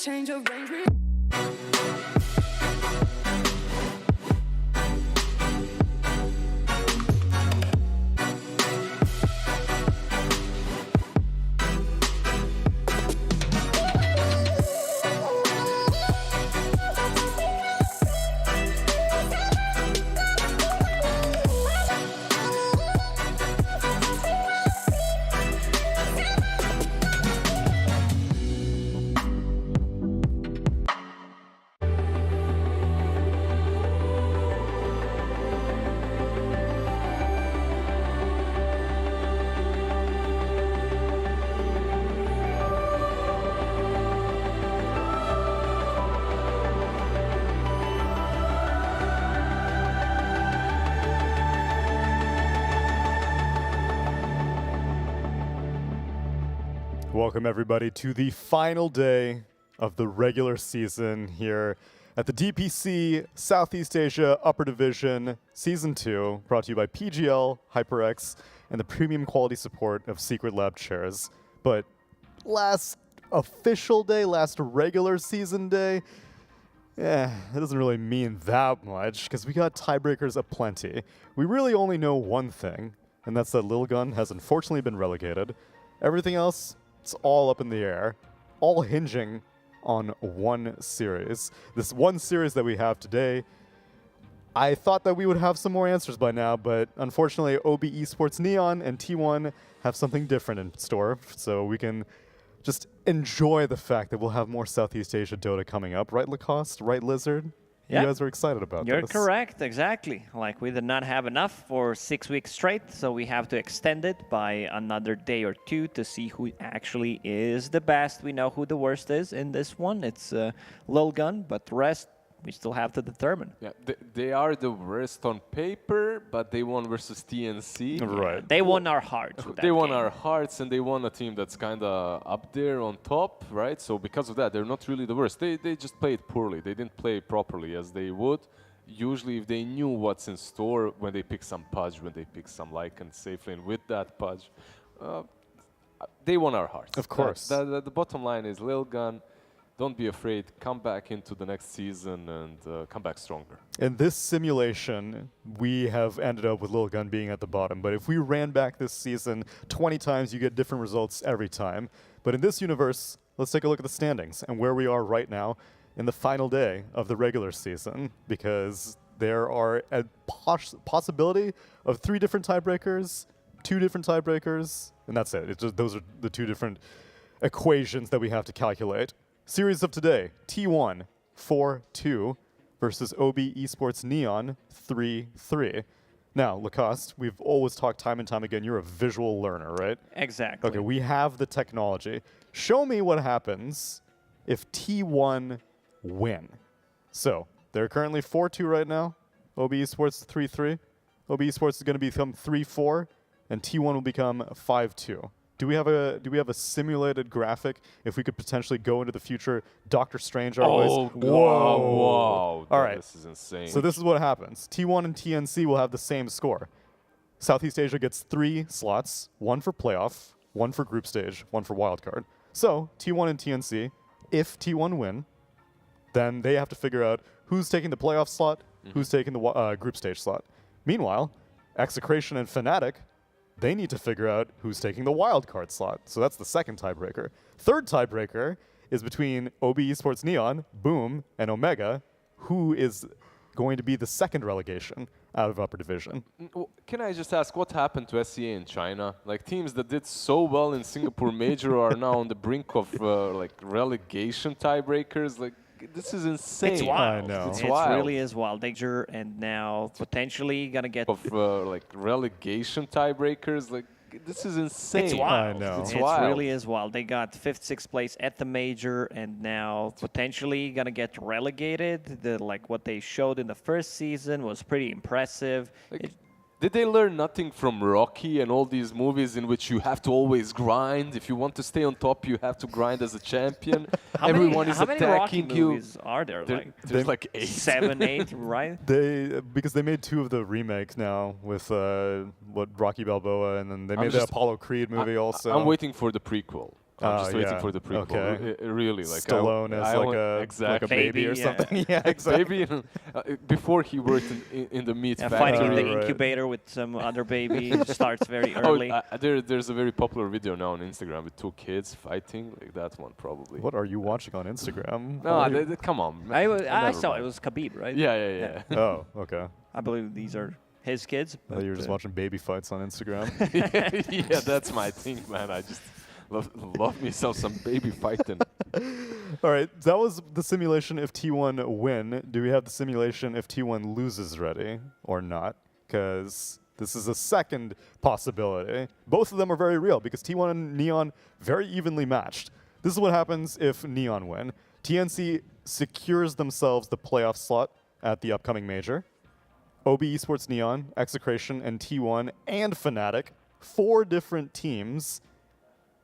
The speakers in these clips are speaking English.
change of range. Welcome everybody to the final day of the regular season here at the DPC Southeast Asia Upper Division Season 2, brought to you by PGL, HyperX, and the premium quality support of Secret Lab chairs. But last official day, last regular season day, it doesn't really mean that much because we got tiebreakers aplenty. We really only know one thing, and that's that Lilgun has unfortunately been relegated. Everything else, it's all up in the air, all hinging on one series. This one series that we have today, I thought that we would have some more answers by now, but unfortunately OB.Neon and T1 have something different in store, so we can just enjoy the fact that we'll have more Southeast Asia Dota coming up. Right, Lacoste? Right, Lizard? Yeah. You guys are excited about You're this. correct, exactly. Like, we did not have enough for 6 weeks straight, so we have to extend it by another day or two to see who actually is the best. We know who the worst is in this one. It's Lilgun, but the rest we still have to determine. Yeah, they are the worst on paper, but they won versus TNC. Right. They won our hearts. with that They won game. our hearts, and they won a team that's kind of up there on top, right? So because of that, they're not really the worst. They just played poorly. They didn't play properly as they would. Usually, if they knew what's in store when they pick some Pudge, when they pick some Lycan safe lane with that Pudge, they won our hearts. Of course. The bottom line is Lilgun. Don't be afraid. Come back into the next season and come back stronger. In this simulation, we have ended up with Lilgun being at the bottom. But if we ran back this season 20 times, you get different results every time. But in this universe, let's take a look at the standings and where we are right now in the final day of the regular season, because there are a possibility of 3 different tiebreakers, 2 different tiebreakers, and that's it. It's just, those are the 2 different equations that we have to calculate. Series of today, T1 4-2 versus OB.Neon 3-3. Now, Lacoste, we've always talked time and time again, you're a visual learner, right? Exactly. Okay, we have the technology. Show me what happens if T1 win. So, they're currently 4-2 right now. OB.Esports 3-3. OB.Esports is going to become 3-4, and T1 will become 5-2. Do we have a simulated graphic if we could potentially go into the future? Doctor Strange always. Oh, Whoa! All right. This is insane. So this is what happens. T1 and TNC will have the same score. Southeast Asia gets 3 slots, 1 for playoff, 1 for group stage, 1 for wildcard. So T1 and TNC, if T1 win, then they have to figure out who's taking the playoff slot, who's taking the group stage slot. Meanwhile, Execration and Fnatic, they need to figure out who's taking the wildcard slot. So that's the second tiebreaker. Third tiebreaker is between OB.Neon, Boom, and Omega, who is going to be the second relegation out of Upper Division. Can I just ask what happened to SCA in China? Like, teams that did so well in Singapore Major are now on the brink of like relegation tiebreakers. Like, this is insane. It's wild. I know. It wild. really is wild. Danger, and now potentially gonna get Of like relegation tiebreakers. Like, this is insane. It's wild. I know. It's It wild. really is wild. They got 5th, 6th place at the major, and now potentially gonna get relegated. Like what they showed in the first season was pretty impressive. Like, did they learn nothing from Rocky and all these movies in which you have to always grind? If you want to stay on top, you have to grind as a champion. Everyone is how many Rocky attacking you. movies are there? Like There's like 8. 7, 8, right? Because they made 2 of the remakes now with Rocky Balboa, and then they made the just- Apollo Creed movie also. I'm waiting for the prequel. I'm just waiting yeah. for the prequel. Okay. Really, like Stallone as like a exactly. baby or Baby, something. Yeah, exactly. Baby, before he worked in the meat Yeah, factory. fighting in the Right. incubator with some other baby starts very Oh, early. there's a very popular video now on Instagram with 2 kids fighting, like that one probably. What are you watching on Instagram? No, Why are you- come on. I Never saw mind. it was Khabib, right? Yeah. Oh, okay. I believe these are his kids. I thought you were just but, watching baby fights on Instagram. Yeah, that's my thing, man. I just love myself some baby fighting. All right, that was the simulation if T1 win. Do we have the simulation if T1 loses ready or not? Because this is a second possibility. Both of them are very real because T1 and Neon very evenly matched. This is what happens if Neon win. TNC secures themselves the playoff slot at the upcoming major. OB Esports Neon, Execration, and T1 and Fnatic, 4 different teams,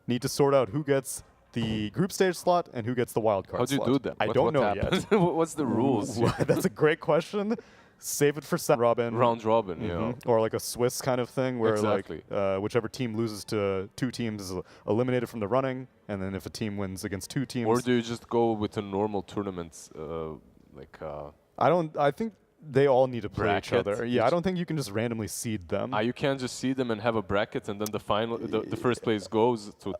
need to sort out who gets the group stage slot and who gets the wild card How do you slot. do that? I What don't know happens? yet. What's the rules? That's a great question. Save it for Robin. Round robin, you know. Or like a Swiss kind of thing where Exactly. like whichever team loses to 2 teams is eliminated from the running, and then if a team wins against 2 teams. Or do you just go with a normal tournament, I think they all need to play each bracket? other. Yeah, I don't think you can just randomly seed them. you can't just see them and have a bracket, and then the final, the first place goes to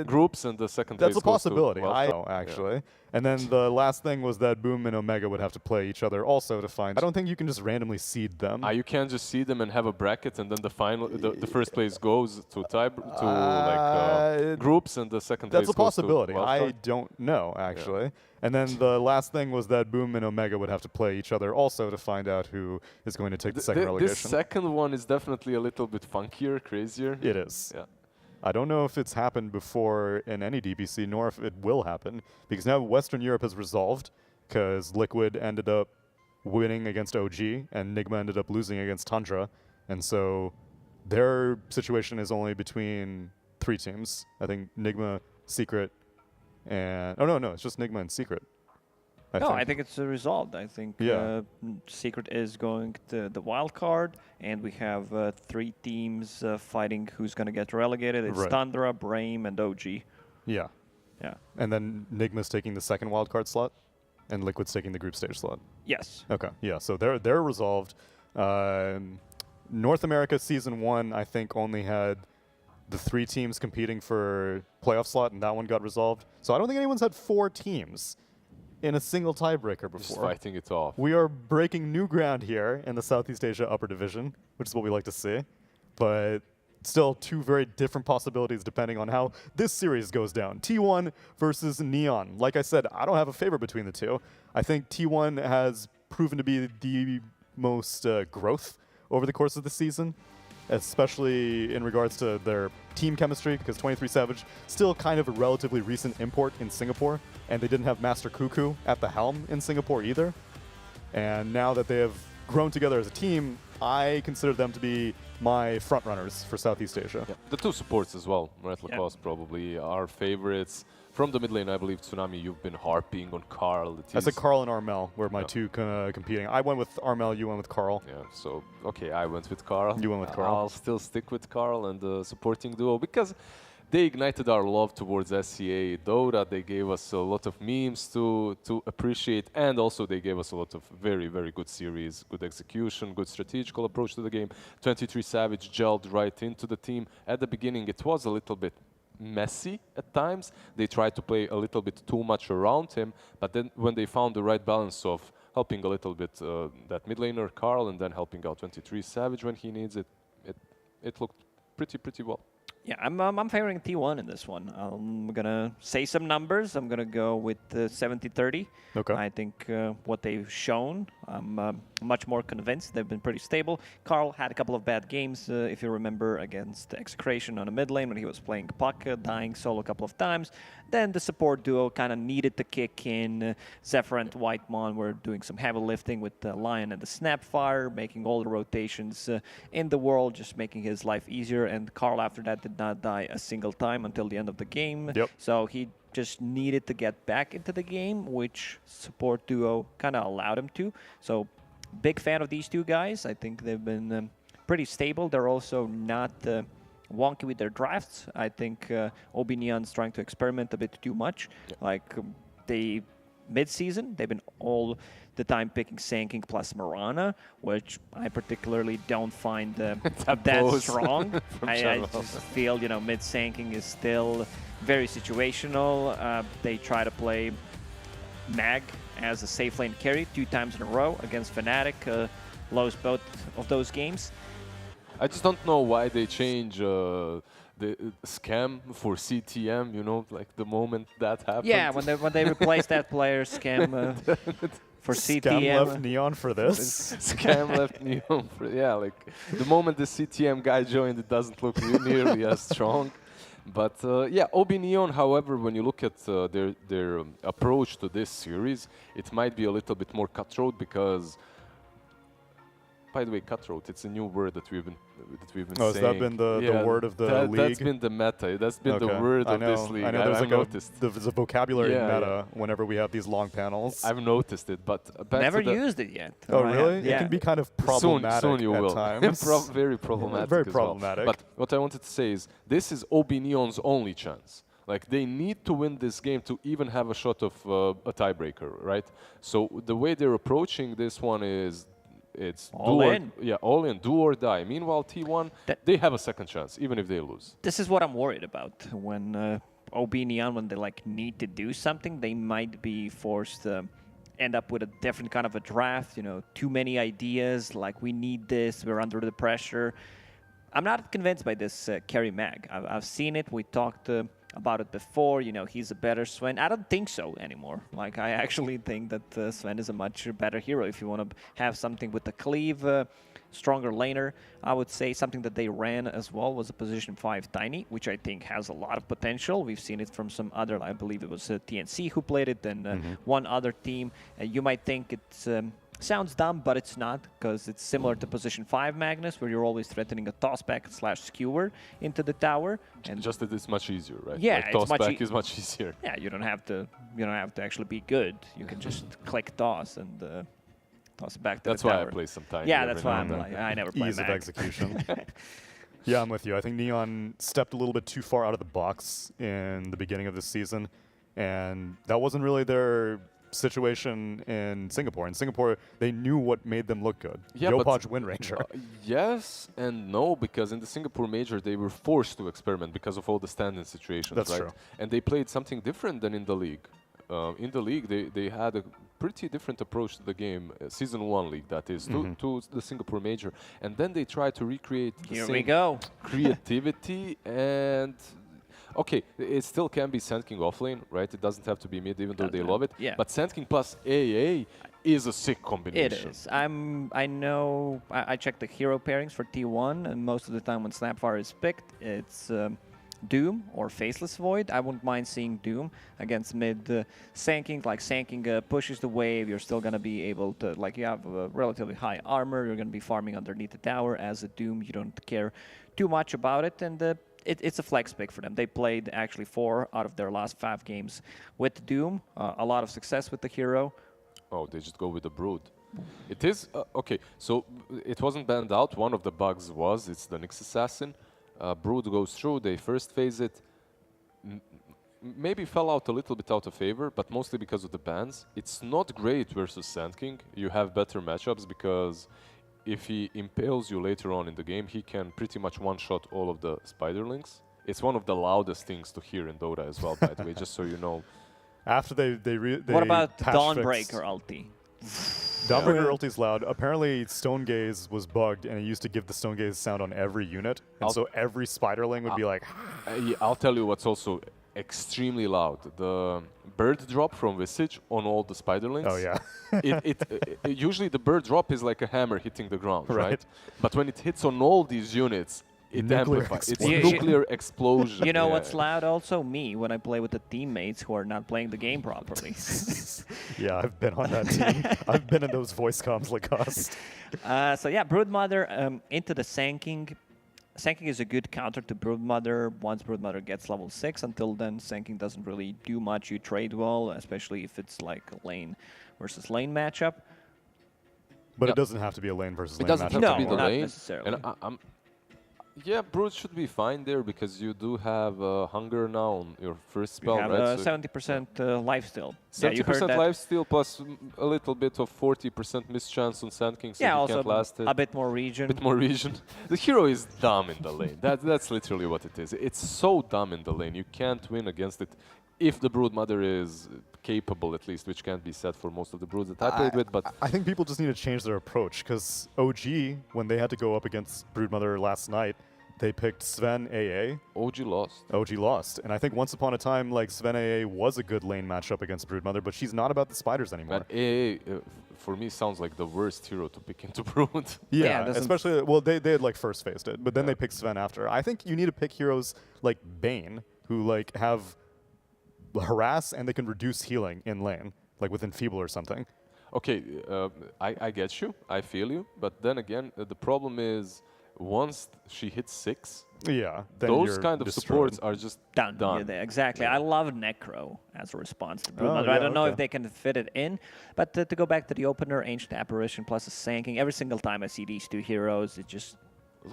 groups, and the second That's place a possibility. goes to I wild know, card. actually. And then the last thing was that Boom and Omega would have to play each other also to find. I don't think you can just randomly seed them. You can't just see them and have a bracket, and then the final, the first place goes to groups, and the second place That's a goes possibility. to wild I card. don't know, actually. And then the last thing was that Boom and Omega would have to play each other also to find out who is going to take the second This relegation. second one is definitely a little bit funkier, crazier. It is. Yeah. I don't know if it's happened before in any DPC, nor if it will happen, because now Western Europe has resolved, because Liquid ended up winning against OG, and Nigma ended up losing against Tundra, and so their situation is only between 3 teams. I think Nigma, Secret, and... Oh, no, it's just Nigma and Secret. I think it's resolved. I think Yeah. Secret is going to the wild card, and we have 3 teams fighting who's going to get relegated. It's Right. Tundra, Brame, and OG. Yeah. Yeah. And then Nigma's taking the second wildcard slot, and Liquid's taking the group stage slot. Yes. Okay, yeah, so they're resolved. North America Season 1, I think, only had the 3 teams competing for playoff slot, and that one got resolved. So I don't think anyone's had 4 teams in a single tiebreaker before. Just fighting it off. We are breaking new ground here in the Southeast Asia Upper Division, which is what we like to see. But still 2 very different possibilities depending on how this series goes down. T1 versus Neon. Like I said, I don't have a favorite between the 2. I think T1 has proven to be the most growth over the course of the season, especially in regards to their team chemistry, because 23 Savage still kind of a relatively recent import in Singapore, and they didn't have Master Cuckoo at the helm in Singapore either. And now that they have grown together as a team, I consider them to be my front runners for Southeast Asia. Yeah. The 2 supports as well, Red Yeah. Lacoste probably our favorites. From the mid lane, I believe, Tsunami, you've been harping on Carl. I said Carl and Armel were my 2 competing. I went with Armel, you went with Carl. Yeah, so, okay, I went with Carl. You went with Carl. I'll still stick with Carl and the supporting duo because they ignited our love towards SCA Dota. They gave us a lot of memes to appreciate, and also they gave us a lot of very, very good series, good execution, good strategical approach to the game. 23 Savage gelled right into the team. At the beginning, it was a little bit messy at times. They tried to play a little bit too much around him, but then when they found the right balance of helping a little bit that mid laner Carl and then helping out 23 Savage when he needs it, it looked pretty well. Yeah, I'm favoring T1 in this one. I'm gonna say some numbers. I'm gonna go with 70-30. Okay. I think what they've shown, I'm much more convinced. They've been pretty stable. Carl had a couple of bad games, if you remember, against Execration on the mid lane when he was playing Puck, dying solo a couple of times. Then the support duo kind of needed to kick in. Zephyr and Whitemon were doing some heavy lifting with the Lion and the Snapfire, making all the rotations in the world, just making his life easier. And Carl, after that, did not die a single time until the end of the game. Yep. So he just needed to get back into the game, which support duo kind of allowed him to. So big fan of these 2 guys. I think they've been pretty stable. They're also not wonky with their drafts. I think OB.Neon's trying to experiment a bit too much. Like they mid-season, they've been all the time picking Sanking plus Mirana, which I particularly don't find that strong. I just feel, you know, mid-Sanking is still very situational. They try to play Mag as a safe lane carry 2 times in a row against Fnatic, lost both of those games. I just don't know why they change the scam for CTM, you know, like the moment that happened. Yeah, when they replaced that player, Scam for CTM. Scam left Neon for this? Scam left Neon for, yeah, like the moment the CTM guy joined, it doesn't look nearly as strong. But yeah, OB.Neon, however, when you look at their approach to this series, it might be a little bit more cutthroat because, by the way, cutthroat, it's a new word that we've been saying. Has that been the word of the league? That's been the meta. That's been the word of this league. I know there's I've noticed. There's a vocabulary meta whenever we have these long panels. I've noticed it, but never used it yet. Oh, really? Yeah. It can be kind of problematic soon you at will. times. Very problematic. Very as problematic. Well. But what I wanted to say is, this is OB.Neon's only chance. Like, they need to win this game to even have a shot of a tiebreaker, right? So the way they're approaching this one is, it's all in. All in, do or die. Meanwhile, T1, they have a second chance, even if they lose. This is what I'm worried about. When OB.Neon, when they like need to do something, they might be forced to end up with a different kind of a draft. You know, too many ideas. Like, we need this. We're under the pressure. I'm not convinced by this carry Mag. I've seen it. We talked about it before. You know, he's a better Sven. I don't think so anymore. Like, I actually think that Sven is a much better hero. If you want to have something with the cleave, stronger laner, I would say something that they ran as well was a position 5 Tiny, which I think has a lot of potential. We've seen it from some other, I believe it was TNC who played it, and one other team. You might think it's sounds dumb, but it's not, because it's similar to position 5 Magnus, where you're always threatening a tossback / skewer into the tower. And just that it's much easier, right? Yeah, like, tossback is much easier. Yeah, you don't have to actually be good. You can just click toss and toss it back to that's the tower. That's why I play some Tiny. Yeah, that's why I never play Ease Mag. of execution. Yeah, I'm with you. I think Neon stepped a little bit too far out of the box in the beginning of this season, and that wasn't really their situation in Singapore. In Singapore, they knew what made them look good. Yeah, Yopaj Wind Ranger. Yes and no, because in the Singapore Major, they were forced to experiment because of all the stand-in situations, That's right? true. And they played something different than in the league. In the league, they had a pretty different approach to the game, Season 1 league, that is, to the Singapore Major. And then they tried to recreate the same creativity and... Okay, it still can be Sand King offlane, right? It doesn't have to be mid, even though they love it. Yeah. But Sand King plus AA is a sick combination. It is. I know. I checked the hero pairings for T1, and most of the time when Snapfire is picked, it's Doom or Faceless Void. I wouldn't mind seeing Doom against mid Sand King. Like, Sand King pushes the wave. You're still gonna be able to, like, you have relatively high armor. You're gonna be farming underneath the tower. As a Doom, you don't care too much about it, and it's a flex pick for them. They played actually 4 out of their last 5 games with Doom. A lot of success with the hero. Oh, they just go with the Brood. It is, okay, so it wasn't banned out. One of the bugs was, it's the Nyx Assassin. Brood goes through, they first phase it. Maybe fell out a little bit out of favor, but mostly because of the bans. It's not great versus Sand King. You have better matchups because if he impales you later on in the game, he can pretty much one-shot all of the Spiderlings. It's one of the loudest things to hear in Dota as well, by the way, just so you know. After they what about patch Dawnbreaker ulti? Dawnbreaker ulti's loud. Apparently, Stone Gaze was bugged, and it used to give the Stone Gaze sound on every unit, and so every Spiderling would be like... Yeah, I'll tell you what's also extremely loud. The bird drop from Visage on all the Spiderlings. Oh, yeah. Usually the bird drop is like a hammer hitting the ground, right? But when it hits on all these units, it amplifies. It's nuclear explosion. You know what's loud also? Me, when I play with the teammates who are not playing the game properly. Yeah, I've been on that team. I've been in those voice comms, Lacoste. So yeah, Broodmother into the Sand King. Sand King is a good counter to Broodmother once Broodmother gets level 6. Until then, Sand King doesn't really do much. You trade well, especially if it's like a lane versus lane matchup. But it doesn't have to be a lane versus lane matchup. It doesn't have to be the not lane. necessarily. And Yeah, Brood should be fine there because you do have Hunger now on your first You spell, have right? So 70% life still. Yeah, you 70% heard that. life steal plus a little bit of 40% mischance on Sand King, so Yeah, he also can't last it. a bit more region. Bit more region. The hero is dumb in the lane. That's literally what it is. It's so dumb in the lane. You can't win against it if the Broodmother is capable, at least, which can't be said for most of the Broods that I played with. But I think people just need to change their approach because OG, when they had to go up against Broodmother last night, they picked Sven AA. OG lost. OG lost. And I think once upon a time, like, Sven AA was a good lane matchup against Broodmother, but she's not about the spiders anymore. Man, AA, for me, sounds like the worst hero to pick into Brood. Yeah, it doesn't especially, well, they had, like, first faced it, but then Yeah. they picked Sven after. I think you need to pick heroes like Bane, who, like, have harass and they can reduce healing in lane, like with Enfeeble or something. Okay, I get you. I feel you. But then again, the problem is once she hits 6, Yeah, then those you're kind of destroyed. supports are just Done. done. Yeah, exactly. I love Necro as a response to Oh, Broodmother. I yeah, don't know if okay. they can fit it in, but to go back to the opener, Ancient Apparition plus a Sanking, every single time I see these two heroes, it just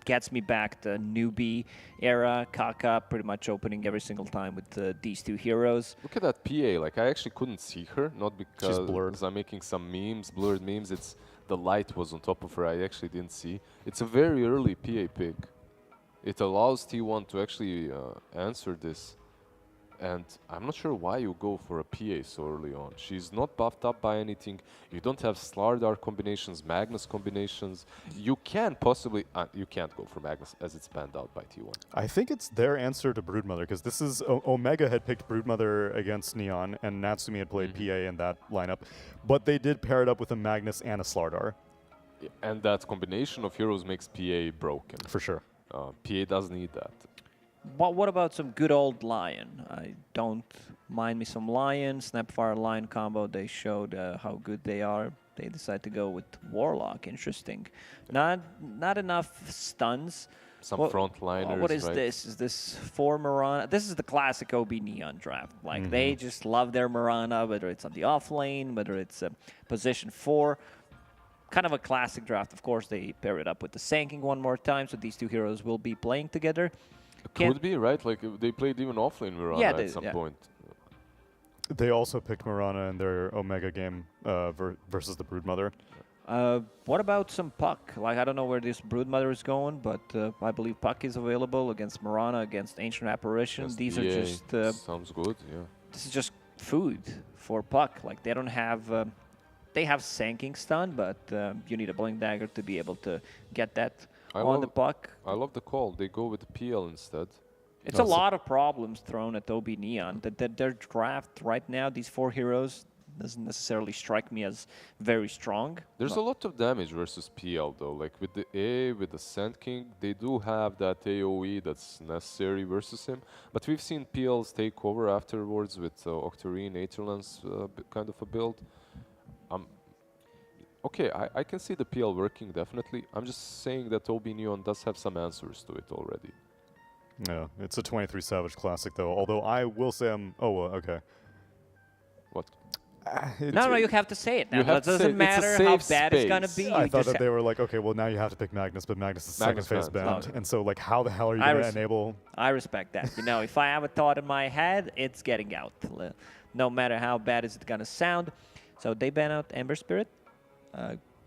gets me back to newbie era. Kaka pretty much opening every single time with these two heroes. Look at that PA. Like, I actually couldn't see her, not because blurred. I'm making some memes, blurred memes. It's the light was on top of her. I actually didn't see. It's a very early PA pick. It allows T1 to actually answer this. And I'm not sure why you go for a PA so early on. She's not buffed up by anything. You don't have Slardar combinations, Magnus combinations. You can possibly... you can't go for Magnus as it's banned out by T1. I think it's their answer to Broodmother, because this is Omega had picked Broodmother against Neon, and Natsumi had played PA in that lineup, but they did pair it up with a Magnus and a Slardar, And that combination of heroes makes PA broken. for sure. PA does need that. But what about some good old Lion? I don't mind me some Lion, Snapfire Lion combo. They showed how good they are. They decided to go with Warlock. Interesting. Not enough stuns. Some What- frontliners, What is right? this? Is this for Mirana? This is the classic OB.Neon draft. Like, they just love their Mirana, whether it's on the off lane, whether it's position 4. Kind of a classic draft. Of course, they pair it up with the Sanking one more time, so these two heroes will be playing together. Could be, right? Like, they played even offlane Mirana Yeah, at some point. They also picked Mirana in their Omega game versus the Broodmother. What about some Puck? Like, I don't know where this Broodmother is going, but I believe Puck is available against Mirana, against Ancient Apparition. Against These are EA. just Sounds good, yeah. this is just food for Puck. Like, they don't have they have Sanking stun, but you need a Blink Dagger to be able to get that on the Puck. I love the call. They go with the PL instead. It's a lot of problems thrown at OB.Neon. Their draft right now, these 4 heroes, doesn't necessarily strike me as very strong. There's a lot of damage versus PL though. Like with the A, with the Sand King, they do have that AoE that's necessary versus him. But we've seen PLs take over afterwards with Octarine, Aetherlance kind of a build. Okay, I can see the PL working definitely. I'm just saying that OB.Neon does have some answers to it already. Yeah, it's a 23 Savage Classic, though. Although I will say I'm... Oh, okay. What? No, you have to say it now. You have It to say doesn't it. It's a matter how safe bad it's going to space. be. I you thought just that they were like, okay, well, now you have to pick Magnus, but Magnus is second Magnus phase banned. banned. And so, like, how the hell are you I going to res- enable... I respect that. You know, if I have a thought in my head, it's getting out. No matter how bad is it going to sound. So they ban out Ember Spirit.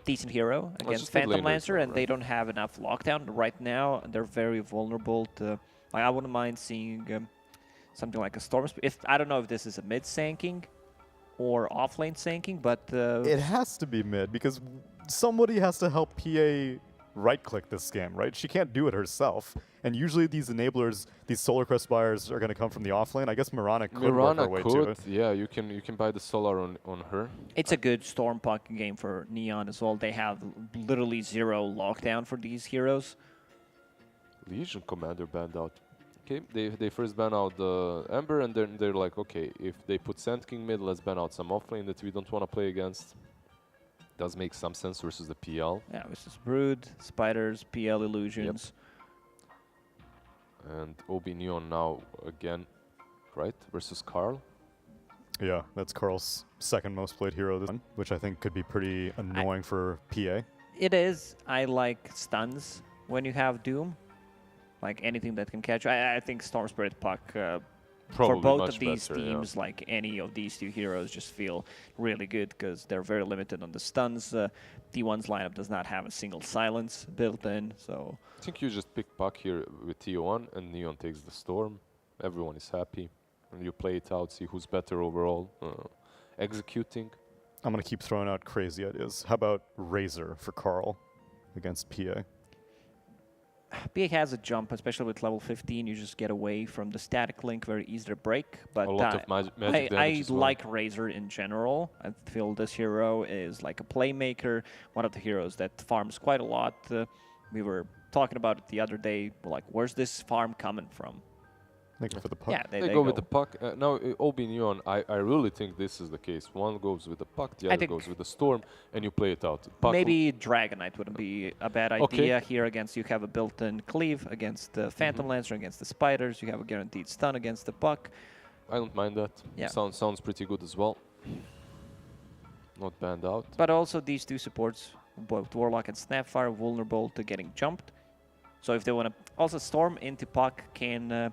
Decent hero against just mid Phantom laners Lancer, now, and they right? don't have enough lockdown. Right now, they're very vulnerable to... Like, I wouldn't mind seeing something like a Storm Spirit. If I don't know if this is a mid-sanking or off-lane sanking, but... It has to be mid, because somebody has to help PA right-click this game, right? She can't do it herself. And usually these enablers, these Solar Crest buyers are going to come from the off lane. I guess Mirana could work her way to it. Yeah, you can buy the Solar on her. It's a good Storm Puck game for Neon as well. They have literally 0 lockdown for these heroes. Legion Commander banned out. Okay, they first ban out the Ember, and then they're like, okay, if they put Sand King mid, let's ban out some offlane that we don't want to play against. Does make some sense versus the PL. Yeah, this is Brood, Spiders, PL Illusions. And OB.Neon now again, right? Versus Carl. Yeah, that's Carl's second most played hero this one, which I think could be pretty annoying for PA. It is. I like stuns when you have Doom. like anything that can catch. I think Storm Spirit Puck for Probably both much of these better, yeah. teams, like any of these two heroes, just feel really good because they're very limited on the stuns. T1's lineup does not have a single silence built in, so I think you just pick Puck here with T1 and Neon takes the Storm. Everyone is happy. And you play it out, see who's better overall. Executing. I'm going to keep throwing out crazy ideas. How about Razor for Carl against PA? PA has a jump, especially with level 15. You just get away from the static link, very easy to break. But A lot of magic damage I as well. like Razor in general. I feel this hero is like a playmaker, one of the heroes that farms quite a lot. We were talking about it the other day, like, where's this farm coming from? Thank you for the puck. Yeah, They go with the Puck. Now, OB.Neon, I really think this is the case. One goes with the Puck, the other goes with the Storm, and you play it out. Puck Maybe Dragonite wouldn't be a bad idea here against you have a built-in cleave against the Phantom Lancer, against the Spiders. You have a guaranteed stun against the Puck. I don't mind that. Yeah. Sounds pretty good as well. Not banned out. But also these two supports, both Warlock and Snapfire, vulnerable to getting jumped. So if they want to also Storm into Puck can...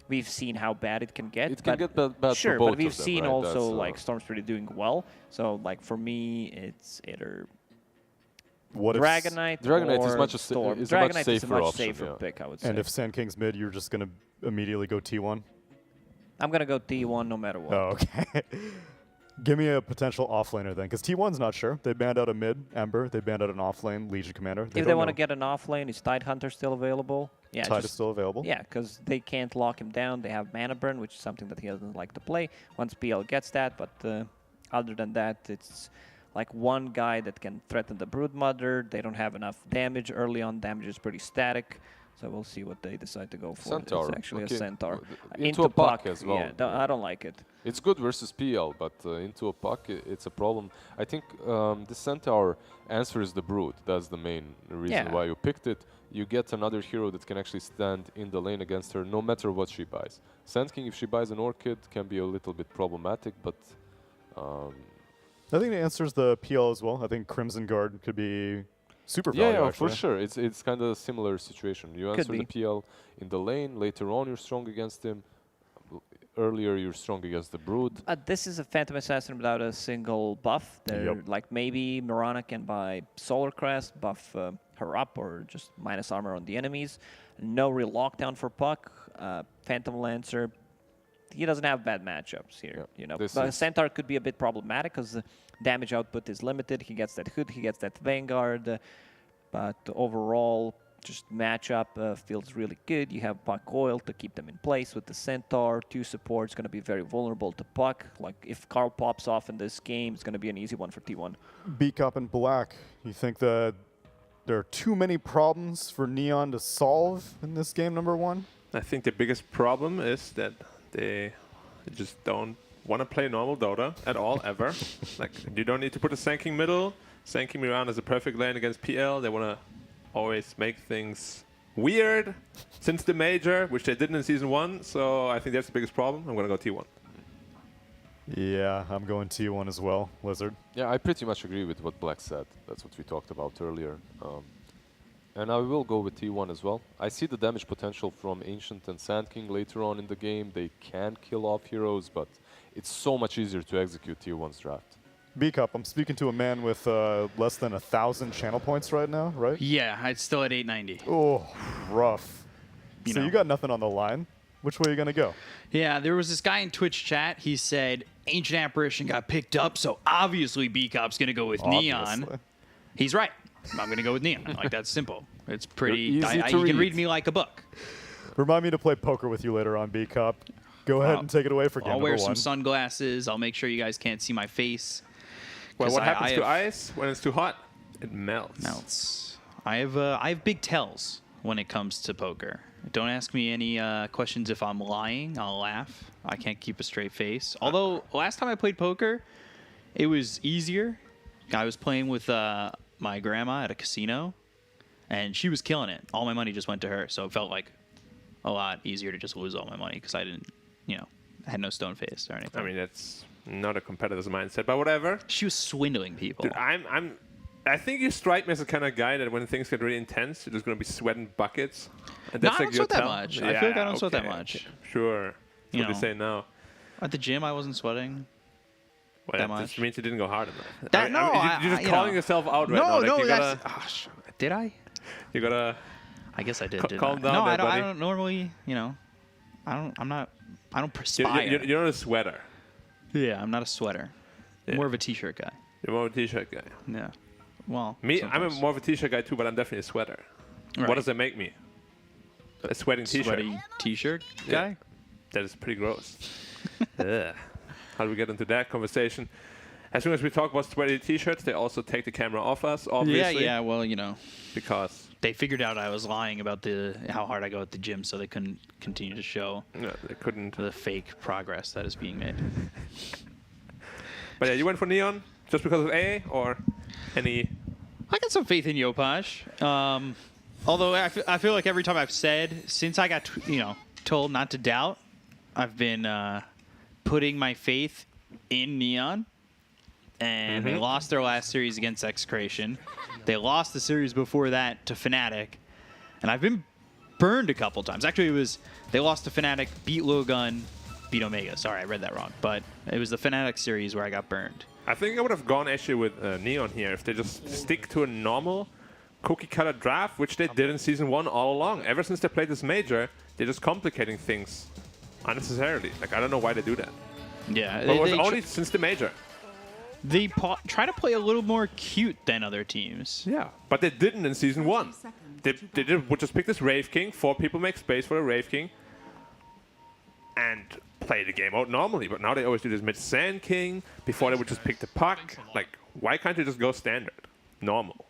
we've seen how bad it can get. It can get bad sure, for both but we've of them, seen right? also That's, like Storm's pretty doing well. So like for me, it's either What if Dragonite, Dragonite or is much Storm. is a much Dragonite is a safer much option, safer yeah. pick, I would say. and if Sand King's mid, you're just going to immediately go T1? I'm gonna go T1 no matter what. Oh, okay. Give me a potential offlaner then, because T1's not sure. They banned out a mid, Ember. They banned out an offlane, Legion Commander. If they want to get an offlane, is Tidehunter still available? Yeah, Tide is still available? Yeah, because they can't lock him down. They have Mana Burn, which is something that he doesn't like to play. Once PL gets that, but other than that, it's like one guy that can threaten the Broodmother. They don't have enough damage early on. Damage is pretty static. So we'll see what they decide to go for. Centaur. It's actually Okay. a Centaur. Into a Puck as well. Yeah, I don't like it. It's good versus PL, but into a Puck, it's a problem. I think the Centaur answers the Brood. That's the main reason why you picked it. You get another hero that can actually stand in the lane against her, no matter what she buys. Sand King, if she buys an Orchid, can be a little bit problematic, but... I think it answers the PL as well. I think Crimson Guard could be super valuable. Yeah, for sure. It's kind of a similar situation. You answer the PL in the lane. Later on, you're strong against him. Earlier, you're strong against the Brood. This is a Phantom Assassin without a single buff. They're like maybe Mirana can buy Solar Crest, buff her up, or just minus armor on the enemies. No real lockdown for Puck. Phantom Lancer, he doesn't have bad matchups here. You know, but Centaur could be a bit problematic because the damage output is limited. He gets that Hood, he gets that Vanguard, but overall, just matchup feels really good. You have Puck Oil to keep them in place with the Centaur. 2 supports going to be very vulnerable to Puck. Like if Carl pops off in this game, it's going to be an easy one for T1. Beak up in black. You think that there are too many problems for Neon to solve in this game, number 1? I think the biggest problem is that they just don't want to play normal Dota at all, ever. Like, you don't need to put a Sand King middle. Sand King around as a perfect lane against PL. They want to always make things weird since the Major, which they didn't in Season 1. So I think that's the biggest problem. I'm going to go T1. Yeah, I'm going T1 as well, Lizard. Yeah, I pretty much agree with what Black said. That's what we talked about earlier. And I will go with T1 as well. I see the damage potential from Ancient and Sand King later on in the game. They can kill off heroes, but it's so much easier to execute T1's draft. B-Cup, I'm speaking to a man with less than 1,000 channel points right now, right? Yeah, it's still at 890. Oh, rough. So you got nothing on the line. Which way are you going to go? Yeah, there was this guy in Twitch chat. He said Ancient Apparition got picked up, so obviously B-Cop's going to go with Neon. He's right. I'm going to go with Neon. Like, that's simple. It's pretty... You can read me like a book. Remind me to play poker with you later on, B-Cop. Go ahead and take it away for game I'll number 1. wear some sunglasses. I'll make sure you guys can't see my face. Well, what happens to ice when it's too hot? It melts. I have big tells when it comes to poker. Don't ask me any questions if I'm lying. I'll laugh. I can't keep a straight face. Although, last time I played poker, it was easier. I was playing with my grandma at a casino, and she was killing it. All my money just went to her, so it felt like a lot easier to just lose all my money because I didn't, I had no stone face or anything. I mean, that's not a competitor's mindset, but whatever. She was swindling people. Dude, I'm I think you strike me as the kind of guy that when things get really intense, you're just going to be sweating buckets. And No, that's I like don't your sweat that tell. much. I feel like I don't sweat that much. Okay. Sure. That's You what you know. say now. At the gym, I wasn't sweating. Well, that that just much. means you didn't go hard enough. That- no, you're just you calling know. yourself out right now. No, Like, no, you that's. gotta, Did I? you gotta. I guess I did. didn't calm I? down no, there, I buddy. don't normally. You know, I'm not. I don't You're, perspire. you're not a sweater. Yeah, I'm not a sweater. Yeah. More of a t-shirt guy. You're more of a t-shirt guy. Yeah. Well, Me, sometimes. I'm more of a t-shirt guy too, but I'm definitely a sweater. Right. What does that make me? A sweating t-shirt. Sweaty t-shirt Yeah. guy. That is pretty gross. Ugh. How do we get into that conversation? As soon as we talk about sweaty t-shirts, they also take the camera off us, obviously. Yeah. Well, you know, Because they figured out I was lying about how hard I go at the gym, so they couldn't continue to show they couldn't. the fake progress that is being made. But yeah, you went for Neon just because of A or any? I got some faith in Yopaj. Although I feel like every time I've said, since I got told not to doubt, I've been putting my faith in Neon. And they lost their last series against Execration. They lost the series before that to Fnatic. And I've been burned a couple times. Actually, they lost to Fnatic, beat Lilgun, beat Omega. Sorry, I read that wrong. But it was the Fnatic series where I got burned. I think I would have gone actually with Neon here if they just stick to a normal cookie-cutter draft, which they did in Season 1 all along. Ever since they played this major, they're just complicating things unnecessarily. Like, I don't know why they do that. Yeah. But it was only since the major. They try to play a little more cute than other teams. Yeah, but they didn't in Season 1. They would just pick this Wraith King, 4 people make space for the Wraith King, and play the game out normally. But now they always do this mid-Sand King. Before they would just pick the puck. Like, why can't you just go standard? Normal.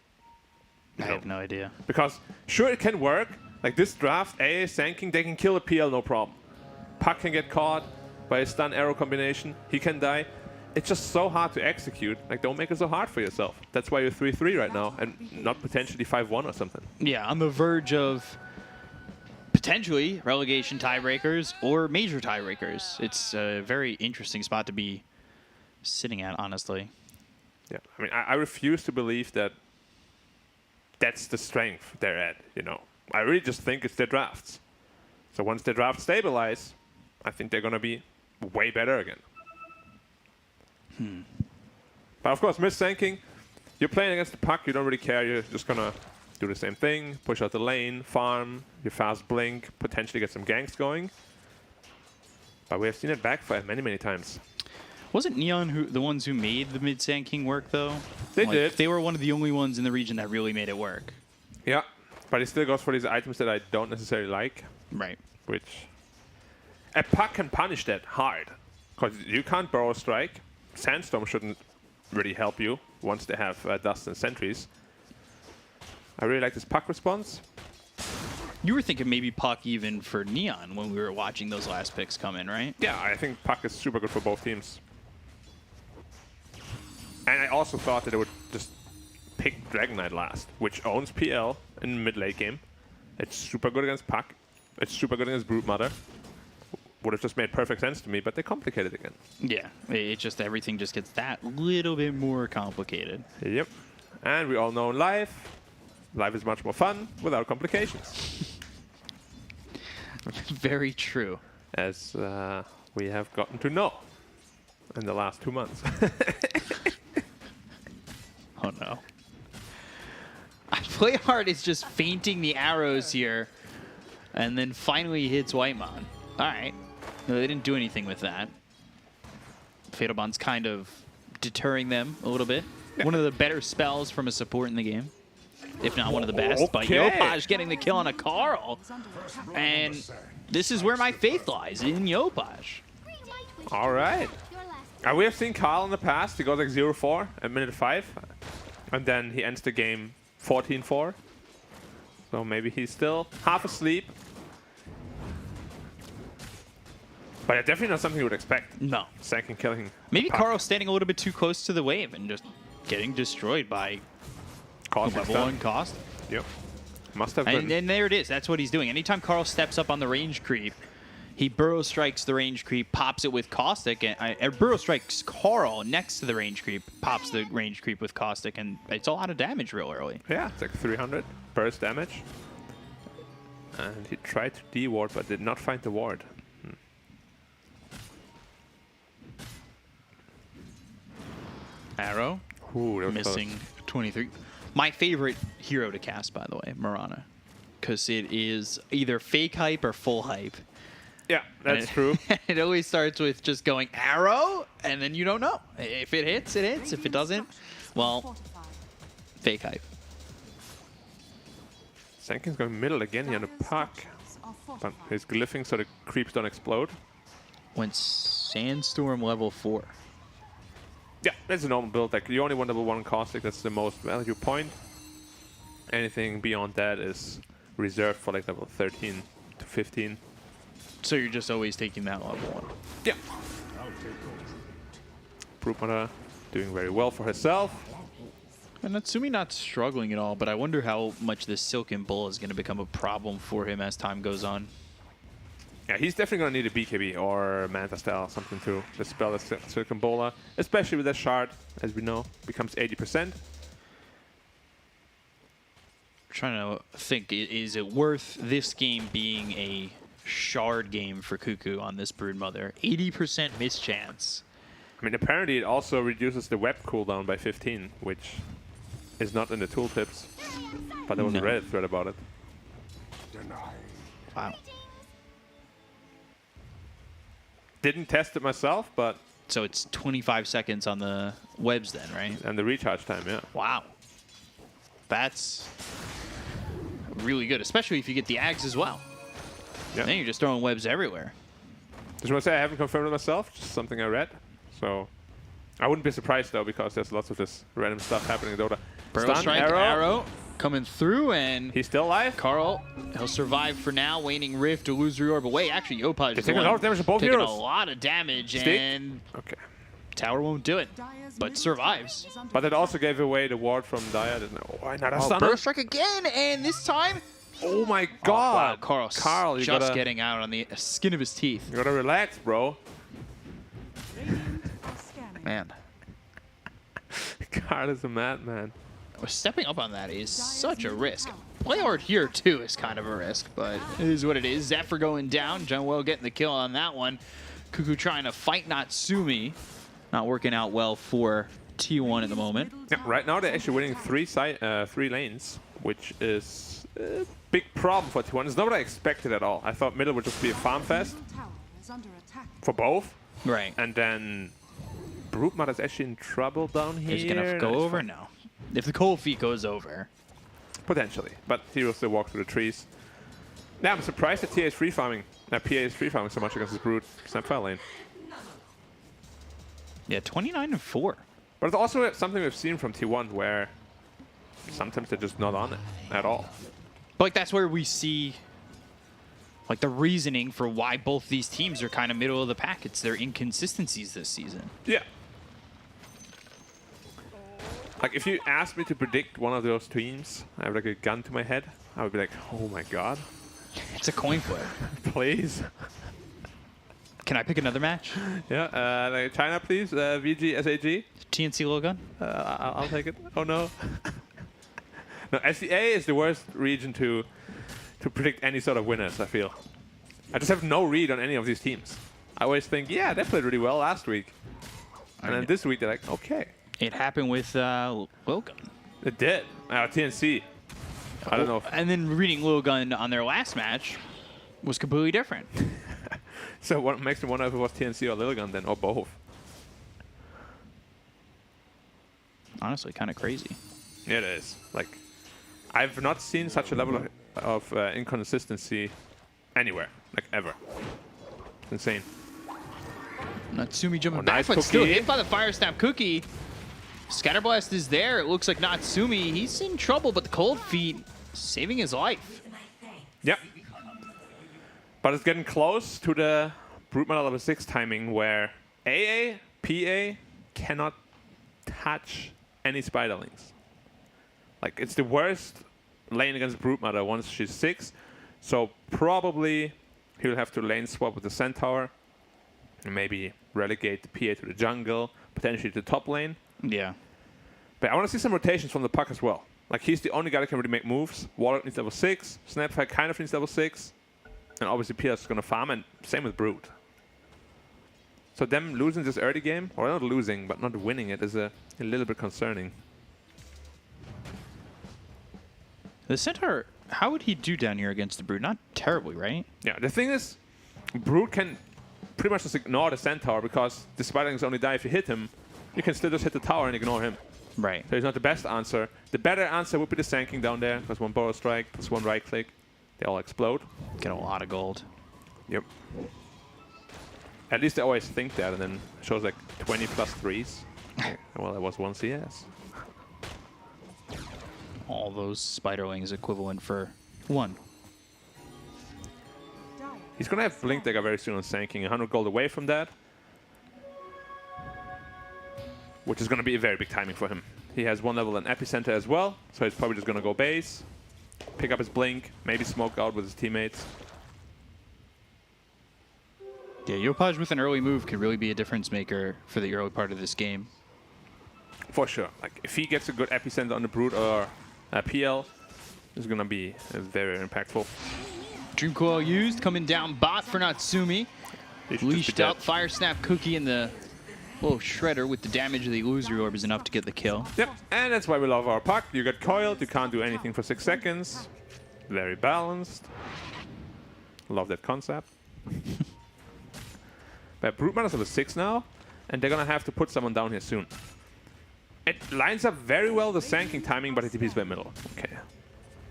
I have no idea. Because, sure, it can work. Like, this draft, A, Sand King, they can kill a PL, no problem. Puck can get caught by a stun arrow combination. He can die. It's just so hard to execute. Like, don't make it so hard for yourself. That's why you're 3-3 right now and not potentially 5-1 or something. Yeah, on the verge of potentially relegation tiebreakers or major tiebreakers. It's a very interesting spot to be sitting at, honestly. Yeah, I mean, I refuse to believe that that's the strength they're at, you know. I really just think it's their drafts. So once their drafts stabilize, I think they're going to be way better again. But of course, mid-sanking, you're playing against the puck, you don't really care, you're just going to do the same thing, push out the lane, farm, you fast blink, potentially get some ganks going. But we have seen it backfire many, many times. Wasn't Neon the ones who made the mid-Sand King work, though? They did. They were one of the only ones in the region that really made it work. Yeah, but he still goes for these items that I don't necessarily like. Right. Which a puck can punish that hard, because you can't Burrow Strike. Sandstorm shouldn't really help you once they have Dust and Sentries. I really like this puck response. You were thinking maybe Puck even for Neon when we were watching those last picks come in, right? Yeah, I think puck is super good for both teams. And I also thought that it would just pick Dragon Knight last, which owns PL in mid-late game. It's super good against puck. It's super good against Brute Mother. Would have just made perfect sense to me, but they complicate it again. Yeah, it just everything just gets that little bit more complicated. Yep. And we all know in life is much more fun without complications. Very true. As we have gotten to know in the last 2 months. Oh no. Play hard is just fainting the arrows here, and then finally hits Whitemon. All right. No, they didn't do anything with that. Fatal Bond's kind of deterring them a little bit. One of the better spells from a support in the game, if not one of the best. But Okay. Yopaj getting the kill on a Carl, and this is where my faith lies, in Yopaj. All right. We have seen Carl in the past. He goes like 0-4 at minute 5. And then he ends the game 14-4. So maybe he's still half asleep. But yeah, definitely not something you would expect. No. Second killing. Maybe Puck. Carl's standing a little bit too close to the wave and just getting destroyed by Cost level stun. 1 cost. Yep. Must have And been. there it is. That's what he's doing. Anytime Carl steps up on the range creep, He burrow strikes the range creep, pops it with Caustic, and burrow strikes Carl next to the range creep, pops the range creep with Caustic, and it's a lot of damage real early. Yeah, it's like 300 burst damage. And he tried to D-ward, but did not find the ward. Arrow, Ooh, that was missing close. 23. My favorite hero to cast, by the way, Mirana, because it is either fake hype or full hype. Yeah, that's true. It always starts with just going arrow, and then you don't know. If it hits, it hits. If it doesn't, well, fake hype. Sanking's going middle again here on the puck. But he's glyphing so the creeps don't explode. Went Sandstorm level 4. Yeah, that's a normal build. Like, you only want level 1 Caustic, that's the most value point. Anything beyond that is reserved for like level 13 to 15. So you're just always taking that level 1. Yeah. Broodmother doing very well for herself. And Natsumi not struggling at all, but I wonder how much this Silken Bull is going to become a problem for him as time goes on. Yeah, he's definitely going to need a BKB or Manta Style or something to dispel the Silken Bola, especially with that shard, as we know, becomes 80%. Trying to think, is it worth this game being a shard game for Cuckoo on this Broodmother? 80% mischance. I mean, apparently it also reduces the web cooldown by 15, which is not in the tooltips, but there was a Reddit thread about it. Wow. Didn't test it myself, but... So it's 25 seconds on the webs then, right? And the recharge time, yeah. Wow. That's really good, especially if you get the Ags as well. Yeah. Then you're just throwing webs everywhere. Just want to say I haven't confirmed it myself, just something I read. So I wouldn't be surprised though, because there's lots of this random stuff happening in Dota. Burrow Stun, strike, arrow coming through, and He's still alive. Carl, he'll survive for now. Waning Rift, Illusory Orb away. Actually, Yopaj is taking a lot of damage to both taking heroes. a lot of damage, Stick. and Okay. Tower won't do it, but survives. But it also gave away the ward from Dia. Why not a stun? Burrow strike again, and this time, Oh my wow, god. Carl you just gotta, getting out on the skin of his teeth. You gotta relax, bro. Man, Carl is a madman. stepping up on that is such a risk. Playward here, too, is kind of a risk, but it is what it is. Zephyr going down. Junwell getting the kill on that one. Cuckoo trying to fight Natsumi. Not working out well for T1 at the moment. Yeah, right now they're actually winning three lanes, which is a big problem for T1. It's not what I expected at all. I thought middle would just be a farm fest for both. Right. And then Broodmother's actually in trouble down here. Is he going to go over? No. If the cold feet goes over. Potentially, but he will still walk through the trees. Now I'm surprised that PA is free farming so much against this Brood Snapfire lane. Yeah, 29-4. But it's also something we've seen from T1 where sometimes they're just not on it at all. But like, that's where we see like the reasoning for why both these teams are kind of middle of the pack. It's their inconsistencies this season. Yeah. Like, if you asked me to predict one of those teams, I have like a gun to my head, I would be like, oh my god. It's a coin flip. Please. Can I pick another match? Yeah, like China, please. VG, SAG. TNC Lilgun? I'll take it. Oh no. No, SEA is the worst region to predict any sort of winners, I feel. I just have no read on any of these teams. I always think, yeah, they played really well last week. And then this week they're like, okay. It happened with Lilgun. It did. TNC. I don't know. If And then reading Lilgun on their last match was completely different. so what makes me wonder if it was TNC or Lilgun then, or both. Honestly, kind of crazy. Yeah, it is. Like, I've not seen such a level of inconsistency anywhere, like ever. It's insane. Natsumi jumping Oh, back, nice but still cookie. hit by the Fire Snap Cookie. Scatterblast is there. It looks like Natsumi. He's in trouble, but the Cold Feet saving his life. Yep. But it's getting close to the Broodmother level 6 timing where AA, PA cannot touch any Spiderlings. Like, it's the worst lane against Broodmother once she's 6. So probably He'll have to lane swap with the Centaur. And maybe relegate the PA to the jungle, potentially to the top lane. Yeah. But I want to see some rotations from the puck as well. Like, he's the only guy that can really make moves. Warlock needs level 6. Snapfire kind of needs level 6. And obviously PS is going to farm, and same with Brute. So them losing this early game, or not losing, but not winning it, is a little bit concerning. The Centaur, how would he do down here against the Brood? Not terribly, right? Yeah, the thing is, Brute can pretty much just ignore the Centaur, because despite having only die if you hit him, you can still just hit the tower and ignore him. Right. So it's not the best answer. The better answer would be the Sanking down there, because one Burrow Strike, plus one right click, they all explode. Get a lot of gold. Yep. At least they always think that, and then it shows like 20 plus 3s. Well, that was one CS. All those spiderlings equivalent for 1. He's going to have Blink Dagger very soon on Sanking, 100 gold away from that. Which is going to be a very big timing for him. He has 1 level in Epicenter as well, so he's probably just going to go base, pick up his Blink, maybe smoke out with his teammates. Yeah, Yopaj with an early move could really be a difference maker for the early part of this game. For sure. Like, if he gets a good Epicenter on the Brood or PL, it's going to be very impactful. Dream Coil used, coming down bot for Natsumi. Leashed out Fire Snap Cookie in the little shredder with the damage of the Illusory Orb is enough to get the kill. Yep, and that's why we love our puck. You get coiled, you can't do anything for 6 seconds. Very balanced. Love that concept. But Broodman is level 6 now, and they're gonna have to put someone down here soon. It lines up very well the Sanking timing, but it TP's by middle. Okay.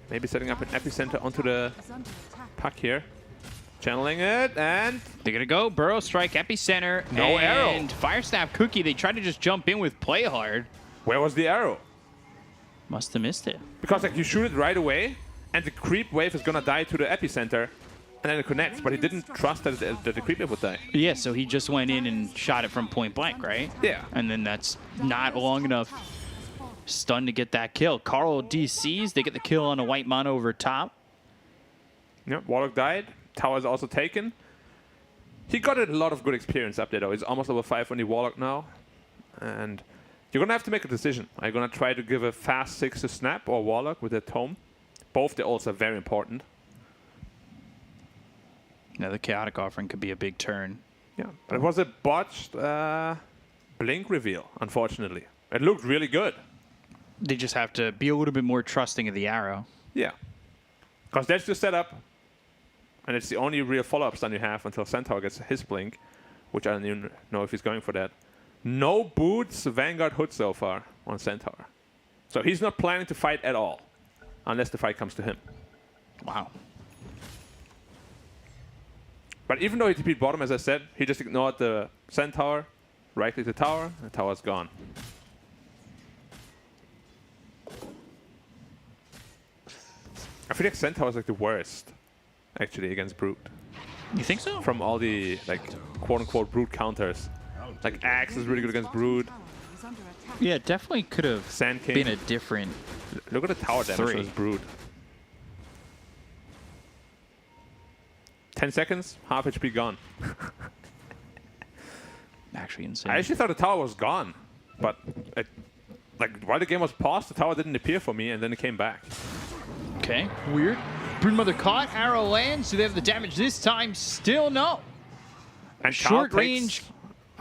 Maybe setting up an Epicenter onto the puck here. Channeling it, and They're going to go. Burrow Strike, Epicenter, No arrow. and Fire Snap Cookie. They tried to just jump in with Play Hard. where was the arrow? Must have missed it. Because like you shoot it right away, and the creep wave is gonna die to the Epicenter, and then it connects, but he didn't trust that the creep wave would die. Yeah, so he just went in and shot it from point blank, right? Yeah. And then that's not long enough stun to get that kill. Carl DCs, they get the kill on a white mono over top. Yep, Warlock died. Tower is also taken. He got a lot of good experience up there, though. He's almost level 5 on the Warlock now. And you're going to have to make a decision. Are you going to try to give a fast 6 to Snap or Warlock with a Tome? Both the ults are very important. Now the Chaotic Offering could be a big turn. Yeah, but it was a botched Blink reveal, unfortunately. It looked really good. They just have to be a little bit more trusting of the arrow. Yeah. Because that's the setup. And it's the only real follow-up stun you have until Centaur gets his Blink, which I don't even know if he's going for that. No boots Vanguard Hood so far on Centaur. So he's not planning to fight at all, unless the fight comes to him. Wow. But even though he TP'd bottom, as I said, he just ignored the Centaur, right-click the tower, and the tower's gone. I feel like Centaur is like the worst, actually, against Brute. You think so? From all the, like, quote-unquote Brute counters. Like, Axe is really good against Brute. Yeah, it definitely could have Sand King. been a different... Look at the tower damage on this Brute. 10 seconds, half HP gone. Actually insane. I actually thought the tower was gone, but like while the game was paused, the tower didn't appear for me, and then it came back. Okay, weird. Broodmother caught, arrow lands. Do they have the damage this time? Still no. And Short Carl range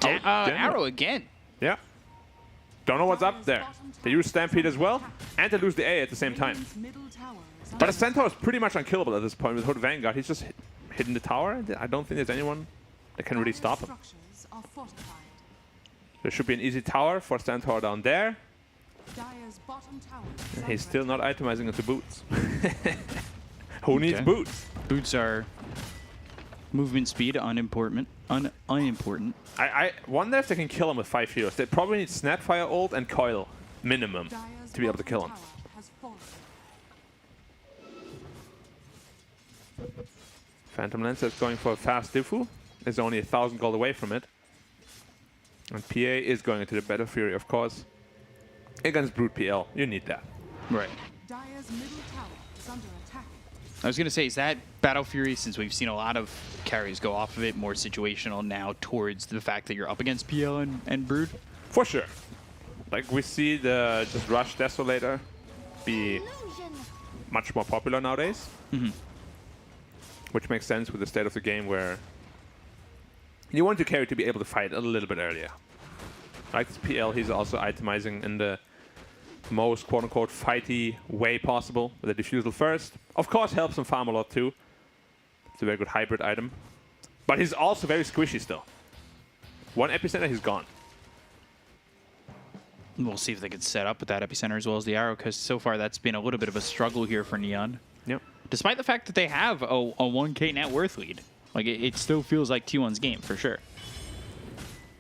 takes arrow again. Yeah. Don't know what's up there. They use Stampede as well, and they lose the A at the same time. But the Centaur is pretty much unkillable at this point with Hood Vanguard. He's just hitting the tower. I don't think there's anyone that can really stop him. There should be an easy tower for Centaur down there. And he's still not itemizing into boots. Who needs boots? Boots are movement speed, unimportant. Unimportant. I wonder if they can kill him with 5 heroes. They probably need Snapfire ult and Coil, minimum, to be able to kill him. Phantom Lancer is going for a fast Diffu. Is only 1,000 gold away from it. And PA is going into the Battle Fury, of course. Against Brute PL, you need that. Right. Dire's middle tower is under attack. I was going to say, is that Battle Fury, since we've seen a lot of carries go off of it, more situational now towards the fact that you're up against PL and Brood? For sure. Like, we see the just Rush Desolator be much more popular nowadays. Which makes sense with the state of the game where you want your carry to be able to fight a little bit earlier. Like this PL, he's also itemizing in the most quote-unquote fighty way possible with the defusal first. Of course, helps him farm a lot too. It's a very good hybrid item. But he's also very squishy still. One epicenter, he's gone. We'll see if they can set up with that epicenter as well as the arrow, because so far that's been a little bit of a struggle here for Neon. Yep. Despite the fact that they have a 1k net worth lead. Like, it still feels like T1's game, for sure.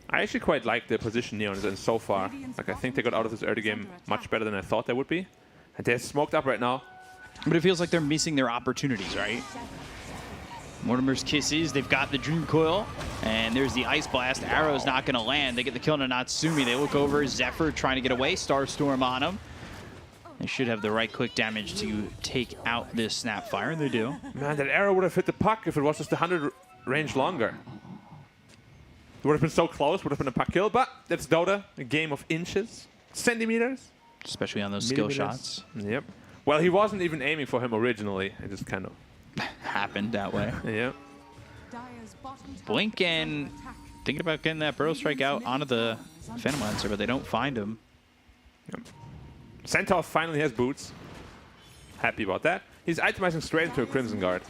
I actually quite like the position Neon is in so far. Like, I think they got out of this early game much better than I thought they would be. And they're smoked up right now. But it feels like they're missing their opportunities, right? Mortimer's Kisses, they've got the Dream Coil, and there's the Ice Blast. Arrow's not going to land. They get the kill on Natsumi. They look over, Zephyr trying to get away, Starstorm on him. They should have the right click damage to take out this Snapfire, and they do. Man, that arrow would have hit the puck if it was just 100 range longer. It would have been so close, would have been a puck kill, but that's Dota, a game of inches, centimeters. Especially on those skill shots. Yep. Well, he wasn't even aiming for him originally. It just kind of happened that way. Yeah. Blink and thinking about getting that Burrow Strike out onto the Phantom Lancer, but they don't find him. Yep. Centaur finally has boots. Happy about that. He's itemizing straight into a Crimson Guard.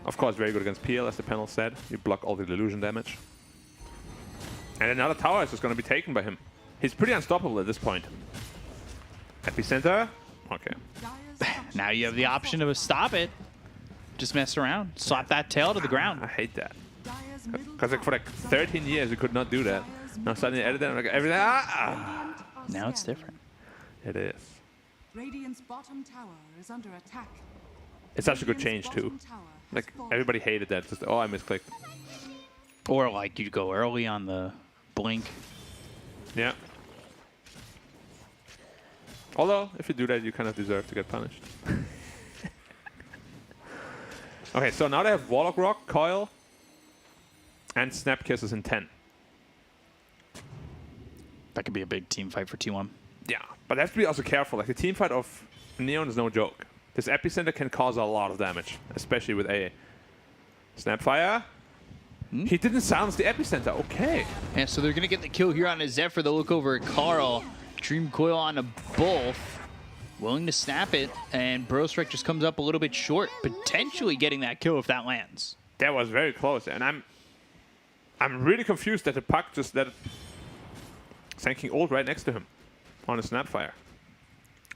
Of course, very good against PL, as the panel said. You block all the illusion damage. And another tower is just going to be taken by him. He's pretty unstoppable at this point. Epicenter. Okay. Now you have the option to stop it. Just mess around. Slap that tail to the ground. I hate that. Because like, for like 13 years, we could not do that. Now suddenly edit it and like everything. Now it's different. It is. Radiant's bottom tower is under attack. It's such a good change too. Like everybody hated that. Just I misclicked. Or like you go early on the blink. Yeah. Although if you do that, you kind of deserve to get punished. Okay, so now they have Warlock Rock, Coil, and Snap Kisses in 10. That could be a big team fight for T1. Yeah, but they have to be also careful. Like the team fight of Neon is no joke. This Epicenter can cause a lot of damage, especially with a Snapfire. He didn't silence the Epicenter. Okay. Yeah, so they're going to get the kill here on a Zephyr. They'll look over at Carl. Dream Coil on a Bolt. Willing to snap it, and Burrow Strike just comes up a little bit short, potentially getting that kill if that lands. That was very close, and I'm really confused that the puck just let it sinking ult right next to him on a Snapfire.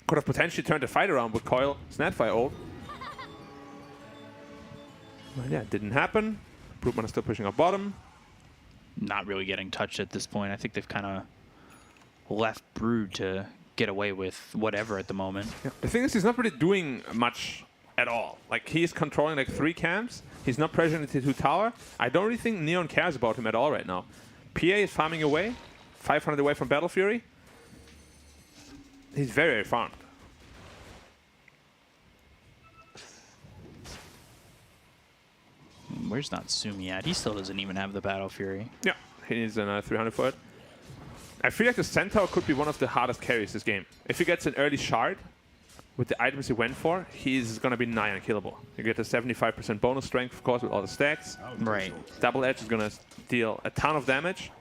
Could have potentially turned the fight around with Coil, Snapfire ult. But yeah, it didn't happen. Broodman is still pushing up bottom. Not really getting touched at this point. I think they've kind of left Brood to get away with whatever at the moment. Yeah. The thing is, he's not really doing much at all. Like, he's controlling like 3 camps. He's not pressuring the 2 tower. I don't really think Neon cares about him at all right now. PA is farming away, 500 away from Battle Fury. He's very, very farmed. Where's Natsumi at? He still doesn't even have the Battle Fury. Yeah, he needs another 300 for it. I feel like the Centaur could be one of the hardest carries this game. If he gets an early shard with the items he went for, he's going to be nigh unkillable. You get a 75% bonus strength, of course, with all the stacks. Right. Double Edge is going to deal a ton of damage.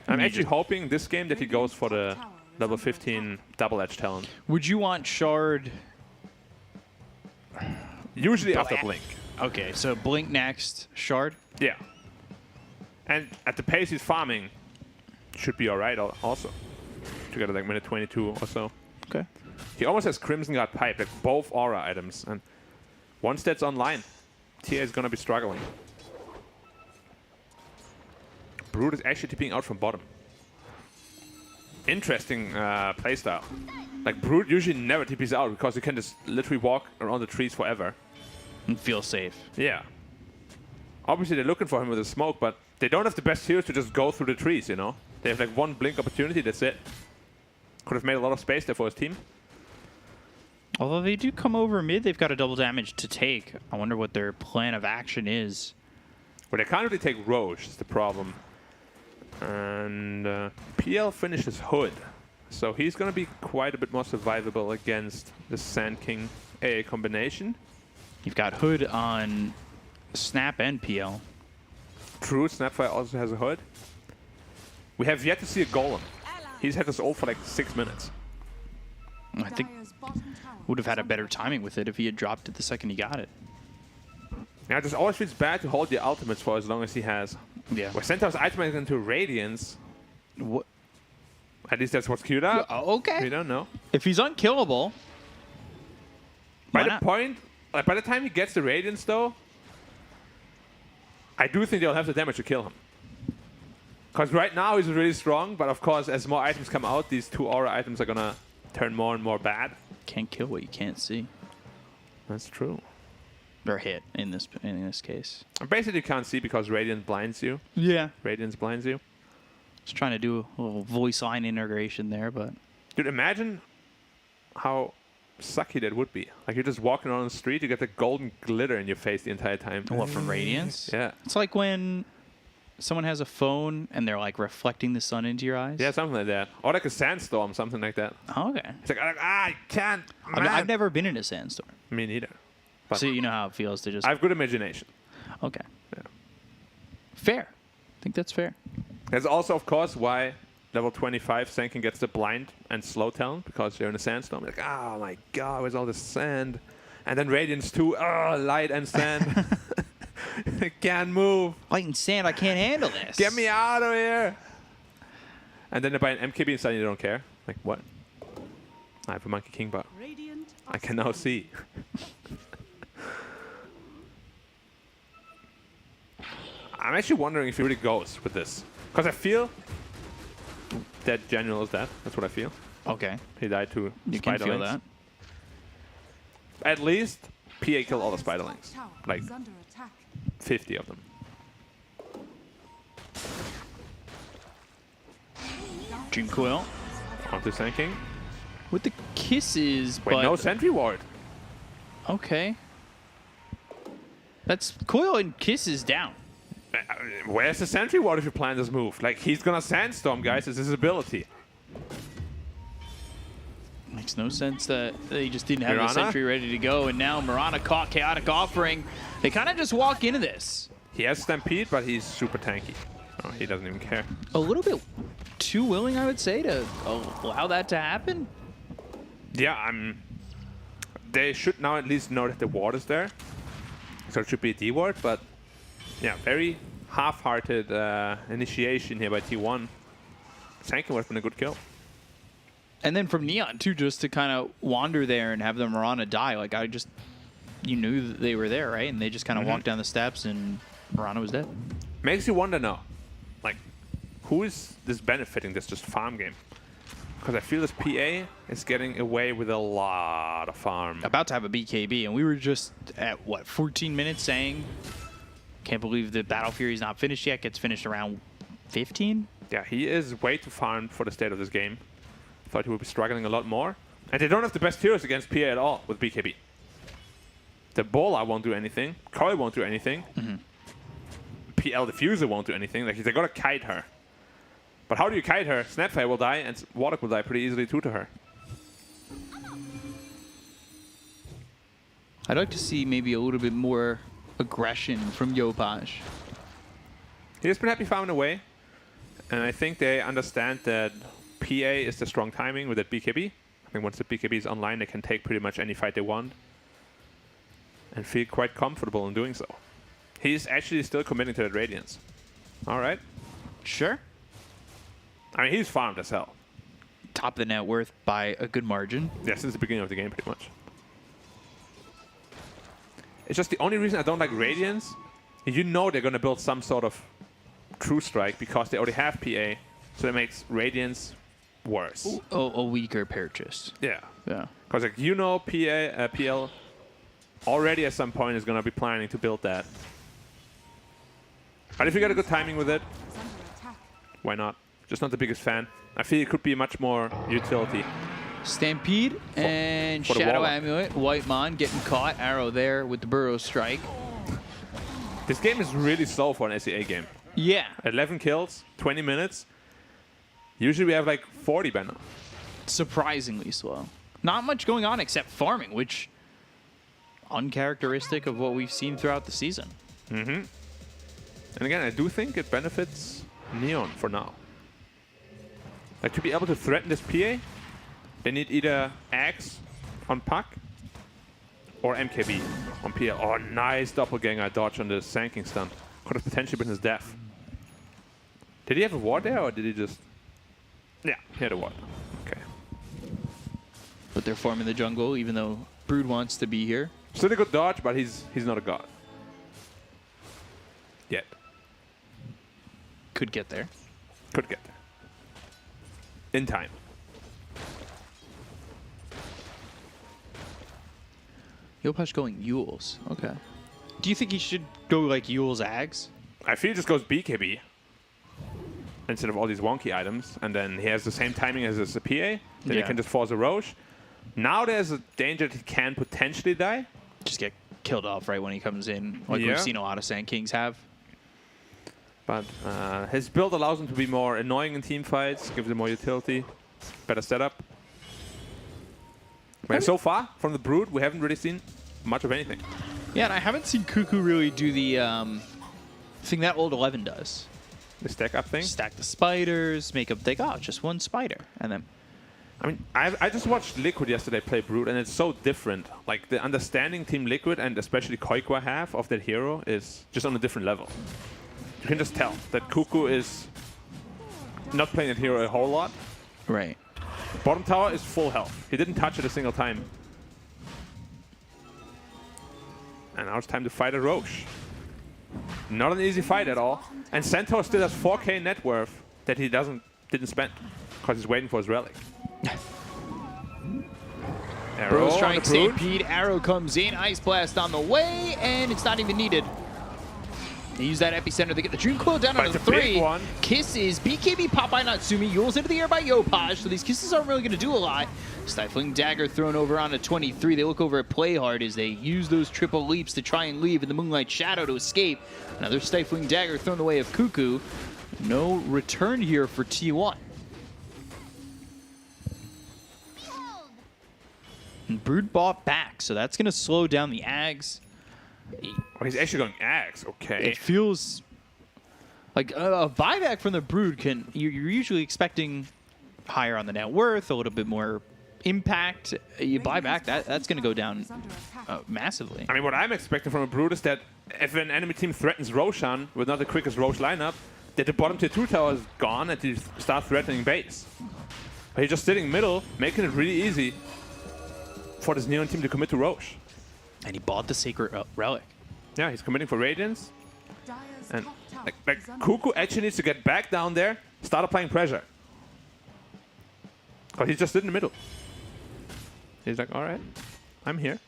I'm actually hoping this game that he goes for the level 15 Double Edge talent. Would you want Shard? Usually after Blink. Okay, so Blink next, Shard? Yeah. And at the pace he's farming, should be alright also. To get like minute 22 or so. Okay. He almost has Crimson Guard Pipe, like both aura items. And once that's online, TA is going to be struggling. Brood is actually tipping out from bottom. Interesting playstyle. Like Brood usually never TPs out because you can just literally walk around the trees forever. And feel safe. Yeah. Obviously they're looking for him with the smoke, but they don't have the best heroes to just go through the trees, you know? They have like one blink opportunity, that's it. Could have made a lot of space there for his team. Although they do come over mid, they've got a double damage to take. I wonder what their plan of action is. Well, they can't really take Roche, is the problem. And PL finishes Hood. So he's going to be quite a bit more survivable against the Sand King AA combination. You've got Hood on Snap and PL. True, Snapfire also has a Hood. We have yet to see a Golem. He's had this ult for like 6 minutes. I think would have had a better timing with it if he had dropped it the second he got it. Yeah, it just always feels bad to hold the ultimates for as long as he has. Yeah. Well, Centaur's ultimate into Radiance. What? At least that's what's queued up. Okay. We don't know. If he's unkillable, By why the not? point, like by the time he gets the Radiance though, I do think they'll have the damage to kill him. Because right now he's really strong, but of course as more items come out, these 2 aura items are gonna turn more and more bad. Can't kill what you can't see. That's true. Or hit in this case. And basically you can't see because Radiance blinds you. Yeah. Radiance blinds you. Just trying to do a little voice line integration there, but Dude, imagine how sucky that would be. Like you're just walking around the street, you get the golden glitter in your face the entire time. what from Radiance? Yeah. It's like when someone has a phone and they're like reflecting the sun into your eyes. Yeah, something like that. Or like a sandstorm, something like that. Oh, okay. It's like, I can't. I've never been in a sandstorm, Me neither. But so you know how it feels to just. I have good imagination. Okay. Yeah. Fair. I think that's fair. That's also, of course, why level 25 Sankin gets the blind and slow talent, because you're in a sandstorm. You're like, oh my god, where's all this sand? And then Radiance 2, oh, light and sand. I can't move. Light and sand, I can't handle this. Get me out of here. And then they buy an MKB and suddenly they don't care. Like, what? I have a Monkey King, but Radiant I can now see. I'm actually wondering if he really goes with this. Because I feel that General is dead. That's what I feel. Okay. He died to You can feel Spiderlings. that. At least PA killed all the Spiderlings. tower Like is under attack. 50 of them. Dream Coil Onto Sand King. with the kisses, Wait, but no sentry ward. okay. That's Coil and kisses down. Where's the sentry ward if you plan this move? Like, he's gonna sandstorm, guys. It's his ability. Makes no sense that they just didn't have Mirana? the sentry ready to go, and now Mirana caught Chaotic Offering. They kind of just walk into this. He has Stampede, but he's super tanky. Oh, he doesn't even care. A little bit too willing, I would say, to allow that to happen. Yeah, they should now at least know that the ward is there. So it should be a D ward, but yeah, very half-hearted initiation here by T1. Sankin would have been a good kill. And then from Neon, too, just to kind of wander there and have the Mirana die. Like, you knew that they were there, right? And they just kind of walked down the steps and Mirana was dead. Makes you wonder now, like, who is this benefiting this just farm game? Because I feel this PA is getting away with a lot of farm. About to have a BKB, and we were just at, what, 14 minutes saying, can't believe the Battle Fury's not finished yet. Gets finished around 15? Yeah, he is way too farmed for the state of this game. Thought he would be struggling a lot more. And they don't have the best heroes against PA at all with BKB. The Bola won't do anything. Koi won't do anything. PL Diffuser won't do anything. Like, they gotta kite her. But how do you kite her? Snapfire will die, and Warlock will die pretty easily too to her. I'd like to see maybe a little bit more aggression from Yopaj. He's been happy farming away. And I think they understand that PA is the strong timing with that BKB. I think once the BKB is online, they can take pretty much any fight they want. And feel quite comfortable in doing so. He's actually still committing to that Radiance. Alright. Sure. I mean, he's farmed as hell. Top of the net worth by a good margin. Yeah, since the beginning of the game, pretty much. It's just the only reason I don't like Radiance. You know they're going to build some sort of True Strike because they already have PA. So it makes Radiance worse. A weaker purchase. Yeah. Yeah. Because like, you know PL already at some point is going to be planning to build that. But if you get a good timing with it, Is under attack. why not? Just not the biggest fan. I feel it could be much more utility. Stampede and for the Shadow Warlock. Amulet. White Mon getting caught. Arrow there with the Burrow Strike. This game is really slow for an SEA game. Yeah. 11 kills, 20 minutes. Usually we have like 40 by now. Surprisingly slow. Not much going on except farming, which uncharacteristic of what we've seen throughout the season. And again, I do think it benefits Neon for now. Like, to be able to threaten this PA, they need either Axe on Puck or MKB on PL. Oh, nice doppelganger dodge on the Sanking stunt. Could have potentially been his death. Did he have a ward there, or did he just... Yeah, he had a ward. Okay. But they're farming the jungle, even though Brood wants to be here. Still a good dodge, but he's not a god. Yet. Could get there. Could get there. In time. Yopash going Yules. Okay. Do you think he should go like Yules Ags? I feel he just goes BKB instead of all these wonky items, and then he has the same timing as a PA, then he can just force a Roche. Now there's a danger that he can potentially die. Just get killed off right when he comes in, like we've seen a lot of Sand Kings have. But his build allows him to be more annoying in team fights, gives him more utility, better setup. But so far, from the Brood, we haven't really seen much of anything. Yeah, and I haven't seen Cuckoo really do the thing that old 11 does. The stack up thing? Stack the spiders, make up like, oh, just one spider. And then... I mean, I just watched Liquid yesterday play Brood, and it's so different. Like, the understanding Team Liquid, and especially Koikwa have of that hero, is just on a different level. You can just tell that Cuckoo is not playing that hero a whole lot. Right. Bottom tower is full health. He didn't touch it a single time. And now it's time to fight a Roche. Not an easy fight at all. And Centaur still has 4k net worth that he didn't spend because he's waiting for his relic. Bro's on trying the Brood. Stampede. Arrow comes in. Ice Blast on the way, and it's not even needed. They use that epicenter to get the Dream Coil down But on the it's a big 3. one. Kisses. BKB pop by Natsumi. Yules into the air by Yopash. So these kisses aren't really going to do a lot. Stifling Dagger thrown over onto 23. They look over at Playhard as they use those triple leaps to try and leave in the Moonlight Shadow to escape. Another Stifling Dagger thrown the way of Cuckoo. No return here for T1. And Brood bought back, so that's going to slow down the Ags. Oh, he's actually going Axe. Okay. It feels like a buyback from the Brood can. You're usually expecting higher on the net worth, a little bit more impact. You buy back, that's going to go down massively. I mean, what I'm expecting from a Brood is that if an enemy team threatens Roshan with not the quickest Roche lineup, that the bottom tier 2 tower is gone and you start threatening base. But he's just sitting middle, making it really easy for this Neon team to commit to Roche. And he bought the Sacred Relic. Yeah, he's committing for Radiance. Dire's And top tower like is under Cuckoo attack. actually needs to get back down there, start applying pressure. Because he's just in the middle. He's like, all right, I'm here.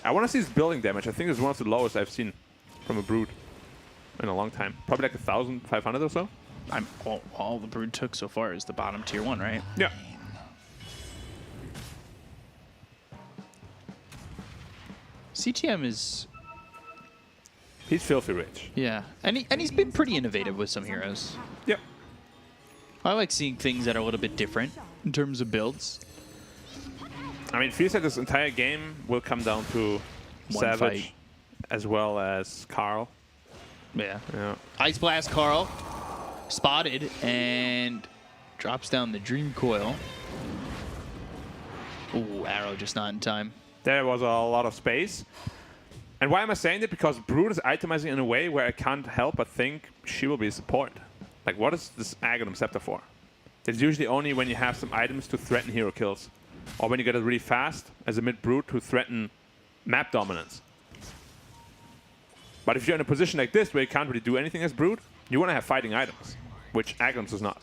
I want to see his building damage. I think it's one of the lowest I've seen from a Brood in a long time. Probably like 1,500 or so. All the Brood took so far is the bottom tier 1, right? Yeah. CTM is... He's filthy rich. Yeah. And he's been pretty innovative with some heroes. Yep. I like seeing things that are a little bit different in terms of builds. I mean, it feels like this entire game will come down to One Savage fight. as well as Carl. Yeah. Yeah. Ice Blast Carl spotted and drops down the Dream Coil. Ooh, Arrow just not in time. There was a lot of space. And why am I saying that? Because Brood is itemizing in a way where I can't help but think she will be a support. Like, what is this Aghanim Scepter for? It's usually only when you have some items to threaten hero kills. Or when you get it really fast as a mid-Brood to threaten map dominance. But if you're in a position like this where you can't really do anything as Brood, you want to have fighting items, which Aghanim's does not.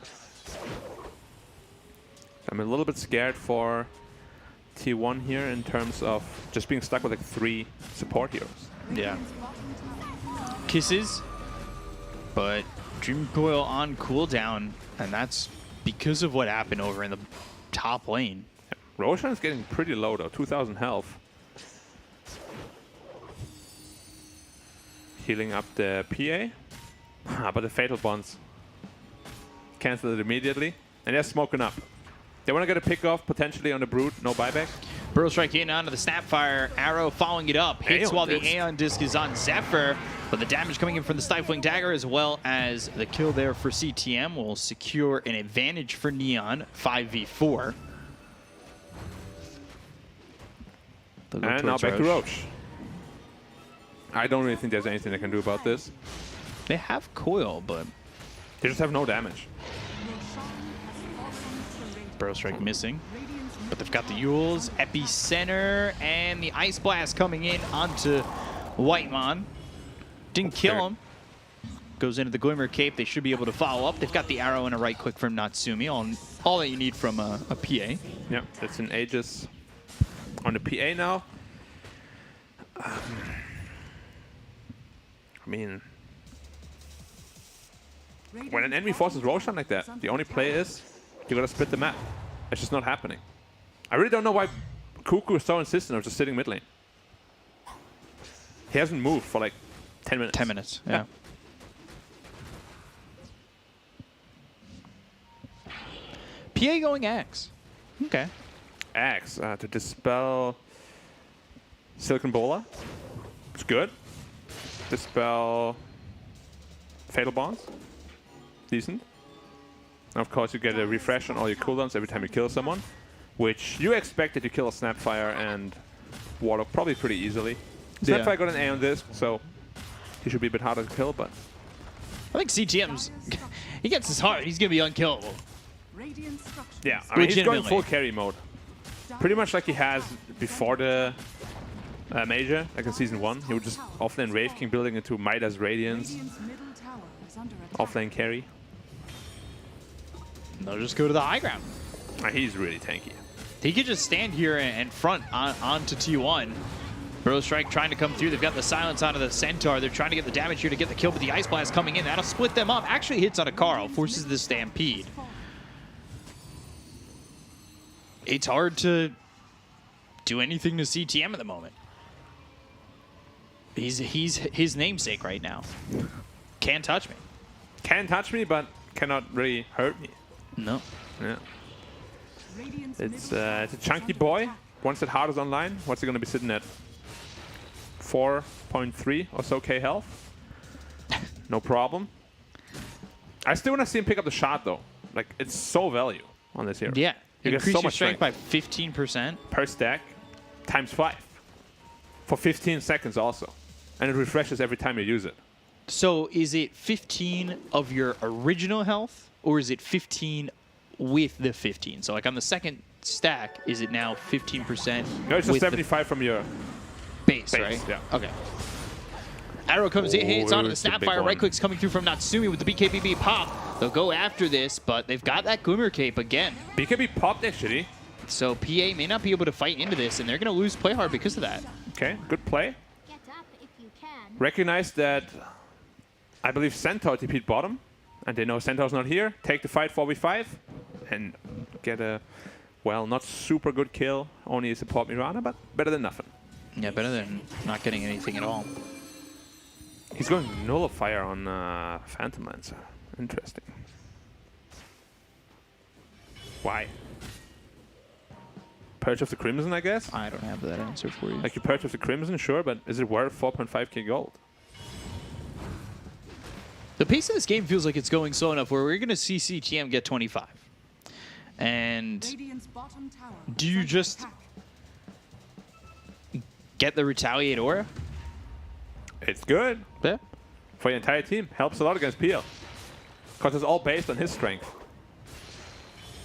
I'm a little bit scared for T1 here in terms of just being stuck with like 3 support heroes. Yeah. Kisses, but Dream Coil on cooldown, and that's because of what happened over in the top lane. Roshan is getting pretty low though, 2,000 health. Healing up the PA. But the Fatal Bonds. Cancel it immediately. And they're smoking up. They want to get a pick off potentially on the Brood, no buyback. Burrow Strike in onto the Snapfire. Arrow following it up. Hits Aeon while the Disc. Aeon Disc is on Zephyr. But the damage coming in from the Stifling Dagger as well as the kill there for CTM will secure an advantage for Neon, 5v4. They'll go And now towards back to Roche. Roche. I don't really think there's anything they can do about this. They have Coil, but They just have no damage. Burrow Strike missing. But they've got the Yules, Epicenter, and the Ice Blast coming in onto Whitemon. Didn't kill him. Goes into the Glimmer Cape. They should be able to follow up. They've got the arrow and a right click from Natsumi. All that you need from a PA. Yeah, it's an Aegis on the PA now. I mean, when an enemy forces Roshan like that, the only play is you gotta split the map. It's just not happening. I really don't know why Cuckoo is so insistent of just sitting mid lane. He hasn't moved for like 10 minutes. 10 minutes, yeah. PA going Axe. Okay. Axe to dispel Silken Bola. It's good. Dispel Fatal Bonds. Decent. And of course, you get a refresh on all your cooldowns every time you kill someone, which you expect that you kill a Snapfire and Warlock probably pretty easily. Yeah. Snapfire got an A on this, so he should be a bit harder to kill, but I think CTM's, he gets his heart. He's going to be unkillable. yeah, I mean, he's going Legitimately. full carry mode. Pretty much like he has before the Major, like in Season 1. He would just offlane Wave King building into Midas Radiance, offlane carry. They'll just go to the high ground. He's really tanky. He could just stand here and front onto T1. Burrow Strike trying to come through. They've got the silence onto the Centaur. They're trying to get the damage here to get the kill, but the Ice Blast coming in. That'll split them up. Actually hits on a Carl, forces the Stampede. It's hard to do anything to CTM at the moment. He's his namesake right now. Can't touch me. Can touch me, but cannot really hurt me. No. Yeah. It's a chunky boy. Once that heart is online, what's he going to be sitting at? 4.3 or so K health. No problem. I still want to see him pick up the shot, though. Like, it's so value on this hero. Yeah. You get Increase so your much strength by 15%. per stack, times 5. For 15 seconds also. And it refreshes every time you use it. So is it 15 of your original health, or is it 15 with the 15? So like on the second stack, is it now 15%? No, it's just with the 75 from your base, base, right? yeah. Okay. Arrow comes in, hits onto the it's a big Snapfire. one. Right clicks coming through from Natsumi with the BKBB pop. They'll go after this, but they've got that Glimmer Cape again. BKB popped actually. So PA may not be able to fight into this, and they're going to lose play hard because of that. Okay, good play. Get up if you can. Recognize that I believe Centaur TP'd bottom, and they know Centaur's not here. Take the fight 4v5 and get a, well, not super good kill. Only a support Mirana, but better than nothing. Yeah, better than not getting anything at all. He's going Nullifier on Phantom Lancer. Interesting. Why? Purge of the Crimson, I guess? I don't have that answer for you. Like you Purge of the Crimson, sure, but is it worth 4.5k gold? The pace of this game feels like it's going slow enough where we're going to see CTM get 25. And do you just get the Retaliate Aura? It's good Yeah. for your entire team. Helps a lot against PL. Because it's all based on his strength.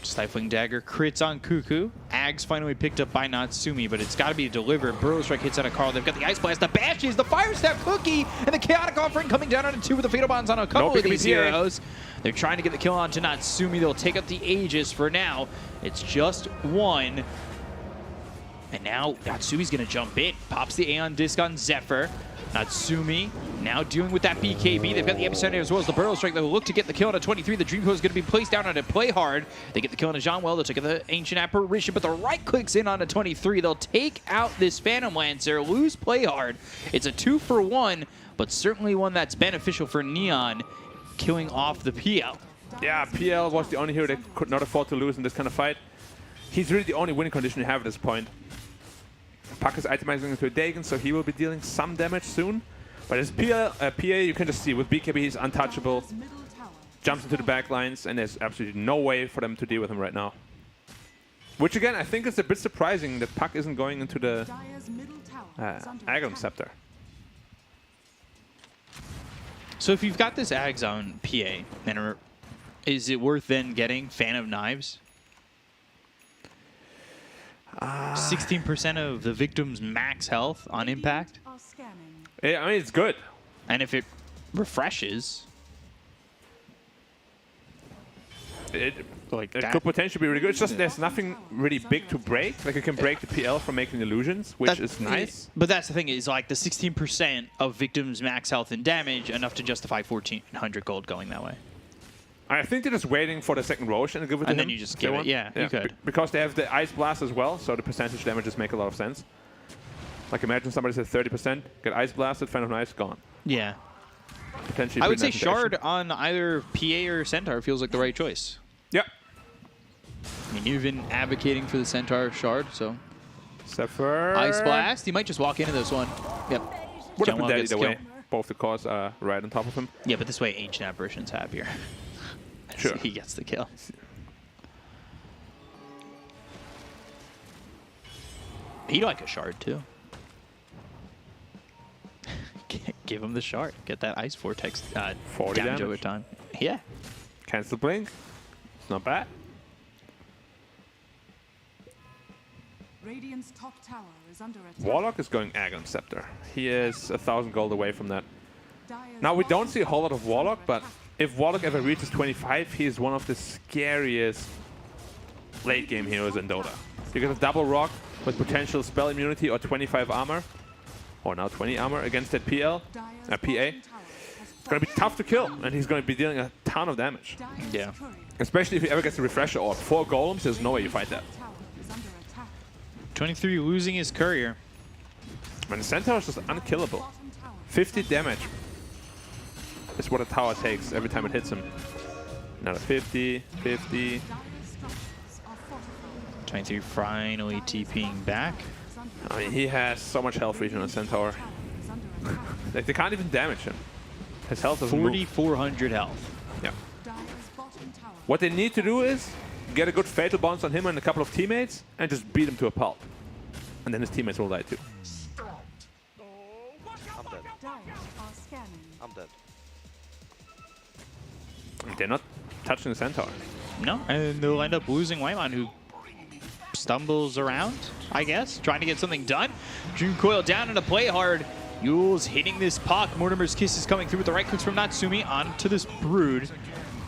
Stifling Dagger crits on Cuckoo. Ags finally picked up by Natsumi, but it's got to be delivered. Burrow Strike hits on a Carl. They've got the Ice Blast, the Banshees, the Fire Step Cookie, and the Chaotic Offering coming down onto 2 with the Fatal Bonds on a couple of these BKB. heroes. They're trying to get the kill onto Natsumi. They'll take up the Aegis for now. It's just 1. And now Natsumi's going to jump in. Pops the Aeon Disc on Zephyr. Natsumi Now dealing with that BKB. They've got the epicenter as well as the Burrow Strike. They'll look to get the kill on a 23. The Dream Coil is going to be placed down on a Play Hard. They get the kill on a Jean Well. They'll take the Ancient Apparition, but the right clicks in on a 23. They'll take out this Phantom Lancer, lose Play Hard. It's a 2-for-1, but certainly one that's beneficial for Neon, killing off the PL. Yeah, PL was the only hero that could not afford to lose in this kind of fight. He's really the only winning condition you have at this point. Puck is itemizing into a Dagon, so he will be dealing some damage soon. But as PA, you can just see with BKB he's untouchable. Jumps into the back lines, and there's absolutely no way for them to deal with him right now. Which again, I think is a bit surprising that Puck isn't going into the Agon Scepter. So if you've got this Ags on PA, and is it worth then getting Fan of Knives? 16% of the victim's max health on impact. Yeah, I mean, it's good. And if it refreshes, it could potentially be really good. It's just there's nothing really big to break. Like you can break the PL from making illusions, which is nice. But that's the thing is like the 16% of victims' max health and damage enough to justify 1,400 gold going that way. I think they're just waiting for the second Roshan and give it to him. And then you just give it. Yeah, you could. Because they have the Ice Blast as well, so the percentage damages make a lot of sense. Like imagine somebody said 30%, get Ice Blasted, Fan of Knives, gone. Yeah. Potentially. I would say Shard on either PA or Centaur feels like the right choice. Yep. I mean, you've been advocating for the Centaur Shard, so. Zephyr. Ice Blast, he might just walk into this one. Yep. Would have been dead either way. Both the cores are right on top of him. Yeah, but this way Ancient Apparition's happier. Sure. So he gets the kill. He'd like a Shard too. Give him the Shard. Get that Ice Vortex 40 damage over time. Yeah. Cancel Blink. It's not bad. Radiant's top tower is under attack. Warlock is going Agon Scepter. He is 1,000 gold away from that. Now we don't see a whole lot of Warlock, but if Warlock ever reaches 25, he is one of the scariest late game heroes in Dota. You get a double rock with potential spell immunity or 25 armor, or now 20 armor against that PA. It's going to be tough to kill, and he's going to be dealing a ton of damage. Yeah. Especially if he ever gets a refresher orb. 4 golems, there's no way you fight that. 23 losing his courier. Man, the Centaur is just unkillable. 50 damage is what a tower takes every time it hits him. Another 50, 50. 23 finally TPing back. I mean, he has so much health regen on Centaur. Like, they can't even damage him. His health is 4,400 health. Yeah. What they need to do is get a good fatal bounce on him and a couple of teammates and just beat him to a pulp. And then his teammates will die too. I'm dead. I'm dead. They're not touching the Centaur. No, and they'll end up losing Waymon, who stumbles around, I guess, trying to get something done. Dream Coil down and a Play Hard. Yule's hitting this puck. Mortimer's Kiss is coming through with the right clicks from Natsumi onto this Brood.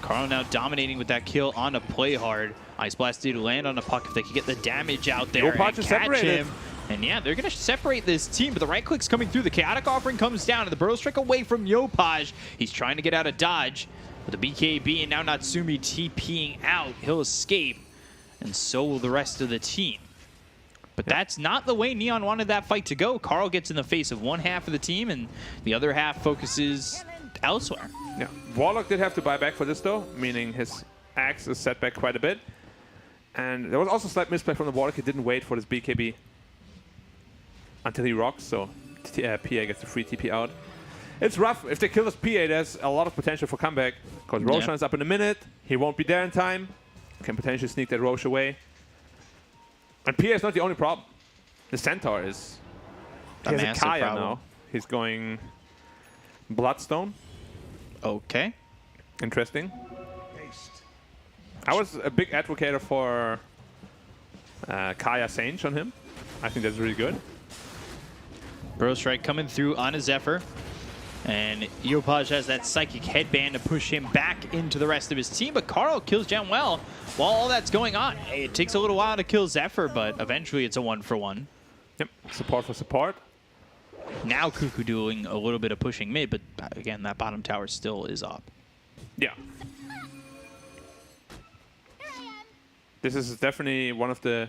Carl now dominating with that kill on a Play Hard. Ice Blast did land on a puck if they could get the damage out there and catch him. And yeah, they're going to separate this team, but the right click's coming through. The Chaotic Offering comes down, and the Burrow Strike away from Yopaj. He's trying to get out of dodge. With the BKB and now Natsumi TPing out, he'll escape, and so will the rest of the team. But that's not the way Neon wanted that fight to go. Carl gets in the face of one half of the team, and the other half focuses elsewhere. Yeah, Warlock did have to buy back for this though, meaning his axe is set back quite a bit. And there was also a slight misplay from the Warlock. He didn't wait for this BKB until he rocks, so PA gets the free TP out. It's rough. If they kill this PA, there's a lot of potential for comeback, because Roshan is up in a minute. He won't be there in time. Can potentially sneak that Rosh away. And PA is not the only problem. The Centaur is... He has a Kaya now. He's going Bloodstone. Okay. Interesting. I was a big advocate for Kaya Sange on him. I think that's really good. Burrow Strike coming through on a Zephyr. And Yopaj has that Psychic Headband to push him back into the rest of his team. But Carl kills Jen well while all that's going on. It takes a little while to kill Zephyr, but eventually it's a 1-for-1. Yep, support for support. Now Cuckoo doing a little bit of pushing mid, but again, that bottom tower still is up. Yeah. This is definitely one of the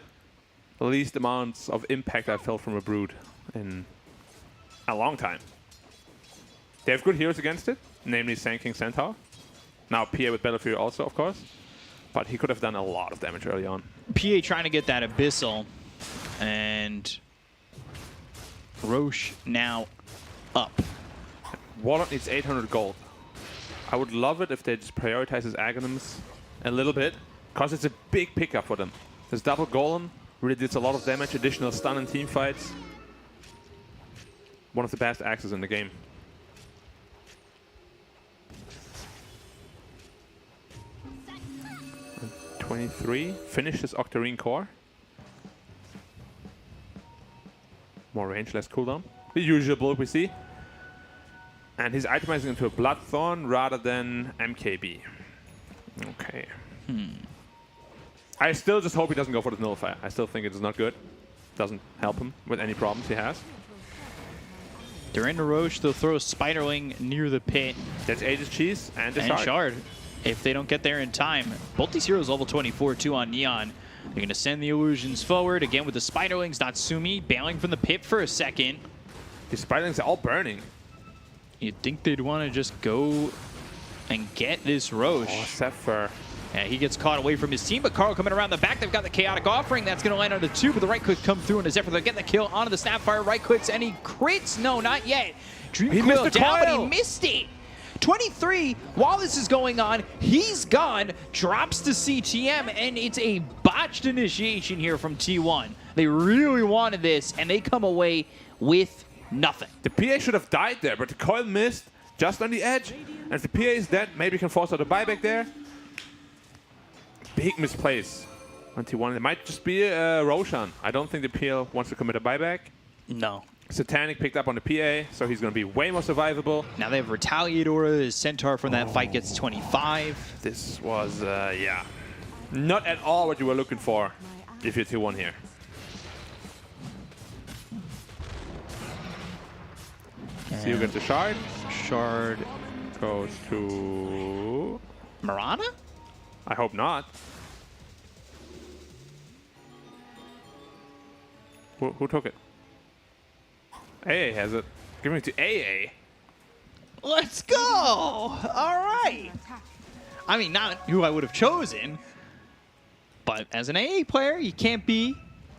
least amounts of impact I felt from a Brood in a long time. They have good heroes against it, namely Sand Centaur. Now PA with Battlefield also, of course. But he could have done a lot of damage early on. PA trying to get that Abyssal, and Roche now up. Warlock needs 800 gold. I would love it if they just prioritize his Aghanims a little bit, because it's a big pickup for them. This double Golem really did a lot of damage, additional stun in team fights. One of the best axes in the game. And 23, finish his Octarine Core. More range, less cooldown. The usual build we see. And he's itemizing into a Bloodthorn rather than MKB. Okay. I still just hope he doesn't go for the Nullifier. I still think it is not good. Doesn't help him with any problems he has. They're into Roche. They'll throw a Spiderling near the pit. That's Aegis Cheese and the And Shard. Shard. If they don't get there in time. Both these heroes level 24 too on Neon. They're going to send the illusions forward. Again with the Spiderlings. Natsumi bailing from the pit for a second. The Spiderlings are all burning. You'd think they'd want to just go and get this Roche. Oh, Zephyr. Yeah, he gets caught away from his team, but Carl coming around the back. They've got the Chaotic Offering. That's going to land on the 2, but the right click come through, and Zephyr, they'll get the kill onto the Snapfire. Right clicks, and he crits. No, not yet. Dream He Coil missed the down, but coil. he missed it. 23, while this is going on, he's gone, drops to CTM, and it's a botched initiation here from T1. They really wanted this, and they come away with nothing. The PA should have died there, but the coil missed just on the edge. And if the PA is dead, maybe you can force out a buyback there. Big misplace on T1. It might just be Roshan. I don't think the PL wants to commit a buyback. No. Satanic picked up on the PA, so he's going to be way more survivable. Now they have Retaliate Aura. His Centaur from that fight gets 25. This was, yeah, not at all what you were looking for if you're T1 here. So you get the Shard. Shard Goes to... Mirana? I hope not. Who took it? AA has it. Giving it to AA. Let's go! All right. I mean, not who I would have chosen, but as an AA player, you can't be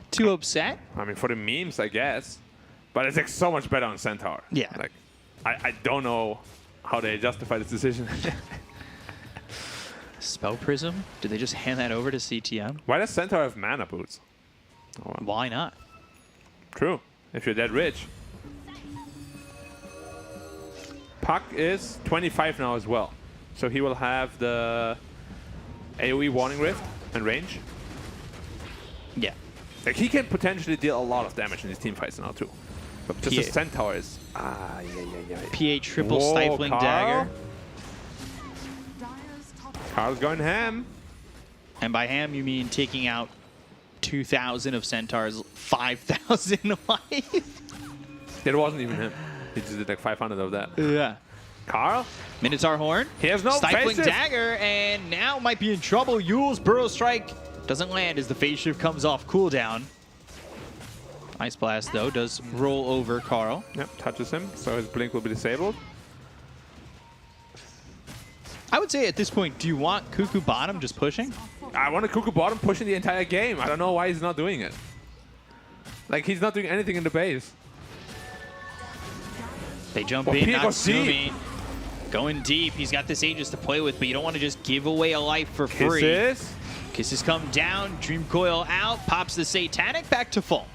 too upset. I mean, for the memes, I guess. But it's like so much better on Centaur. Yeah. Like, I don't know how they justify this decision. Spell Prism? Did they just hand that over to CTM? Why does Centaur have mana boots? Oh, well. Why not? True. If you're that rich. Puck is 25 now as well. So he will have the AoE Warning Rift and range. Yeah. Like, he can potentially deal a lot of damage in these team fights now too. But just PA. the Centaur is... PA triple Whoa, stifling Carl. dagger. Carl's going ham. And by ham, you mean taking out 2,000 of Centaur's 5,000 life. It wasn't even him. He just did like 500 of that. Yeah. Carl? Minotaur Horn. He has no Stifling face shift. dagger, and now might be in trouble. Yule's Burrow Strike doesn't land as the phase shift comes off cooldown. Ice Blast, though, does roll over Carl. Yep, touches him, so his blink will be disabled. I would say at this point, do you want Cuckoo bottom just pushing? I want a Cuckoo bottom pushing the entire game. I don't know why he's not doing it. Like, he's not doing anything in the base. They jump Well, in, Pia goes Natsumi. Going deep. He's got this Aegis to play with, but you don't want to just give away a life for free. Kisses. Kisses come down. Dream Coil out. Pops the Satanic back to full.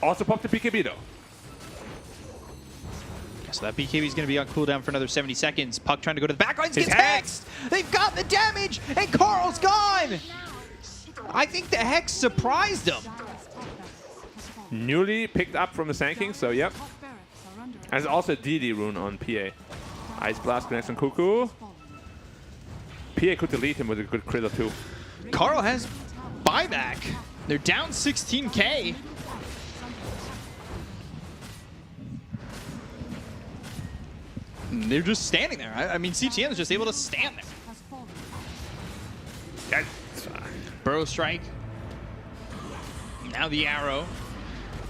Also popped the BKB though. So that BKB is going to be on cooldown for another 70 seconds. Puck trying to go to the back lines. He's Gets hexed. They've got the damage, and Carl's gone. I think the Hex surprised him. Newly picked up from the Sand, so yep. There's also a DD rune on PA. Ice Blast connects on Cuckoo. PA could delete him with a good crit or two. Carl has buyback. They're down 16K. They're just standing there. I mean, CTM is just able to stand there. Has fallen. That's, Burrow strike. Now the arrow.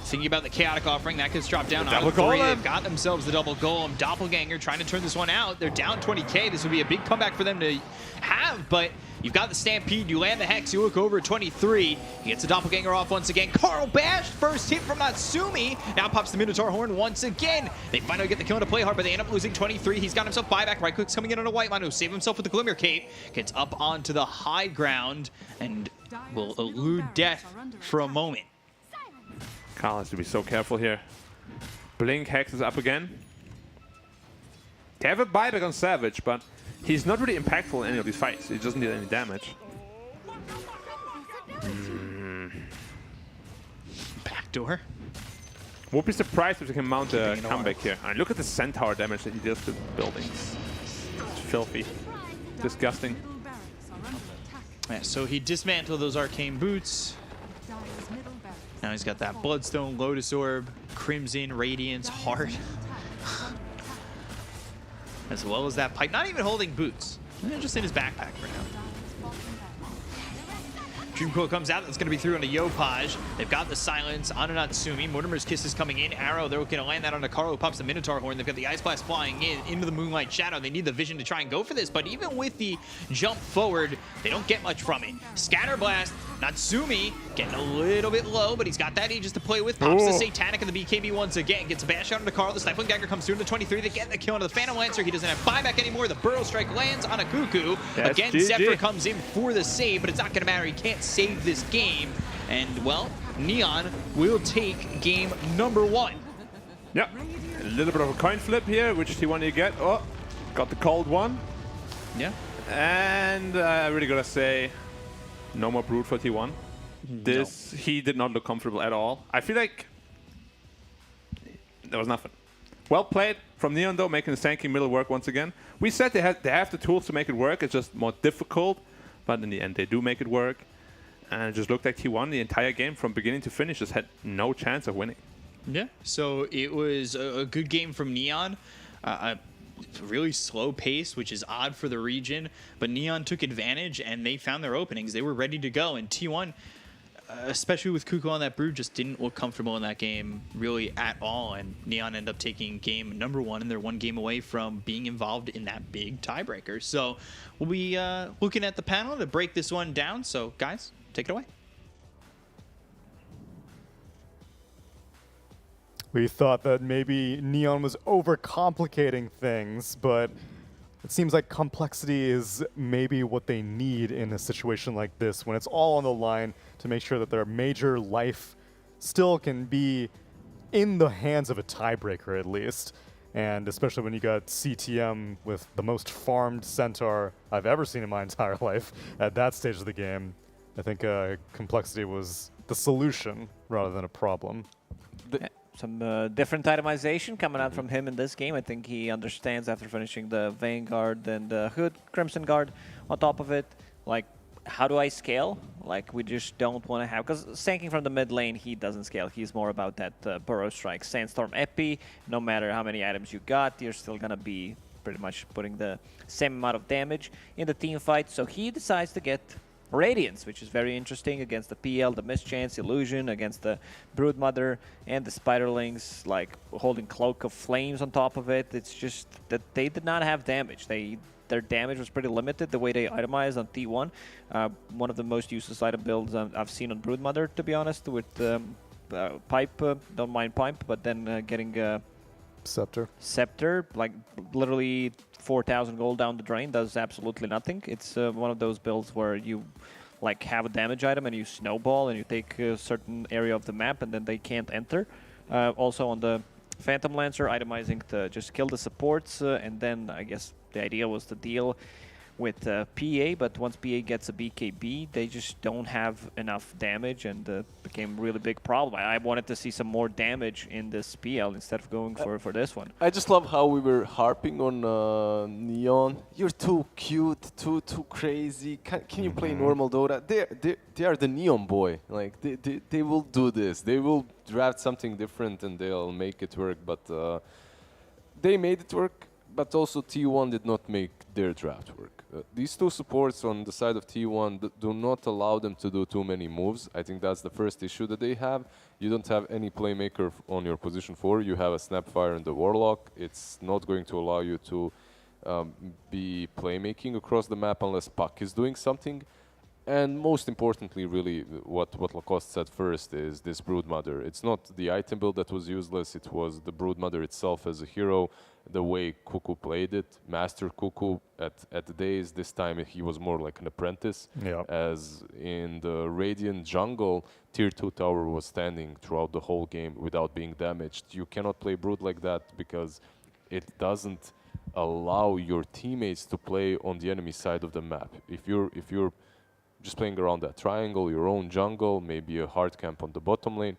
Thinking about the chaotic offering, that gets dropped down. Double Out of 3, golem. they've got themselves the double golem. Doppelganger trying to turn this one out. They're down 20k. This would be a big comeback for them to have, but you've got the Stampede. You land the Hex. You look over at 23. He gets the Doppelganger off once again. Carl bashed. First hit from Natsumi. Now pops the Minotaur Horn once again. They finally get the kill to play hard, but they end up losing 23. He's got himself buyback. Right click's coming in on a white line. He'll save himself with the Glimmer Cape. Gets up onto the high ground and will elude death for a moment. Carl has to be so careful here. Blink Hex is up again. They have a buyback on Savage, but he's not really impactful in any of these fights. He doesn't deal any damage. Backdoor. Won't be surprised if they can mount a comeback here. And look at the Centaur damage that he deals to buildings. It's filthy. Disgusting. Middle barracks are under attack. Yeah, so he dismantled those arcane boots. Dire's middle barracks. Now he's got that Bloodstone, Lotus Orb, Crimson, Radiance, Heart, Attack is under attack. as well as that pipe. Not even holding boots. They're just in his backpack for now. Dire's bottom barracks. Dreamcoil comes out. That's going to be through on a Yopaj. They've got the silence on an Natsumi. Mortimer's Kiss is coming in. Arrow, they're going to land that on a Carlo, who pops the Minotaur Horn. They've got the Ice Blast flying in into the Moonlight Shadow. They need the vision to try and go for this, but even with the jump forward, they don't get much from it. Scatter Blast, Natsumi getting a little bit low, but he's got that Aegis to play with. Pops the Satanic and the BKB once again. Gets a bash out into Carl. The Stifling Dagger comes through into 23. They get the kill into the Phantom Lancer. He doesn't have buyback anymore. The Burrow Strike lands on a Cuckoo. Yes, Again, GG. Zephyr comes in for the save, but it's not going to matter. He can't save this game. And, well, Neon will take game number 1. Yeah. A little bit of a coin flip here. Which T1 you get? Oh, got the cold one. Yeah. And I really gotta say, no more Brood for T1. This, he did not look comfortable at all. I feel like there was nothing. Well played from Neon though, making the Sanky middle work once again. We said they have the tools to make it work. It's just more difficult, but in the end they do make it work. And it just looked like T1 the entire game from beginning to finish just had no chance of winning. Yeah. So it was a good game from Neon. A really slow pace, which is odd for the region, but Neon took advantage and they found their openings. They were ready to go, and T1, especially with Cuckoo on that Brood, just didn't look comfortable in that game really at all, and Neon ended up taking game number 1, and they're 1 game away from being involved in that big tiebreaker. So we'll be looking at the panel to break this one down. So guys, take it away. We thought that maybe Neon was overcomplicating things, but it seems like complexity is maybe what they need in a situation like this, when it's all on the line to make sure that their major life still can be in the hands of a tiebreaker at least. And especially when you got CTM with the most farmed Centaur I've ever seen in my entire life at that stage of the game, I think complexity was the solution rather than a problem. Some different itemization coming out from him in this game. I think he understands after finishing the Vanguard and the Hood Crimson Guard on top of it, like, how do I scale? Like, we just don't want to have, because Sanking from the mid lane, he doesn't scale. He's more about that Burrow Strike. Sandstorm Epi, no matter how many items you got, you're still going to be pretty much putting the same amount of damage in the team fight. So he decides to get Radiance, which is very interesting against the PL, the Mischance, Illusion, against the Broodmother and the Spiderlings, like holding Cloak of Flames on top of it. It's just that they did not have damage. Their damage was pretty limited the way they itemized on T1. One of the most useless item builds I've seen on Broodmother, to be honest, with Pipe, don't mind Pipe, but then getting Scepter, like literally 4,000 gold down the drain, does absolutely nothing. It's one of those builds where you like have a damage item and you snowball and you take a certain area of the map and then they can't enter. Also on the Phantom Lancer, itemizing to just kill the supports, and then I guess the idea was to deal with PA, but once PA gets a BKB, they just don't have enough damage, and became a really big problem. I wanted to see some more damage in this PL instead of going for this one. I just love how we were harping on Neon. You're too cute, too crazy. Can you play normal Dota? They are the Neon boy. Like they will do this. They will draft something different and they'll make it work. But they made it work. but also T1 did not make their draft work. These two supports on the side of T1 do not allow them to do too many moves. I think that's the first issue that they have. You don't have any playmaker on your position 4. You have a Snapfire and the Warlock. It's not going to allow you to be playmaking across the map unless Puck is doing something. And most importantly, really, what Lacoste said first is this Broodmother. It's not the item build that was useless, it was the Broodmother itself as a hero, the way Cuckoo played it. Master Cuckoo at the days, this time he was more like an apprentice. Yeah. As in the Radiant jungle, Tier 2 tower was standing throughout the whole game without being damaged. You cannot play Brood like that because it doesn't allow your teammates to play on the enemy side of the map. If you're just playing around that triangle, your own jungle, maybe a hard camp on the bottom lane,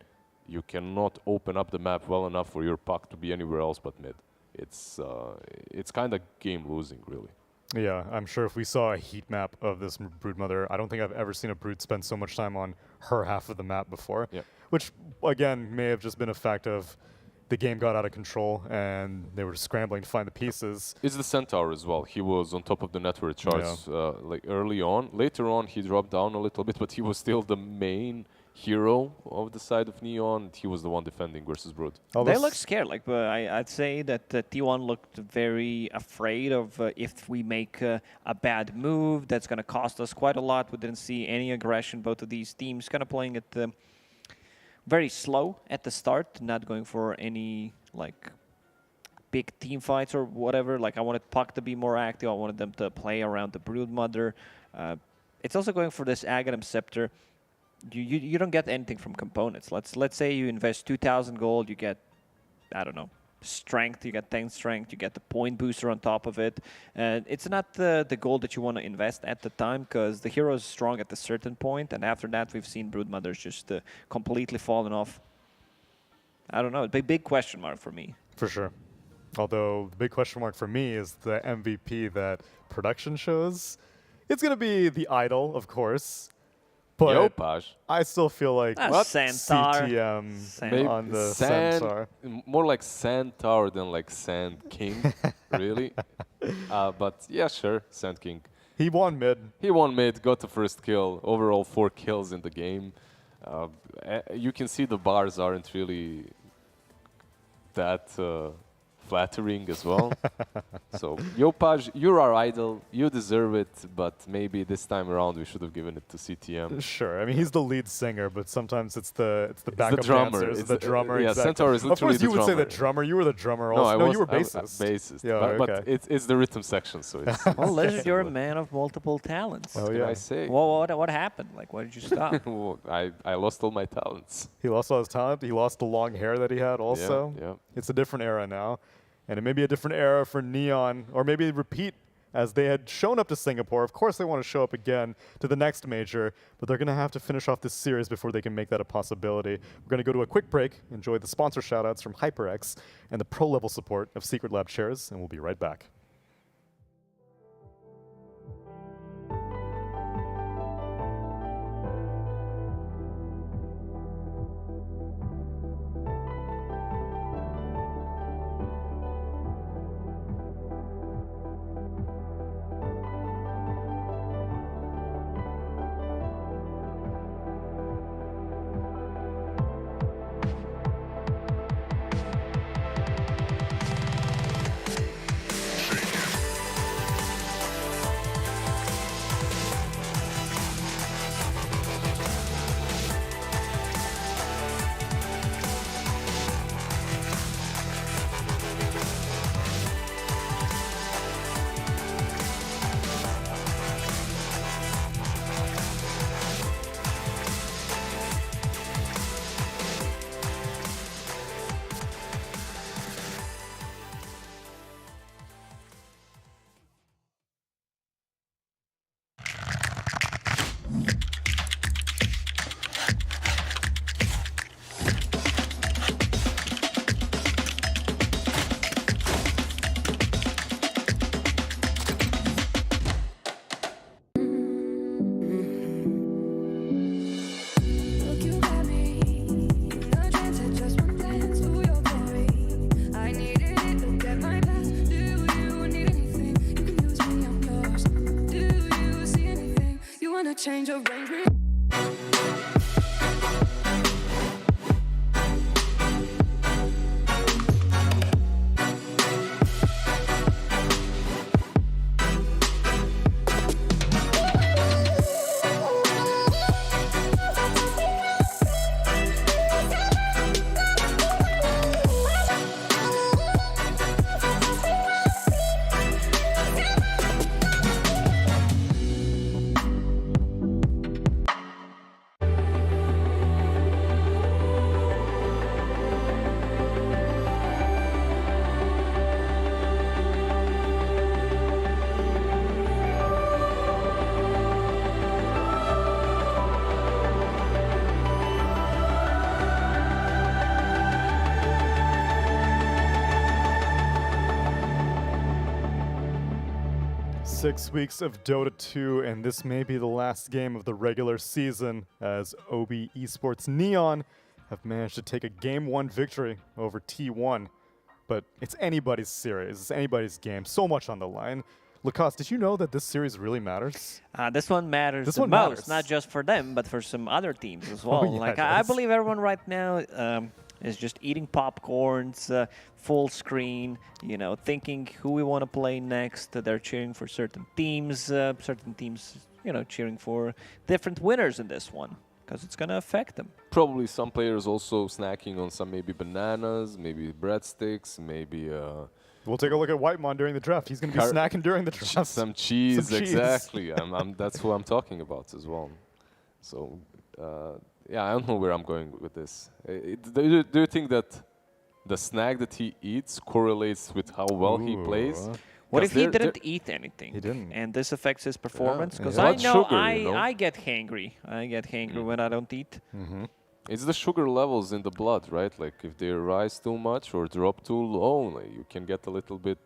you cannot open up the map well enough for your puck to be anywhere else but mid. It's kind of game losing, really. Yeah, I'm sure if we saw a heat map of this Broodmother, I don't think I've ever seen a Brood spend so much time on her half of the map before. Yeah. Which, again, may have just been a fact of the game got out of control and they were scrambling to find the pieces. It's the Centaur as well. He was on top of the network charts like early on. Later on, he dropped down a little bit, but he was still the main hero of the side of Neon. He was the one defending versus Brood. They look scared. Like, I'd say that T1 looked very afraid of if we make a bad move, that's going to cost us quite a lot. We didn't see any aggression. Both of these teams kind of playing it very slow at the start, not going for any like big team fights or whatever. Like, I wanted Puck to be more active. I wanted them to play around the Broodmother. It's also going for this Aghanim Scepter. You don't get anything from components. Let's say you invest 2,000 gold, you get, I don't know, strength, you get 10 strength, you get the point booster on top of it. And it's not the gold that you want to invest at the time, because the hero is strong at a certain point, and after that we've seen Broodmothers just completely fallen off. I don't know, big question mark for me. For sure. Although the big question mark for me is the MVP that production shows. It's going to be the Idol, of course. But Yopaj. I still feel like Centaur. CTM on the Centaur. More like Centaur than like Sand King, really. But yeah, sure, Sand King. He won mid. He won mid, got the first kill. Overall, 4 kills in the game. You can see the bars aren't really that flattering as well. So, Yopaj, you're our idol. You deserve it, but maybe this time around we should have given it to CTM. Sure. I mean, he's the lead singer, but sometimes it's the backup drummer. dancers, the drummer. Yeah, exactly. Centaur is literally of course, you the would say drummer. the drummer. You were the drummer No, also. you were I'm bassist. bassist. Yeah, but it's the rhythm section, so it's... Well, Lizard, you're a man of multiple talents. Oh, What can yeah. I say? Well, what happened? Like, why did you stop? Well, I lost all my talents. He lost all his talent. He lost the long hair that he had also. Yeah. It's a different era now. And it may be a different era for Neon, or maybe repeat as they had shown up to Singapore. Of course, they want to show up again to the next major, but they're going to have to finish off this series before they can make that a possibility. We're going to go to a quick break, enjoy the sponsor shoutouts from HyperX and the pro-level support of Secret Lab chairs, and we'll be right back. change of range. 6 weeks of Dota 2, and this may be the last game of the regular season as OB.Esports Neon have managed to take a Game 1 victory over T1. But it's anybody's series, it's anybody's game, so much on the line. Lacoste, did you know that this series really matters? This one matters This the one most, matters. not just for them, but for some other teams as well. yeah, like it I does. believe everyone right now is just eating popcorns, full screen, you know, thinking who we want to play next. They're cheering for certain teams, you know, cheering for different winners in this one because it's going to affect them. Probably some players also snacking on some maybe bananas, maybe breadsticks, maybe We'll take a look at Whitemon during the draft. He's going to be snacking during the draft. some cheese. Some cheese. Exactly. That's who I'm talking about as well. So yeah, I don't know where I'm going with this. Do you think that the snack that he eats correlates with how well he plays? What 'Cause if he they're- didn't eat anything? He didn't. And this affects his performance? Because yeah. I Blood know sugar, you know? I get hangry. I get hangry when I don't eat. It's the sugar levels in the blood, right? Like if they rise too much or drop too low, like you can get a little bit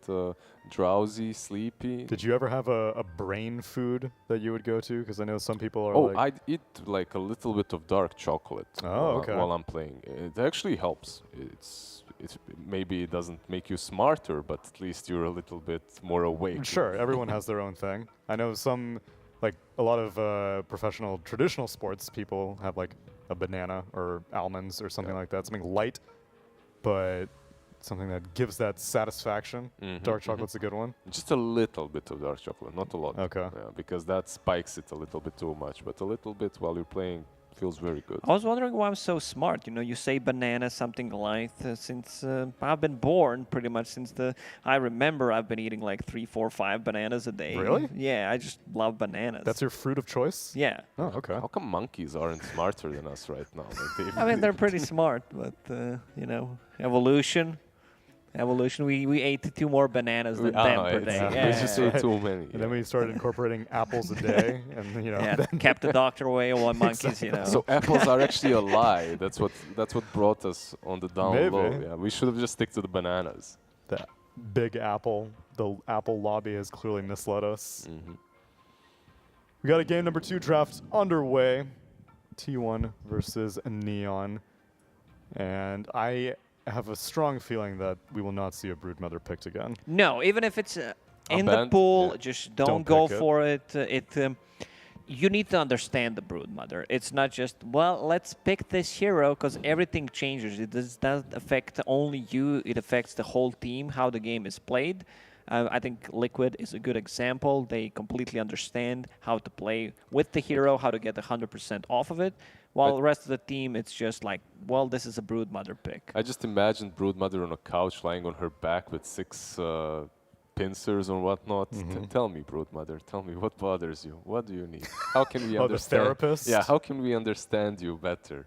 drowsy, sleepy. Did you ever have a brain food that you would go to? Because I know some people are Oh, like... I'd eat like a little bit of dark chocolate okay. while I'm playing. It actually helps. Maybe it doesn't make you smarter, but at least you're a little bit more awake. Sure, everyone has their own thing. I know some, like a lot of professional traditional sports people have like a banana or almonds or something like that, something light, but something that gives that satisfaction. Dark chocolate's a good one. Just a little bit of dark chocolate, not a lot. Okay. Yeah, because that spikes it a little bit too much, but a little bit while you're playing feels very good. I was wondering why I'm so smart. You know, you say banana, something light. Since I've been born, pretty much since I remember, I've been eating like 3, 4, 5 bananas a day. Really? Yeah, I just love bananas. That's your fruit of choice? Yeah. Oh, okay. How come monkeys aren't smarter than us right now? Like I mean, they're pretty smart, but you know, evolution. We ate 2 more bananas than them per day. We Yeah. just ate too many. And then we started incorporating apples a day, and you know, Yeah, then kept the doctor away while monkeys, you know. So apples are actually a lie. That's what brought us on the down low. Maybe. Yeah, we should have just stick to the bananas. the big apple, the Apple lobby has clearly misled us. We got a game number 2 draft underway. T1 versus Neon. And I have a strong feeling that we will not see a Broodmother picked again. No, even if it's in the banned? pool, Yeah. just Don't don't go pick it. for it. You need to understand the Broodmother. It's not just, well, let's pick this hero, because everything changes. It doesn't affect only you. It affects the whole team, how the game is played. I think Liquid is a good example. They completely understand how to play with the hero, how to get 100% off of it. While the rest of the team, it's just like, well, this is a Broodmother pick. I just imagined Broodmother on a couch lying on her back with 6 pincers or whatnot. Tell me, Broodmother, tell me what bothers you. What do you need? How can we Oh, the understand? therapist? Yeah, how can we understand you better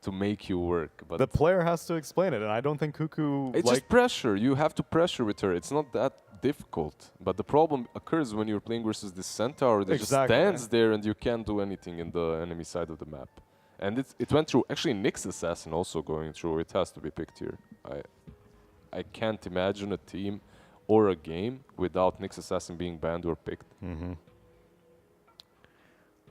to make you work? But The player has to explain it, and I don't think Cuckoo it's just pressure. You have to pressure with her. It's not that difficult. But the problem occurs when you're playing versus this centaur that just Exactly. stands there and you can't do anything in the enemy side of the map. And it went through. Actually, Nyx Assassin also going through. It has to be picked here. I can't imagine a team or a game without Nyx Assassin being banned or picked.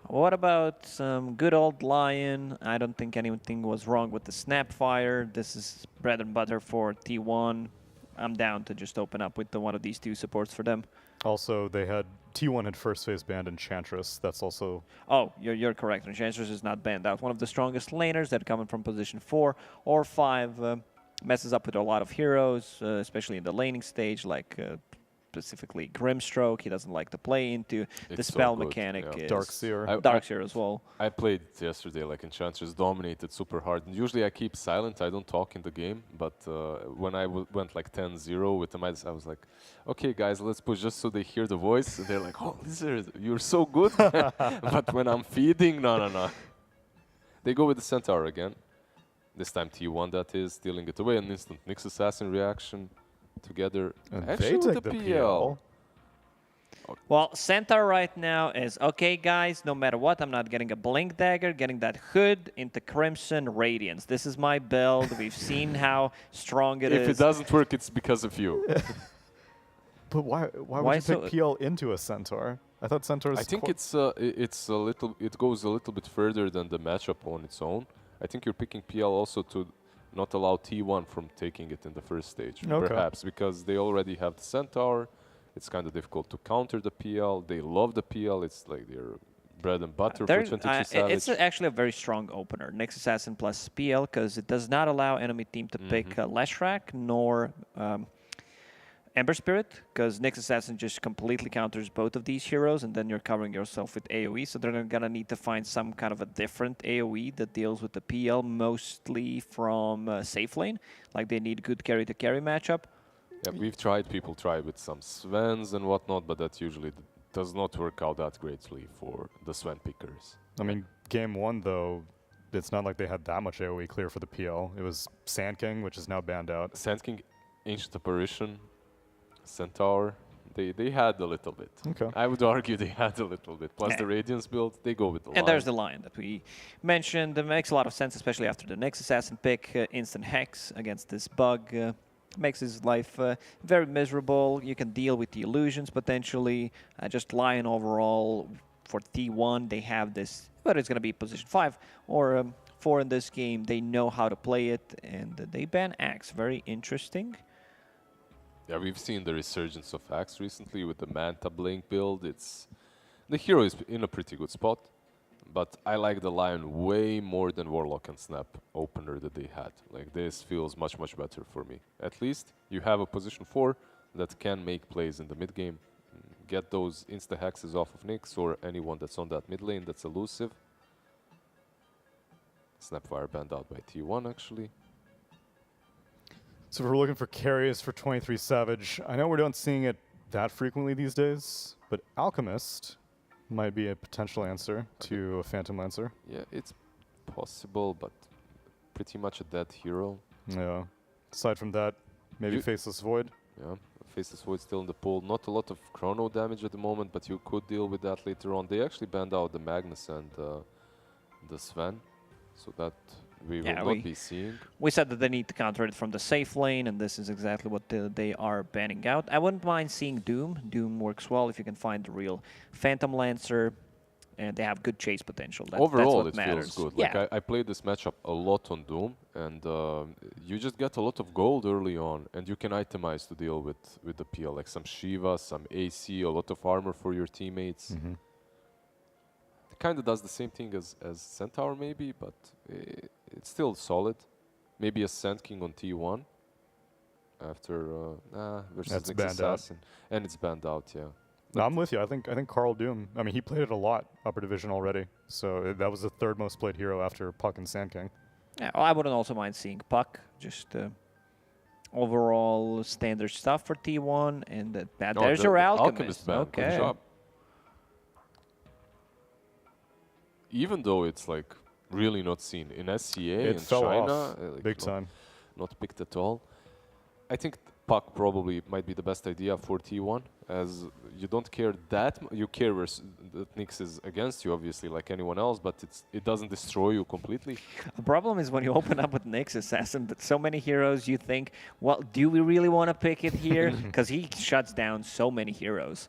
What about some good old Lion? I don't think anything was wrong with the Snapfire. This is bread and butter for T1. I'm down to just open up with one of these 2 supports for them. Also, they had T1 had first phase banned Enchantress. That's also Oh, you're correct. Enchantress is not banned out. One of the strongest laners that coming from position 4 or 5 messes up with a lot of heroes, especially in the laning stage, like specifically Grimstroke. He doesn't like to play into. The It's so spell good, mechanic yeah. is Darkseer. Darkseer as well. I played it yesterday, like Enchantress dominated super hard. And usually I keep silent, I don't talk in the game, but when I went like 10-0 with the Midas, I was like, okay guys, let's push just so they hear the voice. And they're like, oh, Lizard, you're so good. But when I'm feeding, no. They go with the Centaur again. This time T1 that is, stealing it away, an instant Nyx Assassin reaction together. and Actually they with take the the PL. Well, Centaur right now is, okay, guys, no matter what, I'm not getting a Blink Dagger, getting that hood into Crimson Radiance. This is my build. We've seen how strong it is. If it doesn't work, it's because of you. But why Why would you so- pick PL into a Centaur? I thought Centaurs. I think it's a little. It goes a little bit further than the matchup on its own. I think you're picking PL also to not allow T1 from taking it in the first stage, Okay. perhaps because they already have the Centaur. It's kind of difficult to counter the PL. They love the PL. It's like their bread and butter for 23 Savage. It's actually a very strong opener, Nyx Assassin plus PL, because it does not allow enemy team to pick Leshrac nor Ember Spirit, because Nyx Assassin just completely counters both of these heroes, and then you're covering yourself with AoE, so they're gonna need to find some kind of a different AoE that deals with the PL, mostly from safe lane. Like they need good carry-to-carry matchup. Yeah, we've tried. People try with some Svens and whatnot, but that usually does not work out that greatly for the Sven pickers. I mean, game 1 though, it's not like they had that much AoE clear for the PL. It was Sand King, which is now banned out. Sand King, Ancient Apparition, Centaur, they had a little bit. Okay. I would argue they had a little bit. Plus Yeah. the Radiance build, they go with the And there's Lion. the Lion that we mentioned. It makes a lot of sense, especially after the Nyx Assassin pick. Instant Hex against this bug makes his life very miserable. You can deal with the illusions potentially. Just Lion overall for T1, they have this, whether it's going to be position 5 or 4 in this game, they know how to play it, and they ban Axe. Very interesting. Yeah, we've seen the resurgence of Axe recently with the Manta Blink build. The hero is in a pretty good spot, but I like the Lion way more than Warlock and Snap opener that they had. Like this feels much better for me. At least you have a position 4 that can make plays in the mid game, get those insta hexes off of Nyx or anyone that's on that mid lane that's elusive. Snapfire banned out by T1 actually. So if we're looking for carries for 23 Savage, I know we're not seeing it that frequently these days, but Alchemist might be a potential answer to a Phantom Lancer. Yeah, it's possible, but pretty much a dead hero. Yeah. Aside from that, maybe You- Faceless Void. Yeah, Faceless Void still in the pool. Not a lot of chrono damage at the moment, but you could deal with that later on. They actually banned out the Magnus and the Sven, so that we Yeah, will we- not be seeing. We said that they need to counter it from the safe lane, and this is exactly what they are banning out. I wouldn't mind seeing Doom. Doom works well if you can find the real Phantom Lancer, and they have good chase potential. That's Overall, what it matters. feels good. Yeah. Like I played this matchup a lot on Doom, and you just get a lot of gold early on, and you can itemize to deal with the PL, like some Shiva, some AC, a lot of armor for your teammates. It kind of does the same thing as Centaur maybe, but it's still solid. Maybe a Sand King on T1 after versus That's Nyx banned out. Assassin, and it's banned out. Yeah. No, I'm with you. I think Carl Doom. I mean, he played it a lot upper division already, so that was the 3rd most played hero after Puck and Sand King. Yeah, well, I wouldn't also mind seeing Puck. Just overall standard stuff for T1, and there's your Alchemist. ban. Good Okay. job. Even though it's like really not seen in SCA It in fell China, off like big not, time. not picked at all. I think Puck probably might be the best idea for T1, as you don't care that you care that Nyx is against you, obviously, like anyone else, but it doesn't destroy you completely. The problem is when you open up with Nyx Assassin, but so many heroes, you think, well, do we really want to pick it here? Because he shuts down so many heroes.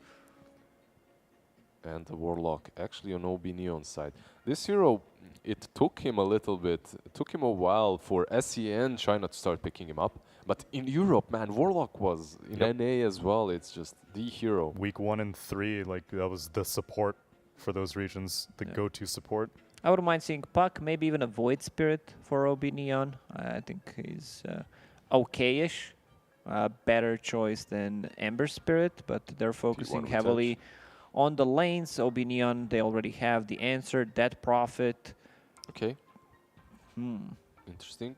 And the Warlock actually on OB.Neon side. This hero, it took him a little bit, it took him a while for SCN China to start picking him up, But in Europe, man, Warlock was in Yep. NA as well. It's just the hero. Week 1 and 3, like that was the support for those regions, the Yeah. go-to support. I wouldn't mind seeing Puck, maybe even a Void Spirit for OB.Neon. I think he's okay-ish. Better choice than Ember Spirit, but they're focusing with heavily on the lanes. OB.Neon, they already have the answer. Dead Prophet. Okay. Interesting.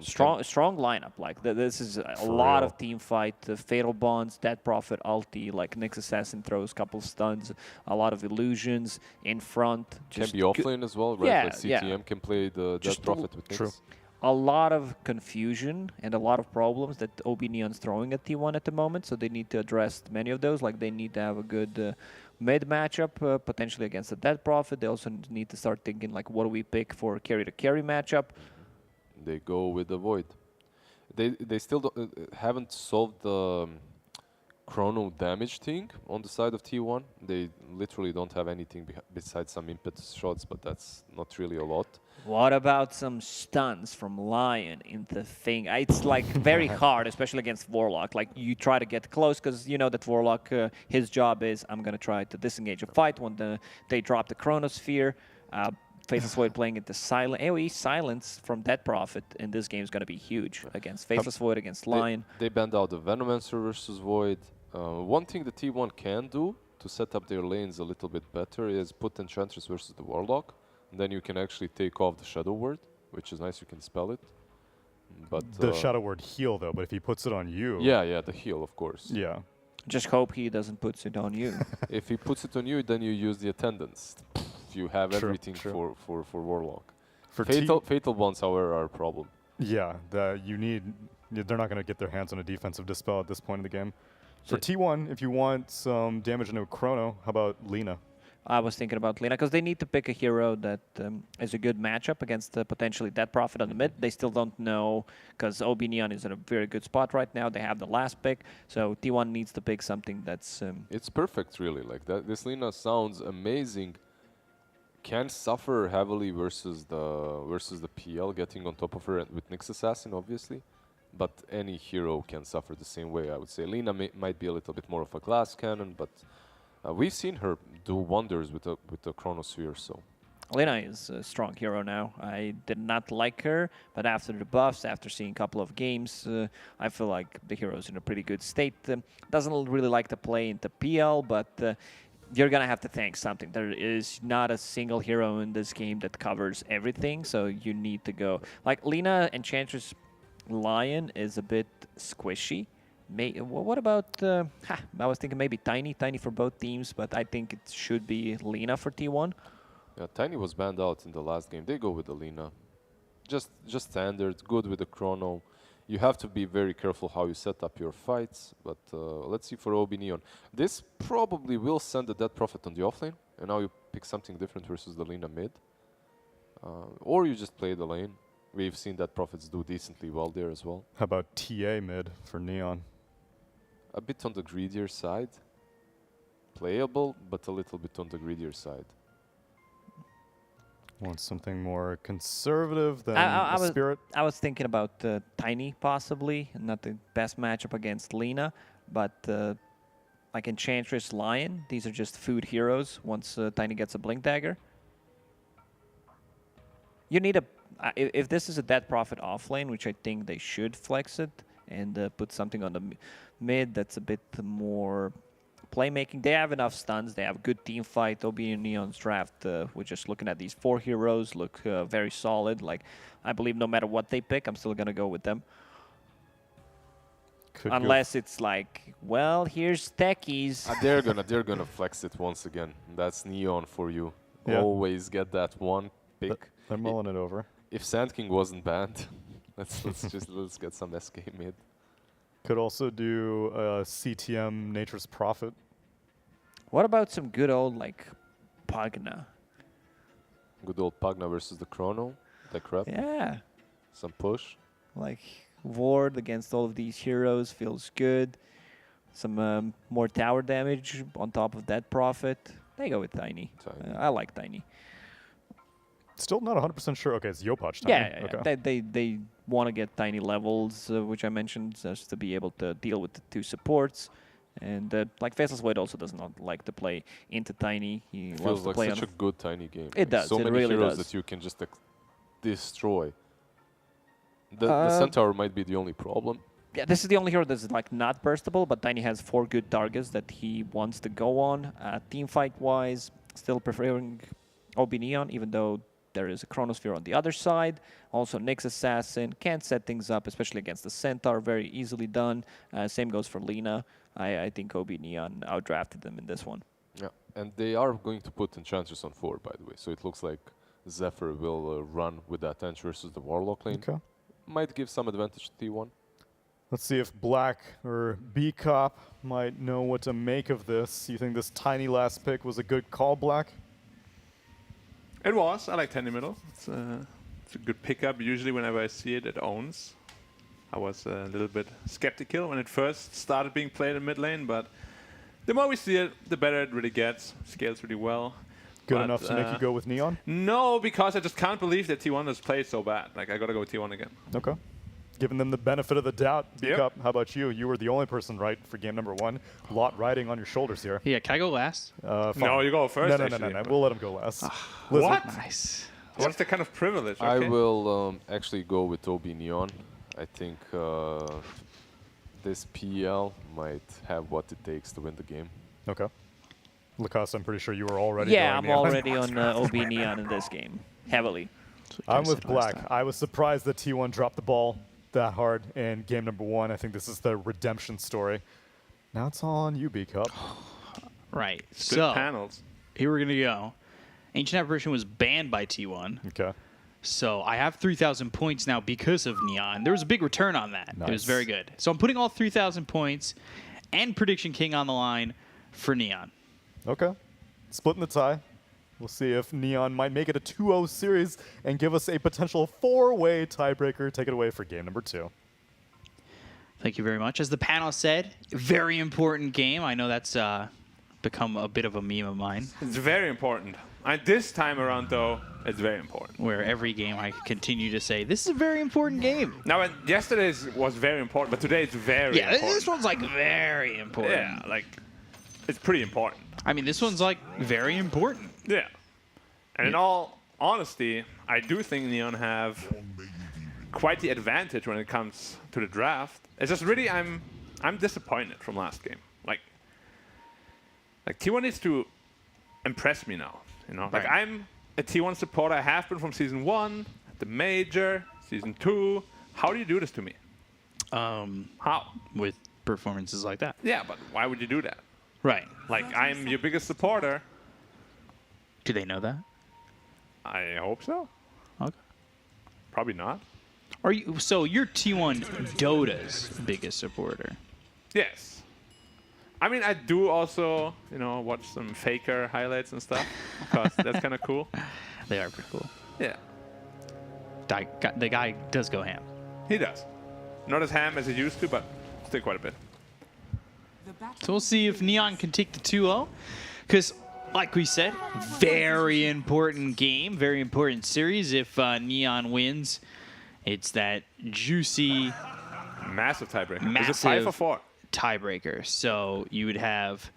Strong lineup. Like this is a For lot real. of team fight. Fatal Bonds, Dead Prophet, ulti. Like Nyx Assassin throws a couple stuns, a lot of illusions in front. Can Just be offlane as well, right? Yeah, Like yeah. CTM can play the Dead Just Prophet with True. Nyx. a lot of confusion and a lot of problems that OB.Neon's throwing at T1 at the moment, so they need to address many of those. Like they need to have a good mid matchup, potentially against the Dead Prophet. They also need to start thinking like, what do we pick for carry to carry matchup? They go with the Void. They still haven't solved the chrono damage thing on the side of T1. They literally don't have anything besides some impetus shots, but that's not really a lot. What about some stuns from Lion in the thing? It's like very hard, especially against Warlock. Like you try to get close because you know that Warlock, his job is I'm gonna try to disengage a fight when they drop the Chronosphere. Faceless Void playing into silent AoE silence from Dead Prophet in this game is gonna be huge against Faceless Void, against Lion. They banned out the Venomancer versus Void. One thing the T1 can do to set up their lanes a little bit better is put Enchantress versus the Warlock. And then you can actually take off the Shadow Word, which is nice. You can spell it. But The Shadow Word heal, though, but if he puts it on you... yeah, the heal, of course. Yeah. Just hope he doesn't put it on you. If he puts it on you, then you use the attendance. You have True, everything true. for Warlock. For Fatal Bonds, however, are a problem. Yeah, that you need... They're not going to get their hands on a defensive dispel at this point in the game. For T1, if you want some damage into a Chrono, how about Lina? I was thinking about Lina because they need to pick a hero that is a good matchup against potentially Dead Prophet on the mid. They still don't know because OB.Neon is in a very good spot right now. They have the last pick, so T1 needs to pick something that's... It's perfect, really. Like that. This Lina sounds amazing. Can suffer heavily versus the PL, getting on top of her with Nyx Assassin, obviously. But any hero can suffer the same way, I would say. Lina might be a little bit more of a glass cannon, but we've seen her do wonders with the Chronosphere, so... Lina is a strong hero now. I did not like her, but after the buffs, after seeing a couple of games, I feel like the hero's in a pretty good state. Doesn't really like to play into PL, but you're going to have to thank something. There is not a single hero in this game that covers everything, so you need to go... Like, Lina Enchantress Lion is a bit squishy. What about... I was thinking maybe Tiny for both teams, but I think it should be Lina for T1. Yeah, Tiny was banned out in the last game. They go with the Lina. Just standard, good with the Chrono. You have to be very careful how you set up your fights, but let's see for OB.Neon. This probably will send the Dead Prophet on the offlane, and now you pick something different versus the Lina mid. Or you just play the lane. We've seen Dead Prophets do decently well there as well. How about TA mid for Neon? A bit on the greedier side. Playable, but a little bit on the greedier side. Want something more conservative than I a was- Spirit? I was thinking about Tiny possibly, not the best matchup against Lina, but like Enchantress Lion, these are just food heroes once Tiny gets a Blink Dagger. You need a... if this is a Dead Prophet offlane, which I think they should flex it and put something on the mid that's a bit more playmaking. They have enough stuns. They have good team fight. OB.Neon's draft, we're just looking at these 4 heroes, look very solid. Like, I believe no matter what they pick, I'm still going to go with them. Could Unless it's like, well, here's techies. They're gonna flex it once again. That's Neon for you. Yeah. Always get that one pick. They're mulling it over. If Sand King wasn't banned, let's get some SK mid. Could also do CTM Nature's Prophet. What about some good old, like, Pugna? Good old Pugna versus the Chrono. The crap. Yeah. Some push. Like, Ward against all of these heroes feels good. Some more tower damage on top of that Prophet. They go with Tiny. I like Tiny. Still not 100% sure. Okay, it's Yopach time. Yeah, Okay. they want to get tiny levels, which I mentioned, just to be able to deal with the 2 supports. And like Faceless Void also does not like to play into tiny. He loves Feels to like play such on a good tiny game. It does, So it many really heroes does. that you can just destroy. The Centaur might be the only problem. Yeah, this is the only hero that's like not burstable, but Tiny has 4 good targets that he wants to go on. Team fight-wise, still preferring OB.Neon, even though there is a Chronosphere on the other side. Also, Nyx Assassin can set things up, especially against the Centaur, very easily done. Same goes for Lina. I think OB.Neon outdrafted them in this one. Yeah, and they are going to put Enchanters on 4, by the way. So it looks like Zephyr will run with that Ench versus the Warlock lane. Okay. Might give some advantage to T1. Let's see if Black or B-Cop might know what to make of this. You think this tiny last pick was a good call, Black? It was. I like Tiny Middle. It's a good pickup. Usually whenever I see it, it owns. I was a little bit skeptical when it first started being played in mid lane, but the more we see it, the better it really gets. Scales really well. Good But, enough to make you go with Neon? No, because I just can't believe that T1 has played so bad. Like, I gotta go with T1 again. Okay. Giving them the benefit of the doubt. Yep. B-Cup, how about you? You were the only person right for game number 1. A lot riding on your shoulders here. Yeah, can I go last? Fine. No, you go first. No. actually. We'll let him go last. What? Nice. What's the kind of privilege? I Okay. will actually go with OB.Neon. I think this PL might have what it takes to win the game. Okay. Lacoste, I'm pretty sure you were already Yeah, going I'm Neon. already on OB.Neon in this game, heavily. I'm with Black. I was surprised that T1 dropped the ball that hard in game number 1. I think this is the redemption story. Now it's all on you, B-Cup. Right. Good So panels. here we're gonna go. Ancient Apparition was banned by T1, Okay. so I have 3,000 points now because of Neon. There was a big return on that. It was Nice. very good. So I'm putting all 3,000 points and Prediction King on the line for Neon. Okay. Splitting the tie. We'll see if Neon might make it a 2-0 series and give us a potential 4-way tiebreaker. Take it away for game number 2. Thank you very much. As the panel said, very important game. I know that's become a bit of a meme of mine, It's very important. This time around, though, it's very important. where every game I continue to say, this is a very important game. Now, yesterday's was very important, but today it's very Yeah, important. this one's like very important. Yeah, like, it's pretty important. I mean, this one's like very important. Yeah. And in all honesty, I do think Neon have quite the advantage when it comes to the draft. It's just really, I'm disappointed from last game. Like T1 needs to impress me now. You know, like Right. I'm a T1 supporter. I have been from season 1, the major, season 2. How do you do this to me? How? With performances like that. Yeah, but why would you do that? Right. Like, I'm your biggest supporter. Do they know that? I hope so. Okay. Probably not. Are you? So you're T1 Dota's biggest supporter. Yes. I mean, I do also, you know, watch some Faker highlights and stuff, because that's kind of cool. They are pretty cool. Yeah, The guy does go ham. he does. Not as ham as he used to, but still quite a bit. The battle So we'll see if Neon can take the 2-0. Because, like we said, very important game, very important series. If Neon wins, it's that juicy Massive tiebreaker. Is it Massive. 5 or 4? tiebreaker. So you would have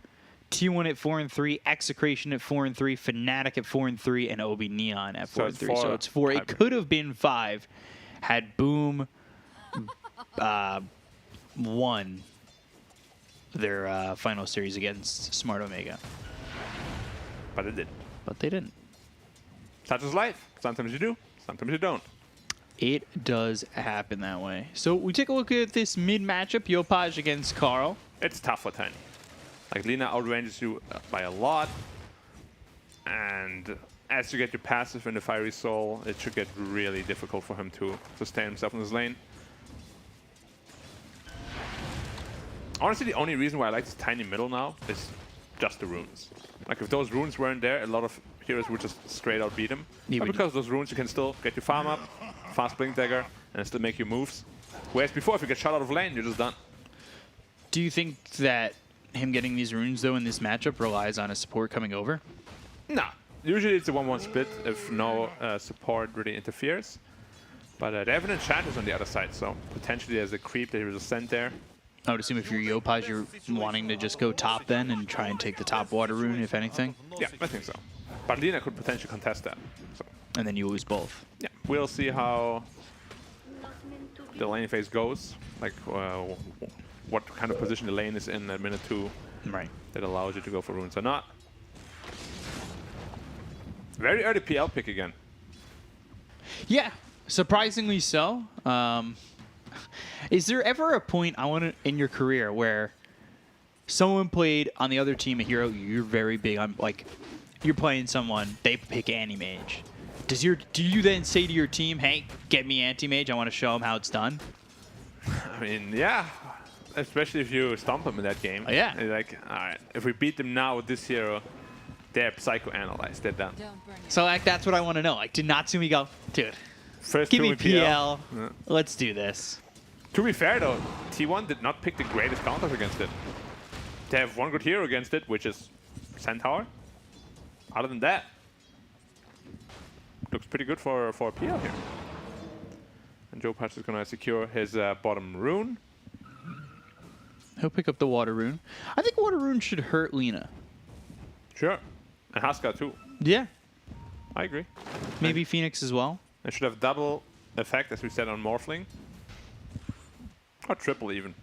T1 at 4-3, Execration at 4-3, Fnatic at 4-3, and OB.Neon at 4-3. So it's four So it's 4. It tiebreaker. could have been 5 had Boom won their final series against Smart Omega. But it didn't. But they didn't. Such is life. Sometimes you do, sometimes you don't. It does happen that way. So we take a look at this mid matchup, Yopaj against Carl. It's tough for Tiny. Like, Lina outranges you by a lot. And as you get your passive in the Fiery Soul, it should get really difficult for him to sustain himself in this lane. Honestly, the only reason why I like this Tiny middle now is just the runes. Like, if those runes weren't there, a lot of heroes would just straight out beat him. But because of those runes, you can still get your farm up, fast Blink Dagger, and still make your moves. Whereas before, if you get shot out of lane, you're just done. Do you think that him getting these runes, though, in this matchup relies on a support coming over? Nah. Usually it's a 1-1 split if no support really interferes. But they have an enchanters on the other side, so potentially there's a creep that he will send there. I would assume if you're Yopaj, you're wanting to just go top then and try and take the top water rune, if anything. Yeah, I think so. But Lina could potentially contest that. So. And then you lose both. Yeah, we'll see how the lane phase goes. Like what kind of position the lane is in at minute 2. Right. That allows you to go for runes or not. Very early PL pick again. Yeah, surprisingly so. Is there ever a point in your career where someone played on the other team a hero you're very big on, like you're playing someone, they pick anti-mage? Do you then say to your team, hey, get me anti-mage, I want to show them how it's done? I mean, yeah. Especially if you stomp them in that game. Oh, yeah. You're like, all right, if we beat them now with this hero, they're psychoanalyzed, they're done. So like that's what I want to know. Like, did Natsumi go, dude, First give me PL, Yeah. let's do this. To be fair though, T1 did not pick the greatest counters against it. They have one good hero against it, which is Centaur. Other than that, looks pretty good for PL here. And Yopaj is going to secure his bottom rune. He'll pick up the water rune. I think water rune should hurt Lina. Sure. And Haska too. Yeah. I agree. Maybe Phoenix as well. It should have double effect, as we said on Morphling. Or triple even.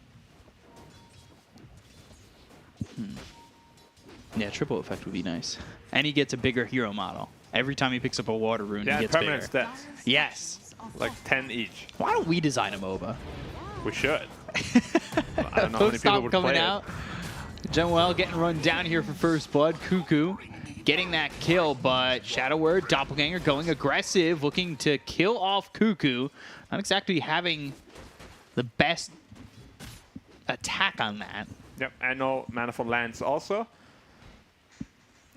Yeah, triple effect would be nice. And he gets a bigger hero model. Every time he picks up a water rune, Yeah, he gets permanent bigger. stats. Yes. Like 10 each. Why don't we design a MOBA? We should. I don't know how many people Stop would coming play out. Genwell getting run down here for first blood. Cuckoo getting that kill, but Shadow Word, Doppelganger going aggressive, looking to kill off Cuckoo. Not exactly having the best attack on that. Yep, and no Manifold lands also.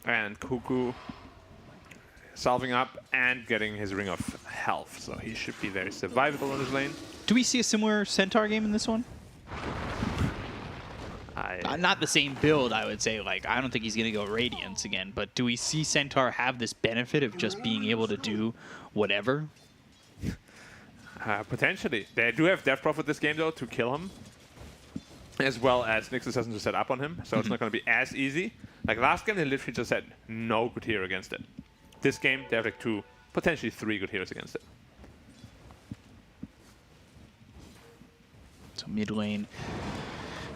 And Cuckoo solving up and getting his Ring of Health, so he should be very survivable in his lane. Do we see a similar Centaur game in this one? Not the same build, I would say. Like, I don't think he's going to go Radiance again, but do we see Centaur have this benefit of just being able to do whatever? Potentially. They do have Death Prophet this game, though, to kill him. As well as Nixus hasn't set up on him, so it's not going to be as easy. Like, last game, they literally just had no good hero against it. This game, they have like 2, potentially 3 good heroes against it. So mid lane.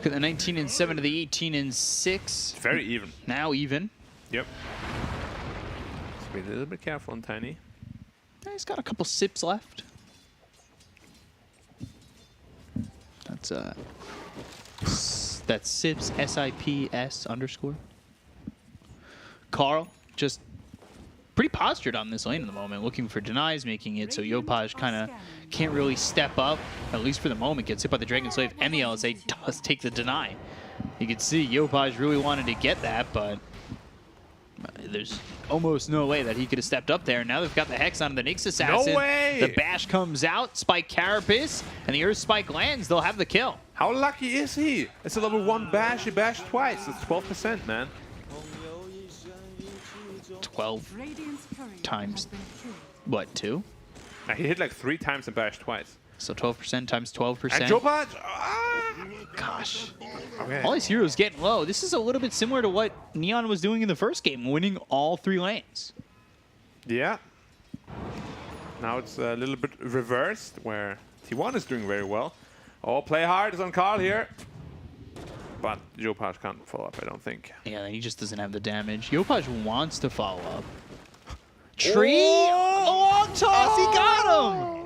Got the 19-7 to the 18-6. Very even. Now even. Yep. Let's be a little bit careful on Tiny. He's got a couple sips left. That's sips, SIPS _. Carl just pretty postured on this lane in the moment, looking for denies, making it so Yopaj kind of can't really step up, at least for the moment. Gets hit by the Dragon Slave, and the LSA does take the deny. You can see Yopaj really wanted to get that, but there's almost no way that he could have stepped up there. Now they've got the Hex on the Nyx Assassin. No way! The Bash comes out, Spike Carapace, and the Earth Spike lands. They'll have the kill. How lucky is he? It's a level 1 bash, he bashed twice. It's 12%, man. 12 Radiant's courier times, has been killed. what, 2? He hit like 3 times and bashed twice. So 12% times 12%. And Yopaj! Ah! Gosh. Okay. All these heroes getting low. This is a little bit similar to what Neon was doing in the first game, winning all 3 lanes. Yeah. Now it's a little bit reversed, where T1 is doing very well. Oh, play hard is on Carl here. But Yopaj can't follow up, I don't think. Yeah, he just doesn't have the damage. Yopaj wants to follow up. Tree! Oh, toss! He got him!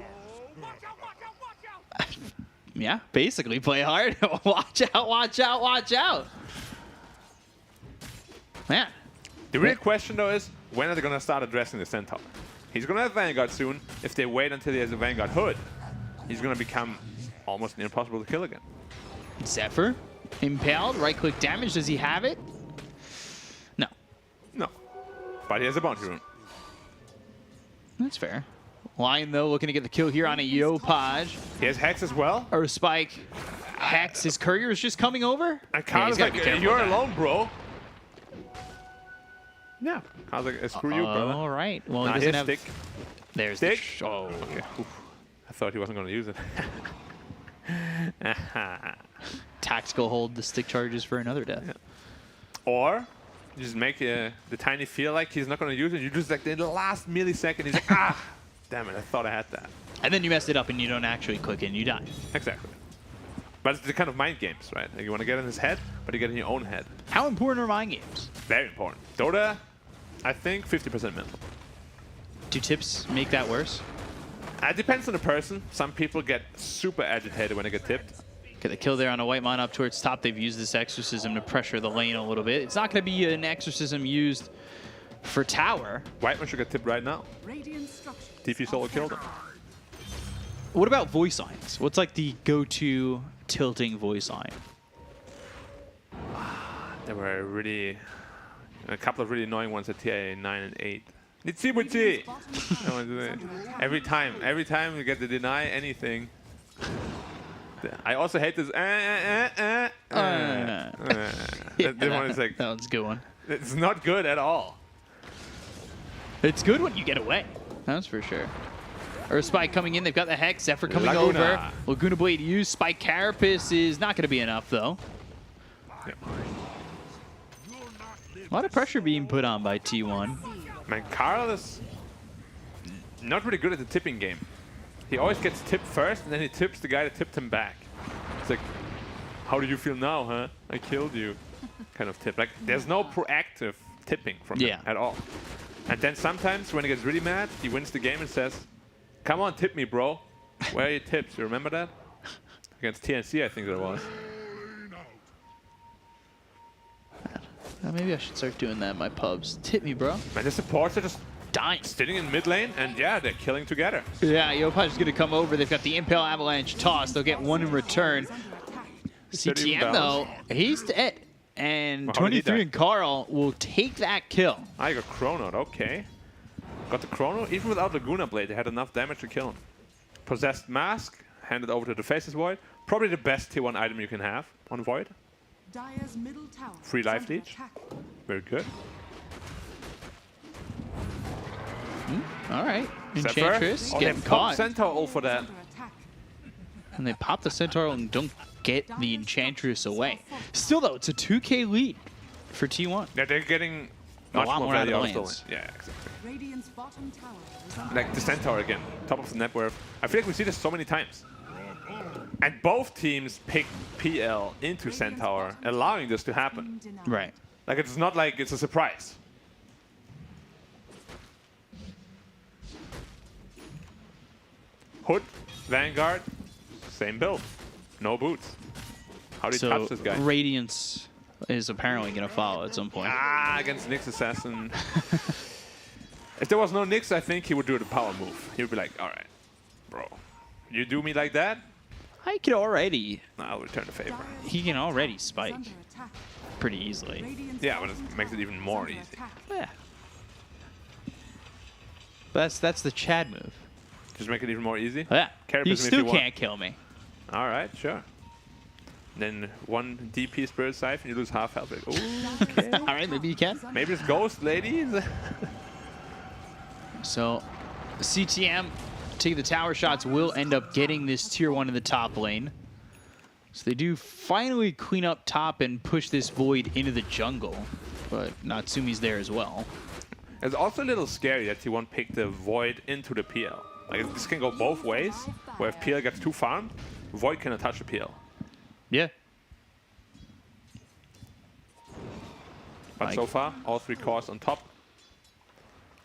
Yeah, basically play hard. Watch out, watch out, watch out. Man. The real question, though, is when are they going to start addressing the Centaur? He's going to have Vanguard soon. If they wait until he has a Vanguard Hood, he's going to become almost impossible to kill again. Zephyr, impaled, right-click damage. Does he have it? No. No. But he has a Bounty Rune. That's fair. Lion, though, looking to get the kill here on a Yopaj. He has Hex as well. Or Spike. Hex, his courier is just coming over. And Carl's gotta like, be careful you're with that. alone, bro. Yeah. Carl's like, screw you, brother. All right. Well, he Nah, doesn't here's have... Stick. There's Stick. the... Oh. Okay. Oof. I thought he wasn't going to use it. Tactical hold the stick charges for another death. Yeah. Or you just make the Tiny feel like he's not going to use it. You just like in the last millisecond, he's like, ah, damn it, I thought I had that. And then you mess it up and you don't actually click in, you die. Exactly. But it's the kind of mind games, right? Like you want to get in his head, but you get in your own head. How important are mind games? Very important. Dota, I think 50% mental. Do tips make that worse? It depends on the person. Some people get super agitated when they get tipped. Okay, the kill there on a white mon up towards top. They've used this exorcism to pressure the lane a little bit. It's not going to be an exorcism used for tower. White one should get tipped right now. DP solo killed him. What about voice lines? What's like the go-to tilting voice line? There were really a couple of really annoying ones at TA 9 and 8. Nitsibuchi! every time you get to deny anything. I also hate this. Yeah, This one is like, that one's a good one. it's not good at all. It's good when you get away. That's for sure. Or Spike coming in. They've got the Hex. Zephyr coming Laguna. over. Laguna Blade used. Spike Carapace is not going to be enough, though. Yep. A lot of pressure being put on by T1. Man, Carl is not really good at the tipping game. He always gets tipped first, and then he tips the guy that tipped him back. It's like, how do you feel now, huh? I killed you. Kind of tip. Like, there's no proactive tipping from him at all. And then sometimes when he gets really mad, he wins the game and says, come on, tip me, bro. Where are your tips? You remember that? Against TNC, I think that was. Maybe I should start doing that in my pubs. Tip me, bro. Man, the supports are just Dying. sitting in mid lane, and yeah, they're killing together. Yeah, Yopaj is going to come over. They've got the Impale Avalanche toss. They'll get one in return. CTM, though, he's dead. And Well, how did he 23 die? and Carl will take that kill. I got chronoed, okay. Got the chrono. Even without Laguna Blade, they had enough damage to kill him. Possessed Mask, handed over to the Faceless Void. Probably the best tier 1 item you can have on Void. Free life leech. Very good. All right. Zephyr. Enchantress Oh, they getting popped caught. Centaur all for that. And they pop the Centaur and don't get the Enchantress away. Still, though, it's a 2K lead for T1. Yeah, they're getting A much lot more more out of value the out of the lanes. lane. Yeah, exactly. Like the Centaur again, top of the net worth. I feel like we see this so many times. And both teams pick PL into Centaur, allowing this to happen. Right. Like, it's not like it's a surprise. Hood, Vanguard, same build. No boots. How do you touch this guy? Radiance is apparently going to follow at some point. Ah, against Nyx Assassin. If there was no Nyx, I think he would do the power move. He would be like, all right, bro, you do me like that? I can already. I'll return the favor. He can already spike pretty easily. Yeah, but it makes it even more easy. Yeah. But that's the Chad move. Just make it even more easy? Yeah. Carapace You him if still you want. can't kill me. All right, sure. Then one DP Spirit Siphon, you lose half health. Like, ooh, okay. All right, maybe you can. Maybe it's Ghost, ladies. So, CTM, take the tower shots, will end up getting this tier 1 in the top lane. So they do finally clean up top and push this Void into the jungle. But Natsumi's there as well. It's also a little scary that T1 picked the Void into the PL. Like, this can go both ways, where if PL gets too farmed, Void cannot touch the PL. Yeah. But so far, all 3 cores on top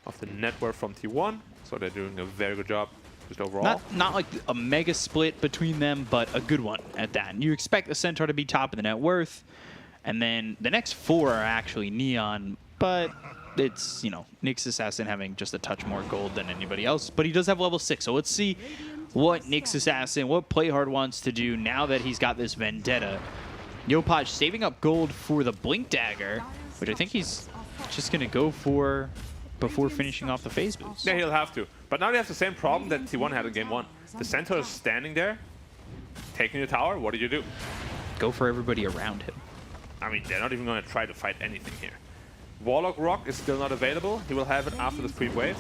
of the net worth from T1, so they're doing a very good job just overall. Not like a mega split between them, but a good one at that. And you expect the Centaur to be top of the net worth, and then the next 4 are actually Neon, but it's, you know, Nyx Assassin having just a touch more gold than anybody else, but he does have level 6, so let's see what Nyx Assassin, what Playhard wants to do now that he's got this Vendetta. Yopaj saving up gold for the Blink Dagger, which I think he's just going to go for before finishing off the phase boost. Yeah, he'll have to. But now they have the same problem that T1 had in game 1. The Centaur is standing there, taking the tower. What do you do? Go for everybody around him. I mean, they're not even going to try to fight anything here. Warlock Rock is still not available. He will have it after the creep wave,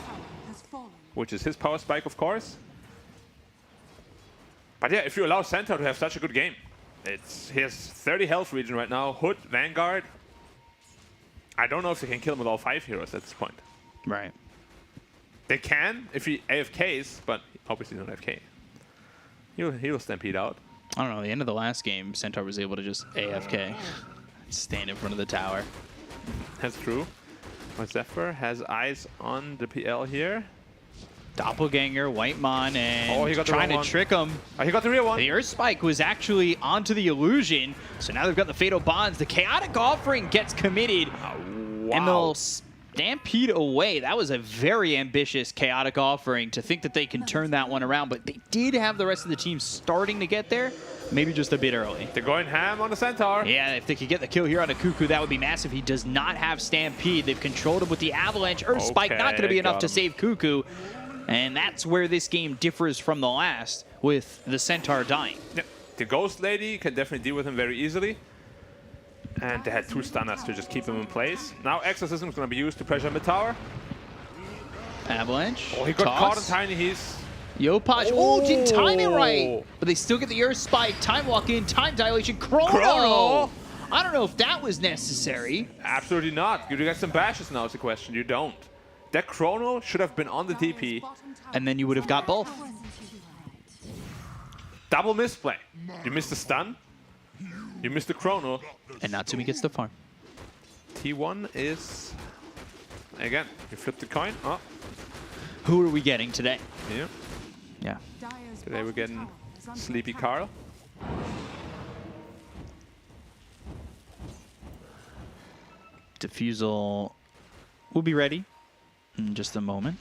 which is his power spike, of course. But yeah, if you allow Centaur to have such a good game, he has 30 health region right now. Hood, Vanguard. I don't know if they can kill him with all 5 heroes at this point. Right. They can if he AFKs, but obviously not AFK. He'll stampede out. I don't know. At the end of the last game, Centaur was able to just AFK. Stand in front of the tower. That's true. But Zephyr has eyes on the PL here. Doppelganger, Whitemon, and he got the trying to wrong one. trick him. Oh, he got the real one. The Earth Spike was actually onto the illusion, so now they've got the Fatal Bonds. The Chaotic Offering gets committed, and they'll stampede away. That was a very ambitious Chaotic Offering to think that they can turn that one around, but they did have the rest of the team starting to get there, maybe just a bit early. They're going ham on the Centaur. Yeah, if they could get the kill here on a Cuckoo, that would be massive. He does not have Stampede. They've controlled him with the Avalanche. Earth Spike not going to be enough to save Cuckoo. And that's where this game differs from the last, with the Centaur dying. Yeah. The Ghost Lady can definitely deal with him very easily. And they had 2 stunners to just keep him in place. Now Exorcism is going to be used to pressure mid tower. Avalanche. Oh, he got toss. caught in Tiny. He's... Yopaj. Oh, didn't time it right. But they still get the Earth Spike. Time walk in, time dilation. Chrono. I don't know if that was necessary. Absolutely not. You get some bashes now is the question. You don't. That Chrono should have been on the DP. And then you would have got both. Double misplay. You missed the stun. You missed the Chrono. And Natsumi gets the farm. T1 is... Again, you flip the coin. Oh, Who are we getting today? yeah. Yeah. Today we're getting Sleepy Carl. Diffusal will be ready in just a moment.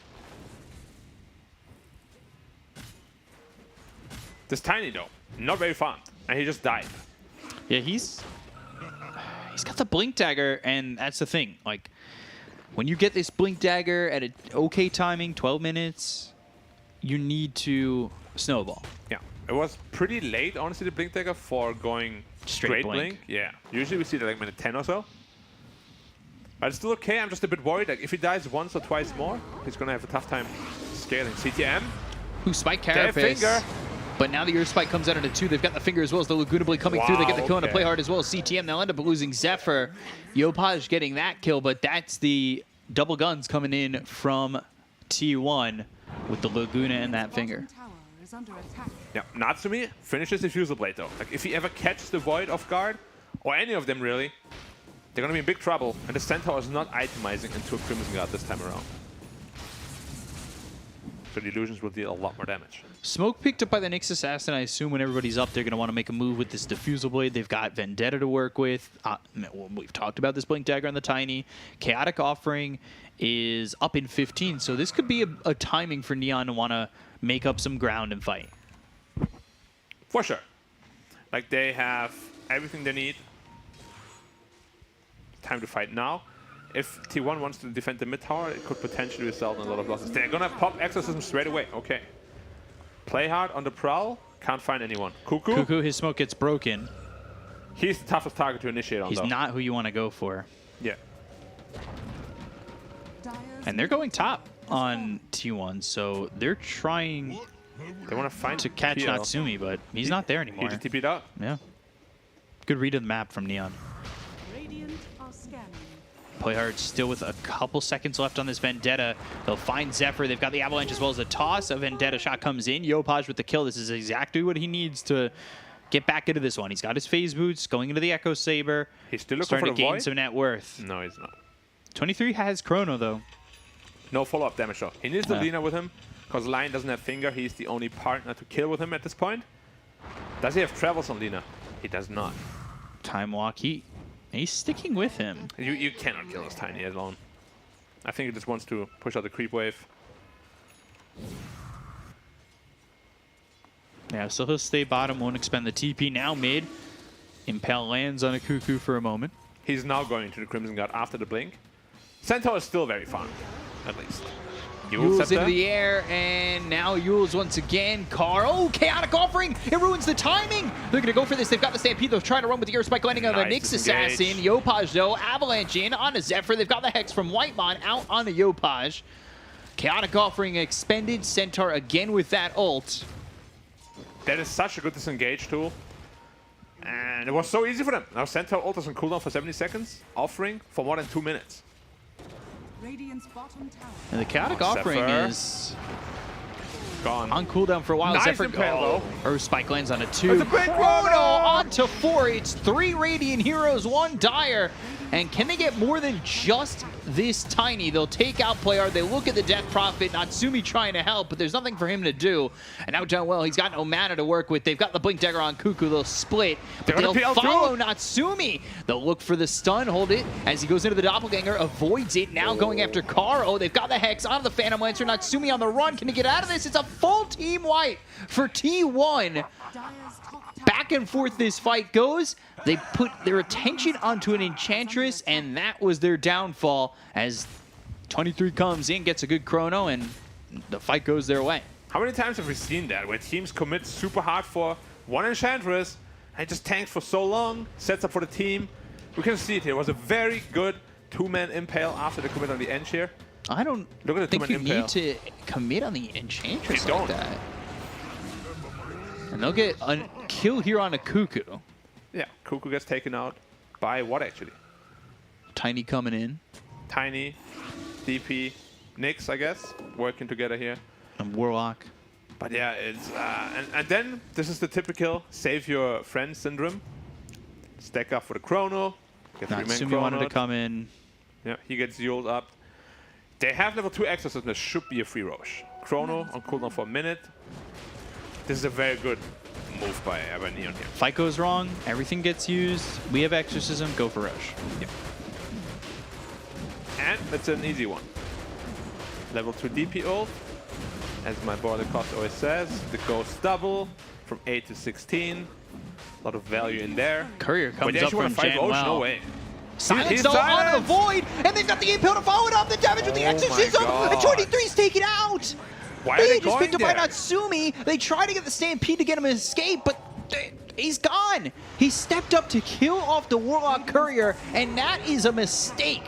This Tiny though, not very fun. And he just died. Yeah, he's got the Blink Dagger, and that's the thing. Like, when you get this Blink Dagger at an okay timing, 12 minutes, you need to snowball. Yeah, it was pretty late, honestly, the Blink Dagger for going straight blink. Yeah, usually we see that like minute 10 or so. But it's still okay. I'm just a bit worried. Like, if he dies once or twice more, he's going to have a tough time scaling. CTM. Who spike Dead Carapace. finger. But now the Earth Spike comes out into 2. They've got the finger as well as the Laguna Blade coming through. They get the kill on the play hard as well as CTM. They'll end up losing Zephyr. Yopaj getting that kill, but that's the double guns coming in from T1 with the Laguna and that finger. Yeah, Natsumi finishes the Fusel Blade though. Like, if he ever catches the Void off guard, or any of them really, they're going to be in big trouble. And the Centaur is not itemizing into a Crimson Guard this time around. So the illusions will deal a lot more damage. Smoke picked up by the Nyx Assassin. I assume when everybody's up, they're going to want to make a move with this Diffusal Blade. They've got Vendetta to work with. We've talked about this Blink Dagger on the Tiny. Chaotic Offering is up in 15, so this could be a timing for Neon to want to make up some ground and fight. For sure. Like, they have everything they need. Time to fight now. If T1 wants to defend the mid tower, it could potentially result in a lot of losses. They're gonna pop Exorcism straight away. Okay. Play hard on the prowl. Can't find anyone. Cuckoo. Cuckoo, his smoke gets broken. He's the toughest target to initiate on, He's though. not who you want to go for. Yeah. And they're going top on T1, so they're trying They want to find to catch PL. Natsumi, but he's not there He anymore. just TP'd out. Yeah. Good read of the map from Neon. Playhard still with a couple seconds left on this Vendetta. They'll find Zephyr. They've got the Avalanche as well as a toss. A Vendetta shot comes in. Yopaj with the kill. This is exactly what he needs to get back into this one. He's got his phase boots, going into the Echo Saber. He's still looking starting for to the gain Void? some net worth. No, he's not. 23 has Chrono, though. No follow-up damage, though. He needs the Lina with him, because Lion doesn't have Finger. He's the only partner to kill with him at this point. Does he have Travels on Lina? He does not. Time Walk, he's sticking with him. You cannot kill this Tiny alone. I think he just wants to push out the creep wave. Yeah, so he'll stay bottom, won't expend the TP. Now mid. Impel lands on a Cuckoo for a moment. He's now going to the Crimson Guard after the blink. Centaur is still very fun, at least. Yule's in the air, and now Yule's once again. Oh, Chaotic Offering! It ruins the timing! They're going to go for this. They've got the Stampede. They'll try to run with the Earth Spike landing on the Nyx Assassin. Yopaj, though. Avalanche in on a Zephyr. They've got the Hex from Whitemon out on the Yopaj. Chaotic Offering expended. Centaur again with that ult. That is such a good disengage tool. And it was so easy for them. Now Centaur ultras on cooldown for 70 seconds, offering for more than 2 minutes. Radiant's bottom tower. And the chaotic Oh, offering Zephyr. is Gone. on cooldown for a while. Nice Zephyr impale, Her spike lands on a 2. It's a big Chrono onto 4. It's 3 Radiant Heroes, 1 Dire. And can they get more than just this Tiny? They'll take out Player. They look at the Death Prophet. Natsumi trying to help, but there's nothing for him to do. And now John Well, he's got no mana to work with. They've got the Blink Dagger on Cuckoo. They'll split, but they'll follow Natsumi. They'll look for the stun, hold it as he goes into the Doppelganger, avoids it. Now going after Carl. Oh, they've got the Hex onto the Phantom Lancer. Natsumi on the run. Can he get out of this? It's a full team wipe for T1. Dire's top tower. Back and forth this fight goes. They put their attention onto an Enchantress, and that was their downfall as 23 comes in, gets a good chrono, and the fight goes their way. How many times have we seen that, where teams commit super hard for one Enchantress, and it just tanks for so long, sets up for the team? We can see it here. It was a very good 2-man impale after the commit on the edge here. I don't Look at the think you two-man need to commit on the Enchantress You like don't. that. And they'll get a kill here on a Cuckoo. Yeah, Cuckoo gets taken out by what actually? Tiny coming in. Tiny, DP, Nyx, I guess, working together here. And Warlock. But yeah, it's and then this is the typical save your friend syndrome. Stack up for the chrono. Get 3-man Natsumi wanted to chronoed. come in. Yeah, he gets Yuled up. They have level 2 exorcism. There should be a free Roche. Chrono on cooldown for a minute. This is a very good move by OB.Neon here. Fight goes wrong, everything gets used. We have Exorcism, go for Rush. Yep. And it's an easy one. Level 2 DP ult. As my border cost always says, the ghost double from 8 to 16. A lot of value in there. Courier But comes they up actually want from to fight Jan Roche? No Well. way. Silence He's though on the silenced! Void, and they've got the impale to follow it up. The damage with the Oh my Exorcism. God. And 23's taken out. Why are they just going picked up by there? Natsumi. They try to get the Stampede to get him to escape, but he's gone. He stepped up to kill off the Warlock Courier, and that is a mistake.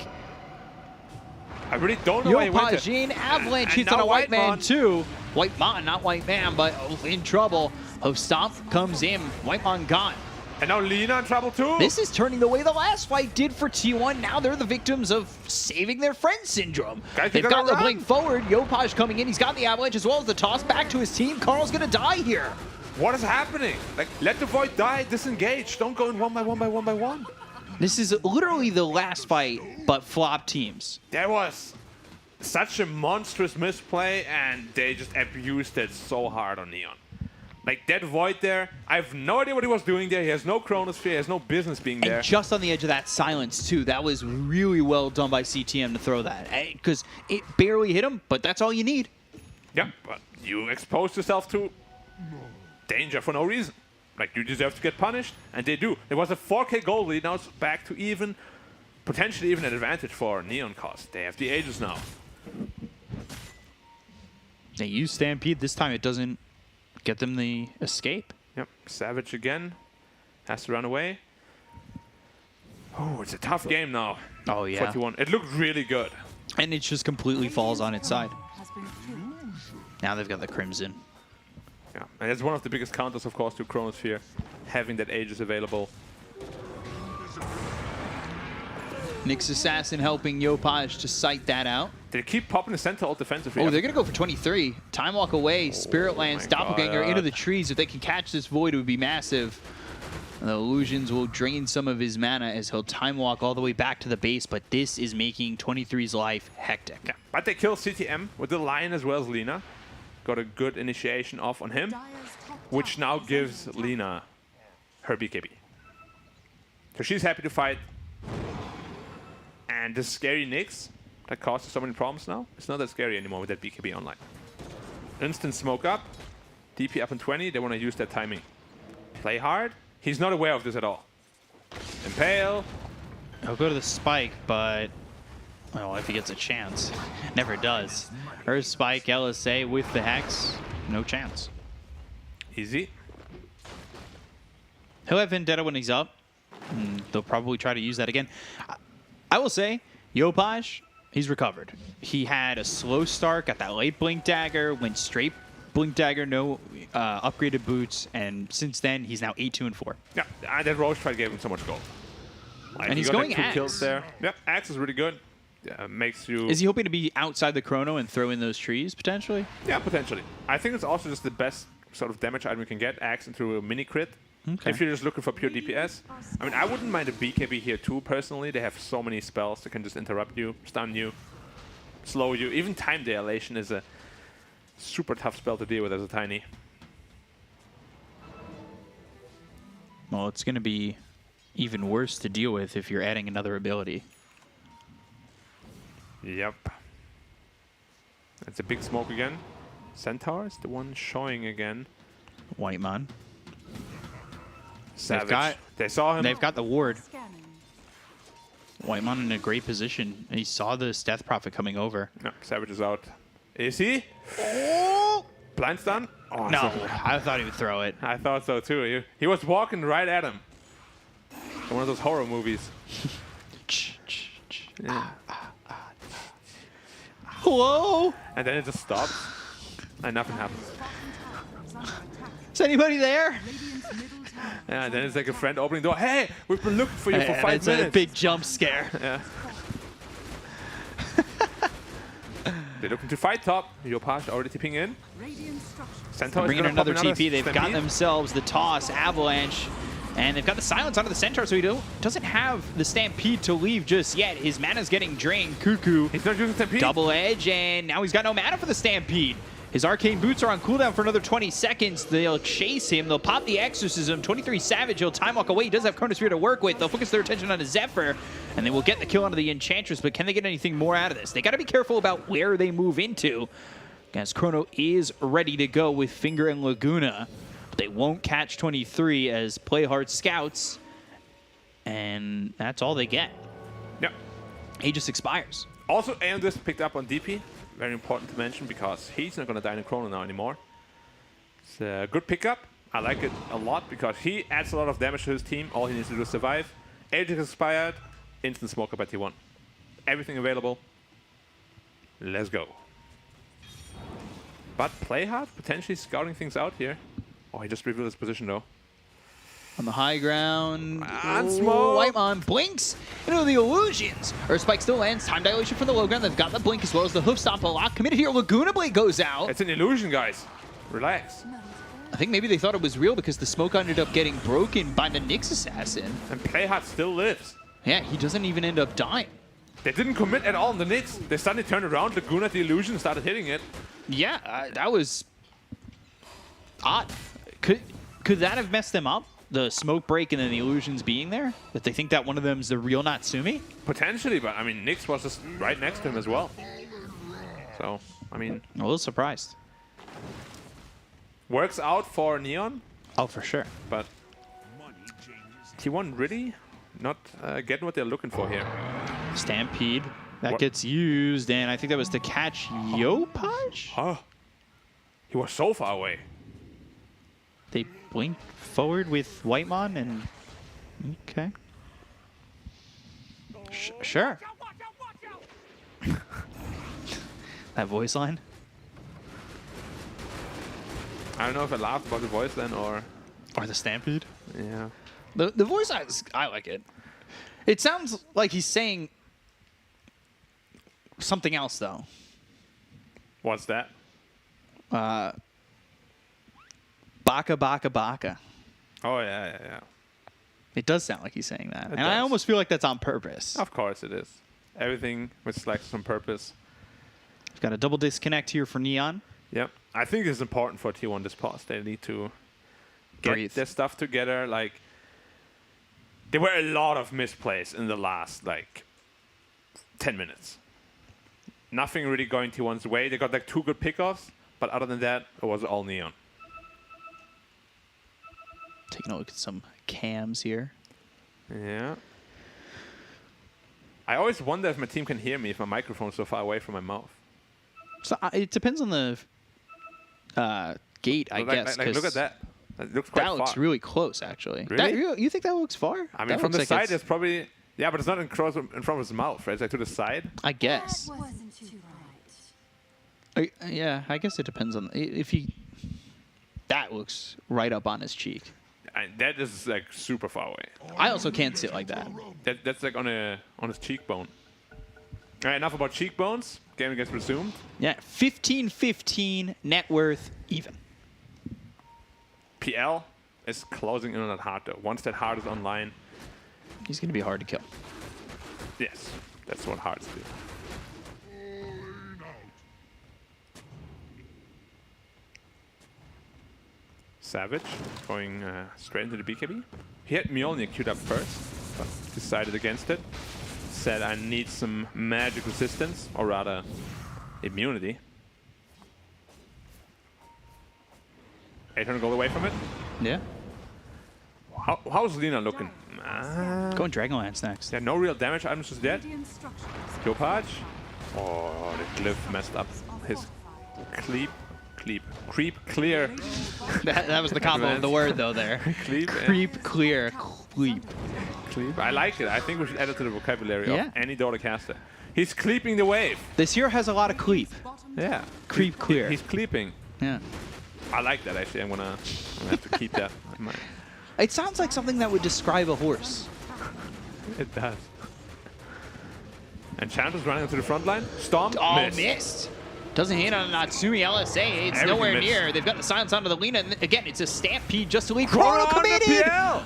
I really don't know why he went there. Yopajin, Avalanche And hits on now a White Man Whitemon. too. Whitemon, not White Man, but in trouble. Stomp comes in. Whitemon gone. And now Lina in trouble too. This is turning the way the last fight did for T1. Now they're the victims of saving their friend syndrome. Guys, we They've gotta got the run. blink forward. Yopaj coming in. He's got the Avalanche as well as the toss back to his team. Carl's going to die here. What is happening? Like, let the Void die, disengage. Don't go in one by one. This is literally the last fight, but flop teams. There was such a monstrous misplay, and they just abused it so hard on Neon. Like, that Void there, I have no idea what he was doing there. He has no Chronosphere, he has no business being there. And just on the edge of that silence, too. That was really well done by CTM to throw that. Because it barely hit him, but that's all you need. Yeah, but you exposed yourself to danger for no reason. Like, you deserve to get punished, and they do. It was a 4K goal lead, now it's back to even, potentially even an advantage for Neon cost. They have the Aegis now. They use Stampede. This time it doesn't get them the escape. Yep, Savage again. Has to run away. Oh, it's a tough game now. Oh, yeah. 41. It looked really good. And it just completely falls on its side. Has been killed. Now they've got the Crimson. Yeah, and it's one of the biggest counters, of course, to Chronosphere, having that Aegis available. Nyx Assassin helping Yopaj to sight that out. They keep popping the center ult defensively. Oh, they're going to go for 23. Time walk away. Spirit Lance, my Doppelganger God. into the trees. If they can catch this Void, it would be massive. And the Illusions will drain some of his mana as he'll time walk all the way back to the base, but this is making 23's life hectic. Yeah, but they kill CTM with the Lion as well as Lina. Got a good initiation off on him, Dire's top which tower now is gives under attack. Lina her BKB. So she's happy to fight. And this scary Nyx that causes so many problems now, it's not that scary anymore with that BKB online. Instant smoke up, DP up in 20, they want to use that timing. Play hard. He's not aware of this at all. Impale. He'll go to the spike, but well, if he gets a chance, never does. Earth Spike, LSA with the Hex, no chance. Easy. He'll have Vendetta when he's up. They'll probably try to use that again. I will say, Yopaj, he's recovered. He had a slow start, got that late blink dagger, went straight Blink Dagger, no upgraded boots, and since then he's now 8-2-4. Yeah, and that Roche fight gave him so much gold. Like, And he he's got going like 2 Axe. kills there. Yeah, Axe is really good. Yeah, makes you... Is he hoping to be outside the chrono and throw in those trees potentially? Yeah, potentially. I think it's also just the best sort of damage item you can get, Axe into a mini crit. Okay. If you're just looking for pure DPS. I mean, I wouldn't mind a BKB here too, personally. They have so many spells that can just interrupt you, stun you, slow you. Even Time Dilation is a super tough spell to deal with as a Tiny. Well, it's going to be even worse to deal with if you're adding another ability. Yep. It's a big smoke again. Centaur is the one showing again. White Man. Savage. They saw him. They've got the ward. Scanning. White Man in a great position. He saw the Death Prophet coming over. No, Savage is out. Is he? Oh! Blind stun? Oh, No, so- I thought he would throw it. I thought so too. He was walking right at him. In one of those horror movies. Yeah. Hello? And then it just stops. And nothing happens. Bottom tower is under attack. Is anybody there? Radiant's middle tower. Yeah, and then it's like a friend opening the door. Hey, we've been looking for you for And 5 it's minutes. a big jump scare. Yeah. They're looking to fight top. Yopaj already tipping in. Radiant structures. Centaur is Bringing gonna another pop TP. They've got Stampede. themselves the toss, Avalanche, and they've got the silence onto the Centaur, so he doesn't have the Stampede to leave just yet. His mana's getting drained. Cuckoo, He's not using Stampede. double edge, and now he's got no mana for the Stampede. His arcane boots are on cooldown for another 20 seconds. They'll chase him. They'll pop the Exorcism. 23 Savage. He'll time walk away. He does have Chronosphere to work with. They'll focus their attention on his Zephyr, and they will get the kill onto the Enchantress. But can they get anything more out of this? They got to be careful about where they move into, as Chrono is ready to go with Finger and Laguna. But they won't catch 23 as play hard scouts, and that's all they get. Yeah. Aegis expires. Also, Aeon picked up on DP. Very important to mention because he's not going to die in Chrono now anymore. It's a good pickup. I like it a lot because he adds a lot of damage to his team. All he needs to do is survive. Aegis expired. Instant smoke up at T1. Everything available. Let's go. But Playhard potentially scouting things out here. Oh, he just revealed his position though. On the high ground, And smoke. Whitemon blinks into the illusions. Earthspike still lands. Time dilation from the low ground. They've got the blink as well as the hoof stomp. A lot committed here. Laguna Blade goes out. It's an illusion, guys. Relax. I think maybe they thought it was real because the smoke ended up getting broken by the Nyx assassin. And Playhard still lives. Yeah, he doesn't even end up dying. They didn't commit at all on the Nyx. They suddenly turned around. Laguna the illusion started hitting it. Yeah, that was odd. Could that have messed them up? The smoke break and then the illusions being there? That they think that one of them's the real Natsumi? Potentially, but I mean, Nyx was just right next to him as well. So, I mean, A little surprised. works out for Neon, Oh, for sure. but T1 really not getting what they're looking for here. Stampede. That What? gets used, and I think that was to catch Yopaj? Huh. He was so far away. They blink forward with Whitemon and... Okay. Sure. That voice line? I don't know if I laughed about the voice then or... Or the Stampede? Yeah. The voice line, I like it. It sounds like he's saying something else, though. What's that? Baka, baka, baka. Oh, yeah, yeah. It does sound like he's saying that. And does. I almost feel like that's on purpose. Of course it is. Everything with Slacks on purpose. We've got a double disconnect here for Neon. Yep. I think it's important for T1 this pause. They need to get Breathe. their stuff together. Like, there were a lot of misplays in the last, 10 minutes. Nothing really going T1's way. They got, 2 good pickoffs, but other than that, it was all Neon. Taking a look at some cams here. Yeah. I always wonder if my team can hear me if my microphone's so far away from my mouth. So it depends on the gate, I guess. Look 'cause at that. That looks quite That far. looks really close, actually. Really? You think that looks far? I mean, That from looks the like side, it's- it's probably... Yeah, but it's not in front of his mouth, right? It's like to the side. I guess. Wasn't too bright. Yeah, I guess it depends on if he. That looks right up on his cheek. And that is like super far away. I also can't sit like that. That's like on his cheekbone. All right, enough about cheekbones. Game gets resumed. Yeah, 15-15 net worth even. PL is closing in on that heart though. Once that heart is online, He's going to be hard to kill. yes, that's what hearts do. Savage going straight into the BKB. He had Mjolnir queued up first, but decided against it. Said, I need some magic resistance, or rather, immunity. 800 gold away from it. Yeah. How's Lina looking? Going Dragonlance next. Yeah, no real damage items just yet. Radiant structures Kill patch. Oh, the glyph messed up his creep clear. That was the combo of the word, though, there. Cleep. Creep, clear, cleep. I like it. I think we should add it to the vocabulary Yeah. of any Dota caster. He's cleeping the wave. This hero has a lot of cleep. Yeah. Creep clear. He's cleeping. Yeah. I like that actually. I'm gonna have to keep that in mind. It sounds like something that would describe a horse. It does. And Champ is running into the front line. Stomp. Oh, miss. missed. Doesn't hit on Natsumi LSA. It's Everything nowhere missed. near. They've got the silence onto the Lina. And again, it's a stampede just to leave. Chrono Chrono on the committed! PL.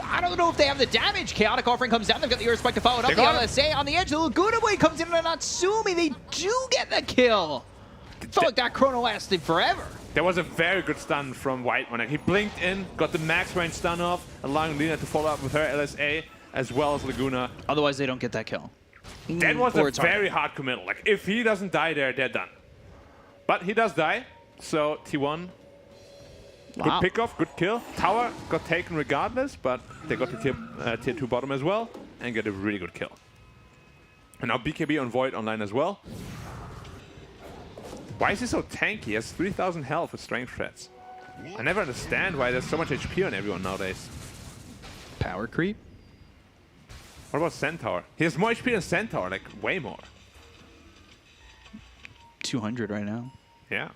I don't know if they have the damage. Chaotic Offering comes down. They've got the Earth Spike to follow it up. They The got it. LSA on the edge. The Laguna Blade comes in on Natsumi. They do get the kill. Felt like that Chrono lasted forever. There was a very good stun from White when he blinked in, got the max range stun off, allowing Lina to follow up with her LSA as well as Laguna. Otherwise, they don't get that kill. That was Or a it's hard. very hard committal. Like, if he doesn't die there, they're done. But he does die, so T1, Wow. good pick off, good kill. Tower got taken regardless, but they got the tier 2 bottom as well and get a really good kill. And now BKB on Void online as well. Why is he so tanky? He has 3,000 health with strength threats. I never understand why there's so much HP on everyone nowadays. Power creep. What about Centaur? He has more HP than Centaur, like way more. 200 right now. Yeah.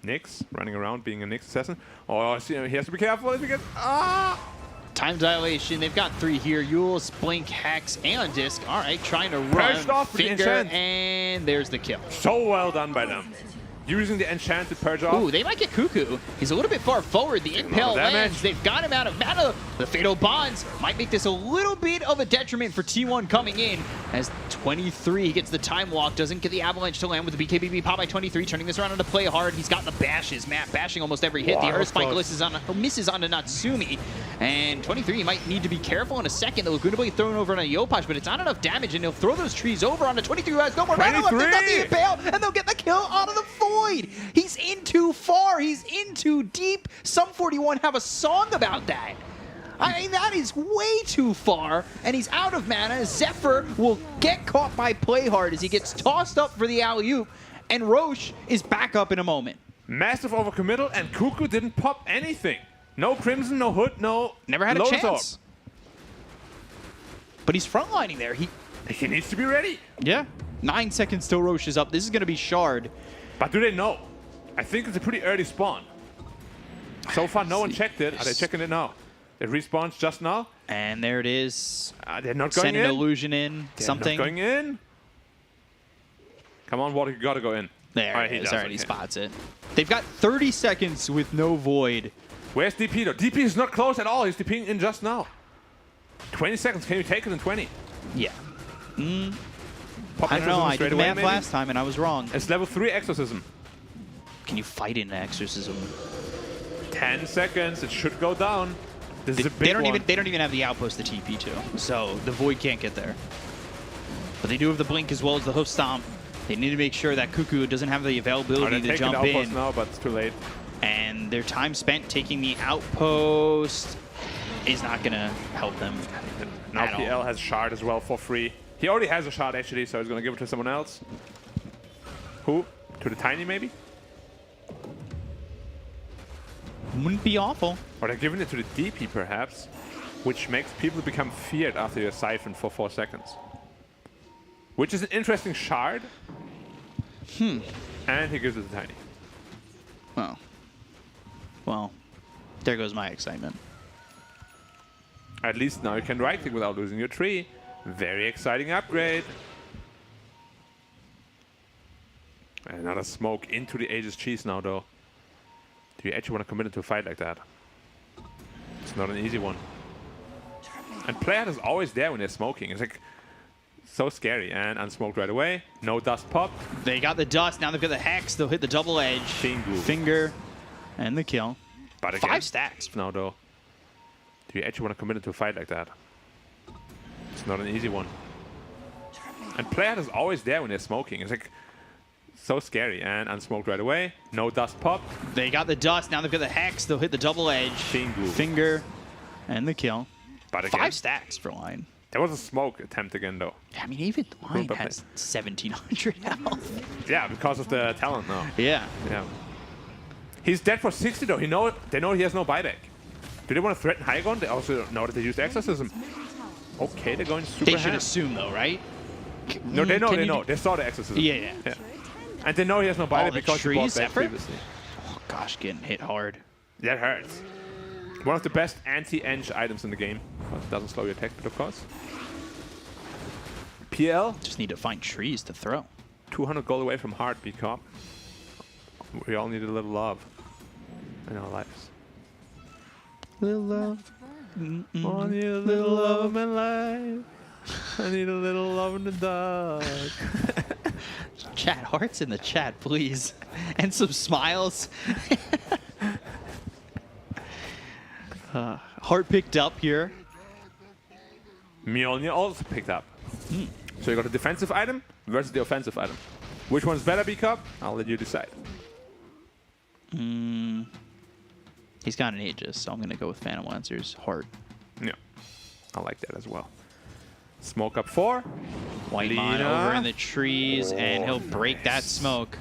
Nyx running around being a Nyx assassin. Oh, see, he has to be careful if he gets. Ah! Time dilation. They've got 3 here. Eul's, Blink, Hex, and Disc. All right, trying to Purged run. off with the Finger, enchant. and there's the kill. So well done by them. Using the enchanted purge off. Ooh, they might get Cuckoo. He's a little bit far forward. The impale damage. lands. They've got him out of mana. The Fatal Bonds might make this a little bit of a detriment for T1 coming in. As 23 gets the time walk, doesn't get the avalanche to land with the BKBB pop by 23, turning this around into play hard. He's got the bashes. Matt bashing almost every hit. Wow, The Earth Spike close. misses onto Natsumi. And 23 might need to be careful in a second. The Laguna Blade thrown over on a Yopash, but it's not enough damage, and he'll throw those trees over onto 23 who has no more mana left. They've got the 23! impale, and they'll get the kill out of the void. He's in too far. He's in too deep. Some 41 have a song about that. I mean, that is way too far, and he's out of mana. Zephyr will get caught by play hard as he gets tossed up for the alley-oop, and Roche is back up in a moment. Massive overcommittal, and Cuckoo didn't pop anything. No Crimson, no Hood, no. Never had a Lotus chance. Orb. But he's frontlining there. He needs to be ready. Yeah. 9 seconds till Roche is up. This is going to be Shard. But do they know? I think it's a pretty early spawn. So far, no one checked it. Are they checking it now? It respawns just now. And there it is. They're not going Send in. an illusion in. They're something. not going in. Come on, Water, you gotta go in. There All right, it he is. does, All right, he okay. spots it. They've got 30 seconds with no void. Where's DP though? DP is not close at all. He's DPing in just now. 20 seconds. Can you take it in 20? Yeah. Pop I don't know. Exorcism I straight did the away, math maybe? last time, and I was wrong. It's level 3 Exorcism. Can you fight in an exorcism? 10 seconds. It should go down. This is a big They don't one. even have the outpost to TP to, so the void can't get there. But they do have the blink as well as the hoof stomp. They need to make sure that Cuckoo doesn't have the availability to taking jump the outpost in. now, but it's too late. And their time spent taking the outpost is not going to help them. Now at all. PL has Shard as well for free. He already has a Shard actually, so he's gonna give it to someone else. Who? To the Tiny maybe? Wouldn't be awful. Or they're giving it to the DP perhaps, which makes people become feared after you're siphoned for 4 seconds. Which is an interesting Shard. And he gives it to Tiny. Well, well, there goes my excitement. At least now you can right click without losing your tree. Very exciting upgrade. Another smoke into the Aegis cheese now, though. Do you actually want to commit into a fight like that? It's not an easy one. And player is always there when they're smoking. It's like so scary. And unsmoked right away. No dust pop. They got the dust. Now they've got the Hex. They'll hit the double edge. Finger. And the kill. But again, 5 stacks. now, though. Do you actually want to commit into a fight like that? It's not an easy one. And player is always there when they're smoking. It's like so scary. And unsmoked right away. No dust pop. They got the dust. Now they've got the Hex. They'll hit the double edge. Finger. And the kill. But again, 5 stacks for Lion. there was a smoke attempt again, though. I mean, even Lion has 1,700 health. Yeah, because of the talent now. Yeah. Yeah. He's dead for 60, though. They know he has no buyback. Do they want to threaten High Ground? They also know that they used Exorcism. Okay, they're going super They should ham. assume, though, right? No, they know, Can they you know. do- They saw the Exorcism. Yeah. And they know he has no buyback the because he bought trees back effort? previously. Oh, gosh, getting hit hard. That hurts. One of the best anti-eng items in the game. But it doesn't slow your attack, but of course. PL, Just need to find trees to throw. 200 gold away from Heartbeat Cop. We all need a little love in our lives. Little love. I need a little love in my life. I need a little love in the dark. Chat, hearts in the chat, please. And some smiles. Heart picked up here. Mjolnir also picked up. So you got a defensive item versus the offensive item. Which one's better, B-Cup? I'll let you decide. He's got an Aegis, so I'm going to go with Phantom Lancer's heart. Yeah, I like that as well. Smoke up 4. White Mon Lina. over in the trees, and he'll break that smoke.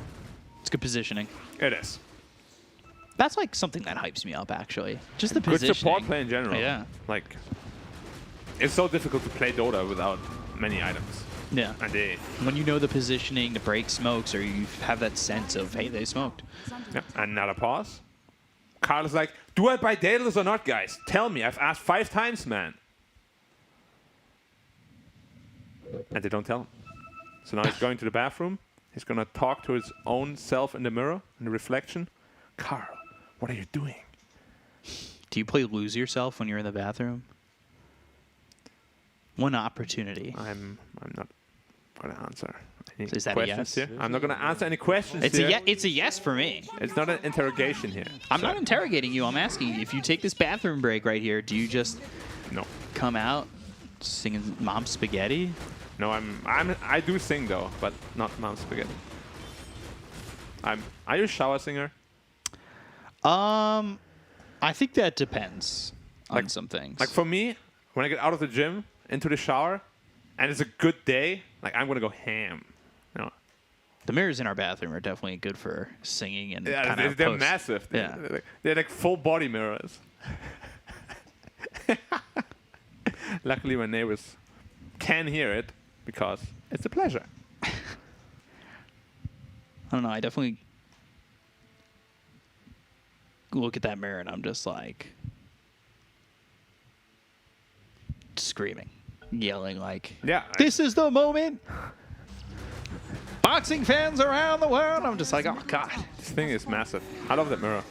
It's good positioning. It is. That's like something that hypes me up, actually. Just the Good positioning. support play in general. Yeah. Like, it's so difficult to play Dota without many items. Yeah. And they, When you know the positioning to break smokes, or you have that sense of, hey, they smoked. yeah. Another pause. Carl is like, do I buy Daedalus or not, guys? Tell me. I've asked 5 times, man. And they don't tell him. So now he's going to the bathroom. He's going to talk to his own self in the mirror, in the reflection. Carl, what are you doing? Do you play lose yourself when you're in the bathroom? One opportunity. I'm not going to answer any Is that a questions yes? here. I'm not going to answer any questions It's here. it's a yes for me. It's not an interrogation here. I'm So- not interrogating you. I'm asking you. If you take this bathroom break right here, do you just No. come out singing Mom Spaghetti? No, I do sing though, but not Mom Spaghetti. Are you a shower singer? I think that depends on Like- some things. Like for me, when I get out of the gym into the shower, and it's a good day, like I'm gonna go ham. You know? the mirrors in our bathroom are definitely good for singing and Yeah, kind of they're post. massive. Yeah. They're like full body mirrors. Luckily, my neighbors can hear it because it's a pleasure. I don't know. I definitely look at that mirror and I'm just like screaming, yelling like, Yeah. "This is the moment!" Boxing fans around the world. I'm just like, oh god. This thing is massive. I love that mirror.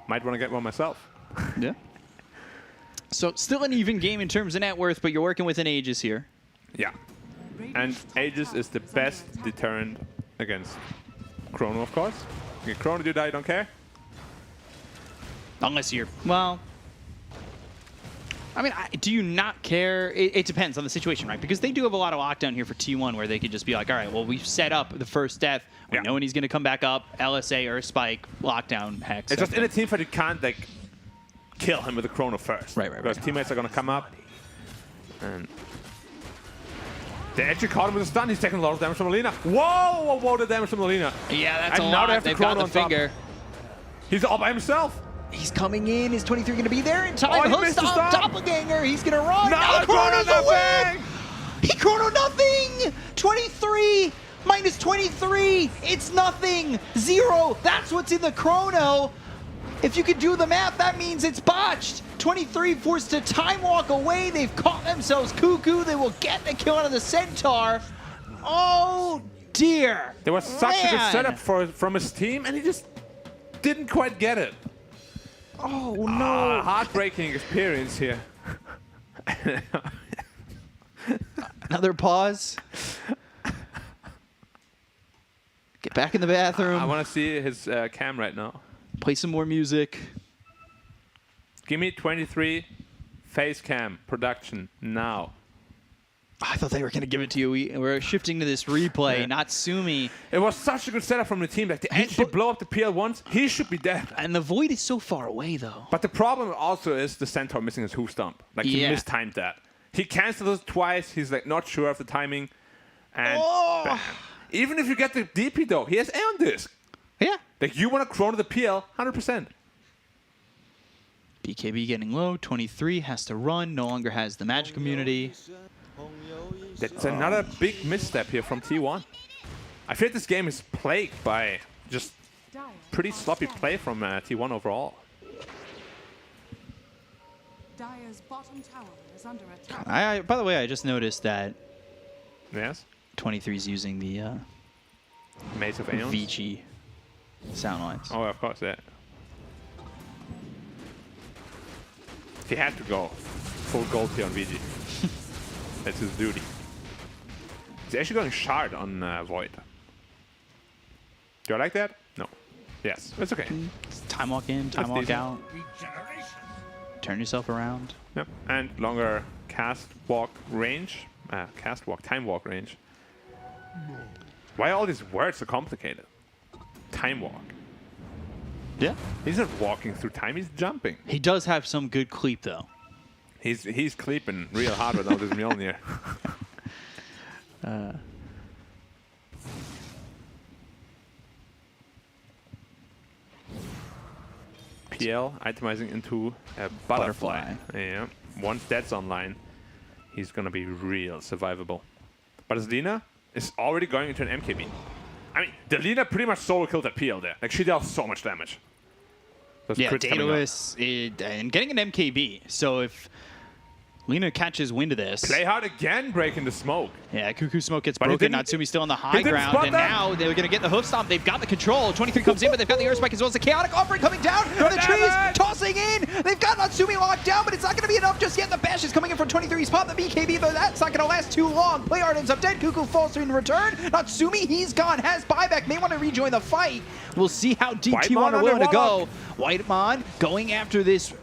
Might want to get one myself. Yeah. So still an even game in terms of net worth, but you're working with an Aegis here. Yeah. And Aegis is the best deterrent against Chrono, of course. You get Chrono, you die, you don't care. Unless you're, well, I mean, do you not care? It depends on the situation, right? Because they do have a lot of lockdown here for T1 where they could just be like, all right, well, we've set up the first death. We Yeah. know when he's going to come back up, LSA or Spike, lockdown, Hex. It's just in a something. team fight you can't like kill him with a Chrono first. Right, Because right. teammates are gonna come up. And they actually caught him with a stun. He's taking a lot of damage from Alina. Whoa, the damage from Alina. Yeah, that's And a now lot. they have the They've got Chrono the on top. finger. He's all by himself. He's coming in. Is 23 going to be there in time? Oh, he He'll missed the stop. stop. Doppelganger. He's going to run. No, Now Chrono Chrono's away. nothing. He Chrono nothing. 23 minus 23. It's nothing. 0. That's what's in the Chrono. If you could do the math, that means it's botched. 23 forced to time walk away. They've caught themselves Cuckoo. They will get the kill out of the Centaur. Oh, dear. There was such a good Man. setup from his team, and he just didn't quite get it. Oh, no. Heartbreaking experience here. Another pause. Get back in the bathroom. I want to see his cam right now. Play some more music. Give me 23 face cam production now. I thought they were going to give it to you. We're shifting to this replay, Yeah. not Sumi. It was such a good setup from the team. Like, they actually blow up the PL once. He should be dead. And the Void is so far away, though. But the problem also is the Centaur missing his hoof stomp. Like, he Yeah. mistimed that. He canceled it twice. He's like not sure of the timing. And bam. Even if you get the DP though, he has Aeon Disc. Yeah. Like, you want to chrono the PL 100%. BKB getting low. 23 has to run. No longer has the magic immunity. That's another big misstep here from T1. I feel like this game is plagued by just pretty sloppy play from T1 overall. Dire's bottom tower is under attack. By the way, I just noticed that Yes. 23 is using the Maze of Aeons. VG sound lines. Oh, of course, yeah. He had to go full gold here on VG. That's his duty. He's actually going shard on Void. Do I like that? No. Yes, it's okay. Time walk in, time That's walk decent. out. Turn yourself around. Yep. And longer cast walk range. Time walk range. Why are all these words so complicated? Time walk. Yeah. He's not walking through time, he's jumping. He does have some good cleep, though. He's cleaping real hard without his Mjolnir. PL itemizing into a butterfly. Yeah. Once that's online, he's gonna be real survivable. But his Lina is already going into an MKB. I mean, the Lina pretty much solo killed that PL there. Like, she dealt so much damage. Those Yeah, crits coming up. Daedalus and getting an MKB. So if Lina catches wind of this. Play hard again, breaking the smoke. Yeah, Cuckoo Smoke gets But he broken. didn't- Natsumi's still on the he high didn't ground. spot And that. now they're going to get the hoof stomp. They've got the control. 23 comes in, but they've got the air spike as well as the chaotic offering coming down from the trees. Tossing in. They've got Natsumi locked down, but it's not going to be enough just yet. The bash is coming in from 23's pop. The BKB, but that's not going to last too long. Playhard ends up dead. Cuckoo falls through in return. Natsumi, he's gone. Has buyback. May want to rejoin the fight. We'll see how deep White T1 Mon are on willing the to go. Warlock. Whitemon going after this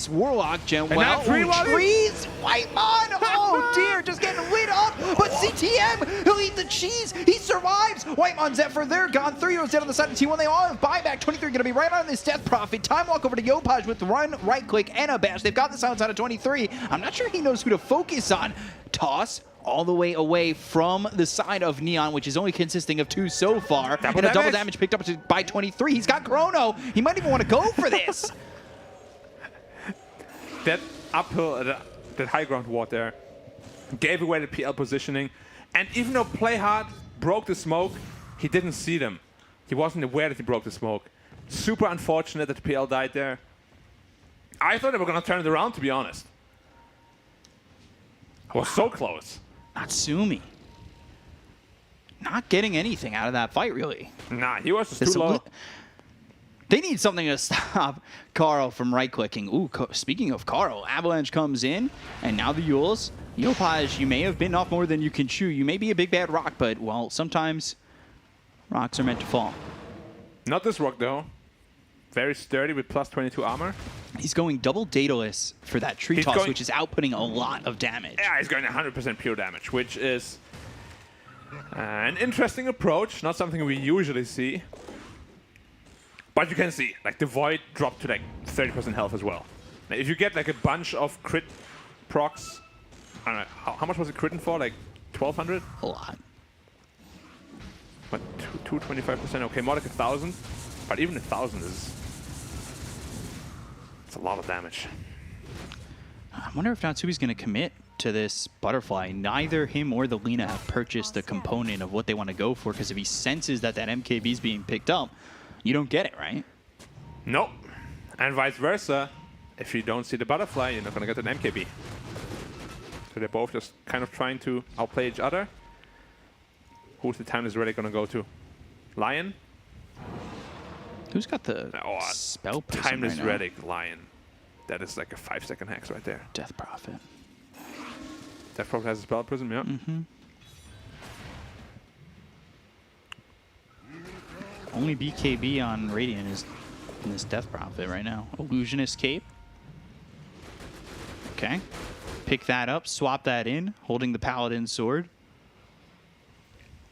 Warlock gem. And Well, now Tree Wally. trees. Whitemon. Oh dear, just getting lit up. But CTM, he'll eat the cheese. He survives. Whitemon Zephyr, they're gone. 3 heroes dead on the side of T1. They all have buyback. 23 going to be right on this Death Prophet. Time walk over to Yopaj with run, right click, and a bash. They've got the silence out of 23. I'm not sure he knows who to focus on. Toss all the way away from the side of Neon, which is only consisting of 2 so far. And a double damage picked up by 23. He's got Chrono. He might even want to go for this. That uphill, that high ground ward there, gave away the PL positioning. And even though Playhard broke the smoke, he didn't see them. He wasn't aware that he broke the smoke. Super unfortunate that PL died there. I thought they were going to turn it around, to be honest. I was so close. Natsumi. Not getting anything out of that fight, really. Nah, he was just too low. They need something to stop Carl from right-clicking. Ooh, speaking of Carl, Avalanche comes in, and now the Yules. Yopaj, you may have been off more than you can chew. You may be a big bad rock, but, well, sometimes rocks are meant to fall. Not this rock, though. Very sturdy with plus 22 armor. He's going double Daedalus for that tree He's toss, going- which is outputting a lot of damage. Yeah, he's going 100% pure damage, which is an interesting approach. Not something we usually see. But you can see, like, the Void dropped to, like, 30% health as well. Now, if you get, like, a bunch of crit procs, I don't know, how much was it critting for? Like, 1,200? A lot. What, 225%? Okay, more like 1,000. But even 1,000 is... It's a lot of damage. I wonder if Natsumi's going to commit to this butterfly. Neither him or the Lina have purchased the component of what they want to go for, because if he senses that that MKB is being picked up, you don't get it, right? Nope. And vice versa. If you don't see the butterfly, you're not going to get an MKB. So they're both just kind of trying to outplay each other. Who's the Timeless Relic going to go to? Lion? Who's got the spell person Timeless right now? Relic, Lion. That is like a 5-second hex right there. Death Prophet. Death Prophet has a spell prism, yeah. Only BKB on Radiant is in this Death Prophet right now. Illusionist Cape. Okay. Pick that up, swap that in, holding the Paladin Sword.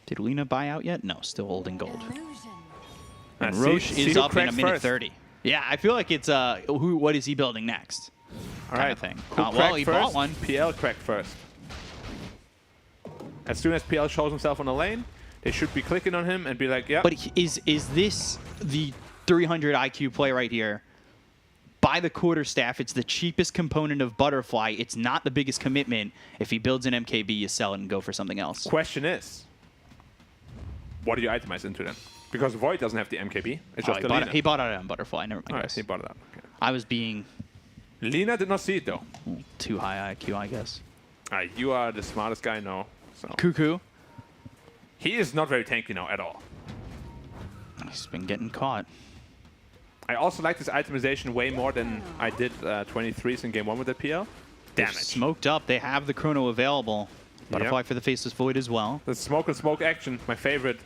Did Lina buy out yet? No, still holding gold. And Roche is up in a minute 30. Yeah, I feel like it's what is he building next? All right, thing. Well, he bought one. PL cracked first. As soon as PL shows himself on the lane, they should be clicking on him and be like, yeah. But is this the 300 IQ play right here? By the quarterstaff, it's the cheapest component of Butterfly. It's not the biggest commitment. If he builds an MKB, you sell it and go for something else. Question is, what do you itemize into then? Because Void doesn't have the MKB. It's just the Lina. He bought it on Butterfly. Never mind. All right, he bought it out. Okay. I was being Lina did not see it though. too high IQ, I guess. You are the smartest guy, no. So. Cuckoo. He is not very tanky now at all. He's been getting caught. I also like this itemization way more than I did 23s in game 1 with the PL. They're Damage. smoked up. They have the chrono available. Butterfly for the Faceless Void as well. The smoke and smoke action, my favorite.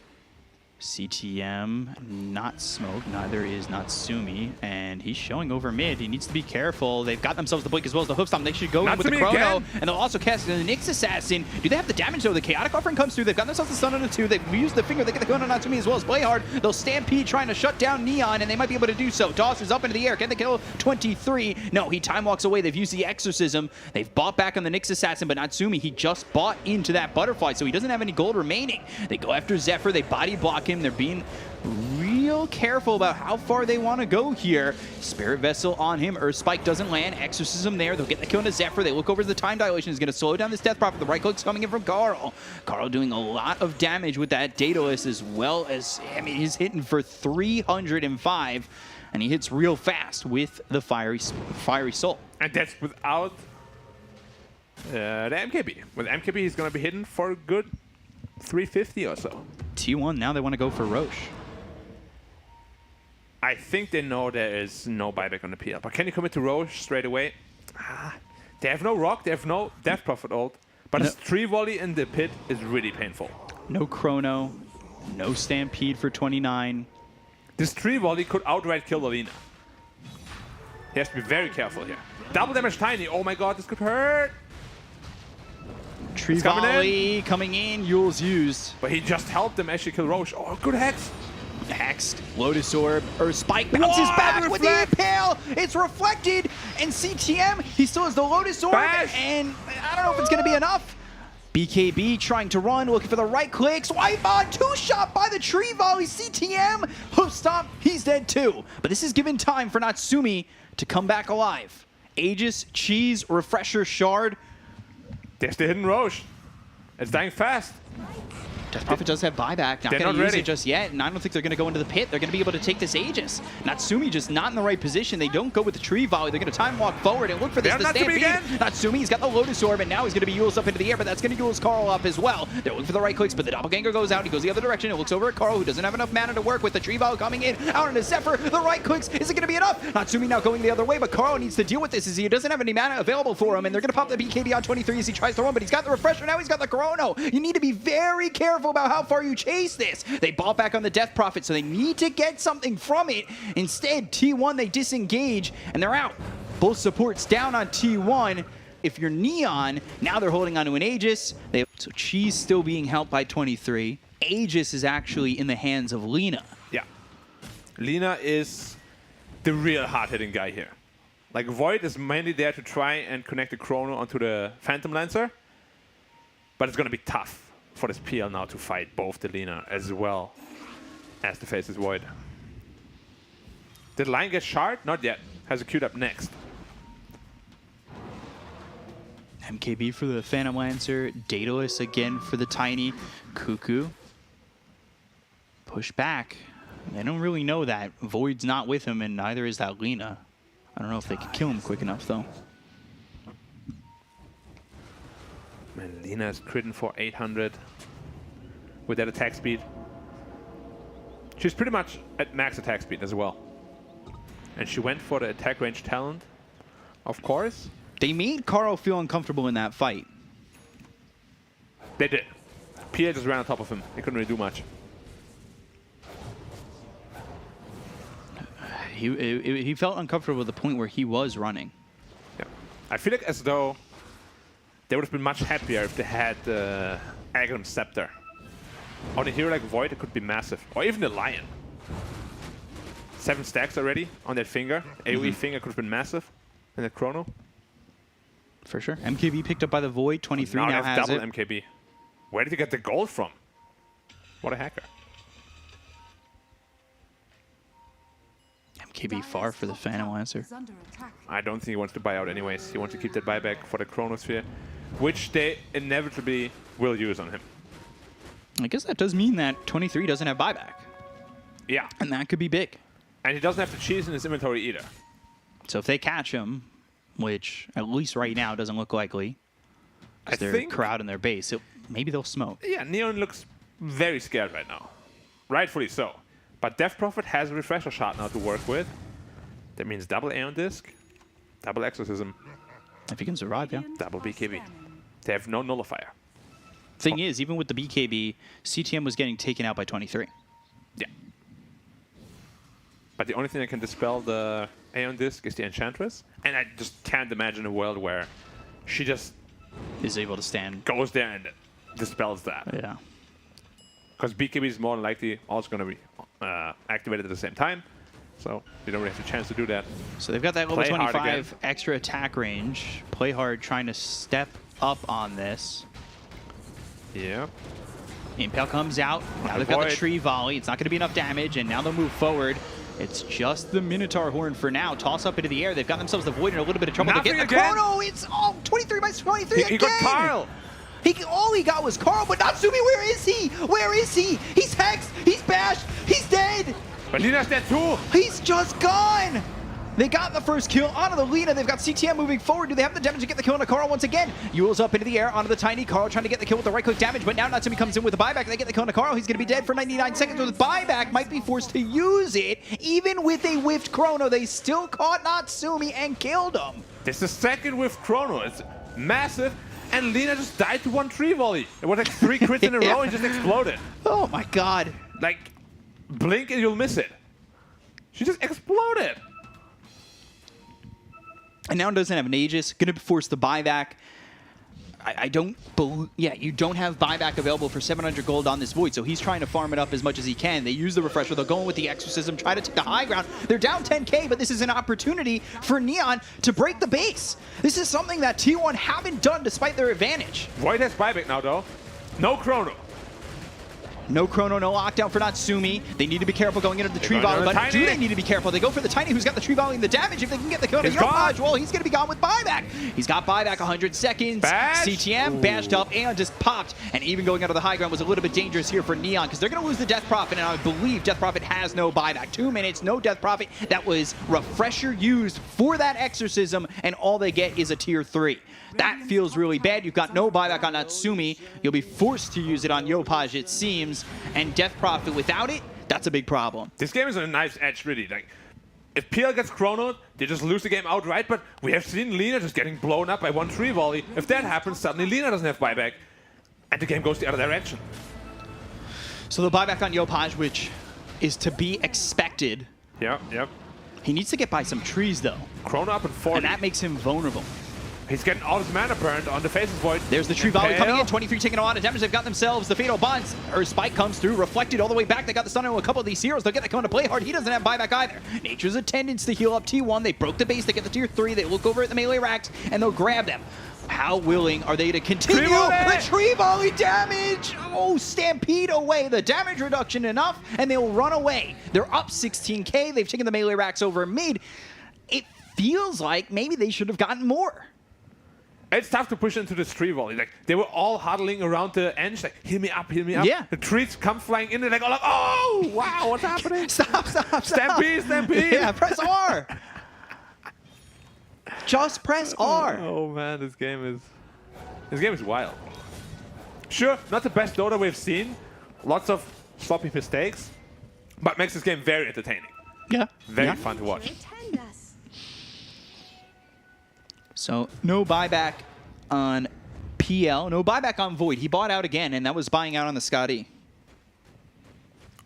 CTM, not smoke, neither is Natsumi, and he's showing over mid. He needs to be careful. They've got themselves the blink as well as the Hoofstomp. They should go in with the chrono, and they'll also cast the Nyx Assassin. Do they have the damage though? The Chaotic Offering comes through. They've got themselves the Stun on a 2. They've used the Finger. They get the Chrono Natsumi as well as Play Hard. They'll Stampede trying to shut down Neon, and they might be able to do so. Doss is up into the air. Can they kill 23? No, he time walks away. They've used the Exorcism. They've bought back on the Nyx Assassin, but Natsumi, he just bought into that Butterfly, so he doesn't have any gold remaining. They go after Zephyr. They body block him. They're being real careful about how far they want to go here. Spirit Vessel on him. Earth Spike doesn't land. Exorcism there. They'll get the kill into Zephyr. They look over the time dilation. Is going to slow down this Death Prophet. The right click's coming in from Carl. Carl doing a lot of damage with that Daedalus as well as, I mean, he's hitting for 305. And he hits real fast with the Fiery Soul. And that's without the MKB. With MKB, he's going to be hitting for a good 350 or so. T1, now they want to go for Roche. I think they know there is no buyback on the PL, but can you commit to Roche straight away? They have no Rock, they have no Death Prophet ult, but his 3 volley in the pit is really painful. No Chrono, no Stampede for 29. This 3 volley could outright kill the Lina. He has to be very careful here. Double damage Tiny, oh my god, this could hurt! Tree volley coming in, Yule's used. But he just helped them actually kill Roche. Oh, good hex! Hexed, Lotus Orb, or Spike bounces back with the Impale. It's reflected, and CTM, he still has the Lotus Orb, and I don't know if it's going to be enough. BKB trying to run, looking for the right clicks. Wipe on, 2-shot by the Tree Volley. CTM, Hoofstomp, he's dead too. But this is given time for Natsumi to come back alive. Aegis, Cheese, Refresher, Shard. There's the hidden Roche. It's dying fast. Death Prophet does have buyback. Not going to use it just yet, and I don't think they're going to go into the pit. They're going to be able to take this Aegis. Natsumi just not in the right position. They don't go with the Tree Volley. They're going to time walk forward and look for this. The Stampede. Natsumi, he's got the Lotus Orb, and now he's going to be Yule's up into the air, but that's going to Yule's Carl up as well. They're looking for the right clicks, but the Doppelganger goes out. He goes the other direction. It looks over at Carl, who doesn't have enough mana to work with. The Tree Volley coming in. Out into Zephyr. The right clicks. Is it going to be enough? Natsumi now going the other way, but Carl needs to deal with this as he doesn't have any mana available for him, and they're going to pop the BKB on 23 as he tries to run, but he's got the Refresher. Now he's got the Chrono. You need to be very careful about how far you chase this. They bought back on the Death Prophet, so they need to get something from it. Instead, T1, they disengage, and they're out. Both supports down on T1. If you're Neon, now they're holding onto an Aegis. So Cheese still being helped by 23. Aegis is actually in the hands of Lina. Yeah. Lina is the real hard-hitting guy here. Like, Void is mainly there to try and connect the Chrono onto the Phantom Lancer, but it's going to be tough for this PL now to fight both the Lina as well as the Faceless Void. Did Lion get Shard? Not yet. Has a queued up next. MKB for the Phantom Lancer. Daedalus again for the Tiny. Cuckoo. Push back. They don't really know that. Void's not with him, and neither is that Lina. I don't know if they can kill him quick enough, though. Man, Lina is critting for 800 with that attack speed. She's pretty much at max attack speed as well. And she went for the attack range talent, of course. They made Carl feel uncomfortable in that fight. They did. PA just ran on top of him. He couldn't really do much. He felt uncomfortable at the point where he was running. Yeah. I feel like as though they would have been much happier if they had the Aghanim Scepter. On a hero like Void, it could be massive. Or even the Lion. 7 stacks already on that finger. AoE finger could have been massive in that chrono. For sure. MKB picked up by the Void. 23 now they have has double it. MKB. Where did he get the gold from? What a hacker. MKB far for the Phantom Lancer. I don't think he wants to buy out anyways. He wants to keep that buyback for the Chronosphere, which they inevitably will use on him. I guess that does mean that 23 doesn't have buyback. Yeah. And that could be big. And he doesn't have the cheese in his inventory either. So if they catch him, which at least right now doesn't look likely, because they're crowding their base, maybe they'll smoke. Yeah, Neon looks very scared right now. Rightfully so. But Death Prophet has a refresher shot now to work with. That means double Aeon Disc, double Exorcism. If he can survive, yeah. Double BKB. They have no nullifier. Thing is, even with the BKB, CTM was getting taken out by 23. Yeah. But the only thing that can dispel the Aeon Disc is the Enchantress. And I just can't imagine a world where she just is able to stand, goes there and dispels that. Yeah. Because BKB is more than likely also going to be activated at the same time. So you don't really have a chance to do that. So they've got that level Play hard 25 extra attack range. Play hard, trying to step up on this. Yeah. Impale comes out. Now they've got the tree volley. It's not going to be enough damage, and now they'll move forward. It's just the Minotaur Horn for now. Toss up into the air. They've got themselves the Void in a little bit of trouble. Nothing to get the again. Chrono. It's 23 by 23 again. He got Carl. All he got was Carl, but Natsumi, where is he? Where is he? He's hexed. He's bashed. He's dead. But Lina's dead too. He's just gone. They got the first kill onto the Lina. They've got CTM moving forward. Do they have the damage to get the kill on Carl once again? Yule's up into the air onto the tiny Carl, trying to get the kill with the right-click damage, but now Natsumi comes in with a buyback. They get the kill on Carl. He's going to be dead for 99 seconds with buyback. Might be forced to use it. Even with a whiffed Chrono, they still caught Natsumi and killed him. This is the second whiff Chrono. It's massive. And Lina just died to one tree volley. It was like 3 crits in a row and just exploded. Oh my god. Like, blink and you'll miss it. She just exploded. And now doesn't have an Aegis. Going to force the buyback. I don't believe... Yeah, you don't have buyback available for 700 gold on this Void, so he's trying to farm it up as much as he can. They use the refresher. They'll go in with the Exorcism, try to take the high ground. They're down 10k, but this is an opportunity for Neon to break the base. This is something that T1 haven't done despite their advantage. Void has buyback now, though. No Chrono. No Chrono, no lockdown for Natsumi. They need to be careful going into the tree volley, but do they need to be careful? They go for the Tiny, who's got the tree volley and the damage. If they can get the kill to Yopaj, well, he's going to be gone with buyback. He's got buyback 100 seconds. Bash. CTM bashed up and just popped. And even going out of the high ground was a little bit dangerous here for Neon because they're going to lose the Death Prophet, and I believe Death Prophet has no buyback. 2 minutes, no Death Prophet. That was refresher used for that Exorcism, and all they get is a tier 3. That feels really bad. You've got no buyback on Natsumi. You'll be forced to use it on Yopaj, it seems. And Death Prophet without it, that's a big problem. This game is on a nice edge, really. Like, if PL gets chronoed, they just lose the game outright. But we have seen Lina just getting blown up by one tree volley. If that happens, suddenly Lina doesn't have buyback. And the game goes the other direction. So the buyback on Yopaj, which is to be expected. Yep. He needs to get by some trees, though. Chrono up at 40. And that makes him vulnerable. He's getting all his mana burned on the Faces Void. There's the tree volley coming in. 23 taking a lot of damage. They've got themselves the Fatal Bonds. Or Spike comes through, reflected all the way back. They got the stun on a couple of these heroes. They'll get the Cone to play hard. He doesn't have buyback either. Nature's attendance to heal up T1. They broke the base. They get the tier 3. They look over at the melee racks, and they'll grab them. How willing are they to continue the tree volley damage? Oh, stampede away. The damage reduction enough, and they'll run away. They're up 16k. They've taken the melee racks over mid. It feels like maybe they should have gotten more. It's tough to push into this tree volley. Like, they were all huddling around the edge, like, heal me up, heal me up. Yeah. The trees come flying in, and they're like, oh, wow, what's happening? Stop. Stampede. Yeah, press R. Just press R. Oh man, this game is wild. Sure, not the best Dota we've seen. Lots of sloppy mistakes, but makes this game very entertaining. Yeah. Very fun to watch. So no buyback on PL, no buyback on Void. He bought out again, and that was buying out on the Scotty.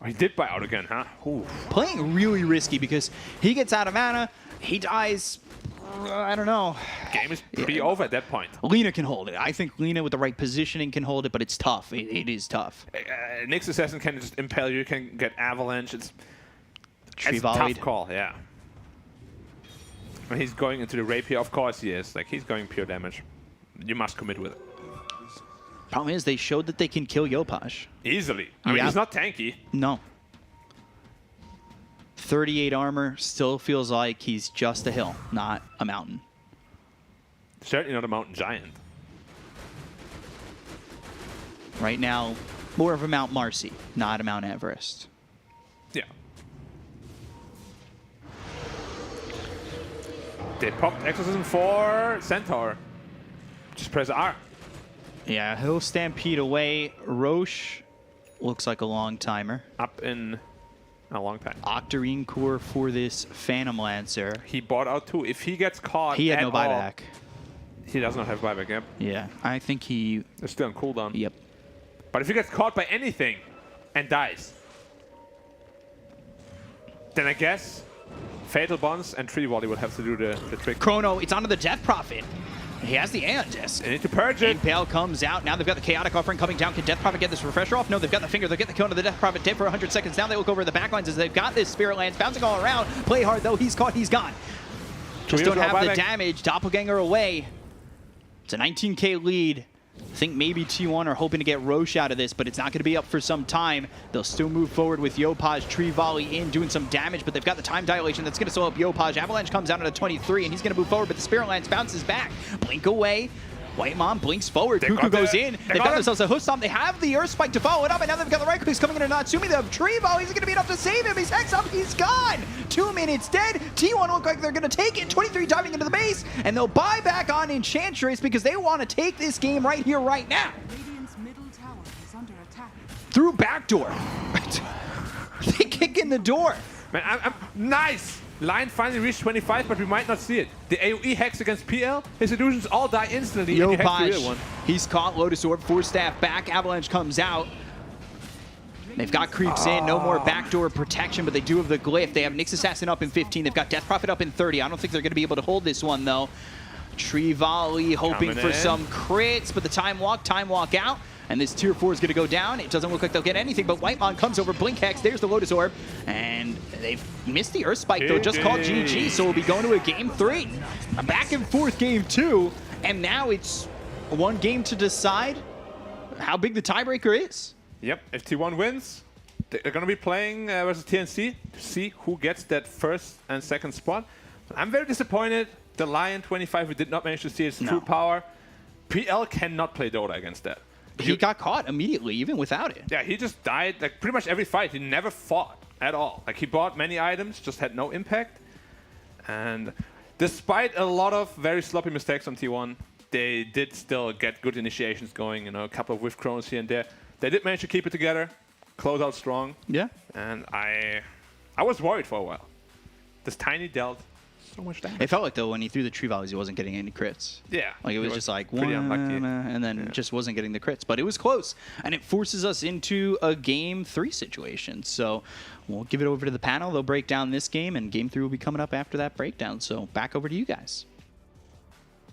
Oh, he did buy out again, huh? Ooh. Playing really risky because he gets out of mana, he dies. I don't know. Game is pretty over at that point. Lina can hold it. I think Lina with the right positioning can hold it, but it's tough. It is tough. Nyx Assassin can just impale you, can get Avalanche. It's a tough call, yeah. When he's going into the Rapier, of course he is. Like, he's going pure damage. You must commit with it. Problem is, they showed that they can kill Yopaj. Easily. I mean, he's not tanky. No. 38 armor still feels like he's just a hill, not a mountain. Certainly not a mountain giant. Right now, more of a Mount Marcy, not a Mount Everest. Yeah. They popped Exorcism for Centaur. Just press R. Yeah, he'll stampede away. Roche looks like a long timer. Up in a long time. Octarine core for this Phantom Lancer. He bought out too. If he gets caught, He had no buyback. He does not have buyback, yep. Yeah, I think he... They're still on cooldown. Yep. But if he gets caught by anything and dies, then I guess Fatal Bonds and Tree Volley will have to do the trick. Chrono, it's onto the Death Prophet. He has the Aeon Disc. They need to purge it. Impale comes out. Now they've got the Chaotic Offering coming down. Can Death Prophet get this refresher off? No, they've got the Finger. They'll get the Cone of the Death Prophet dead for 100 seconds. Now they look over the backlines as they've got this Spirit Lance bouncing all around. Play hard, though. He's caught. He's gone. Just don't have the damage. Doppelganger away. It's a 19K lead. I think maybe T1 are hoping to get Roche out of this, but it's not going to be up for some time. They'll still move forward with Yopaj, Tree Volley in, doing some damage, but they've got the time dilation that's going to slow up Yopaj. Avalanche comes out at a 23, and he's going to move forward, but the Spirit Lance bounces back. Blink away. White Mom blinks forward. Kuku goes in. They've got themselves a Husam. They have the Earth Spike to follow it up, and now they've got the right clicks coming in to Natsumi. The Tree Volley is going to be enough to save him. He's hex up. He's gone. 2 minutes dead. T1 look like they're going to take it. 23 diving into the base, and they'll buy back on Enchantress because they want to take this game right here, right now. Radiant's middle tower is under attack. Through backdoor. They kick in the door. Man, I'm nice. Line finally reached 25, but we might not see it. The AoE hex against PL, his illusions all die instantly. And he hacks the real one. He's caught. Lotus Orb, 4 staff back. Avalanche comes out. They've got creeps in. No more backdoor protection, but they do have the glyph. They have Nyx Assassin up in 15. They've got Death Prophet up in 30. I don't think they're going to be able to hold this one, though. Tree Volley hoping for some crits, but the time walk out. And this tier 4 is going to go down. It doesn't look like they'll get anything, but Whitemon comes over, Blink Hex, there's the Lotus Orb, and they've missed the Earth Spike, though, just called GG, so we'll be going to a game 3. A back and forth game 2, and now it's one game to decide how big the tiebreaker is. Yep, if T1 wins, they're going to be playing versus TNC to see who gets that first and second spot. I'm very disappointed. The Lion 25, we did not manage to see its true power. PL cannot play Dota against that. He got caught immediately, even without it. Yeah, he just died like pretty much every fight. He never fought at all. Like, he bought many items, just had no impact. And despite a lot of very sloppy mistakes on T1, they did still get good initiations going, you know, a couple of whiff chronos here and there. They did manage to keep it together, close out strong. Yeah. And I was worried for a while. This tiny dealt so much damage. It felt like, though, when he threw the Tree Volleys, he wasn't getting any crits. Yeah. Like, it was just like, pretty unlucky. And then just wasn't getting the crits. But it was close. And it forces us into a game 3 situation. So we'll give it over to the panel. They'll break down this game, and game 3 will be coming up after that breakdown. So back over to you guys.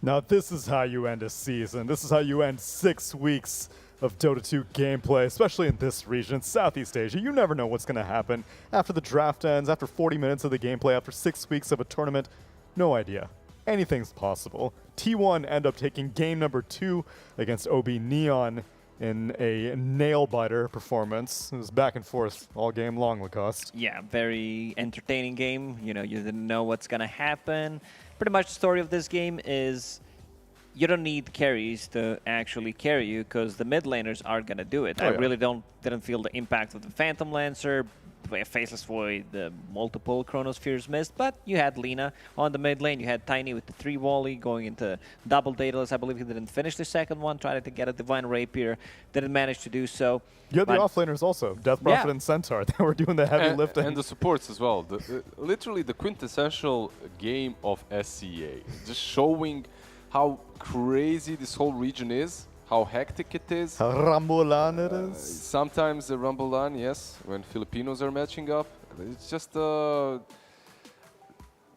Now this is how you end a season. This is how you end 6 weeks of Dota 2 gameplay, especially in this region, Southeast Asia. You never know what's going to happen after the draft ends, after 40 minutes of the gameplay, after 6 weeks of a tournament. No idea. Anything's possible. T1 end up taking game number 2 against OB.Neon in a nail-biter performance. It was back and forth all game long, Lacoste. Yeah, very entertaining game. You know, you didn't know what's going to happen. Pretty much the story of this game is you don't need carries to actually carry you because the mid laners are going to do it. I really didn't feel the impact of the Phantom Lancer. Faceless Void, multiple Chronospheres missed, but you had Lina on the mid lane. You had Tiny with the 3 volley going into double Daedalus. I believe he didn't finish the second one, tried to get a Divine Rapier, didn't manage to do so. You had the offlaners also, Death Prophet and Centaur. They were doing the heavy lifting. And the supports as well. Literally the quintessential game of SCA. Just showing how crazy this whole region is, how hectic it is. How Rambulan it is. Sometimes the Rambulan, yes, when Filipinos are matching up. It's just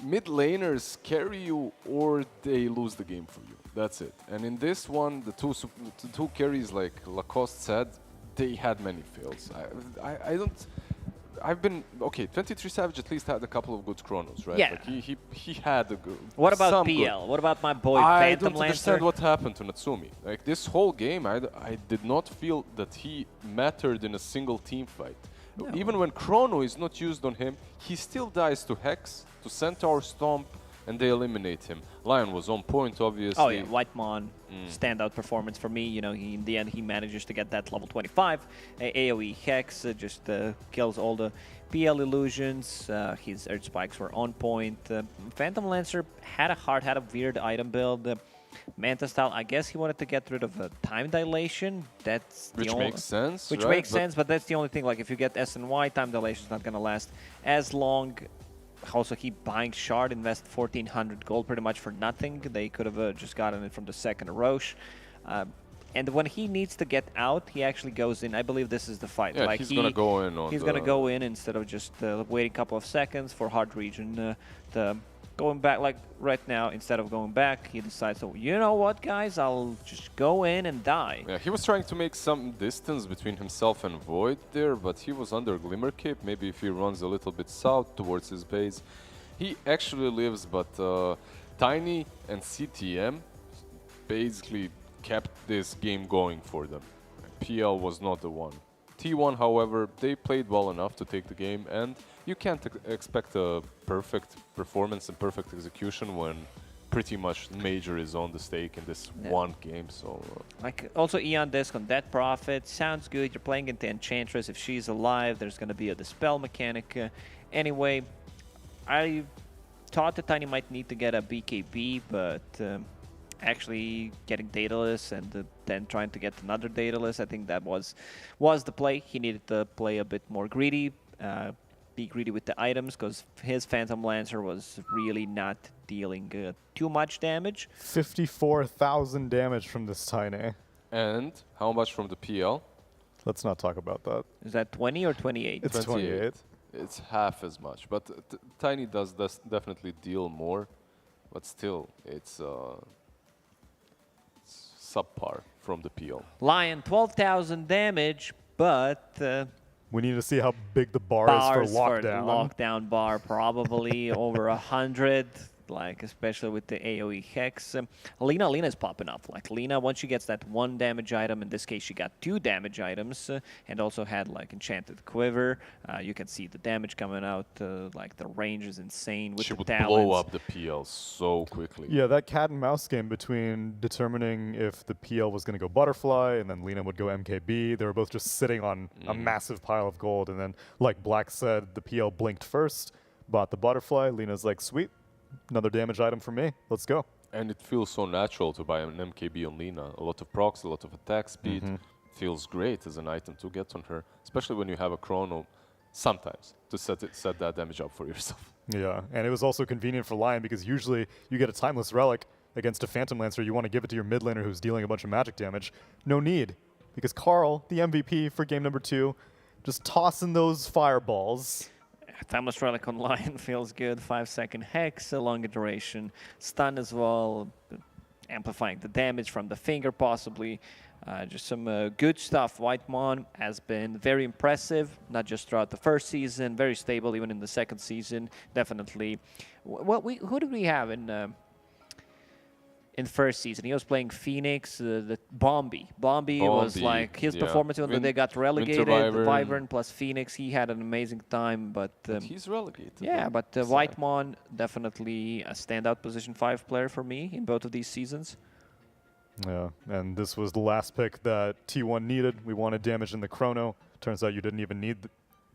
mid laners carry you or they lose the game for you. That's it. And in this one, the two carries, like Lacoste said, they had many fails. I've been okay. 23 Savage at least had a couple of good chronos, right? Yeah. Like he had a good. What about some PL? good. What about my boy I Phantom don't Lancer? understand what happened to Natsumi. Like this whole game, I did not feel that he mattered in a single team fight. No. Even when Chrono is not used on him, he still dies to Hex, to Centaur Stomp, and they eliminate him. Lion was on point, obviously. Oh yeah, Whitemon, standout performance for me. You know, in the end he manages to get that level 25. AoE Hex just kills all the PL illusions. His Earth Spikes were on point. Phantom Lancer had a weird item build. Manta style, I guess he wanted to get rid of time dilation. That's which makes sense. Which right? makes sense, but that's the only thing. Like if you get S and Y, time dilation is not gonna last as long. Also, keep buying Shard, invest 1,400 gold pretty much for nothing. They could have just gotten it from the second Roche. And when he needs to get out, he actually goes in. I believe this is the fight. Yeah, like he's gonna go in on. He's gonna go in instead of just waiting a couple of seconds for hard region to going back. Like right now, instead of going back, he decides, "Oh, you know what, guys? I'll just go in and die." Yeah, he was trying to make some distance between himself and Void there, but he was under Glimmer Cape. Maybe if he runs a little bit south towards his base, he actually lives. But Tiny and CTM basically kept this game going for them. PL was not the one. T1, however, they played well enough to take the game, and you can't expect a perfect performance and perfect execution when pretty much major is on the stake in this one game. So, like also Eon Disc on Death Prophet sounds good. You're playing into Enchantress. If she's alive, there's going to be a dispel mechanic. Anyway, I thought that Tiny might need to get a BKB, but actually getting Daedalus and then trying to get another Daedalus, I think that was the play. He needed to play a bit more greedy, be greedy with the items, because his Phantom Lancer was really not dealing too much damage. 54,000 damage from this Tiny. and how much from the PL? Let's not talk about that. Is that 20 or 28? It's 28. It's half as much, but Tiny does definitely deal more, but still, it's subpar from the PL. Lion, 12,000 damage, but We need to see how big the bar is for lockdown. For the lockdown bar, probably over 100. Like, especially with the AoE Hex. Lina's popping up. Like, Lina, once she gets that 1 damage item, in this case she got 2 damage items, and also had, like, Enchanted Quiver. You can see the damage coming out, like, the range is insane with she the would talents. blow up the PL so quickly. Yeah, that cat and mouse game between determining if the PL was going to go Butterfly and then Lina would go MKB. They were both just sitting on a massive pile of gold, and then, like Black said, the PL blinked first, bought the Butterfly. Lina's like, sweet. Another damage item for me. Let's go. And it feels so natural to buy an MKB on Lina. A lot of procs, a lot of attack speed. Feels great as an item to get on her, especially when you have a chrono sometimes to set that damage up for yourself. Yeah, and it was also convenient for Lion because usually you get a Timeless Relic against a Phantom Lancer. You want to give it to your mid laner who's dealing a bunch of magic damage. No need, because Carl, the MVP for game number 2, just tossing those fireballs. Timeless Relic on Lion feels good. 5-second Hex, a longer duration. Stun as well, amplifying the damage from the finger possibly. Just some good stuff. Whitemon has been very impressive, not just throughout the first season, very stable even in the second season. Definitely. Who did we have in first season? He was playing Phoenix, the Bombi. Bombi was like his performance when they got relegated. Wyvern plus Phoenix, he had an amazing time, but he's relegated. Yeah, but Whitemon definitely a standout position 5 player for me in both of these seasons. Yeah, and this was the last pick that T1 needed. We wanted damage in the chrono. Turns out you didn't even need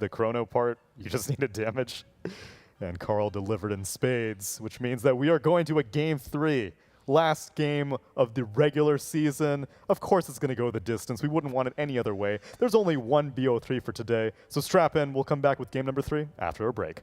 the chrono part, you just needed damage. And Carl delivered in spades, which means that we are going to a Game 3. Last game of the regular season. Of course it's going to go the distance. We wouldn't want it any other way. There's only one BO3 for today, so strap in. We'll come back with game number 3 after a break.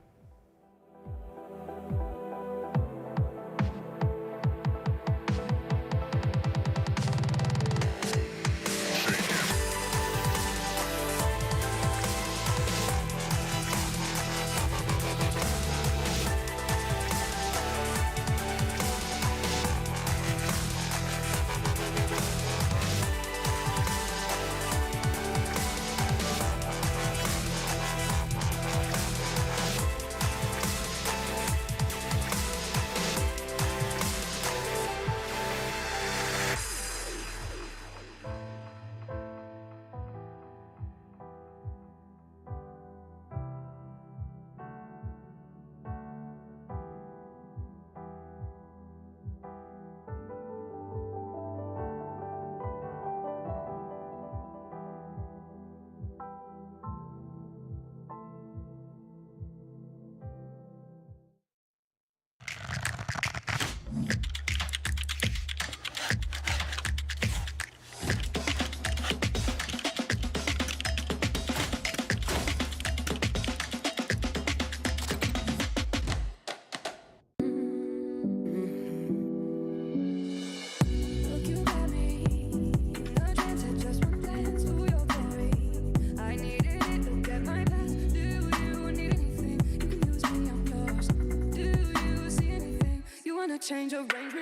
Change of range.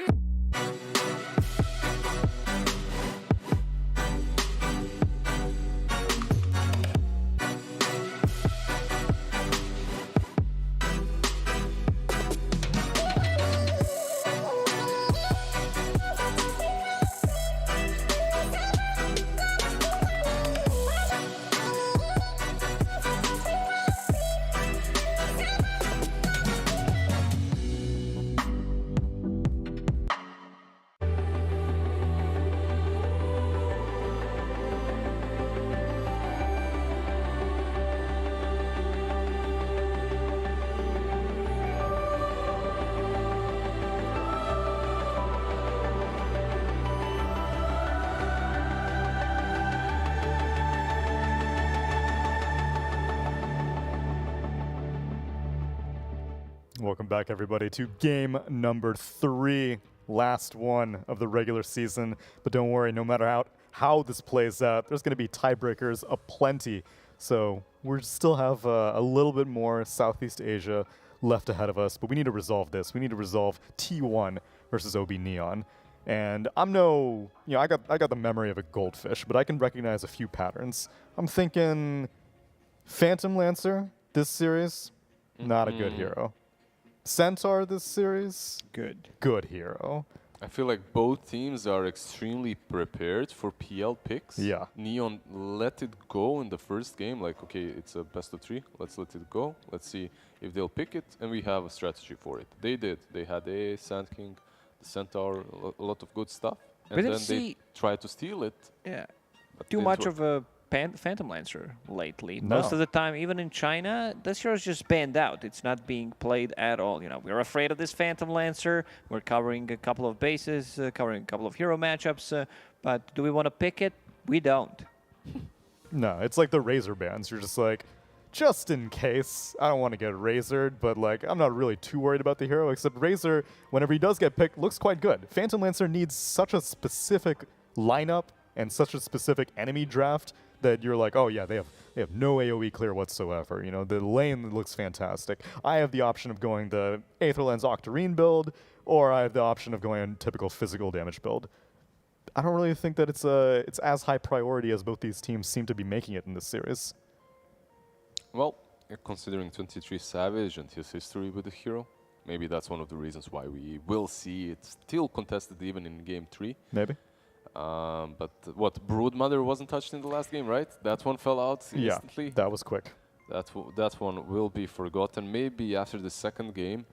Welcome back, everybody, to game number 3, last one of the regular season. But don't worry, no matter how this plays out, there's going to be tiebreakers aplenty. So we still have a little bit more Southeast Asia left ahead of us, but we need to resolve this. We need to resolve T1 versus OB.Neon. And I got the memory of a goldfish, but I can recognize a few patterns. I'm thinking Phantom Lancer this series, not a good hero. Centaur this series, good hero. I feel like both teams are extremely prepared for PL picks. Yeah. Neon let it go in the first game, like, okay, it's a best of 3, let's let it go. Let's see if they'll pick it, and we have a strategy for it. They did. They had a Sand King, the Centaur, a lot of good stuff. And then they tried to steal it. Yeah. Too much of a Phantom Lancer lately. No. Most of the time, even in China, this hero is just banned out. It's not being played at all. You know, we're afraid of this Phantom Lancer. We're covering a couple of bases, covering a couple of hero matchups. But do we want to pick it? We don't. No, it's like the Razor bans. You're just like, just in case, I don't want to get Razored, but like, I'm not really too worried about the hero, except Razor, whenever he does get picked, looks quite good. Phantom Lancer needs such a specific lineup and such a specific enemy draft that you're like, oh yeah, they have no AoE clear whatsoever. You know, the lane looks fantastic. I have the option of going the Aetherlands Octarine build, or I have the option of going a typical physical damage build. I don't really think that it's as high priority as both these teams seem to be making it in this series. Well, considering 23 Savage and his history with the hero, maybe that's one of the reasons why we will see it still contested even in Game 3. Maybe. But what, Broodmother wasn't touched in the last game, right? That one fell out instantly. Yeah, that was quick. That one will be forgotten. Maybe after the second game,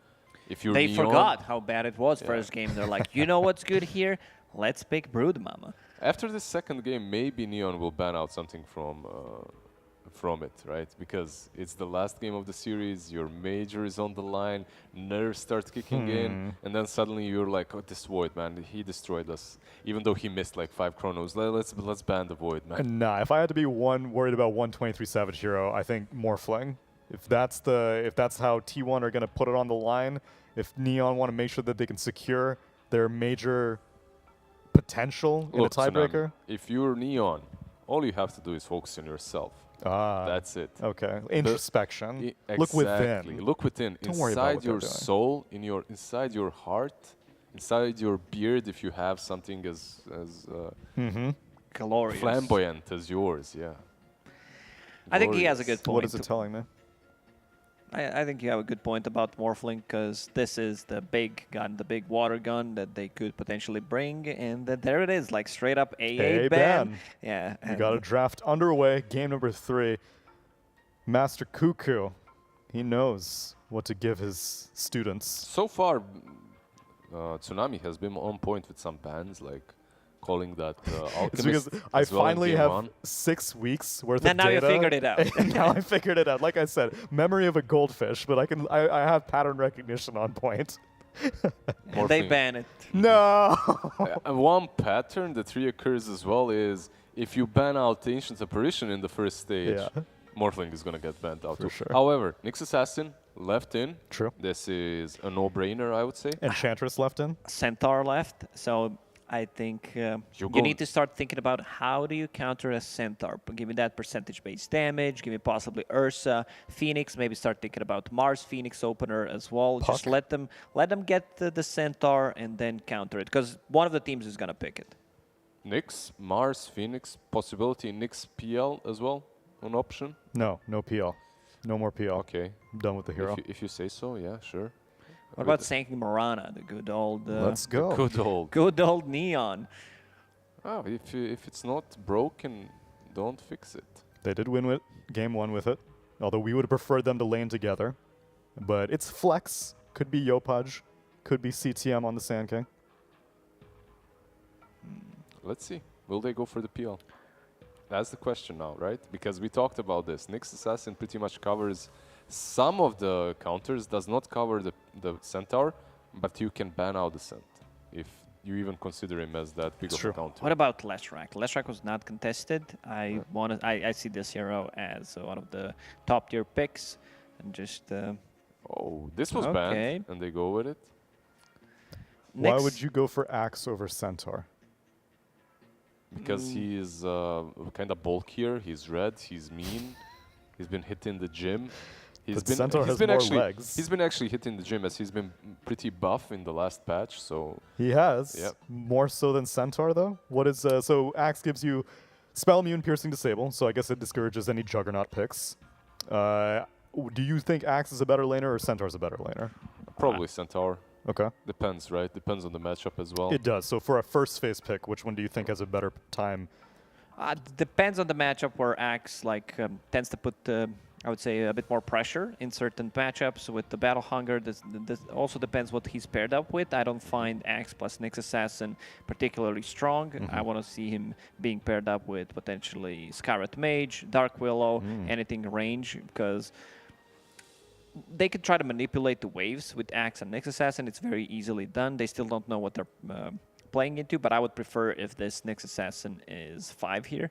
if you're They Neon, forgot how bad it was first game. They're like, you know what's good here? Let's pick Broodmama. After the second game, maybe Neon will ban out something from from it, right? Because it's the last game of the series, your major is on the line, nerves start kicking in, and then suddenly you're like, oh, this Void, man, he destroyed us. Even though he missed like 5 chronos, let's ban the Void, man. Nah, if I had to be worried about 123 Savage Hero, I think Morphling. If that's how T1 are gonna put it on the line, if Neon want to make sure that they can secure their major potential in a Look, Tsunami, tiebreaker. if you're Neon, all you have to do is focus on yourself. That's it. Okay. Introspection. Look Exactly. within. Look within. Don't worry about Inside what your they're doing. soul, inside your heart, inside your beard, if you have something as Glorious. flamboyant as yours, yeah. I think he has a good point. What is it telling me? I think you have a good point about Morphling, because this is the big gun, the big water gun that they could potentially bring, and there it is, like straight up AA ban. Yeah. You got a draft underway, game number 3. Master Cuckoo, he knows what to give his students. So far, Tsunami has been on point with some bans, like calling that It's Alchemist. because I as well in finally game have 1. 6 weeks worth Now of data. you figured it out. And now I figured it out. Like I said, memory of a goldfish, but I have pattern recognition on point. And they Morphling. ban it. No. One pattern that reoccurs as well is if you ban out Ancient Apparition in the first stage, Yeah. Morphling is going to get banned out For too. sure. However, Nyx Assassin left in. True. This is a no-brainer, I would say. Enchantress left in. Centaur left, so I think you need to start thinking about how do you counter a Centaur. Give me that percentage-based damage. Give me possibly Ursa, Phoenix. Maybe start thinking about Mars Phoenix opener as well. Puck. Just let them get the Centaur and then counter it, because one of the teams is gonna pick it. Nyx, Mars, Phoenix, possibility Nyx PL as well, an option. No PL. No more PL. Okay. I'm done with the hero. If you say so, yeah, sure. What about Sanking Marana, the good old Let's go. Good old. Neon? Oh, if it's not broken, don't fix it. They did win with game 1 with it, although we would have preferred them to lane together. But it's flex. Could be Yopaj. Could be CTM on the Sand King. Let's see. Will they go for the PL? That's the question now, right? Because we talked about this. Nyx Assassin pretty much covers some of the counters, does not cover the Centaur, but you can ban out the Cent if you even consider him as that big of a counter. What about Leshrac? Leshrac was not contested. I see this hero as one of the top tier picks, and just. Oh, this was banned, and they go with it. Why would you go for Axe over Centaur? Because he is kind of bulkier. He's red. He's mean. He's been hit in the gym. Centaur has more legs. He's been actually hit in the gym as he's been pretty buff in the last patch. So he has. Yep. More so than Centaur, though. What is so? Axe gives you spell immune, piercing, disable. So I guess it discourages any Juggernaut picks. Do you think Axe is a better laner or Centaur's a better laner? Probably Centaur. Okay. Depends, right? Depends on the matchup as well. It does. So for a first phase pick, which one do you think has a better time? Depends on the matchup, where Axe tends to put, I would say, a bit more pressure in certain matchups with the Battle Hunger. This also depends what he's paired up with. I don't find Axe plus Nyx Assassin particularly strong. I want to see him being paired up with potentially Scarlet Mage, Dark Willow, anything range, because they could try to manipulate the waves with Axe and Nyx Assassin. It's very easily done. They still don't know what they're playing into, but I would prefer if this Nyx Assassin is 5 here.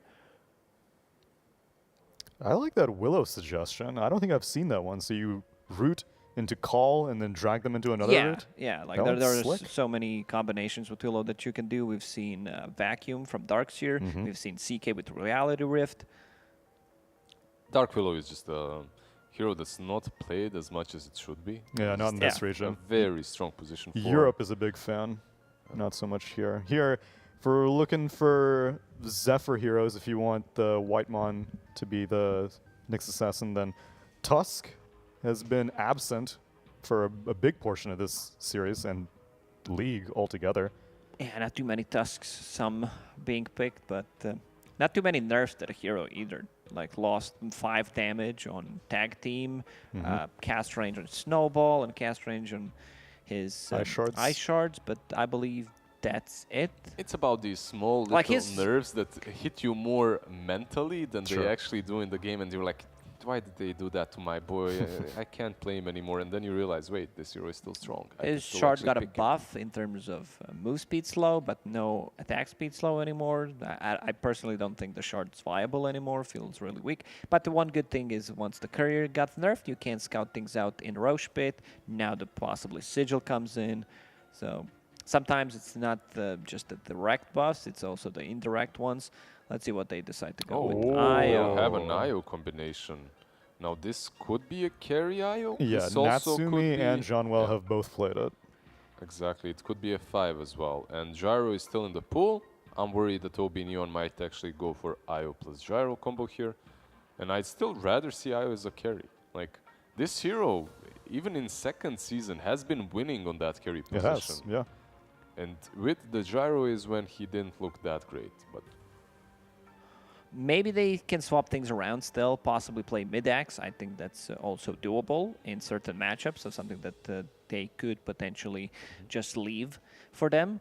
I like that Willow suggestion. I don't think I've seen that one. So you root into Call and then drag them into another route? Yeah, like That there one's are slick. so many combinations with Willow that you can do. We've seen Vacuum from Darkseer. We've seen CK with Reality Rift. Dark Willow is just a hero that's not played as much as it should be. Yeah, not in this A region. very strong position for Europe is a big fan. Not so much here. Here, if we're looking for Zephyr heroes, if you want the Whitemon to be the Nyx Assassin, then Tusk has been absent for a big portion of this series and league altogether. Yeah, not too many Tusks, some being picked, but not too many nerfs to the hero either. Like lost 5 damage on Tag Team, cast range on Snowball, and cast range on his Ice Shards. Ice Shards, but I believe that's it. It's about these small Like little his- nerves that hit you more mentally than Sure. they actually do in the game, and you're like, why did they do that to my boy? I can't play him anymore. And then you realize, wait, this hero is still strong. I can His still shard actually got a pick him. buff in terms of move speed slow, but no attack speed slow anymore. I personally don't think the shard's viable anymore. Feels really weak. But the one good thing is once the courier got nerfed, you can scout things out in Roche Pit. Now the possibly Sigil comes in. So sometimes it's not just the direct buffs, it's also the indirect ones. Let's see what they decide to go with. We Io. have an IO combination. Now this could be a carry IO. Yeah, This also could Natsumi be and Jean-Well yeah. have both played it. Exactly, it could be a 5 as well. And Gyro is still in the pool. I'm worried that OB.Neon might actually go for IO plus Gyro combo here. And I'd still rather see IO as a carry. Like, this hero, even in second season, has been winning on that carry It position. has, yeah. And with the Gyro is when he didn't look that great. But Maybe they can swap things around still, possibly play mid-axe. I think that's also doable in certain matchups, so something that they could potentially just leave for them.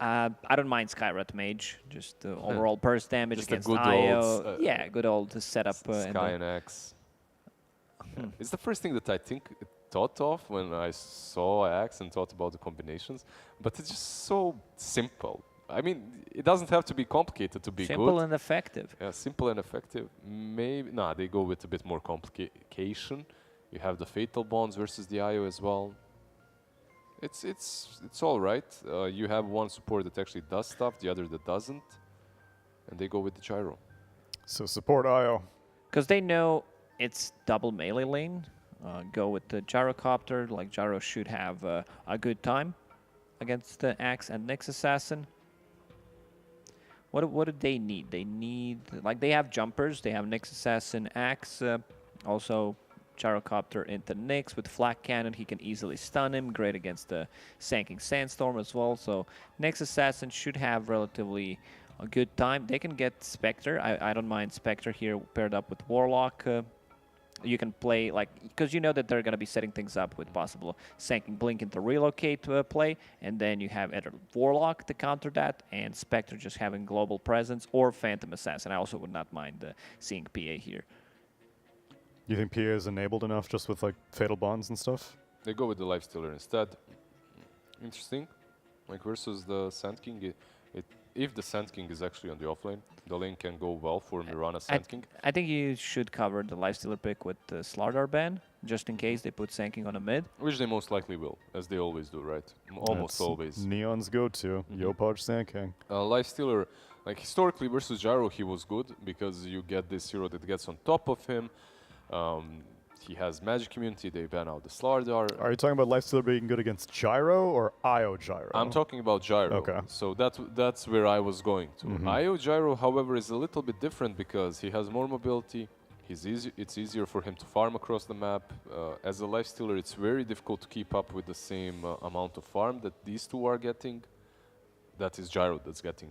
I don't mind Skyrat Mage, just overall burst damage Just a against good IO. old, Yeah, good old setup. in Sky the- and X. Yeah. It's the first thing that I think thought of when I saw Axe and thought about the combinations, but it's just so simple. I mean, it doesn't have to be complicated to be Simple good. and effective. Yeah, simple and effective. Maybe they go with a bit more complication. You have the fatal bonds versus the IO as well. It's all right. You have one support that actually does stuff, the other that doesn't, and they go with the Gyro. So support IO. Because they know it's double melee lane. Go with the Gyrocopter. Like, Gyro should have a good time against the Axe and Nyx Assassin. What do they need? They need, like, they have jumpers. They have Nyx Assassin, Axe, also Gyrocopter into Nyx with Flak Cannon. He can easily stun him. Great against the Sanking Sandstorm as well. So Nyx Assassin should have relatively a good time. They can get Spectre. I don't mind Spectre here paired up with Warlock. You can play, like, because you know that they're going to be setting things up with possible Sanking Blink into Relocate play, and then you have either Warlock to counter that, and Spectre just having global presence, or Phantom Assassin. I also would not mind seeing PA here. You think PA is enabled enough just with like fatal bonds and stuff? They go with the Lifestealer instead. Interesting. Like versus the Sand King, if the Sand King is actually on the offlane, the lane can go well for Mirana Sand King. I think you should cover the Lifestealer pick with the Slardar ban, just in case they put Sand King on a mid. Which they most likely will, as they always do, right? Almost That's always. Neon's go-to. Yopaj Sand King. Lifestealer, like historically versus Gyro, he was good because you get this hero that gets on top of him. He has magic immunity, they ban out the Slardar. Are you talking about Lifestealer being good against Gyro or IO Gyro? I'm talking about Gyro. Okay. So that's where I was going to. IO Gyro, however, is a little bit different because he has more mobility. It's easier for him to farm across the map. As a Lifestealer, it's very difficult to keep up with the same amount of farm that these two are getting. That is Gyro that's getting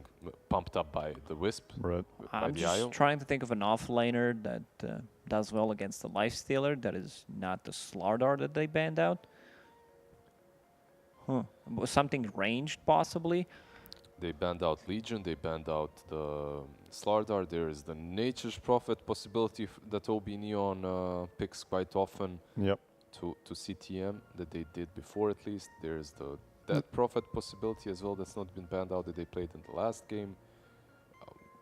pumped up by the Wisp. Right. By I'm the just IO. trying to think of an offlaner that does well against the Lifestealer that is not the Slardar that they banned out. Something ranged, possibly. They banned out Legion, they banned out the Slardar. There is the Nature's Prophet possibility that OB.Neon picks quite often Yep. to CTM, that they did before at least. There's the Dead Prophet possibility as well that's not been banned out that they played in the last game.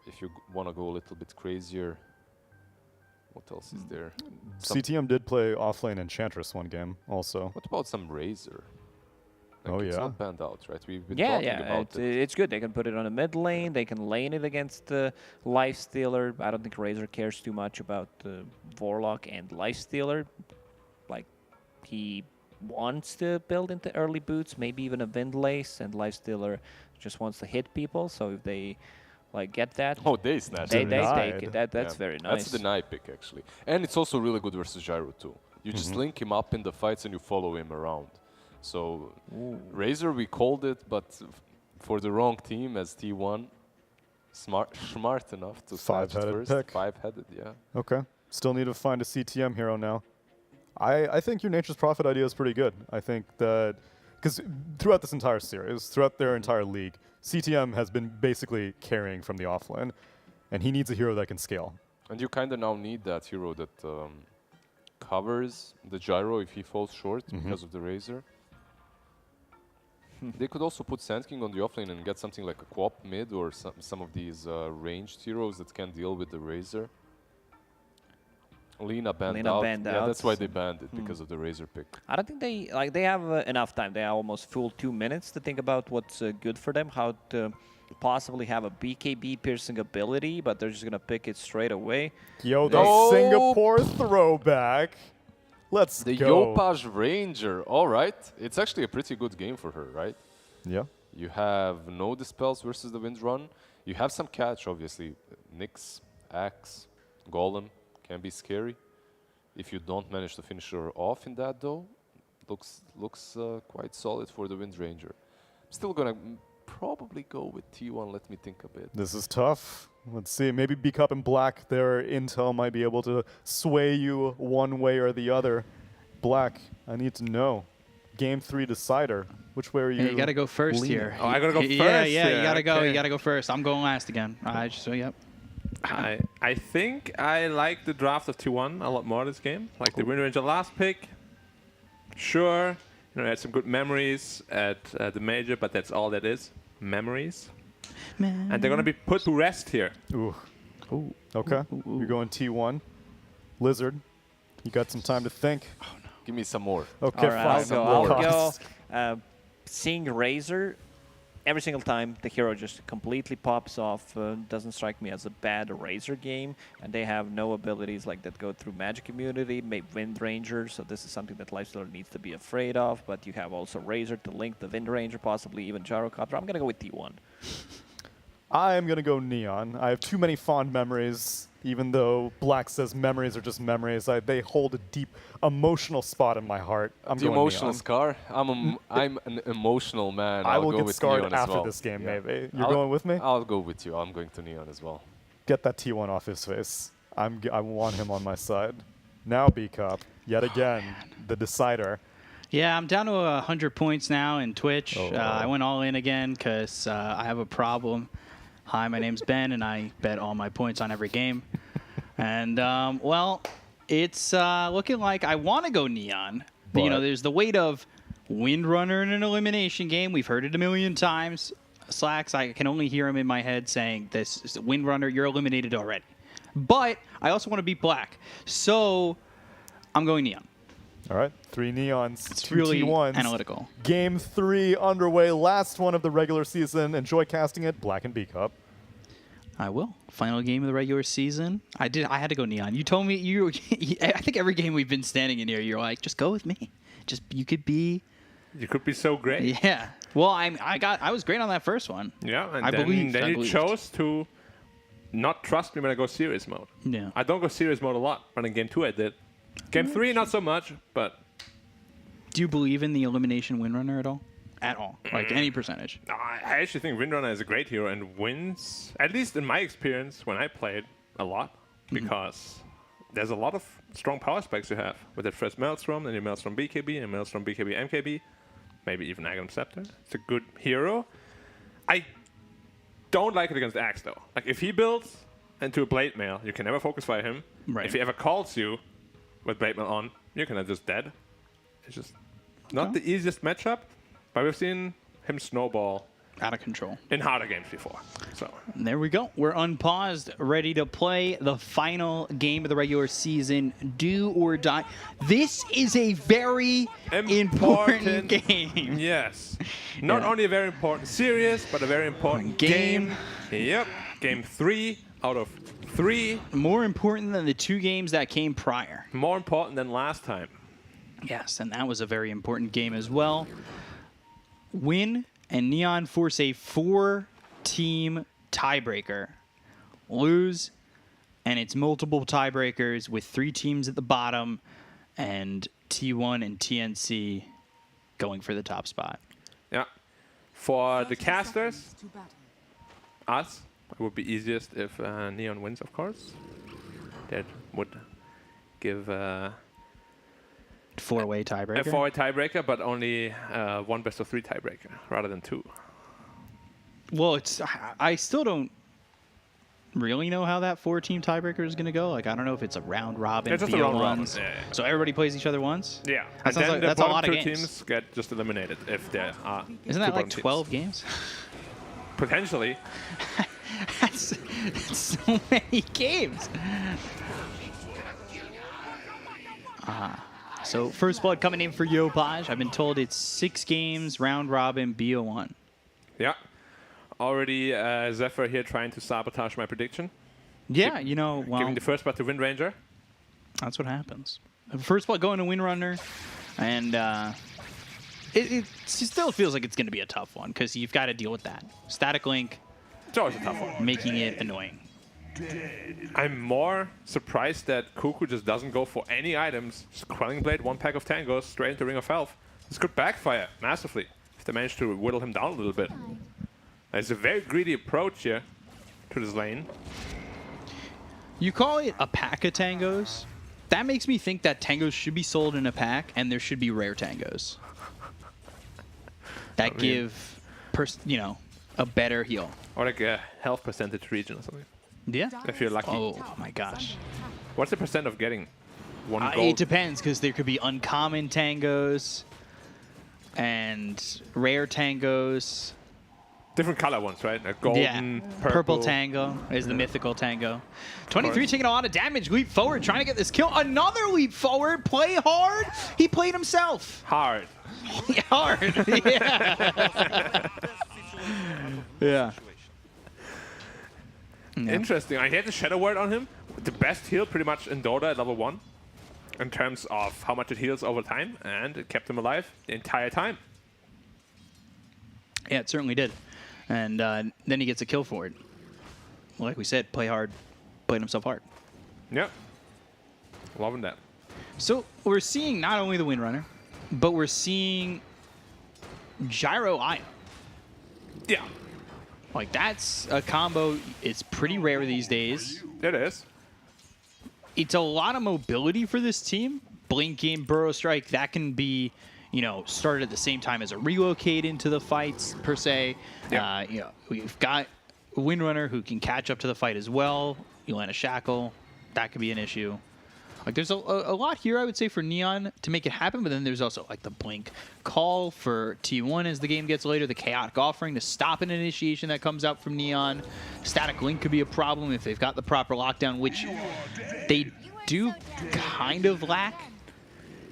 If you want to go a little bit crazier, what else is there? CTM did play offlane Enchantress one game also. What about some Razor? Like, Oh, it's yeah. not banned out, right? We've been Yeah, talking about it. it's good. They can put it on a mid lane. They can lane it against the Lifestealer. I don't think Razor cares too much about Warlock and Lifestealer. Like, he wants to build into early boots, maybe even a Windlace, and Lifestealer just wants to hit people. So if they like get that, Oh, they snatched they it. take it. That's Yeah. very nice. That's the deny pick, actually. And it's also really good versus Gyro, too. You just link him up in the fights and you follow him around. So, Razor, we called it, but for the wrong team as T1, smart enough to snatch it Five-headed first. pick. Five-headed, yeah. Okay. Still need to find a CTM hero now. I think your Nature's Prophet idea is pretty good. I think that because throughout this entire series, throughout their entire league, CTM has been basically carrying from the offlane, and he needs a hero that can scale. And you kind of now need that hero that covers the gyro if he falls short because of the Razor. They could also put Sand King on the offlane and get something like a Quap mid or some of these ranged heroes that can deal with the Razor. Lina banned out. Yeah, that's why they banned it, because of the Razor pick. I don't think they have enough time. They have almost full 2 minutes to think about what's good for them, how to possibly have a BKB piercing ability, but they're just going to pick it straight away. Yo, the Singapore throwback. Let's the go. Yopaj Ranger. All right. It's actually a pretty good game for her, right? Yeah. You have no Dispels versus the Windrun. You have some catch, obviously. Nyx, Axe, Golem can be scary. If you don't manage to finish her off in that, though, looks quite solid for the Wind Ranger. I'm still going to probably go with T1. Let me think a bit. This is tough. Let's see. Maybe B-Cup and Black, their intel might be able to sway you one way or the other. Black, I need to know. Game 3 decider. Which way are you? Yeah, you got to go first leaning? here. Oh, I got to go first. Yeah, here. you got to go. Okay. You got to go first. I'm going last again. Yep. I think I like the draft of T1 a lot more this game. Like the Wind Ranger last pick. Sure, I had some good memories at the major, but that's all that is. Memories. And they're going to be put to rest here. Ooh. Ooh. Okay. You're going T1. Lizard, you got some time to think. Oh, no. Give me some more. Okay, All right, I'll go. costs. Seeing Razor, every single time the hero just completely pops off, doesn't strike me as a bad Razor game, and they have no abilities like that go through Magic Immunity, Wind Ranger, so this is something that Lifestealer needs to be afraid of, but you have also Razor to link the Wind Ranger, possibly even Gyrocopter. I'm going to go with T1. I am going to go Neon. I have too many fond memories, even though Black says memories are just memories. They hold a deep emotional spot in my heart. I'm the going emotional Neon. scar. I'm an emotional man. I I'll will go get with scarred Neon after as well. this game, Yeah. maybe. You're going with me? I'll go with you. I'm going to Neon as well. Get that T1 off his face. I want him on my side. Now B-Cup, yet again, the decider. Yeah, I'm down to 100 points now in Twitch. I went all in again because I have a problem. Hi, my name's Ben, and I bet all my points on every game. And, well, it's looking like I want to go Neon. But, you know, there's the weight of Windrunner in an elimination game. We've heard it a million times. Slacks, I can only hear him in my head saying, "This is Windrunner, you're eliminated already." But I also want to beat Black. So I'm going Neon. All right, 3 Neons, It's 2 really T1s. analytical. Game 3 underway, last one of the regular season. Enjoy casting it, Black and B-Cup. I will. Final game of the regular season. I had to go Neon. You told me I think every game we've been standing in here, you're like, just go with me. You could be. You could be so great. Yeah. Well, I was great on that first one. Yeah, and I then you believed. chose to not trust me when I go serious mode. Yeah. I don't go serious mode a lot, but in game 2 I did. Game 3 not so much, but Do you believe in the elimination Windrunner at all? At all? Like any percentage? no, I actually think Windrunner is a great hero and wins, at least in my experience when I played, a lot, because there's a lot of strong power spikes you have. With that first Maelstrom, then your Maelstrom BKB, and Maelstrom BKB MKB, maybe even Aghanim Scepter. It's a good hero. I don't like it against Axe, though. Like, if he builds into a Blade Mail, you can never focus fire him. Right. If he ever calls you with Blade Mail on, you're kind of just dead. It's just not the easiest matchup, but we've seen him snowball Out of control. in harder games before. So And there we go. We're unpaused, ready to play the final game of the regular season, do or die. This is a very important game. Yes. Not only a very important series, but a very important game. Yep. Game 3 out of 3. More important than the 2 games that came prior. More important than last time. Yes, and that was a very important game as well. Win and Neon force a 4-team tiebreaker. Lose, and it's multiple tiebreakers with 3 teams at the bottom, and T1 and TNC going for the top spot. Yeah. For the 30 casters, seconds to battle. us, it would be easiest if Neon wins, of course. That would give 4-way tiebreaker. A 4-way tiebreaker, but only one best-of-3 tiebreaker rather than 2. Well, I still don't really know how that 4-team tiebreaker is going to go. Like, I don't know if it's a round robin. It's just a round robin. BO1s. Yeah. So everybody plays each other once? Yeah. That And sounds then like, the that's a bottom lot of 2 games. teams get just eliminated if there are Isn't two that like bottom 12 teams. games? Potentially. that's so many games. So first blood coming in for Yopaj. I've been told it's 6 games, round robin, BO1. Yeah. Already Zephyr here trying to sabotage my prediction. Yeah, you know, well, Giving the first blood to Wind Ranger. that's what happens. First blood going to Windrunner, and it still feels like it's going to be a tough one because you've got to deal with that. Static Link It's always a tough one. making it annoying. I'm more surprised that Cuckoo just doesn't go for any items. Just Quelling Blade, 1 pack of Tangos, straight into Ring of Health. This could backfire massively if they manage to whittle him down a little bit. It's a very greedy approach here to this lane. You call it a pack of tangos. That makes me think that tangos should be sold in a pack, and there should be rare tangos. That give, a better heal. Or like a health percentage region or something. Yeah. If you're lucky. Oh my gosh. What's the percent of getting 1 It gold? depends, because there could be uncommon tangos and rare tangos. Different color ones, right? Like golden, Yeah, purple. tango is the mythical tango. 23 course. taking a lot of damage. Leap forward, trying to get this kill. Another leap forward. Play hard. He played himself. Hard. Hard. Yeah. Yeah. Yeah. Interesting. I had the Shadow Word on him. The best heal pretty much in Dota at level 1 in terms of how much it heals over time, and it kept him alive the entire time. Yeah, it certainly did. And then he gets a kill for it. Like we said, play hard, played himself hard. Yep. Loving that. So we're seeing not only the Windrunner, but we're seeing Gyro Ion. Yeah, Like, that's a combo. It's pretty rare these days. it is. It's a lot of mobility for this team. Blinking, Burrow Strike, that can be, started at the same time as a relocate into the fights, per se. Yeah. We've got Windrunner who can catch up to the fight as well. Yelena Shackle, that could be an issue. Like, there's a lot here, I would say, for Neon to make it happen, but then there's also, like, the Blink call for T1 as the game gets later, the Chaotic Offering to stop an initiation that comes out from Neon. Static Link could be a problem if they've got the proper lockdown, which they do kind of lack.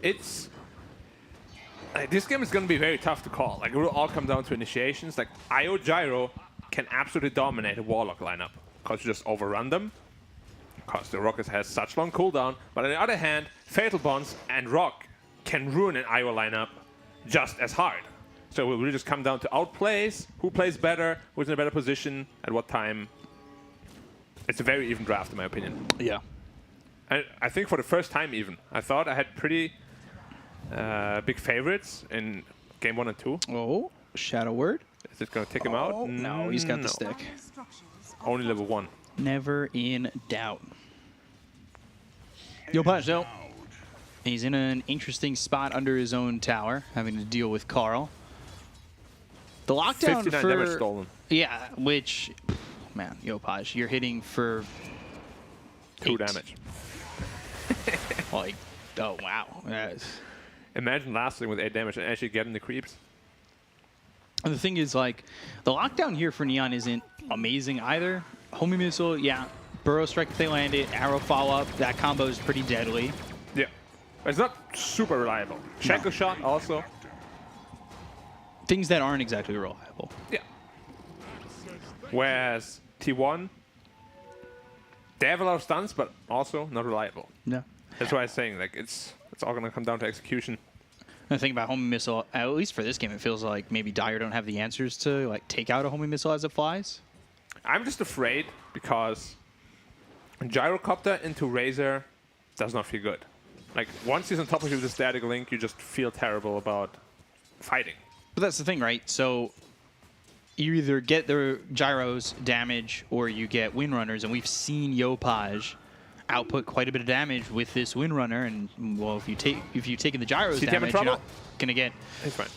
It's... this game is going to be very tough to call. Like, it will all come down to initiations. Like, IO Gyro can absolutely dominate a Warlock lineup because you just overrun them. Because the Rocket has such long cooldown. But on the other hand, Fatal Bonds and Rock can ruin an IO lineup just as hard. So it will really just come down to outplays, who plays better, who's in a better position, at what time. It's a very even draft, in my opinion. Yeah. And I think for the first time even, I thought I had pretty big favorites in game 1 and 2. Oh, Shadow Word. Is it going to take him out? No, he's got the No. stick. Only level 1. Never in doubt. Yopaj, though. He's in an interesting spot under his own tower, having to deal with Carl. The lockdown 59 for... damage stolen. Yeah, which... Man, Yopaj, you're hitting for... 2 8. damage. Like, oh, wow. Imagine lasting with 8 damage and actually getting the creeps. And the thing is, like, the lockdown here for Neon isn't amazing either. Homing Missile, yeah. Burrow Strike if they land it. Arrow follow-up. That combo is pretty deadly. Yeah. It's not super reliable. Shackle Shot also. Things that aren't exactly reliable. Yeah. Whereas T1, they have a lot of stuns, but also not reliable. Yeah. That's why I'm saying, like, it's all going to come down to execution. The thing about homing missile, at least for this game, it feels like maybe Dire don't have the answers to like take out a homing missile as it flies. I'm just afraid because Gyrocopter into Razor does not feel good. Like, once he's on top of you with the Static Link, you just feel terrible about fighting. But that's the thing, right? So you either get the gyros damage or you get Windrunners, and we've seen Yopaj output quite a bit of damage with this Windrunner, and well, if you've taken the Gyro's CTM in damage, you're trouble? not gonna get He's fine.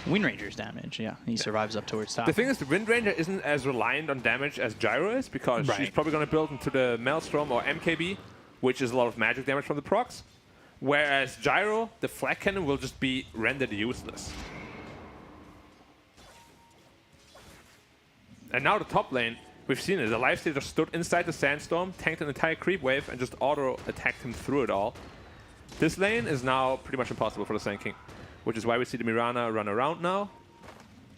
Windranger's damage. Yeah, he survives up towards top. The thing is, the Windranger isn't as reliant on damage as Gyro is, because she's probably going to build into the Maelstrom or MKB, which is a lot of magic damage from the procs. Whereas Gyro, the Flak Cannon, will just be rendered useless. And now the top lane, we've seen it. The Lifesteal just stood inside the Sandstorm, tanked an entire creep wave, and just auto-attacked him through it all. This lane is now pretty much impossible for the Sand King, which is why we see the Mirana run around now.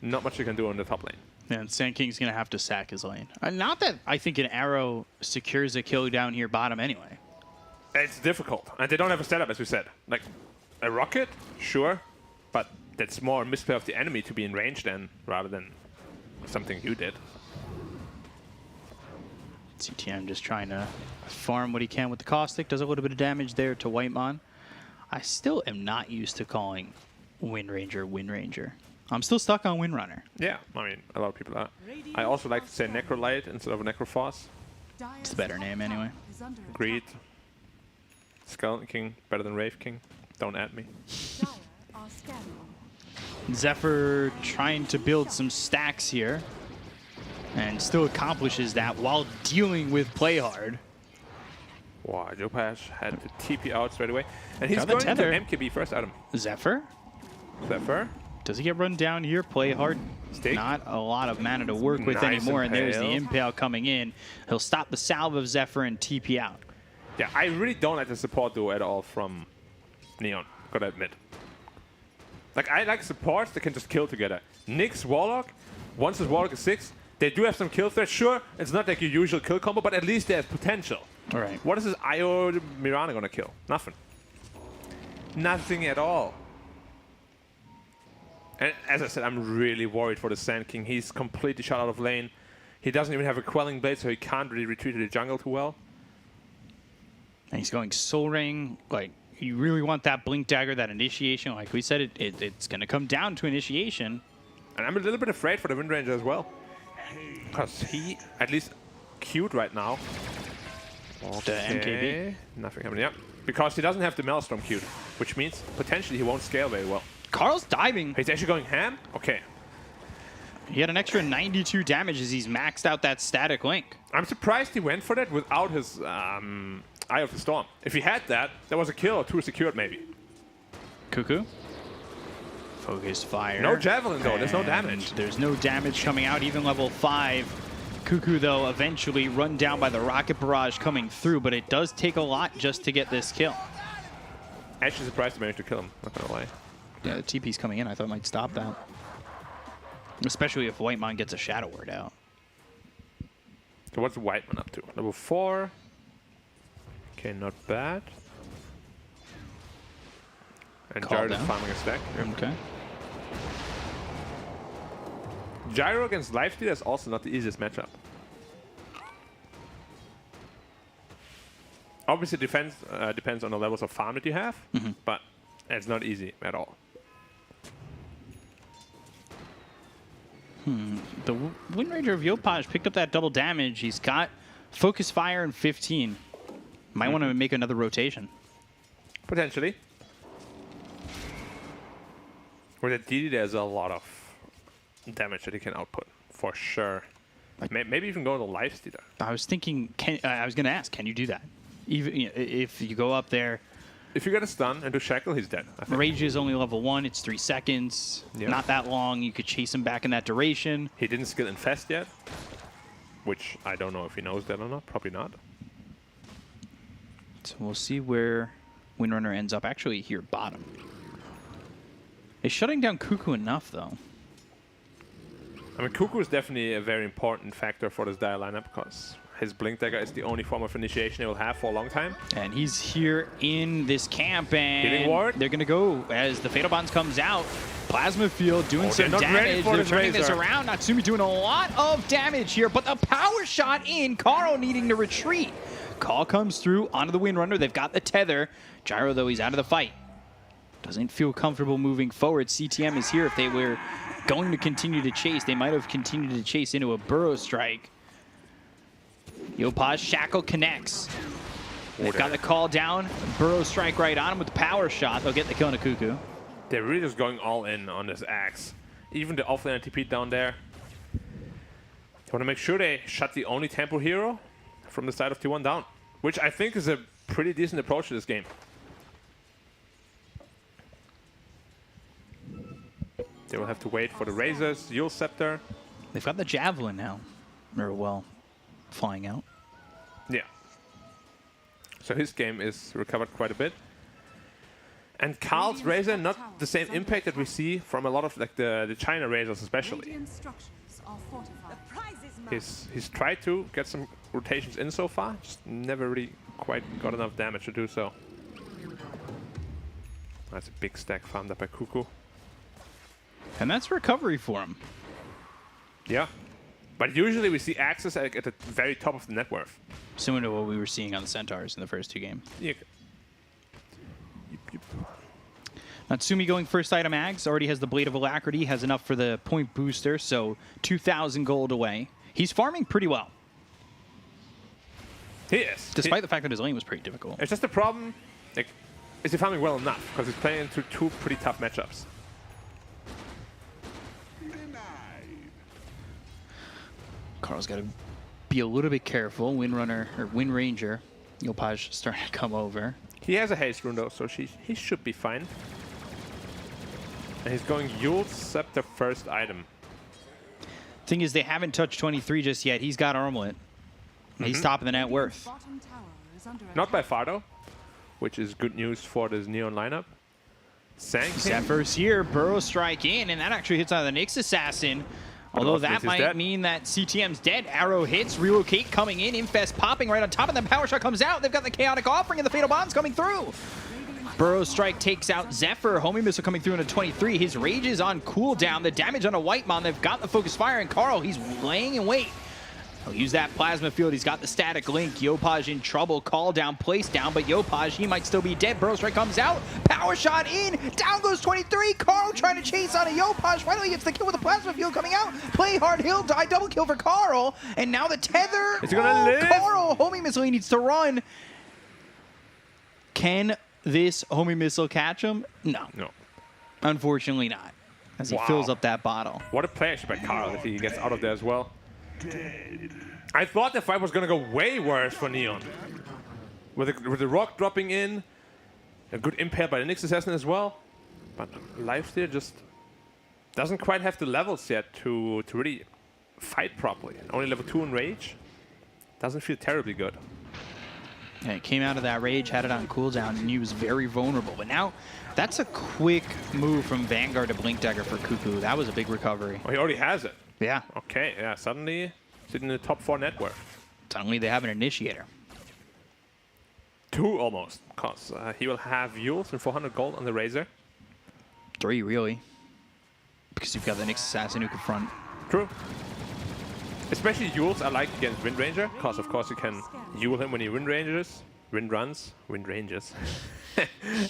Not much you can do on the top lane. Yeah, and Sand King's going to have to sack his lane. Not that I think an arrow secures a kill down here bottom anyway. It's difficult, and they don't have a setup, as we said. Like, a rocket, sure, but that's more a misplay of the enemy to be in range then, rather than something you did. CTM just trying to farm what he can with the Caustic. Does a little bit of damage there to Whitemon. I still am not used to calling Windranger. I'm still stuck on Windrunner. Yeah, I mean, a lot of people are. I also like to say Necrolite instead of Necrophos. It's a better name anyway. Agreed. Skeleton King, better than Wraith King. Don't add me. Zephyr trying to build some stacks here, and still accomplishes that while dealing with play hard. Wow, Jopash had to TP out straight away. And he's Got the going into tether. MKB first, Adam. Zephyr? Zephyr. Does he get run down here? Play hard. Stake. Not a lot of mana to work with Nice anymore, and there's the impale. Impale coming in. He'll stop the salve of Zephyr and TP out. Yeah, I really don't like the support duo at all from Neon, gotta admit. Like, I like supports that can just kill together. Nyx, Warlock, once his Warlock is 6, they do have some kill threats. Sure, it's not like your usual kill combo, but at least there's potential. All right. What is this IO Mirana gonna kill? Nothing. Nothing at all. And as I said, I'm really worried for the Sand King. He's completely shut out of lane. He doesn't even have a Quelling Blade, so he can't really retreat to the jungle too well. And he's going Soul Ring. Like, you really want that Blink Dagger, that initiation. Like we said, it's going to come down to initiation. And I'm a little bit afraid for the Windranger as well. Because he, at least, queued right now. The MKB. Nothing happening, yeah. Because he doesn't have the Maelstrom queued, which means potentially he won't scale very well. Carl's diving. He's actually going ham? Okay. He had an extra 92 damage as he's maxed out that static link. I'm surprised he went for that without his Eye of the Storm. If he had that, there was a kill or two secured maybe. Cuckoo. Focused fire. No Javelin though, there's no And damage. There's no damage coming out, even level 5. Cuckoo, though, eventually run down by the Rocket Barrage coming through, but it does take a lot just to get this kill. Actually surprised he managed to kill him, not gonna lie. Yeah, the TP's coming in. I thought it might stop that. Especially if Whitemon gets a Shadow Word out. So what's Whitemon up to? Level 4. Okay, not bad. And Call Jared is down. farming a stack. Okay. Gyro against Lifesteal is also not the easiest matchup. Obviously, defense depends on the levels of farm that you have, but it's not easy at all. The Windranger of Yopaj picked up that double damage. He's got Focus Fire in 15. Might want to make another rotation. Potentially. With a DD, there's a lot of damage that he can output, for sure. Maybe even go to Lifestealer. I was thinking, I was going to ask, can you do that? Even if you go up there, If you get a stun and do Shackle, he's dead, I think. Rage is only level 1. It's 3 seconds. Yeah. Not that long. You could chase him back in that duration. He didn't skill Infest yet, which I don't know if he knows that or not. Probably not. So we'll see where Windrunner ends up. Actually, here bottom. Is shutting down Cuckoo enough, though? I mean, Cuckoo is definitely a very important factor for this Dire lineup because his Blink Dagger is the only form of initiation he will have for a long time. And he's here in this camp, Healing and ward. they're going to go as the Fatal Bonds comes out. Plasma Field doing some they're not ready damage. for They're this turning this Razor. around. Natsumi doing a lot of damage here, but the power shot in. Karo needing to retreat. Call comes through onto the Windrunner. They've got the tether. Gyro, though, he's out of the fight. Doesn't feel comfortable moving forward. CTM is here. If they were going to continue to chase, they might have continued to chase into a Burrow Strike. Yopaj Shackle connects. They've got the call down. Burrow strike right on him with the power shot. They'll get the kill on a Cuckoo. They're really just going all in on this Axe. Even the offlaner TP down there. They want to make sure they shut the only tempo hero from the side of T1 down, which I think is a pretty decent approach to this game. They will have to wait for the Razors, Yule Scepter. They've got the Javelin now. Or, well, flying out. Yeah. So his game is recovered quite a bit. And Carl's Razor, not the same impact that we see from a lot of like the China Razors especially. He's tried to get some rotations in so far, just never really quite got enough damage to do so. That's a big stack farmed up by Cuckoo. And that's recovery for him. Yeah. But usually we see Axes at the very top of the net worth. Similar to what we were seeing on the Centaurs in the first two games. Yeah. Natsumi going first item Ags, already has the Blade of Alacrity, has enough for the point booster, so 2,000 gold away. He's farming pretty well. He is. Despite the fact that his lane was pretty difficult. It's just a problem, like, is he farming well enough? Because he's playing into two pretty tough matchups. Carl's got to be a little bit careful. Windrunner, or Wind Ranger, Yopaj starting to come over. He has a haste rune though, so he should be fine. And he's going Yule Scepter first item. Thing is, they haven't touched 23 just yet. He's got Armlet. He's top of the net worth. Not by far though, which is good news for this Neon lineup. Zephyr's here, Burrow strike in, and that actually hits on the Nyx Assassin. Although that might mean that CTM's dead. Arrow hits, relocate coming in, Infest popping right on top of them. Power shot comes out. They've got the Chaotic Offering and the Fatal Bonds coming through. Burrow strike takes out Zephyr. Homing Missile coming through into 23. His rage is on cooldown. The damage on a Whitemon. They've got the Focus Fire, and Carl, he's laying in wait. He'll use that Plasma Field. He's got the Static Link. Yopaj in trouble. Call down, place down, but Yopaj, he might still be dead. Burrow strike comes out. Power shot in. Down goes 23. Carl trying to chase on a Yopaj. Finally gets the kill with the Plasma Field coming out. Play hard, he'll die. Double kill for Carl. And now the tether. Is he gonna live? Carl, Homing Missile, he needs to run. Can this Homing Missile catch him? No. No. Unfortunately not. As he fills up that bottle. What a play actually by Carl if he gets out of there as well. I thought the fight was going to go way worse for Neon. With the rock dropping in, a good impale by the Nyx Assassin as well. But Lifesteal just doesn't quite have the levels yet to really fight properly. Only level 2 in Rage. Doesn't feel terribly good. Yeah, he came out of that Rage, had it on cooldown, and he was very vulnerable. But now, that's a quick move from Vanguard to Blink Dagger for Cuckoo. That was a big recovery. Oh, he already has it. Yeah. Okay, yeah, suddenly sitting in the top 4 network. Suddenly they have an Initiator. 2 almost, because he will have Yules and 400 gold on the Razor. 3, really. Because you've got the Nyx Assassin who can front. True. Especially Yules I like against Wind Ranger, because of course you can Yule him when he Wind Ranges. Wind runs, Wind Ranges.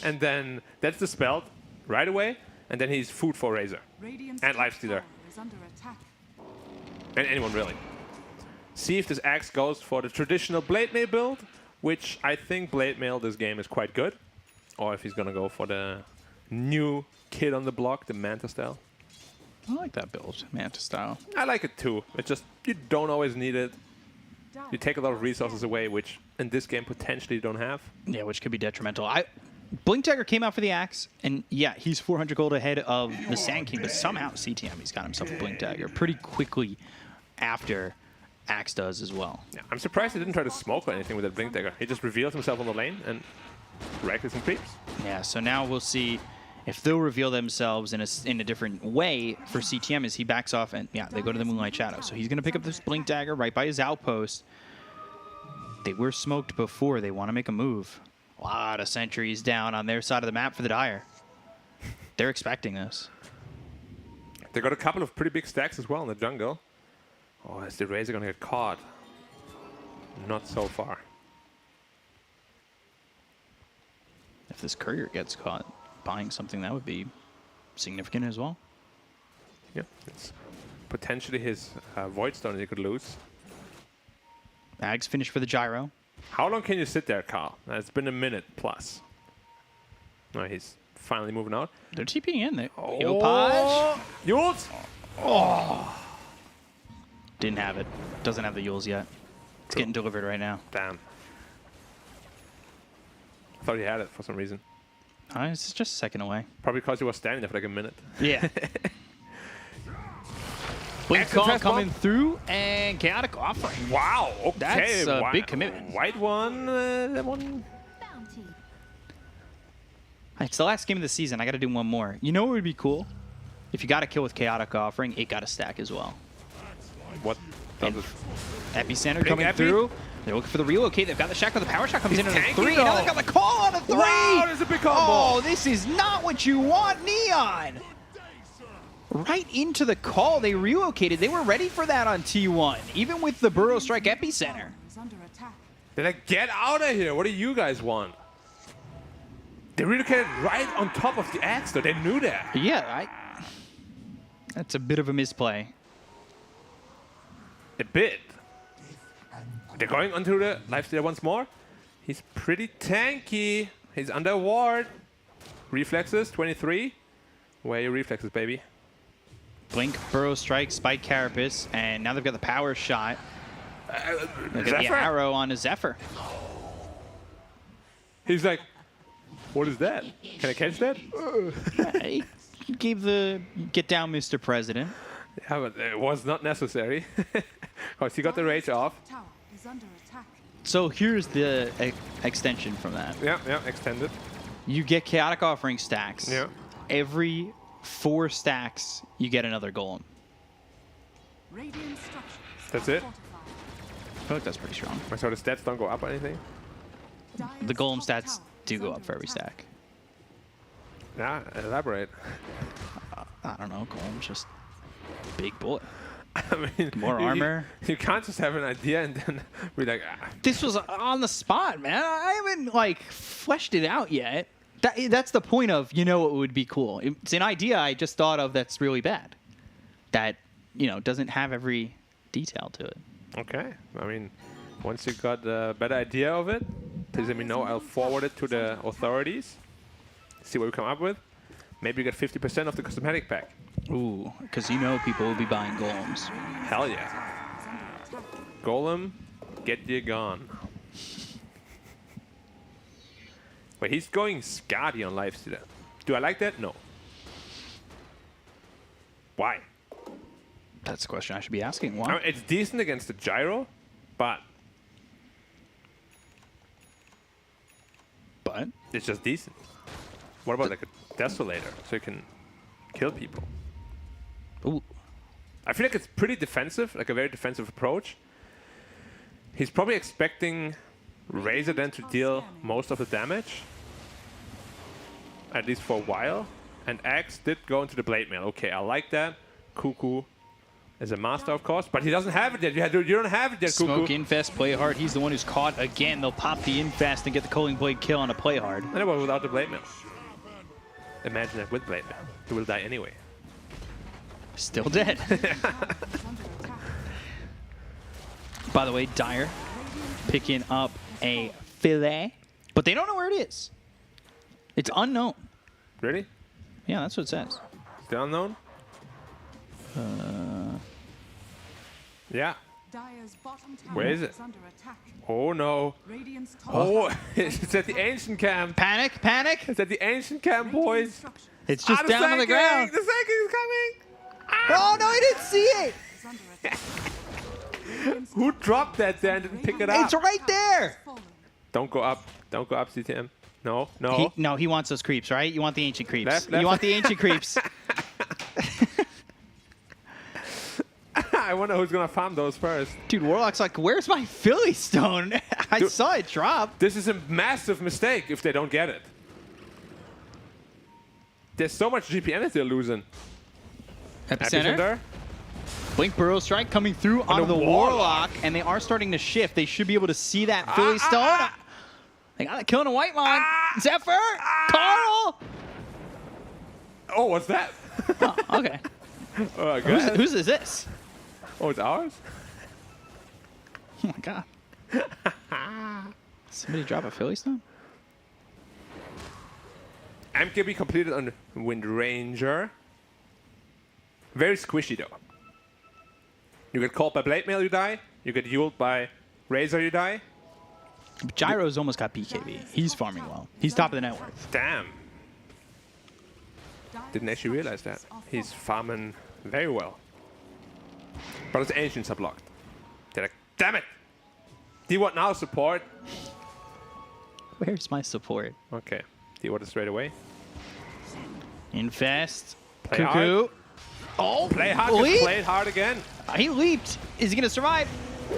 And then that's the spell right away, and then he's food for Razor. And Lifestealer. And anyone really. See if this Axe goes for the traditional Blade Mail build, which I think Blade Mail this game is quite good. Or if he's gonna go for the new kid on the block, the Manta style. I like that build, Manta style. I like it too. It's just, you don't always need it. You take a lot of resources away, which in this game potentially you don't have. Yeah, which could be detrimental. Blink Dagger came out for the Axe, and yeah, he's 400 gold ahead of the Sand King, but somehow CTM, he's got himself a Blink Dagger pretty quickly after Axe does as well. Yeah, I'm surprised he didn't try to smoke or anything with that Blink Dagger. He just revealed himself on the lane and wrecked some creeps. Yeah, so now we'll see if they'll reveal themselves in a different way for CTM as he backs off, and yeah, they go to the Moonlight Shadow. So he's going to pick up this Blink Dagger right by his outpost. They were smoked before. They want to make a move. A lot of sentries down on their side of the map for the Dire. They're expecting this. They got a couple of pretty big stacks as well in the jungle. Oh, is the Razor going to get caught? Not so far. If this Courier gets caught buying something, that would be significant as well. Yeah, it's potentially his Void Stone he could lose. Ags finished for the Gyro. How long can you sit there, Carl? It's been a minute plus. No, he's finally moving out. They're TPing in there. Oh, Yules! Didn't have it. Doesn't have the Yules yet. It's getting delivered right now. Damn. I thought he had it for some reason. It's just a second away. Probably because he was standing there for like a minute. Yeah. Blink call coming through and chaotic offering. Wow, okay. That's a big commitment. White one, that one. Bounty. It's the last game of the season. I got to do one more. You know what would be cool? If you got a kill with chaotic offering, it got a stack as well. What does it? Epicenter coming through. They're looking for the relocate. They've got the shackle. The power shot comes in on the tanky 3. though. Now they've got the call on a 3. Wow, there's a big combo. Oh, this is not what you want, Neon. Right into the call. They relocated. They were ready for that on T1, even with the Burrow Strike Epicenter. Is under attack. They're like, get out of here. What do you guys want? They relocated right on top of the axe, though. They knew that. Yeah, that's a bit of a misplay. A bit. They're going onto the lifestealer once more. He's pretty tanky. He's under ward. Reflexes, 23. Where are your reflexes, baby? Blink, Burrow Strike, Spike Carapace, and now they've got the power shot. They've got the arrow on a Zephyr. He's like, what is that? Can I catch that? He gave the get down, Mr. President. Yeah, but it was not necessary. Because he got the rage off. Tower is under attack. So here's the extension from that. Yeah, extended. You get chaotic offering stacks. Yeah. Every 4 stacks, you get another golem. Radiant structures. That's are it? fortified. I feel like that's pretty strong. So the stats don't go up or anything? The golem Top stats tower do is go under up for every attack. stack. Yeah, elaborate. I don't know, golem's just a big bullet. I mean, More armor. You can't just have an idea and then be like, This was on the spot, man. I haven't like fleshed it out yet. That's the point of, you know, it would be cool. It's an idea I just thought of that's really bad. That, you know, doesn't have every detail to it. okay. I mean, once you got a better idea of it, please let me know. I'll forward it to the authorities. See what we come up with. Maybe you get 50% of the cosmetic pack. Ooh, because you know people will be buying golems. Hell yeah. Golem, get you gone. Wait, he's going Skadi on lifestealer. Do I like that? No. Why? That's the question I should be asking. Why? I mean, it's decent against the gyro, but it's just decent. What about like a desolator, so you can kill people? Ooh. I feel like it's pretty defensive, like a very defensive approach. He's probably expecting Razor then to deal most of the damage, at least for a while. And Axe did go into the Blade Mail. Okay, I like that. Cuckoo is a master, of course, but he doesn't have it yet. You don't have it yet, Cuckoo. Smoke Infest, play hard. He's the one who's caught again. They'll pop the Infest and get the Culling Blade kill on a play hard. And about without the Blade Mail. Imagine that with Blade Mail. He will die anyway. Still dead. By the way, Dire picking up a fillet, but they don't know where it is. It's unknown. Really? Yeah, that's what it says. Still unknown? Yeah. Dire's bottom tower Where is it? under attack. Oh no. Radiant's top Oh, it's at the ancient camp. Panic, panic. It's at the ancient camp, boys. structures It's just down on the ground. The Psychic is coming. Oh, no, he didn't see it. is under attack. Who dropped that there and didn't pick it up? It's right there. Falling. Don't go up. Don't go up, CTM. No. No, he wants those creeps, right? You want the ancient creeps. Left. You want the ancient creeps. I wonder who's going to farm those first. Dude, Warlock's like, where's my Philly Stone? I Dude. saw it drop. This is a massive mistake if they don't get it. There's so much GPN they're losing. Epicenter. Blink Burrow Strike coming through onto the Warlock, and they are starting to shift. They should be able to see that Philly Stone. They got it killing a Whitemon. Zephyr! Carl! Oh, what's that? Oh, okay. Oh, God. Whose is this? Oh, it's ours? Oh my god. Somebody drop a Philly Stone? MKB completed on Wind Ranger. Very squishy though. You get caught by Blade Mail, you die. You get Yuled by Razor, you die. Gyro's almost got BKB. He's farming well. He's top of the net worth. Damn. Didn't actually realize that. He's farming very well. But his ancients are blocked. They're like, damn it! D-Watt now support. Where's my support? Okay. D-Watt is straight away. Infest. Play Cuckoo. hard. Oh, Play hard, leap. play hard again. He leaped. Is he going to survive?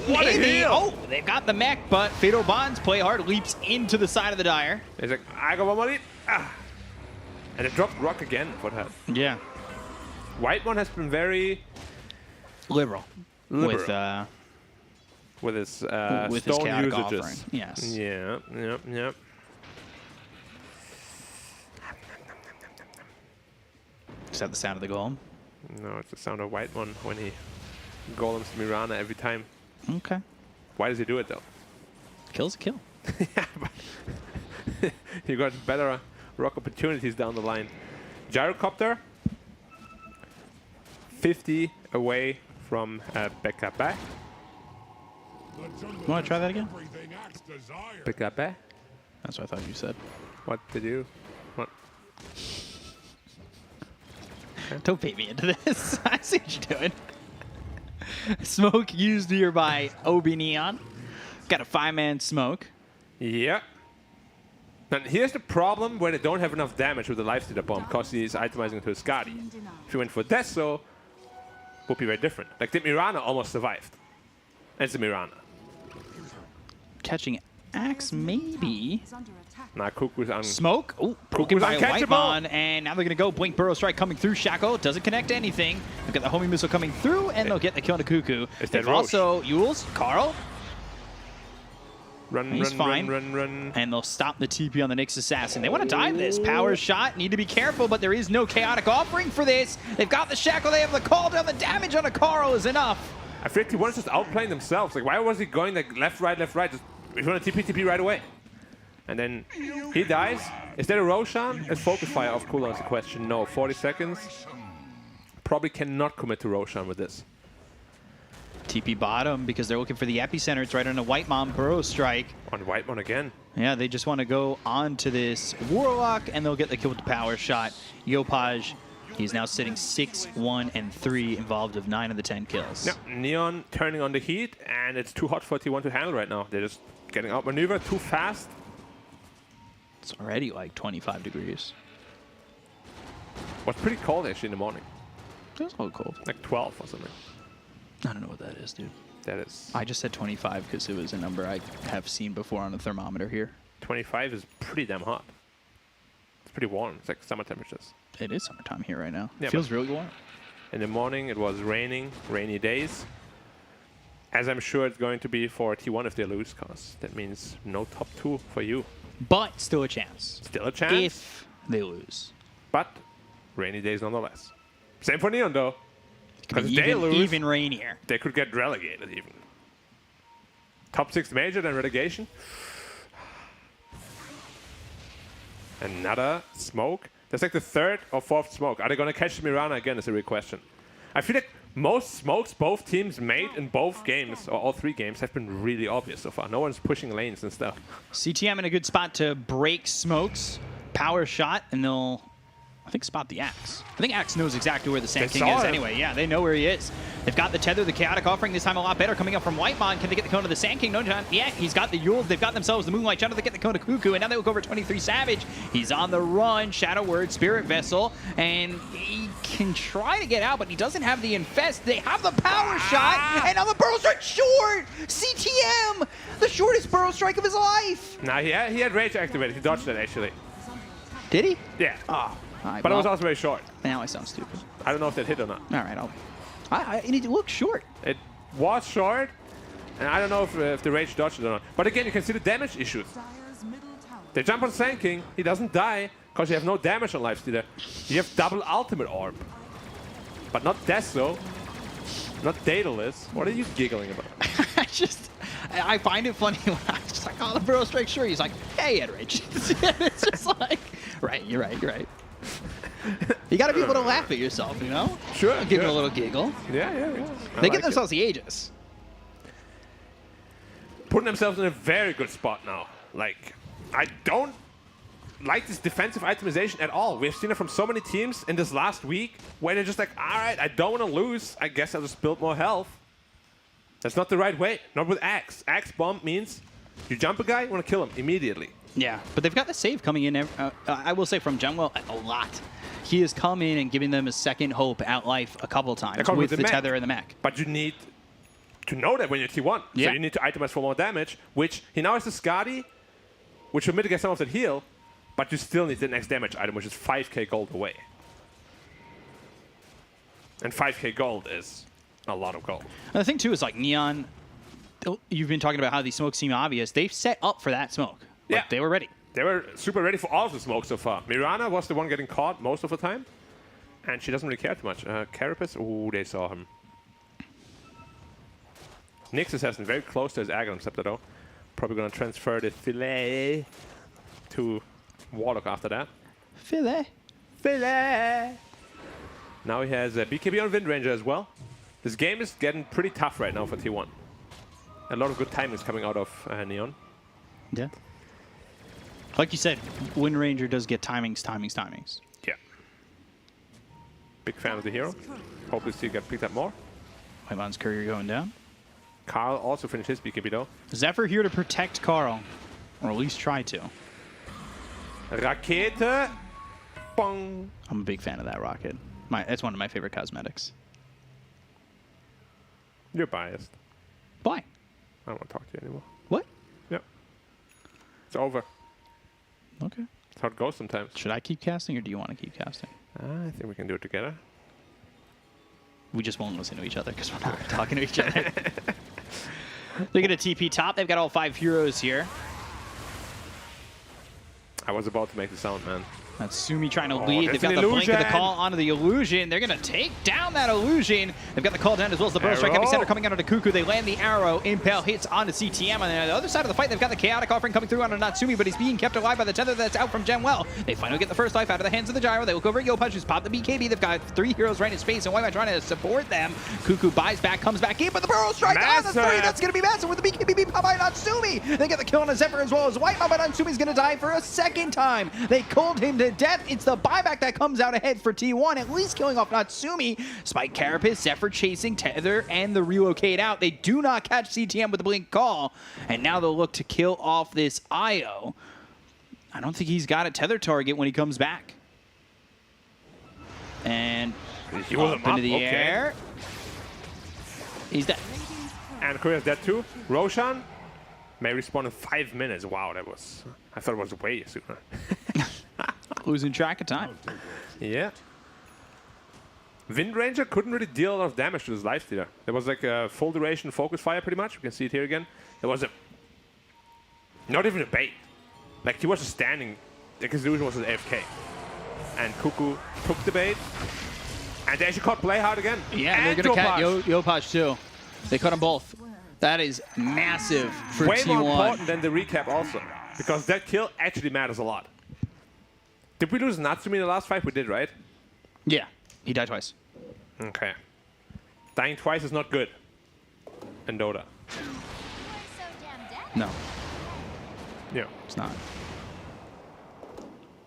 What a Maybe. heal. Oh, they've got the mech, but Fatal Bonds play hard, leaps into the side of the Dire. He's like, I got one more lead. Ah. And it dropped Rock again for that. Yeah. White one has been very Liberal. liberal with his with his stone chaotic usages. offering. Yes. Yeah, yep. Is that the sound of the golem? No, it's the sound of White one when he golems Mirana every time. Okay. Why does he do it though? Kill's a kill. Yeah, but you got better rock opportunities down the line. Gyrocopter, 50 away from Becca back. You want to try that again? Becca back. That's what I thought you said. What did you? What? Don't bait me into this. I see what you're doing. Smoke used here by OB.Neon. Got a 5-man smoke. Yeah. And here's the problem where they don't have enough damage with the Lifestealer bomb because he's itemizing into his Skadi. If you went for Deso, would be very different. Like, did Mirana almost survived? It's the Mirana. Catching Axe, maybe. Nah, Cuckoo's on. Smoke. Oh, broken by Whitemon. And now they're going to go. Blink Burrow Strike coming through. Shackle doesn't connect to anything. They've got the homing missile coming through, and they'll get the kill on the Cuckoo. They've also Yules, Carl. He's fine. Run. And they'll stop the TP on the Nyx Assassin. They want to dive this. Power shot. Need to be careful, but there is no chaotic offering for this. They've got the Shackle. They have the call down. The damage on a Carl is enough. I feel like T1 is just outplaying themselves. Like, why was he going like left, right? Just, if you want to TP right away. And then he dies. Is that a Roshan? Is Focus Fire off cooldown is the question. No, 40 seconds. Probably cannot commit to Roshan with this. TP bottom because they're looking for the epicenter. It's right on a Whitemon Burrow Strike. On Whitemon again. Yeah, they just want to go on to this Warlock, and they'll get the kill with the power shot. Yopaj, he's now sitting 6-1-3, involved of 9 of the 10 kills. Yep, Neon turning on the heat, and it's too hot for T1 to handle right now. They're just getting outmaneuvered too fast. It's already like 25 degrees. Was pretty cold actually in the morning. It was a little cold. Like 12 or something. I don't know what that is, dude. That is. I just said 25 because it was a number I have seen before on the thermometer here. 25 is pretty damn hot. It's pretty warm. It's like summer temperatures. It is summertime here right now. Yeah, it feels really warm. In the morning it was raining, rainy days. As I'm sure it's going to be for T1 if they lose, because that means no top 2 for you. But still a chance. Still a chance. If they lose. But rainy days nonetheless. Same for Neon though. Because if they lose, even rainier. They could get relegated even. Top 6 major, then relegation. Another smoke. That's like the 3rd or 4th smoke. Are they going to catch the Mirana again is a real question. I feel like most smokes both teams made in both games, or all 3 games, have been really obvious so far. No one's pushing lanes and stuff. CTM in a good spot to break smokes. Power shot, and they'll, I think, spot the Axe. I think Axe knows exactly where the Sand King is anyway. Yeah, they know where he is. They've got the Tether, the Chaotic offering this time a lot better coming up from Whitemon. Can they get the cone to the Sand King? No, John. Yeah, he's got the Yule. They've got themselves the Moonlight Shadow. They get the cone to Cuckoo, and now they look over 23 Savage. He's on the run. Shadow Word, Spirit Vessel, and he can try to get out, but he doesn't have the Infest. They have the Power Shot, and now the Burrow Strike short! CTM! The shortest Burrow Strike of his life! Nah, he had Rage activated. He dodged it, actually. Did he? Yeah. Oh. Right, but it was also very short. Now I sound stupid. I don't know if that hit or not. All right, I need to look short. It was short, and I don't know if the Rage dodged it or not. But again, you can see the damage issues. They jump on Sand King, he doesn't die, because you have no damage on Lifestealer. You have double ultimate orb. But not Deso, not Daedalus. What are you giggling about? I find it funny when I'm just like, oh, the Burrow Strike, sure. He's like, hey, Edrich. It's just like, right, you're right, you're right. You got to be able to laugh at yourself, you know? Sure. Give it a little giggle. Yeah. They give themselves the Aegis. Putting themselves in a very good spot now. Like, I don't like this defensive itemization at all. We've seen it from so many teams in this last week where they're just like, all right, I don't want to lose. I guess I'll just build more health. That's not the right way. Not with Axe. Axe bomb means you jump a guy, you want to kill him immediately. Yeah, but they've got the save coming in, I will say, from Genwell a lot. He has come in and given them a second hope at life a couple times with the tether and the mech. But you need to know that when you're T1. Yeah. So you need to itemize for more damage, which he now has the Skadi, which will mitigate some of that heal, but you still need the next damage item, which is 5k gold away. And 5k gold is a lot of gold. And the thing, too, is like Neon, you've been talking about how these smokes seem obvious. They've set up for that smoke. Like, Yeah. they were ready. They were super ready for all of the smoke so far. Mirana was the one getting caught most of the time, and she doesn't really care too much. Carapace, ooh, they saw him. Nyx Assassin very close to his Agon Scepter though. Probably gonna transfer the Filet to Warlock after that. Filet. Now he has a BKB on Wind Ranger as well. This game is getting pretty tough right now for T1. A lot of good timings coming out of Neon. Yeah. Like you said, Wind Ranger does get timings. Yeah. Big fan of the hero. Hope to see you get picked up more. Whitemon's Courier going down. Carl also finished his BKB though. Zephyr here to protect Carl, or at least try to. Rakete. Bong. I'm a big fan of that rocket. It's one of my favorite cosmetics. You're biased. Why? I don't want to talk to you anymore. What? Yep. It's over. Okay. That's how it goes sometimes. Should I keep casting, or do you want to keep casting? I think we can do it together. We just won't listen to each other because we're not talking to each other. Look at a TP top. They've got all 5 heroes here. I was about to make the sound, man. That's Sumi trying to lead. They've there's got an the blink of the illusion. call onto the illusion. They're going to take down that illusion. They've got the call down as well as the Burrow Strike Arrow. Epicenter coming out onto Cuckoo. They land the arrow. Impale hits onto CTM. On the other side of the fight, they've got the chaotic offering coming through onto Natsumi, but he's being kept alive by the tether that's out from Genwell. They finally get the first life out of the hands of the Gyro. They look over at Yopaj, who's popped the BKB. They've got 3 heroes right in space, and White trying to support them. Cuckoo buys back, comes back in, but the Burrow Strike on the 3. That's going to be massive with the BKB popped by Natsumi. They get the kill on a Zephyr as well as White, but Natsumi's going to die for a second time. They cold him to death. It's the buyback that comes out ahead for T1, at least killing off Natsumi. Spike Carapace, Zephyr chasing Tether, and the relocate out. They do not catch CTM with the blink call, and now they'll look to kill off this IO. I don't think he's got a Tether target when he comes back. And up into the air. He's dead. And Korea's dead too. Roshan may respawn in 5 minutes. Wow, that was... I thought it was way sooner. Losing track of time. Yeah. Wind Ranger couldn't really deal a lot of damage to this lifestealer. There was like a full duration focus fire pretty much. You can see it here again. There was a... Not even a bait. Like he was just standing. Like his illusion was an AFK. And Cuckoo took the bait. And they actually caught Playhard again. Yeah, and they're going to catch Yopaj. Yopaj too. They cut them both. That is massive for Way T1. more important than the recap also. Because that kill actually matters a lot. Did we lose Natsumi in the last fight? We did, right? Yeah, he died twice. Okay. Dying twice is not good in Dota. No, Yeah. it's not.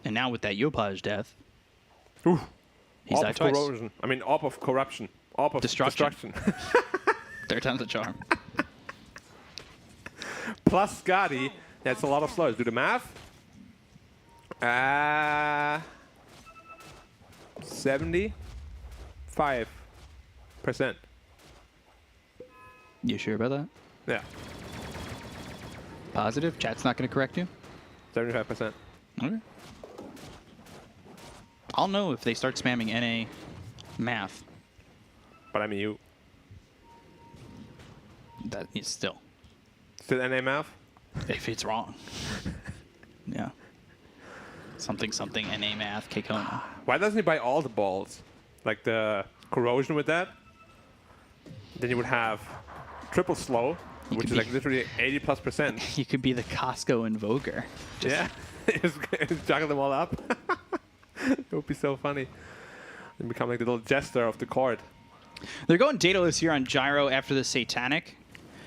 And now with that Yopaj death, Ooh. he's Orb died of twice. corrosion. I mean, Orb of corruption. Orb of Destruction. destruction. 3rd time's a charm. Plus Skadi. That's a lot of slows. Do the math. 75%. You sure about that? Yeah. Positive? Chat's not going to correct you? 75%. Okay. I'll know if they start spamming NA math. But I mean, you That is still. still NA math? If it's wrong. Yeah. Something, NA math, Kekona. Why doesn't he buy all the balls? Like the corrosion with that? Then you would have triple slow, which is like literally 80+%. You could be the Costco invoker. Yeah, just juggle them all up. It would be so funny. And become like the little jester of the court. They're going Daedalus here on Gyro after the Satanic.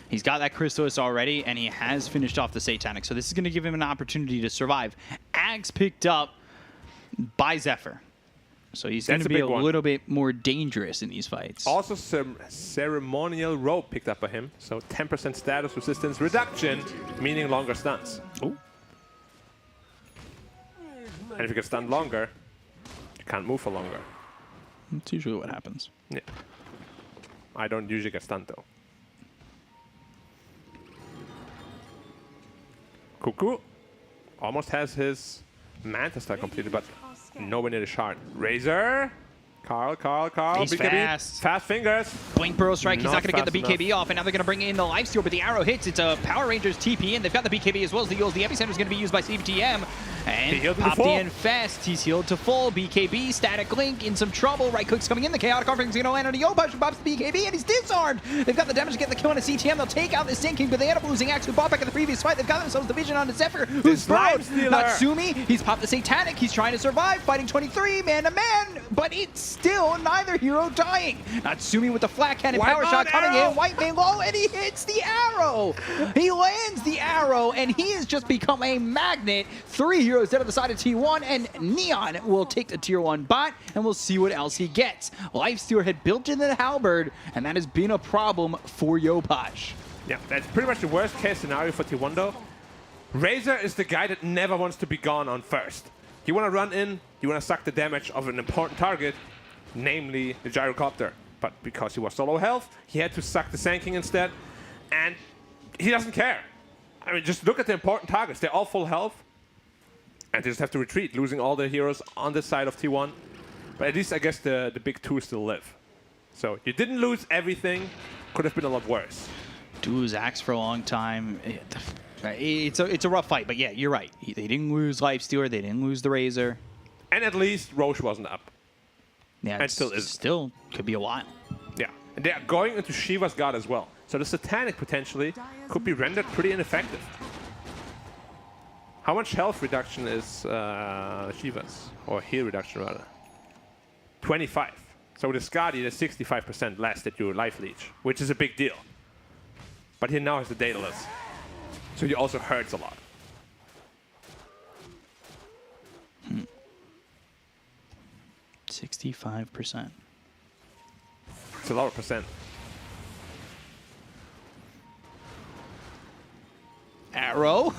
He's got that Chrysalis already, and he has finished off the Satanic. So this is going to give him an opportunity to survive. Axe picked up by Zephyr. So he's going to be a little bit more dangerous in these fights. Also, some ceremonial rope picked up by him. So 10% status resistance reduction, meaning longer stuns. Ooh. And if you get stunned longer, you can't move for longer. That's usually what happens. Yeah. I don't usually get stunned though. Cuckoo almost has his Manta style completed, but nowhere near the shard. Razor. Carl. He's BKB. fast. Fast fingers. Blink Burrow Strike. He's not going to get the fast BKB off, and now they're going to bring in the Lifesteal, but the arrow hits. It's a Power Rangers TP in. They've got the BKB as well as the Eels. The Epicenter is going to be used by CBTM. And Pop the Infest. He's healed to full. BKB, Static Link in some trouble. Right Cook's coming in. The Chaotic Offering is going to land on a Yopush and pops the BKB, and he's disarmed. They've got the damage to get the kill on a CTM. They'll take out the Sinking, but they end up losing Axe, who bought back in the previous fight. They've got themselves the Vision on the Zephyr, who's burrowed. Natsumi, he's popped the Satanic. He's trying to survive, fighting 23 man-to-man, but it's still neither hero dying. Natsumi with the flat cannon power shot coming in. White Mane low, and he hits the arrow. He lands the arrow, and he has just become a magnet. 3 heroes dead on the side of T1, and Neon will take the tier 1 bot, and we'll see what else he gets. Lifesteal had built into the halberd, and that has been a problem for Yopash. Yeah, that's pretty much the worst case scenario for T1 though. Razor is the guy that never wants to be gone on first. You want to run in, you want to suck the damage of an important target, namely the Gyrocopter. But because he was so low health, he had to suck the Sanking instead, and he doesn't care. I mean, just look at the important targets. They're all full health, and they just have to retreat, losing all their heroes on this side of T1. But at least I guess the big two still live. So you didn't lose everything. Could have been a lot worse. Lose Axe for a long time. It's a rough fight, but yeah, you're right. They didn't lose Lifestealer, they didn't lose the Razor. And at least Roche wasn't up. Yeah, and still is. Still could be a while. Yeah, and they are going into Shiva's God as well. So the Satanic potentially could be rendered pretty ineffective. How much health reduction is Shiva's? Or heal reduction rather? 25. So with the Skadi, there's 65% less that you life leech, which is a big deal. But he now has the Daedalus. So he also hurts a lot. 65%. It's a lot of percent. Arrow.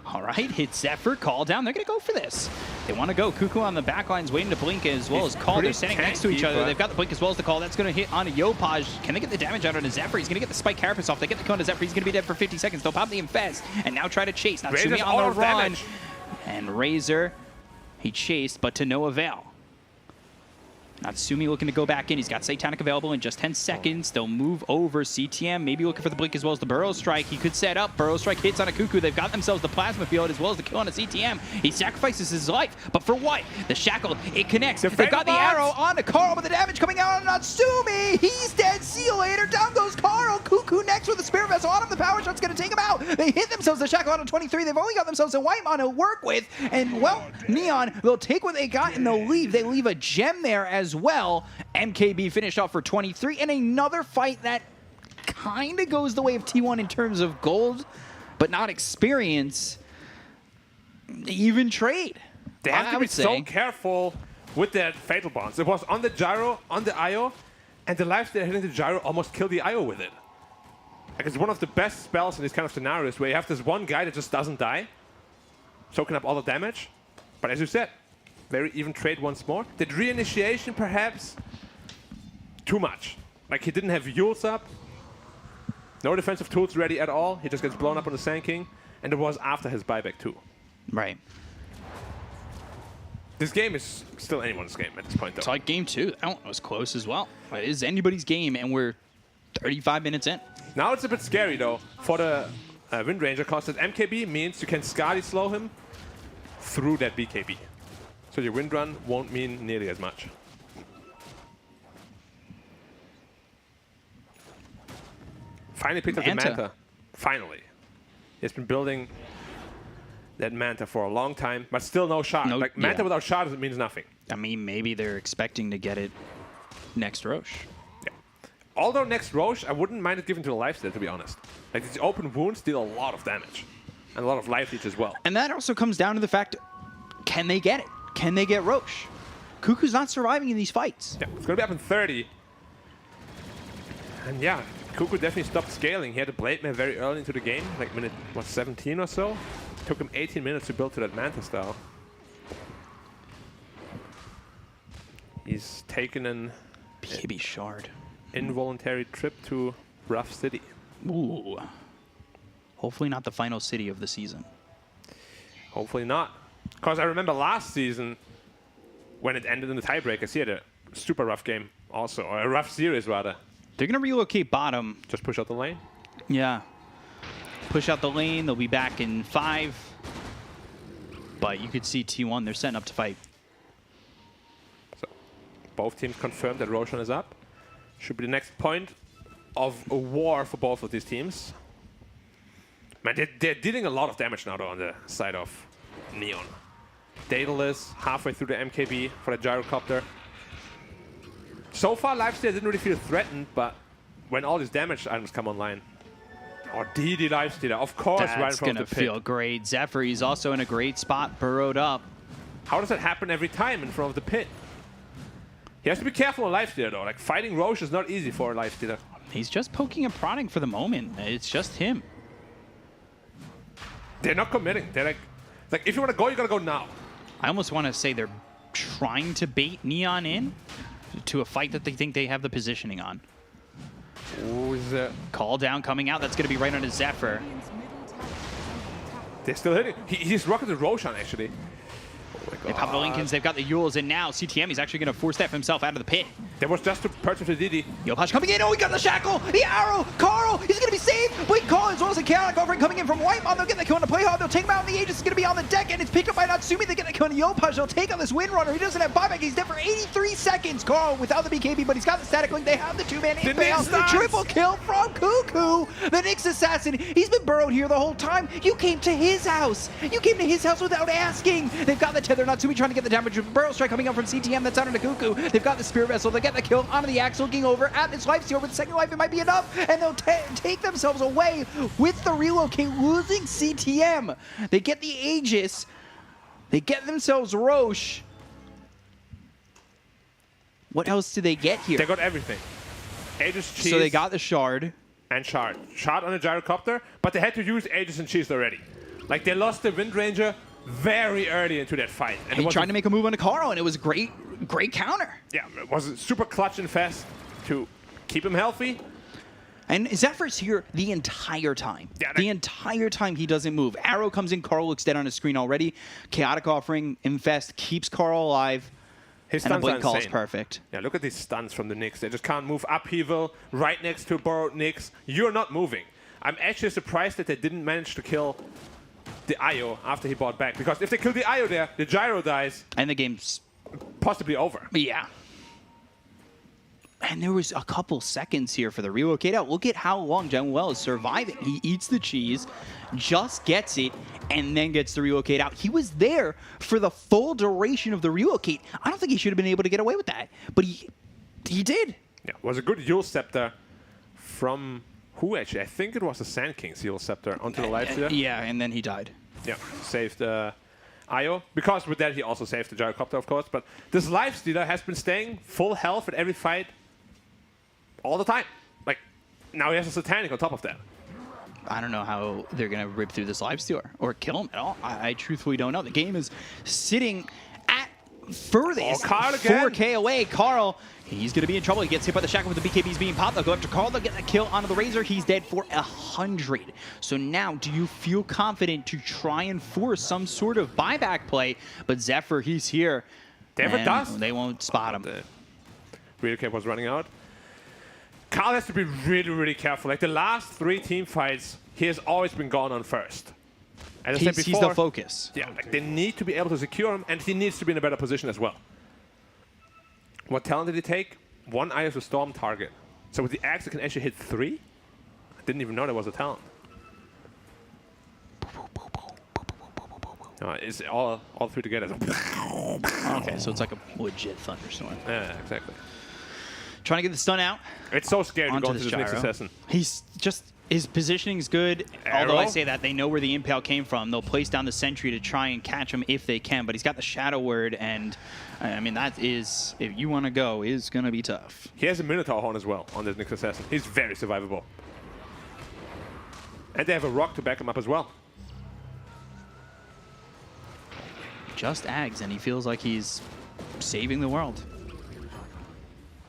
All right, hit Zephyr, call down. They're going to go for this. They want to go. Cuckoo on the back line's waiting to blink as well as call. They're standing next to each other. They've got the blink as well as the call. That's going to hit on a Yopaj. Can they get the damage out on a Zephyr? He's going to get the spike carapace off. They get the kill on a Zephyr. He's going to be dead for 50 seconds. They'll pop the Infest and now try to chase. Natsumi on the run. And Razor, he chased, but to no avail. Natsumi looking to go back in. He's got Satanic available in just 10 seconds. They'll move over. CTM maybe looking for the blink as well as the Burrow Strike. He could set up. Burrow Strike hits on a Cuckoo. They've got themselves the Plasma Field as well as the kill on a CTM. He sacrifices his life. But for what? The Shackle, it connects. They've got the arrow on to Carl, but the damage coming out on Natsumi. He's dead. See you later. Down goes Carl. Cuckoo next with the Spirit Vessel on him. The Power Shot's going to take him out. They hit themselves the Shackle on 23. They've only got themselves a White Mon to work with. And, well, Neon, they'll take what they got and they'll leave. They leave a gem there as well. MKB finished off for 23, and another fight that kind of goes the way of T1 in terms of gold, but not experience. Even trade. They have to be so careful with their Fatal Bonds. It was on the Gyro, on the IO, and the lifesteal hitting the Gyro almost killed the IO with it. Like, it's one of the best spells in these kind of scenarios where you have this one guy that just doesn't die, soaking up all the damage. But as you said, very even trade once more. Did reinitiation perhaps too much? Like, he didn't have Yules up, no defensive tools ready at all. He just gets blown up on the Sanking, and it was after his buyback too. Right. This game is still anyone's game at this point, though. It's like game 2. That one was close as well. It is anybody's game, and we're 35 minutes in. Now it's a bit scary, though, for the Wind Ranger, because that MKB means you can Skadi slow him through that BKB. So your Wind Run won't mean nearly as much. Finally picked up the Manta. finally. He's been building that Manta for a long time, but still no shard. No, like, Manta yeah. without shard means nothing. I mean, maybe they're expecting to get it next Roche. Yeah. Although next Roche, I wouldn't mind it given to the lifesteal, to be honest. Like, these open wounds deal a lot of damage. And a lot of life leech as well. And that also comes down to the fact, can they get it? Can they get Roche? Cuckoo's not surviving in these fights. Yeah, it's going to be up in 30. And yeah, Cuckoo definitely stopped scaling. He had a Blade Mail very early into the game, like minute, what, 17 or so? Took him 18 minutes to build to that Manta style. He's taken an BKB shard. Involuntary trip to Rough City. Ooh. Hopefully not the final city of the season. Hopefully not. Because I remember last season, when it ended in the tiebreakers, he had a super rough game also, or a rough series rather. They're going to relocate bottom. Just push out the lane. Yeah. Push out the lane. They'll be back in 5. But you could see T1, they're setting up to fight. So both teams confirmed that Roshan is up. Should be the next point of a war for both of these teams. Man, they're dealing a lot of damage now though on the side of Neon. Daedalus halfway through the MKB for the gyrocopter. So far, Lifesteal didn't really feel threatened, but when all these damage items come online, or DD Lifestealer, of course, right in That's front going to of the pit. feel great. Zephyr, he's also in a great spot, burrowed up. How does that happen every time in front of the pit? He has to be careful on Lifestealer though. Like, fighting Roche is not easy for a Lifestealer. He's just poking and prodding for the moment. It's just him. They're not committing. They're like if you want to go, you gotta go now. I almost want to say they're trying to bait Neon in to a fight that they think they have the positioning on. Ooh, is that? Call down coming out. That's going to be right on his Zephyr. They're still hitting. He's rocketed Roshan actually. They pop the Lincolns. They've got the Yules, and now CTM is actually going to force step himself out of the pit. There was just to purchase the DD. Yopash coming in. Oh, he got the shackle. The arrow. Carl, he's going to be saved. Blink Call as well as a chaotic offering coming in from White Mom. They'll get the kill on the play hard. They'll take him out. And the Aegis is going to be on the deck, and it's picked up by Natsumi. They get the kill on Yopash. They'll take on this Windrunner. He doesn't have buyback. He's dead for 83 seconds. Carl without the BKB, but he's got the static link. They have the two-man impale. Triple kill from Cuckoo. The Nyx assassin. He's been burrowed here the whole time. You came to his house. You came to his house without asking. They've got the tether. Natsumi trying to get the damage. Burrow strike coming up from CTM. That's out into Cuckoo. They've got the Spear Vessel. They get the kill onto the Axe, looking over at this Lifesteal. With second life, it might be enough, and they'll take themselves away with the relocate, losing CTM. They get the Aegis. They get themselves Roche. What else do they get here? They got everything. Aegis, Cheese, So they got the Shard. and Shard. Shard on a gyrocopter, but they had to use Aegis and Cheese already. Like, they lost the Wind Ranger very early into that fight. And He tried to make a move on Carl, and it was great counter. Yeah, it was super clutch and fast to keep him healthy. And Zephyr's here the entire time. Yeah, the entire time he doesn't move. Arrow comes in, Carl looks dead on his screen already. Chaotic offering, Infest keeps Carl alive. His And a stuns blink are call is insane. perfect. Yeah, look at these stuns from the Nyx. They just can't move. Upheaval, right next to borrowed Nyx. You're not moving. I'm actually surprised that they didn't manage to kill the IO after he bought back. Because if they kill the IO there, the gyro dies, And the game's... possibly over. Yeah. And there was a couple seconds here for the relocate out. Look at how long Well is surviving. He eats the cheese, just gets it, and then gets the relocate out. He was there for the full duration of the relocate. I don't think he should have been able to get away with that, but he did. Yeah, it was a good Yule Scepter from who actually? I think it was the Sand King's Yule Scepter onto the Lifestealer. Yeah, and then he died. Yeah, saved IO. Because with that, he also saved the gyrocopter, of course. But this Lifestealer has been staying full health at every fight all the time. Like, now he has a Satanic on top of that. I don't know how they're going to rip through this Lifestealer or kill him at all. I truthfully don't know. The game is sitting at furthest Carl again. 4K away. Carl, he's going to be in trouble. He gets hit by the shackle with the BKBs being popped. They'll go after Carl. They'll get the kill onto the Razor. He's dead for 100. So now, do you feel confident to try and force some sort of buyback play? But Zephyr, he's here. They have a dust. They won't spot him. The relocate was running out. Carl has to be really, really careful. Like, the last 3 team fights, he has always been gone on first. As I said He's before, the focus. yeah, like, they need to be able to secure him, and he needs to be in a better position as well. What talent did he take? 1 Eye of the Storm target. So with the axe, it can actually hit 3? I didn't even know there was a talent. It's all three together. Okay, so it's like a legit thunderstorm. Yeah, exactly. Trying to get the stun out. It's so scary to Onto go into this this next gyro. assassin. He's just, his positioning's good. Although I Arrow? say that, they know where the impale came from. They'll place down the sentry to try and catch him if they can. But he's got the shadow word, and I mean, that is, if you want to go, is going to be tough. He has a Minotaur horn as well on this next assassin. He's very survivable. And they have a rock to back him up as well. Just Ags, and he feels like he's saving the world.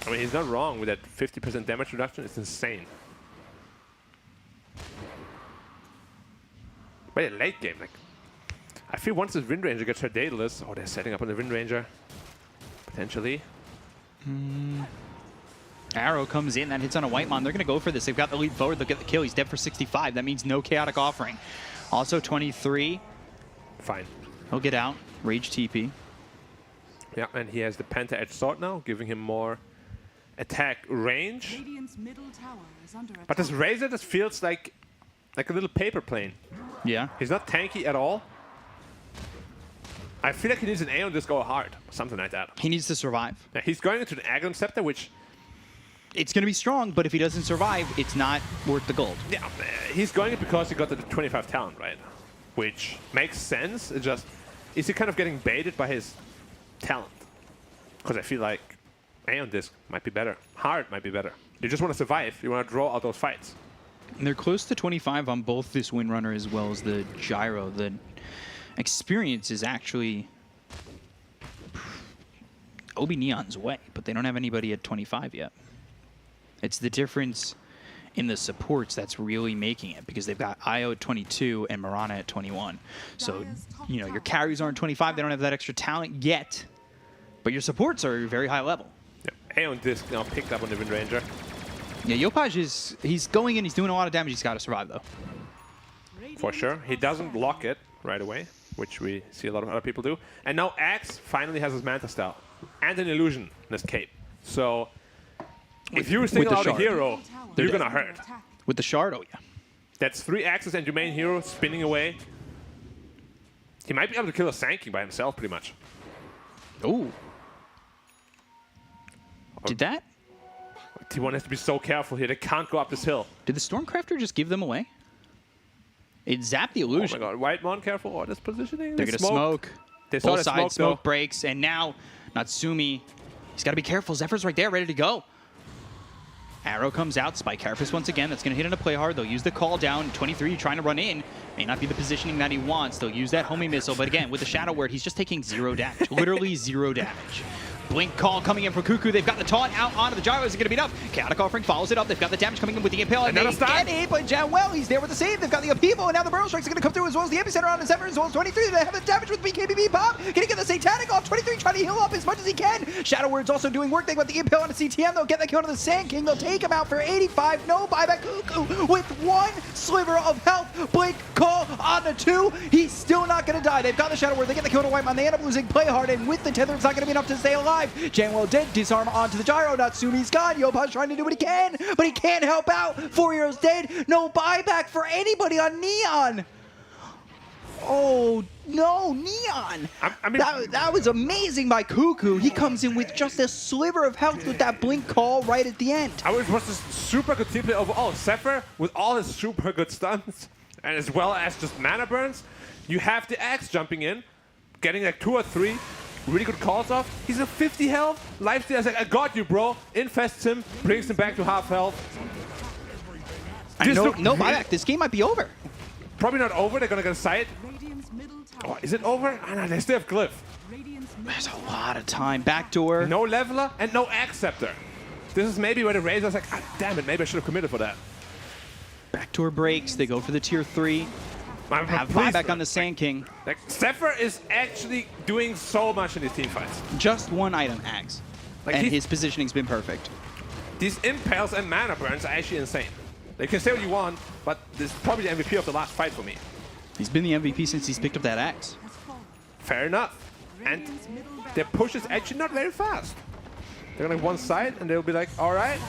I mean, he's not wrong with that 50% damage reduction. It's insane. But in late game, like, I feel once this Wind Ranger gets her Daedalus, oh, they're setting up on the Wind Ranger, potentially. Arrow comes in, that hits on a White Mon. They're going to go for this. They've got the lead forward. They'll get the kill. He's dead for 65. That means no chaotic offering. Also 23. Fine. He'll get out. Rage TP. Yeah, and he has the Penta Edge Sword now, giving him more attack range. Radiant's middle tower is under attack. But this Razor just feels like a little paper plane. Yeah. He's not tanky at all. I feel like he needs an Aeon Disc go hard, something like that. He needs to survive. Yeah, he's going into the Agon Scepter, which... It's going to be strong, but if he doesn't survive, it's not worth the gold. Yeah, he's going it because he got the 25 talent, right? Which makes sense. It just... Is he kind of getting baited by his talent? Because I feel like Aeon Disc might be better. Hard might be better. You just want to survive. You want to draw out those fights. And they're close to 25 on both this Windrunner as well as the Gyro. The experience is actually OB.Neon's way, but they don't have anybody at 25 yet. It's the difference in the supports that's really making it, because they've got Io at 22 and Mirana at 21. So, you know, your carries aren't 25. They don't have that extra talent yet, but your supports are very high level. Yeah. Aeon Disc now picked up on the Wind Ranger. Yeah, Yopaj is, he's going in, he's doing a lot of damage. He's got to survive, though. For sure. He doesn't lock it right away, which we see a lot of other people do. And now Axe finally has his Manta Style and an illusion in his cape. So if you single out a hero, you're going to hurt. With the shard, oh yeah. That's 3 axes and your main hero spinning away. He might be able to kill a Sankey by himself, pretty much. Oh. Did that? T1 has to be so careful here. They can't go up this hill. Did the Stormcrafter just give them away? It zapped the Oh my illusion. god, White Mon, careful. Oh, this positioning. They're going to smoke. They saw Both the sides smoke, smoke breaks, and now Natsumi, he's got to be careful. Zephyr's right there, ready to go. Arrow comes out, Spike Carapace once again. That's going to hit into play hard. They'll use the call down. 23 trying to run in. May not be the positioning that he wants. They'll use that homing missile, but again, with the Shadow Word, he's just taking 0 damage. Literally 0 damage. Blink call coming in for Cuckoo. They've got the taunt out onto the Gyro. Is it going to beat up? Chaotic Offering follows it up. They've got the damage coming in with the Impale. And they get it, but well, he's there with the save. They've got the upheaval, and now the Burrow Strike's going to come through as well as the Epicenter on the Zephyr, as well as 23. They have the damage with BKBB pop. Can he get the Satanic off? 23 trying to heal up as much as he can. Shadow Word's also doing work. They've got the Impale on the CTM. They'll get the kill to the Sand King. They'll take him out for 85. No buyback. Cuckoo with 1 sliver of health. Blink call on the 2. He's still not going to die. They've got the Shadow Word. They get the kill to White Man. They end up losing play hard, and with the tether, it's not going to be enough to stay alive. Janwell dead. Disarm onto the Gyro. Natsumi's gone. Yopaj trying to do what he can, but he can't help out. 4 heroes dead. No buyback for anybody on Neon. Oh, no, Neon. I mean, that was amazing by Cuckoo. He comes in with just a sliver of health with that blink call right at the end. I was just super good team play overall. Zephyr, with all his super good stuns, and as well as just mana burns, you have the Axe jumping in, getting like 2 or 3 really good calls off. He's at 50 health. Lifesteal is like, I got you, bro. Infests him, brings him back to half health. No buyback. This game might be over. Probably not over. They're going to get a sight. Oh, is it over? Oh, no, they still have Glyph. There's a lot of time. Backdoor. No Leveler and no Axe Scepter. This is maybe where the Razor's like, ah, damn it, maybe I should have committed for that. Backdoor breaks. They go for the tier 3. Have buyback on the Sand King. Like, Zephyr is actually doing so much in these team fights. Just 1 item, Ags. Like, and his positioning's been perfect. These impales and mana burns are actually insane. You can say what you want, but this is probably the MVP of the last fight for me. He's been the MVP since he's picked up that axe. Fair enough. And their push is actually not very fast. They're gonna one side and they'll be like, all right.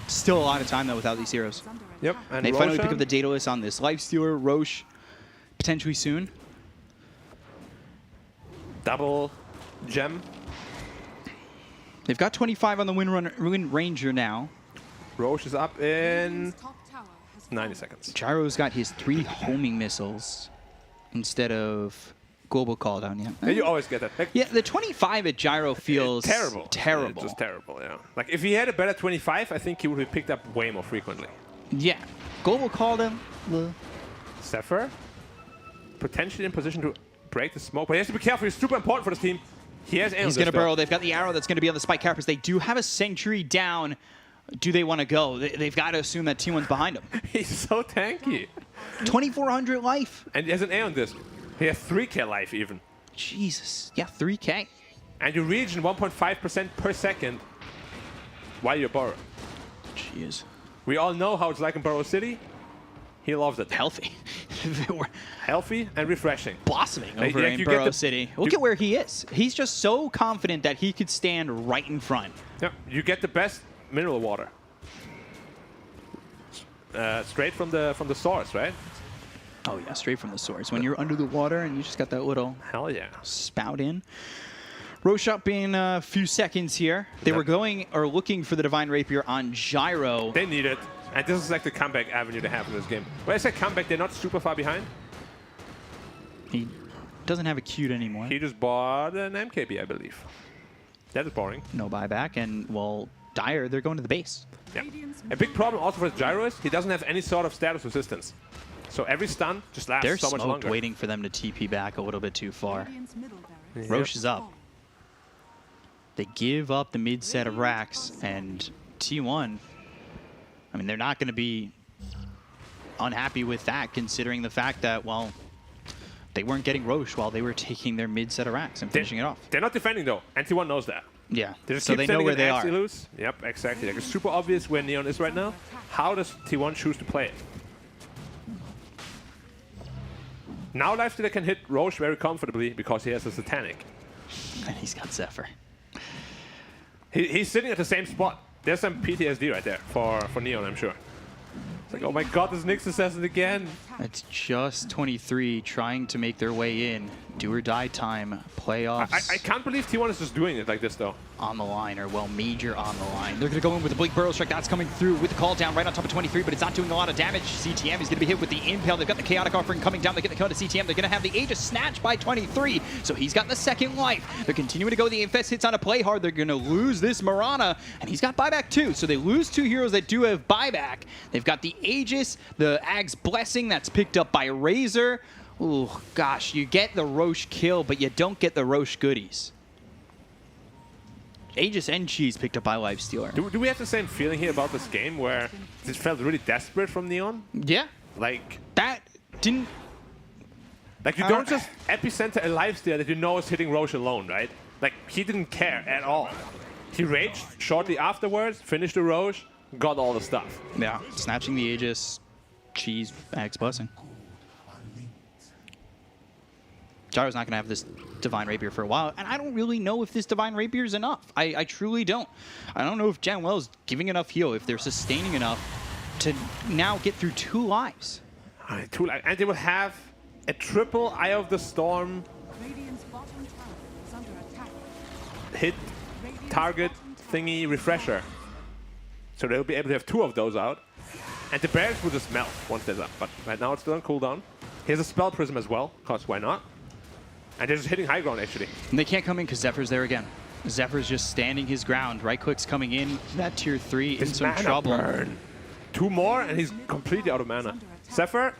Still a lot of time though without these heroes. Yep. And they finally pick Roshan, up the Daedalus on this Lifestealer. Roche potentially soon. double gem. They've got 25 on the Wind Ranger now. Roche is up in Radiant's top tower has 90 seconds. Gyro's got his 3 homing missiles instead of global call down. Yeah. And you always get that. Like, Yeah, the 25 at Gyro feels terrible. Terrible. Just terrible, yeah. Like, if he had a better 25, I think he would be picked up way more frequently. Yeah. Global call down. Zephyr, potentially in position to break the smoke, but he has to be careful. He's super important for this team. He has He's going to burrow. They've got the arrow that's going to be on the spike carpers. They do have a sentry down. Do they want to go? They've got to assume that T1's behind him. He's so tanky. 2,400 life. And he has an Aeon disc. He has 3k life even. Jesus. Yeah, 3K. And you regen 1.5% per second while you burrow. Jeez. We all know how it's like in Burrow City. He loves it. Healthy. They were Healthy and refreshing. blossoming Like, over like in you get Burrow the- City. Look at where he is. He's just so confident that he could stand right in front. Yeah, you get the best mineral water. Straight from the source, right? Oh, yeah, straight from the source. When you're under the water and you just got that little Hell yeah. spout in. Roche up in a few seconds here. They were going or looking for the Divine Rapier on Gyro. They need it. And this is like the comeback avenue they have in this game. When I say comeback, they're not super far behind. He doesn't have a cute anymore. He just bought an MKB, I believe. That is boring. No buyback. And, well, Dire, they're going to the base. Yeah. A big problem also for Gyro is he doesn't have any sort of status resistance. So every stun just lasts They're so much smoked, longer. waiting for them to TP back a little bit too far. Radiant's middle barracks Roche is up. They give up the mid set of racks, and T1, I mean, they're not going to be unhappy with that, considering the fact that, well, they weren't getting Roche while they were taking their mid set of racks and finishing it off. They're not defending though, and T1 knows that. Yeah, They just so keep they know sending where in they axes are. loose. Yep, exactly. Like, it's super obvious where Neon is right now. How does T1 choose to play it? Now Lifestealer can hit Roche very comfortably because he has a Satanic. And he's got Zephyr. He's sitting at the same spot. There's some PTSD right there for Neon, I'm sure. It's like, oh my god, this Nyx Assassin again. It's just 23 trying to make their way in. Do or die time. Playoffs I can't believe T1 is just doing it like this though. on the line, or well, major on the line. They're going to go in with the Blink Burrow Strike. That's coming through with the call down right on top of 23, but it's not doing a lot of damage. CTM is going to be hit with the Impale. They've got the Chaotic Offering coming down. They get the kill to CTM. They're going to have the Aegis snatched by 23, so he's got the second life. They're continuing to go. The Infest hits on a play hard. They're going to lose this Mirana, and he's got buyback too, so they lose 2 heroes that do have buyback. They've got the Aegis, the Ag's Blessing that's picked up by Razor. Ooh, gosh, you get the Roche kill, but you don't get the Roche goodies. Aegis and Cheese picked up by Lifestealer. Do we have the same feeling here about this game where it felt really desperate from Neon? Yeah, Like that didn't... you don't just epicenter a Lifestealer that you know is hitting Roche alone, right? Like, he didn't care at all. He raged shortly afterwards, finished the Roche, got all the stuff. Yeah, snatching the Aegis, Cheese, Ag's Blessing. Gyro's not going to have this Divine Rapier for a while, and I don't really know if this Divine Rapier is enough. I truly don't. I don't know if Jan Wells giving enough heal, if they're sustaining enough to now get through 2 lives. And they will have a triple Eye of the Storm Radiant's bottom tower is under attack. hit target thingy refresher. So they'll be able to have 2 of those out. And the barracks will just melt once they're done. But right now it's still on cooldown. He has a Spell Prism as well, because why not? And they're just hitting high ground, actually. And they can't come in because Zephyr's there again. Zephyr's just standing his ground. Right click's coming in. That tier 3 in some mana trouble. burn. 2 more, and he's completely out of mana. Zephyr,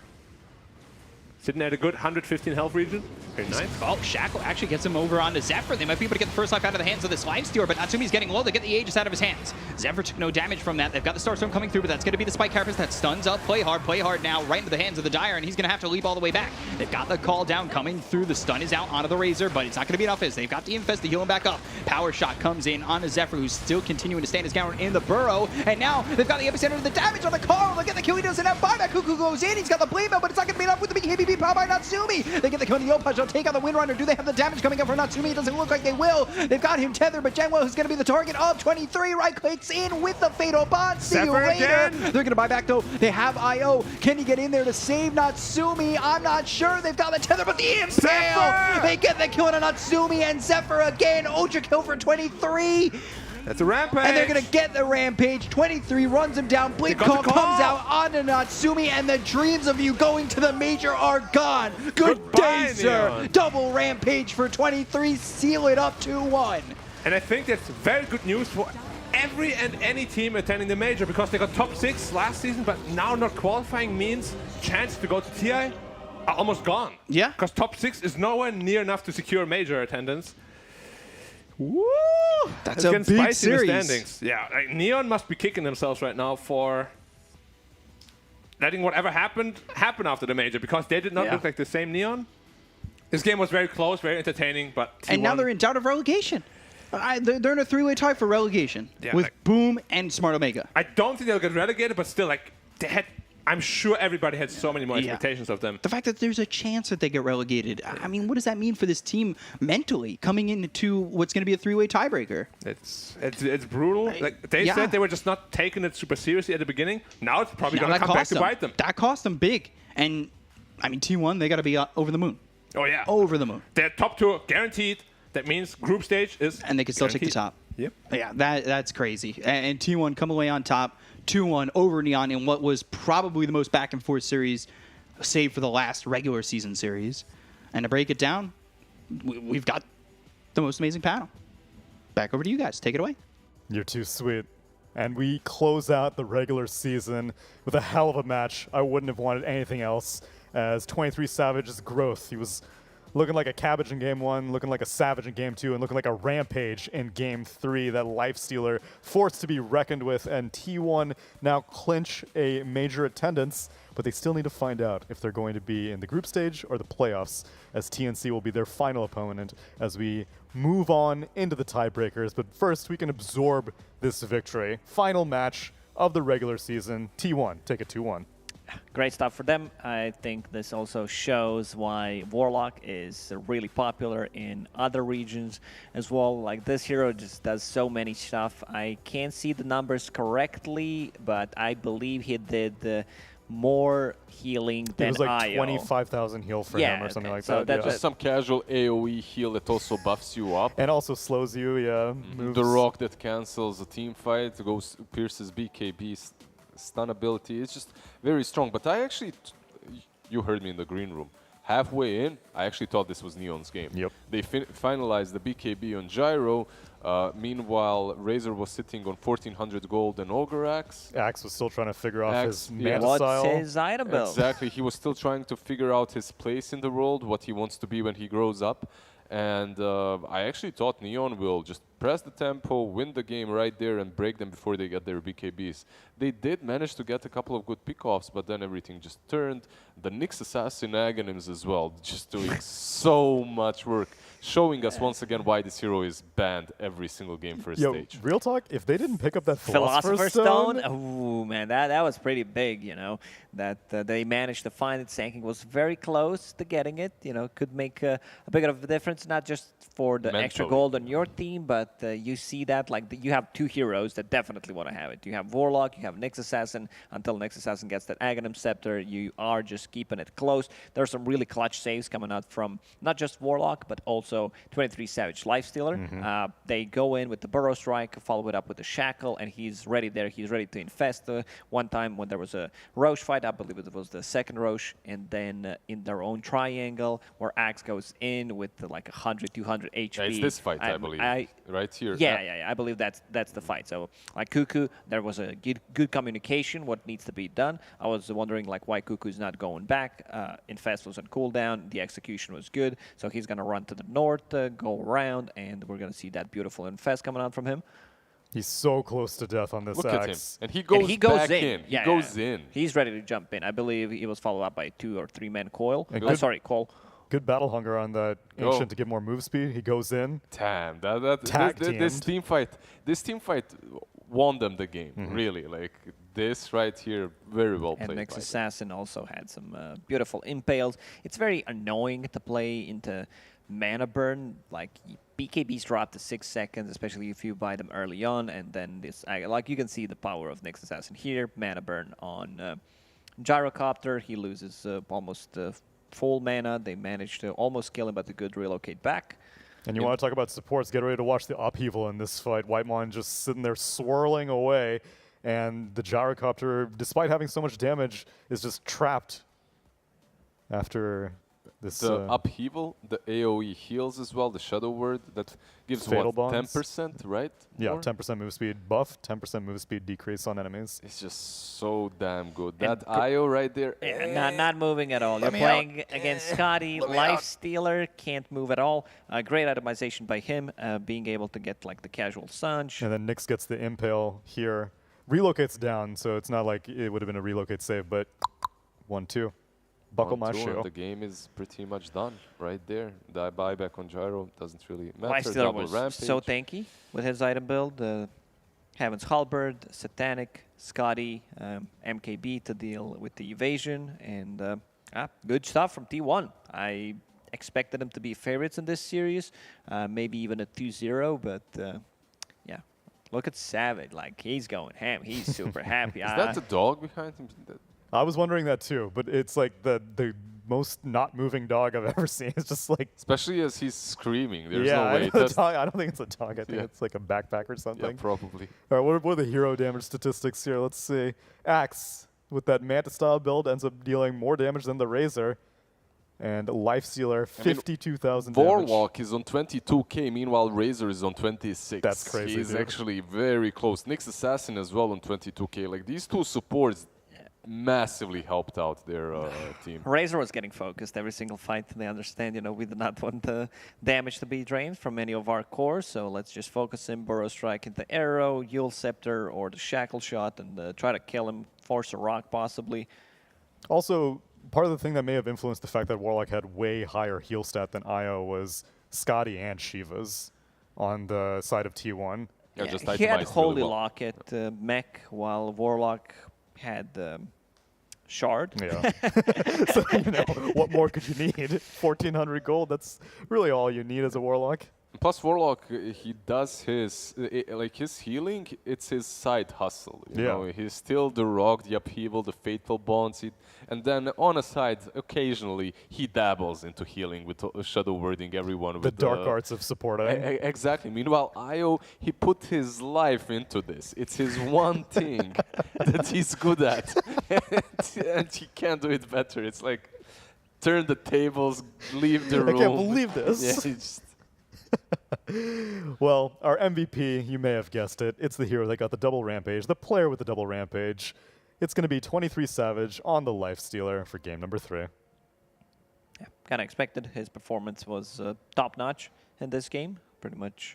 sitting at a good 115 health region. Very nice. Oh, Shackle actually gets him over onto Zephyr. They might be able to get the first life out of the hands of this Lifestealer, but Natsumi's getting low. They get the Aegis out of his hands. Zephyr took no damage from that. They've got the Starstorm coming through, but that's going to be the Spike Carapace that stuns up. Play hard now, right into the hands of the Dire, and he's going to have to leap all the way back. They've got the call down coming through. The stun is out onto the Razor, but it's not going to be enough as they've got the Infest to heal him back up. Power Shot comes in onto Zephyr, who's still continuing to stand his ground in the Burrow, and now they've got the epicenter of the damage on the Carl. Look at the kill. He doesn't have buyback. Cuckoo goes in. He's got the Blade Mail, but it's not going to be enough with the BKB be powered by Natsumi. They get the kill on the Yo-Push. They'll take out the Windrunner. Do they have the damage coming up for Natsumi? It doesn't look like they will. They've got him tethered, but Genwo is going to be the target of 23. Right clicks in with the Fatal Bond. See you later. They're going to buy back, though. They have IO. Can he get in there to save Natsumi? I'm not sure. They've got the tether, but the impale. They get the kill on Natsumi and Zephyr again. Ultra kill for 23. That's a rampage. And they're going to get the rampage. 23 runs him down. Blink call comes out onto Natsumi, and the dreams of you going to the major are gone. Goodbye, day, sir. Neon. Double rampage for 23. Seal it up 2-1. And I think that's very good news for every and any team attending the major, because they got top 6 last season, but now not qualifying means chance to go to TI are almost gone. Yeah. Because top 6 is nowhere near enough to secure major attendance. Woo! That's It's a getting big spicy in the series. standings. Yeah, like, Neon must be kicking themselves right now for letting whatever happened happen after the major, because they did not look like the same Neon. This game was very close, very entertaining, but T1, And now they're in doubt of relegation. They're in a 3-way tie for relegation with like, Boom and Smart Omega. I don't think they'll get relegated, but still, like, they had. I'm sure everybody had so many more expectations of them. The fact that there's a chance that they get relegated, I mean, what does that mean for this team mentally coming into what's going to be a 3-way tiebreaker? It's brutal. Like they said, they were just not taking it super seriously at the beginning. Now it's probably going to come back to bite them. That cost them big. And, I mean, T1, they got to be over the moon. Oh, yeah. Over the moon. They're top 2 guaranteed. That means group stage is And they can still take the top. Yep. Yeah, that's crazy. And T1 come away on top, 2-1 over Neon in what was probably the most back-and-forth series, save for the last regular season series. And to break it down, we've got the most amazing panel. Back over to you guys. Take it away. You're too sweet. And we close out the regular season with a hell of a match. I wouldn't have wanted anything else. As 23 Savage's growth, he was looking like a cabbage in game 1, looking like a savage in game 2, and looking like a rampage in game 3. That lifestealer forced to be reckoned with, and T1 now clinch a major attendance, but they still need to find out if they're going to be in the group stage or the playoffs, as TNC will be their final opponent as we move on into the tiebreakers. But first, we can absorb this victory. Final match of the regular season. T1 take it 2-1. Great stuff for them. I think this also shows why Warlock is really popular in other regions as well. Like, this hero just does so many stuff. I can't see the numbers correctly, but I believe he did more healing than It was like IO. 25,000 heal for him or something like so that. Just some casual AoE heal that also buffs you up. And also slows you, moves. The rock that cancels a team fight, goes pierces BKB, stun ability. It's just very strong. But I actually, you heard me in the green room. Halfway in, I actually thought this was Neon's game. Yep. They finalized the BKB on Gyro. Meanwhile, Razor was sitting on 1400 gold and Ogre Axe. Axe was still trying to figure out his yeah. mana style. What's his item build? Exactly. He was still trying to figure out his place in the world, what he wants to be when he grows up. And I actually thought Neon will just press the tempo, win the game right there, and break them before they get their BKBs. They did manage to get a couple of good pickoffs, but then everything just turned. The Nyx Assassin Aghanims as well, just doing so much work, showing us once again why this hero is banned every single game first stage. Real talk, if they didn't pick up that Philosopher's Stone, Oh man, that was pretty big. You know that they managed to find it. Sanking was very close to getting it. You know, could make a bit of a difference, not just for the extra gold on your team, but you see that like you have 2 heroes that definitely want to have it. You have Warlock, you have Nyx Assassin. Until Nyx Assassin gets that Aghanim Scepter, you are just keeping it close. There are some really clutch saves coming out from not just Warlock, but also 23 Savage Lifestealer. They go in with the Burrow Strike, follow it up with the Shackle, and he's ready there. He's ready to infest. One time when there was a Roche fight, I believe it was the second Roche, and then in their own triangle, where Axe goes in with like 100, 200 HP. Yeah, it's this fight, I believe, right here. Yeah, I believe that's the fight. So, like Cuckoo, there was a good communication, what needs to be done. I was wondering, like, why Cuckoo's not going back. Infest was on cooldown. The execution was good. So he's going to run to the north, go around, and we're going to see that beautiful Infest coming out from him. he's so close to death on this Look Axe. at him. And he goes back in. Yeah, he goes in. He's ready to jump in. I believe he was followed up by 2 or 3 men coil. Coil. Good battle hunger on that Ancient to get more move speed. He goes in. Damn, this team fight won them the game. Really, like this right here, very well And played. Mix by them. Assassin also had some beautiful impales. It's very annoying to play into mana burn. Like BKBs drop to 6 seconds, especially if you buy them early on. And then this, like you can see the power of Nyx Assassin here. Mana burn on Gyrocopter. He loses almost full mana. They managed to almost kill him, but the good relocate back. And you want to talk about supports, get ready to watch the upheaval in this fight. Whitemon just sitting there swirling away, and the Gyrocopter, despite having so much damage, is just trapped after this... The upheaval, the AoE heals as well, the Shadow Word, that gives Fatal what, Bonds? 10%, right? Yeah, More? 10% move speed buff, 10% move speed decrease on enemies. It's just so damn good. And That IO right there. Yeah, not moving at all. You're playing against Scotty, Life Stealer, can't move at all. Great itemization by him, being able to get like the casual Sunge. And then Nyx gets the Impale here. Relocates down, so it's not like it would have been a relocate save, but 1-2. Buckle my 1-2, and shoe. the game is pretty much done right there. The buyback on Gyro doesn't really matter. Life Stealer Double was rampage. so tanky with his item build. Heaven's Halberd, Satanic, Scotty, MKB to deal with the evasion, and good stuff from T1. I expected them to be favorites in this series, maybe even a 2-0, but yeah. Look at Savage, like he's going ham. He's super happy. Is that the dog behind him? I was wondering that too, but it's like the most not moving dog I've ever seen. It's just like... Especially as he's screaming. There's yeah, no way. I don't think it's a dog. I think it's like a backpack or something. Yeah, probably. All right, what are the hero damage statistics here? Let's see. Axe, with that Manta-style build, ends up dealing more damage than the Razor. And Life Stealer, 52,000 damage. Warlock is on 22k, meanwhile Razor is on 26. That's crazy, He's dude. actually very close. Nyx Assassin as well on 22k. Like these two supports massively helped out their team. Razor was getting focused every single fight. They understand, we did not want the damage to be drained from any of our cores, so let's just focus him, Burrow Strike into Arrow, Yule Scepter, or the Shackle Shot, and try to kill him, force a rock possibly. Also, part of the thing that may have influenced the fact that Warlock had way higher heal stat than Io was Scotty and Shiva's on the side of T1. Yeah, just he had itemized Holy really well. Locket, Mech, while Warlock had Shard. Yeah. So, what more could you need? 1,400 gold, that's really all you need as a Warlock. Plus Warlock, he does his, like his healing, it's his side hustle. You know? He's still the rock, the upheaval, the fatal bonds. And then on a side, occasionally, he dabbles into healing with shadow wording everyone. The with dark arts of support. Exactly. Meanwhile, Io, he put his life into this. It's his one thing that he's good at. And he can't do it better. It's like, turn the tables, leave the room. I can't believe this. Yeah, he just Well, our MVP, you may have guessed it, it's the hero that got the double rampage, the player with the double rampage. It's going to be 23 Savage on the Life Stealer for game number 3. Yeah, kind of expected. His performance was top-notch in this game. Pretty much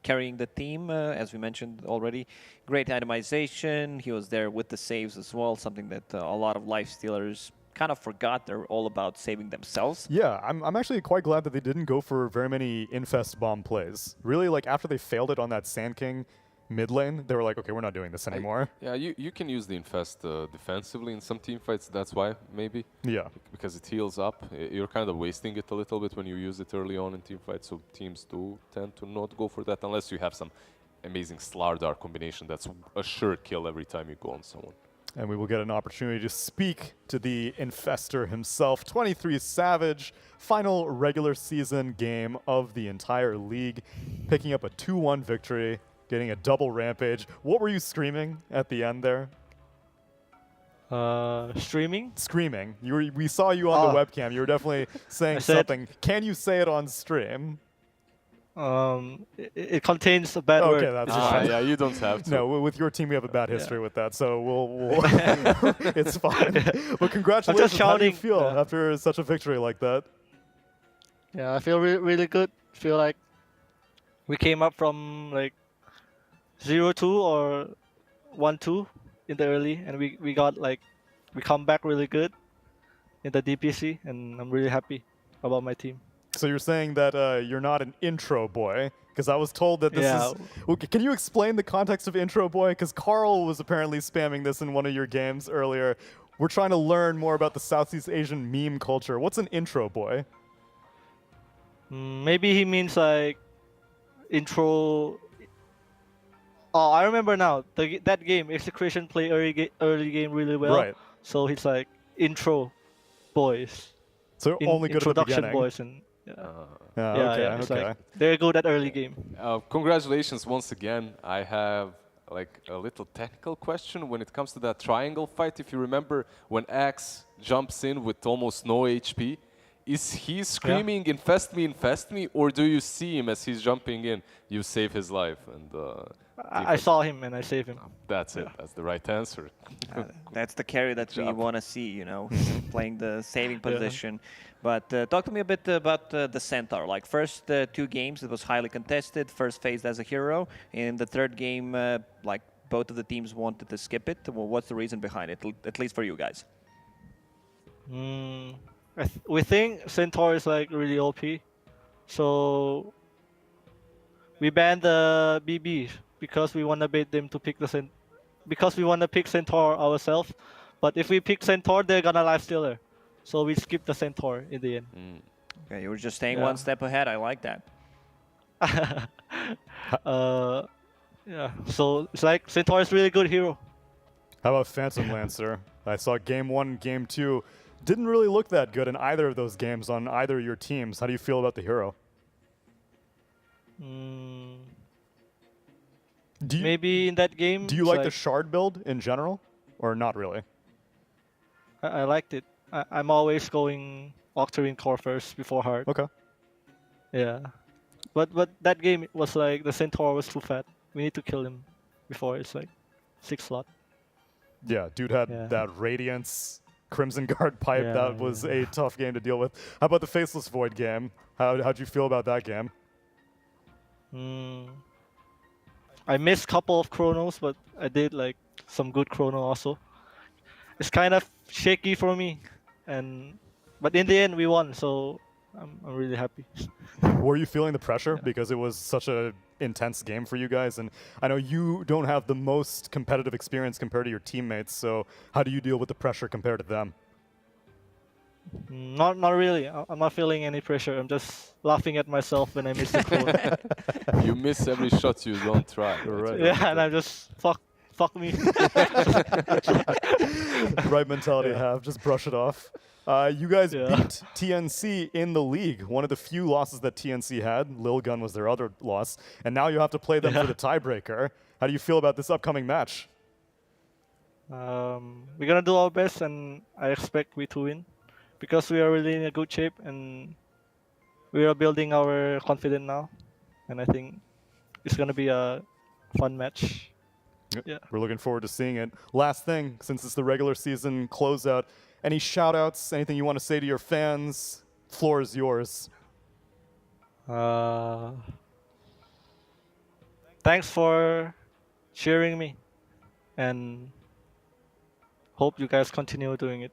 carrying the team, as we mentioned already. Great itemization. He was there with the saves as well, something that a lot of Life Stealers kind of forgot. They're all about saving themselves. Yeah, I'm actually quite glad that they didn't go for very many Infest bomb plays. Really, like, after they failed it on that Sand King mid lane, they were like, okay, we're not doing this anymore. Yeah, you can use the Infest defensively in some team fights. That's why, maybe. Yeah. Because it heals up. You're kind of wasting it a little bit when you use it early on in team fights, so teams do tend to not go for that unless you have some amazing Slardar combination that's a sure kill every time you go on someone. And we will get an opportunity to speak to the Infestor himself. 23 Savage, final regular season game of the entire league, picking up a 2-1 victory, getting a double rampage. What were you screaming at the end there? Streaming? Screaming. We saw you on the webcam. You were definitely saying something. Can you say it on stream? It contains a bad word. Okay, that's fine. Yeah, you don't have to. No, with your team we have a bad history with that, so we'll it's fine. But congratulations. How do you feel after such a victory like that? Yeah, I feel really good. Feel like we came up from like 0-2 or 1-2 in the early, and we got like we come back really good in the DPC, and I'm really happy about my team. So you're saying that you're not an intro boy? Because I was told that this is... Well, can you explain the context of intro boy? Because Carl was apparently spamming this in one of your games earlier. We're trying to learn more about the Southeast Asian meme culture. What's an intro boy? Maybe he means like intro. Oh, I remember now. That game, Execration play early game really well. Right. So he's like intro boys. So only good at the introduction beginning. boys and it's okay. like they're good at early game. Congratulations once again. I have like a little technical question when it comes to that triangle fight. If you remember when Axe jumps in with almost no HP, is he screaming infest me, or do you see him as he's jumping in? You save his life and I saw him and I saved him. That's it. That's the right answer. That's the carry that we want to see, you know, playing the saving position. But talk to me a bit about the Centaur. Like first 2 games, it was highly contested. First phased as a hero. In the third game, like both of the teams wanted to skip it. Well, what's the reason behind it, at least for you guys? We think Centaur is like really OP, so we banned the BB because we want to bait them to pick because we want to pick Centaur ourselves. But if we pick Centaur, they're gonna lifestealer, so we skip the Centaur in the end. Okay, you were just staying one step ahead. I like that. Yeah, so it's like Centaur is really good hero. How about Phantom Lancer? I saw game 1, game 2. Didn't really look that good in either of those games on either of your teams. How do you feel about the hero? Maybe in that game. Do you like the Shard build in general, or not really? I liked it. I'm always going Octarine core first before hard. Okay. Yeah, but that game was like the Centaur was too fat. We need to kill him before it's like 6 slot. Yeah, dude had that Radiance Crimson Guard pipe. That was a tough game to deal with. How about the Faceless Void game? How'd you feel about that game? I missed a couple of chronos, but I did like some good chrono also. It's kind of shaky for me, but in the end we won, so I'm really happy. Were you feeling the pressure because it was such a intense game for you guys? And I know you don't have the most competitive experience compared to your teammates, so how do you deal with the pressure compared to them? Not really. I'm not feeling any pressure. I'm just laughing at myself when I miss the chrono. You miss every shot you don't try. Right. Yeah, and I'm just fuck me. Right mentality to have. Just brush it off. You guys beat TNC in the league. One of the few losses that TNC had. Lilgun was their other loss. And now you have to play them for the tiebreaker. How do you feel about this upcoming match? We're going to do our best, and I expect we to win. Because we are really in a good shape, and we are building our confidence now. And I think it's going to be a fun match. Yeah. We're looking forward to seeing it. Last thing, since it's the regular season closeout, any shout-outs, anything you want to say to your fans? Floor is yours. Thanks for cheering me, and hope you guys continue doing it.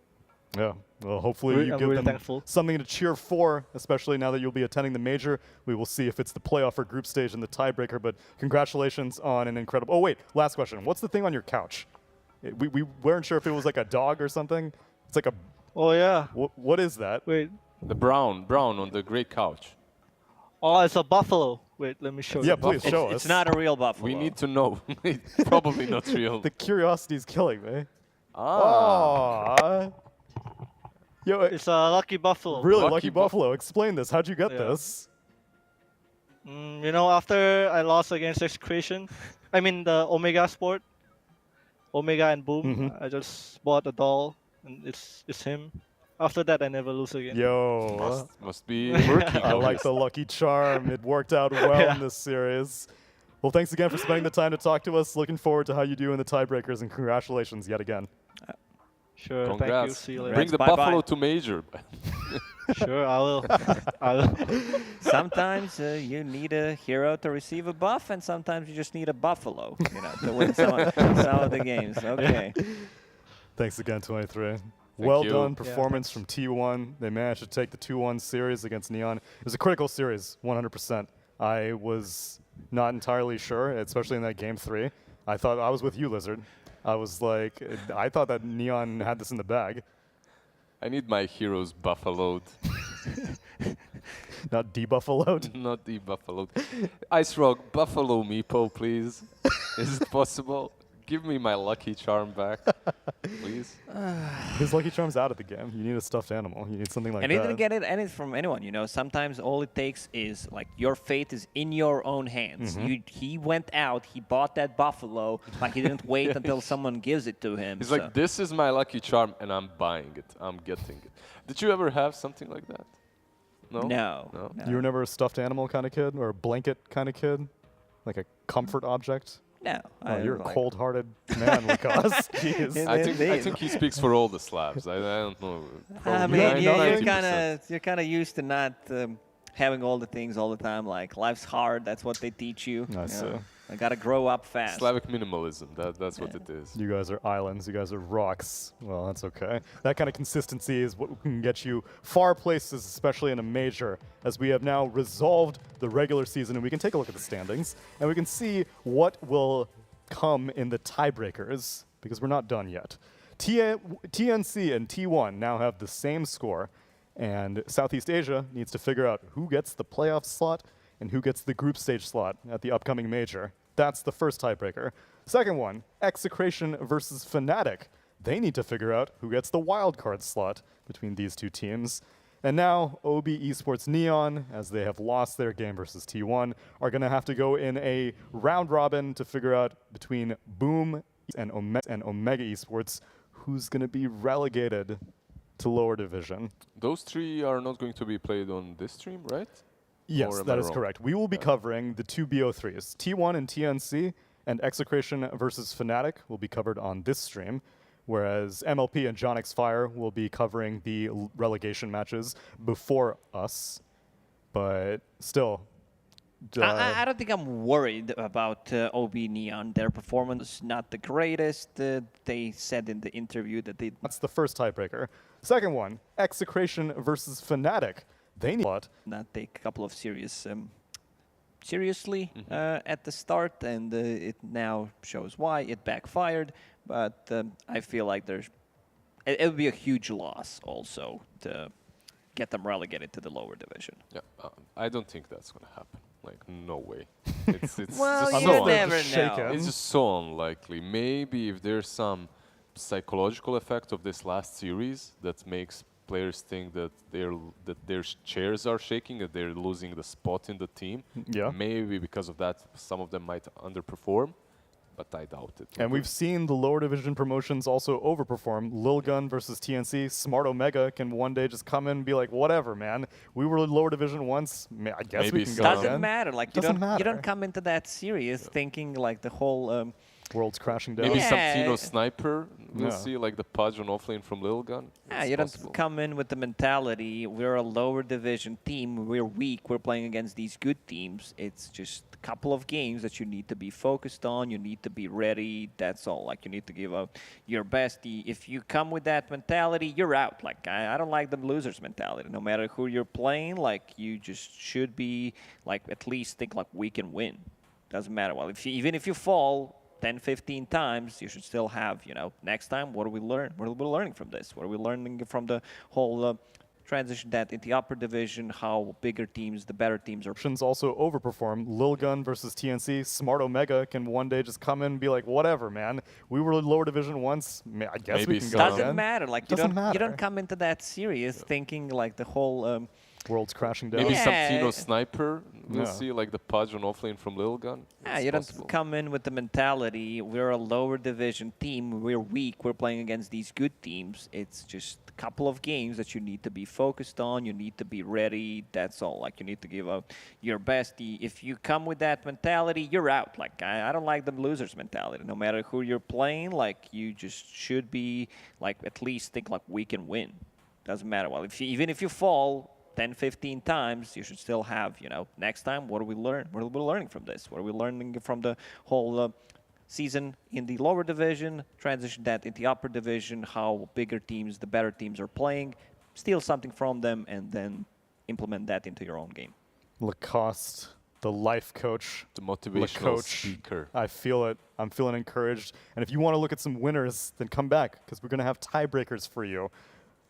Yeah, well, hopefully you give them something to cheer for, especially now that you'll be attending the major. We will see if it's the playoff or group stage in the tiebreaker, but congratulations on an incredible... Oh, wait, last question. What's the thing on your couch? We weren't sure if it was like a dog or something. It's like a... Oh, yeah. What is that? Wait. The brown on the gray couch. Oh, it's a buffalo. Wait, let me show you. Yeah, please show us. It's not a real buffalo. We need to know. It's probably not real. The curiosity is killing me. Ah. Yo, it's a lucky buffalo. Really, lucky buffalo. Explain this. How'd you get this? You know, after I lost against Execration, I mean the Omega sport, Omega and Boom, I just bought a doll, and it's him. After that, I never lose again. Yo. Must be working. I like the lucky charm. It worked out well in this series. Well, thanks again for spending the time to talk to us. Looking forward to how you do in the tiebreakers, and congratulations yet again. Sure, Congrats. thank you. See you later. Bring the buffalo to major. Sure, I will. Sometimes you need a hero to receive a buff, and sometimes you just need a buffalo, you know, to win some of the games. Okay. Thanks again, 23. Well you. done performance from T1. They managed to take the 2-1 series against Neon. It was a critical series, 100%. I was not entirely sure, especially in that game 3. I thought I was with you, Lizard. I was like, I thought that Neon had this in the bag. I need my heroes buffaloed. Not debuffaloed. Not debuffaloed. Ice Rock, buffalo Meepo, please. Is it possible? Give me my Lucky Charm back, please. His Lucky Charm's out of the game. You need a stuffed animal. You need something like And that. he didn't get it from anyone, you know. Sometimes all it takes is, like, your fate is in your own hands. He went out, he bought that buffalo, like he didn't wait until someone gives it to him. He's like, this is my Lucky Charm, and I'm buying it. I'm getting it. Did you ever have something like that? No? No. You were never a stuffed animal kind of kid or a blanket kind of kid? Like a comfort object? No. Oh, you're a cold-hearted man, Lukas. Jeez. I think he speaks for all the Slavs. I don't know. I Probably mean, you're 90%. kind of used to not having all the things all the time. Like, life's hard. That's what they teach you. I see. I gotta grow up fast. Slavic minimalism. That's what it is. You guys are islands. You guys are rocks. Well, that's okay. That kind of consistency is what can get you far places, especially in a major, as we have now resolved the regular season, and we can take a look at the standings, and we can see what will come in the tiebreakers, because we're not done yet. TNC and T1 now have the same score, and Southeast Asia needs to figure out who gets the playoff slot and who gets the group stage slot at the upcoming major. That's the first tiebreaker. Second one, Execration versus Fnatic. They need to figure out who gets the wildcard slot between these two teams. And now, Esports Neon, as they have lost their game versus T1, are going to have to go in a round robin to figure out between Boom and Omega Esports who's going to be relegated to lower division. Those 3 are not going to be played on this stream, right? Yes, that is correct. We will be covering the 2 BO3s, T1 and TNC, and Execration versus Fnatic will be covered on this stream, whereas MLP and Jonix Fire will be covering the relegation matches before us. But still, I don't think I'm worried about OB.Neon. Their performance not the greatest. They said in the interview that they... That's the first tiebreaker. Second one, Execration versus Fnatic. They need not take a couple of seriously at the start, and it now shows why it backfired. But I feel like it would be a huge loss also to get them relegated to the lower division. Yeah, I don't think that's going to happen. Like, no way. It's well, just you so never know. It's just so unlikely. Maybe if there's some psychological effect of this last series that makes players think that their chairs are shaking, that they're losing the spot in the team. Yeah. Maybe because of that, some of them might underperform, but I doubt it. And we've seen the lower division promotions also overperform. Lilgun versus TNC. Smart Omega can one day just come in and be like, whatever, man. We were lower division once. I guess Maybe we can go Doesn't again. matter. Like, Doesn't matter. You don't come into that series thinking like the whole... World's crashing down. Maybe some Yeah. Tino sniper. We'll Yeah. see, like the Pudge on offlane from Lilgun. Yeah, It's you possible. don't come in with the mentality, we're a lower division team, we're weak, we're playing against these good teams. It's just a couple of games that you need to be focused on, you need to be ready, that's all. Like, you need to give out your best. If you come with that mentality, you're out. Like, I don't like the loser's mentality. No matter who you're playing, like, you just should be, like, at least think, like, we can win. Doesn't matter. Well, even if you fall 10, 15 times, you should still have, next time, what do we learn? What are we learning from this? What are we learning from the whole transition that in the upper division, how bigger teams, the better teams are. Options also overperform. Lilgun versus TNC. Smart Omega can one day just come in and be like, whatever, man. We were lower division once. I guess Maybe we can go Doesn't again. matter. Like, Doesn't you matter. don't come into that series thinking like the whole... World's crashing down. Maybe some Yeah. Tino sniper. We'll Yeah. see, like the Pudge on offlane from Lilgun. Yeah, It's you possible. don't come in with the mentality, we're a lower division team, we're weak, we're playing against these good teams. It's just a couple of games that you need to be focused on, you need to be ready, that's all. Like, you need to give out your best. If you come with that mentality, you're out. Like, I don't like the loser's mentality. No matter who you're playing, like, you just should be, like, at least think, like, we can win. Doesn't matter. Well, even if you fall 10, 15 times, you should still have, next time, what do we learn? What are we learning from this? What are we learning from the whole season in the lower division, transition that into the upper division, how bigger teams, the better teams are playing, steal something from them, and then implement that into your own game. Lacoste, the life coach. The motivational speaker. I feel it. I'm feeling encouraged. And if you want to look at some winners, then come back, because we're going to have tiebreakers for you.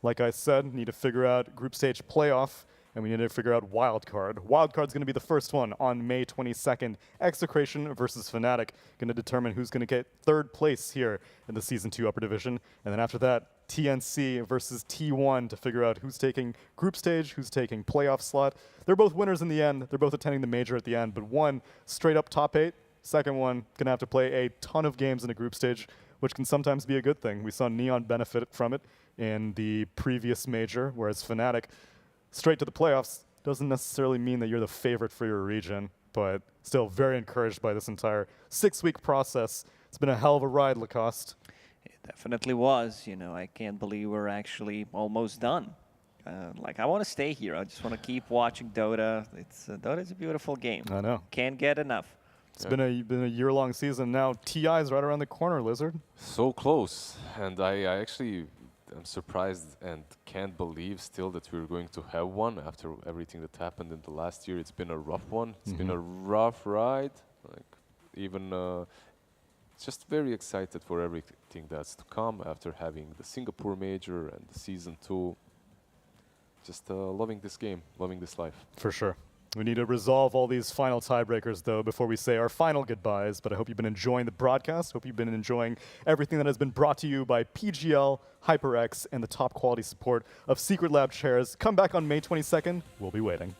Like I said, need to figure out group stage playoff, and we need to figure out wildcard. Wildcard's going to be the first one on May 22nd. Execration versus Fnatic, going to determine who's going to get third place here in the Season 2 Upper Division. And then after that, TNC versus T1 to figure out who's taking group stage, who's taking playoff slot. They're both winners in the end. They're both attending the major at the end, but one straight up top 8. Second one, going to have to play a ton of games in a group stage, which can sometimes be a good thing. We saw Neon benefit from it in the previous major, whereas Fnatic, straight to the playoffs doesn't necessarily mean that you're the favorite for your region, but still very encouraged by this entire 6-week process. It's been a hell of a ride, Lacoste. It definitely was. You know, I can't believe we're actually almost done. Like, I want to stay here. I just want to keep watching Dota. Dota's a beautiful game. I know. Can't get enough. It's been a year-long season. Now TI is right around the corner, Lizard. So close. And I actually am surprised and can't believe still that we're going to have one after everything that happened in the last year. It's been a rough one. It's been a rough ride. Like, even just very excited for everything that's to come after having the Singapore major and the Season 2. Just loving this game, loving this life. For sure. We need to resolve all these final tiebreakers, though, before we say our final goodbyes. But I hope you've been enjoying the broadcast. Hope you've been enjoying everything that has been brought to you by PGL, HyperX, and the top quality support of Secret Lab chairs. Come back on May 22nd. We'll be waiting.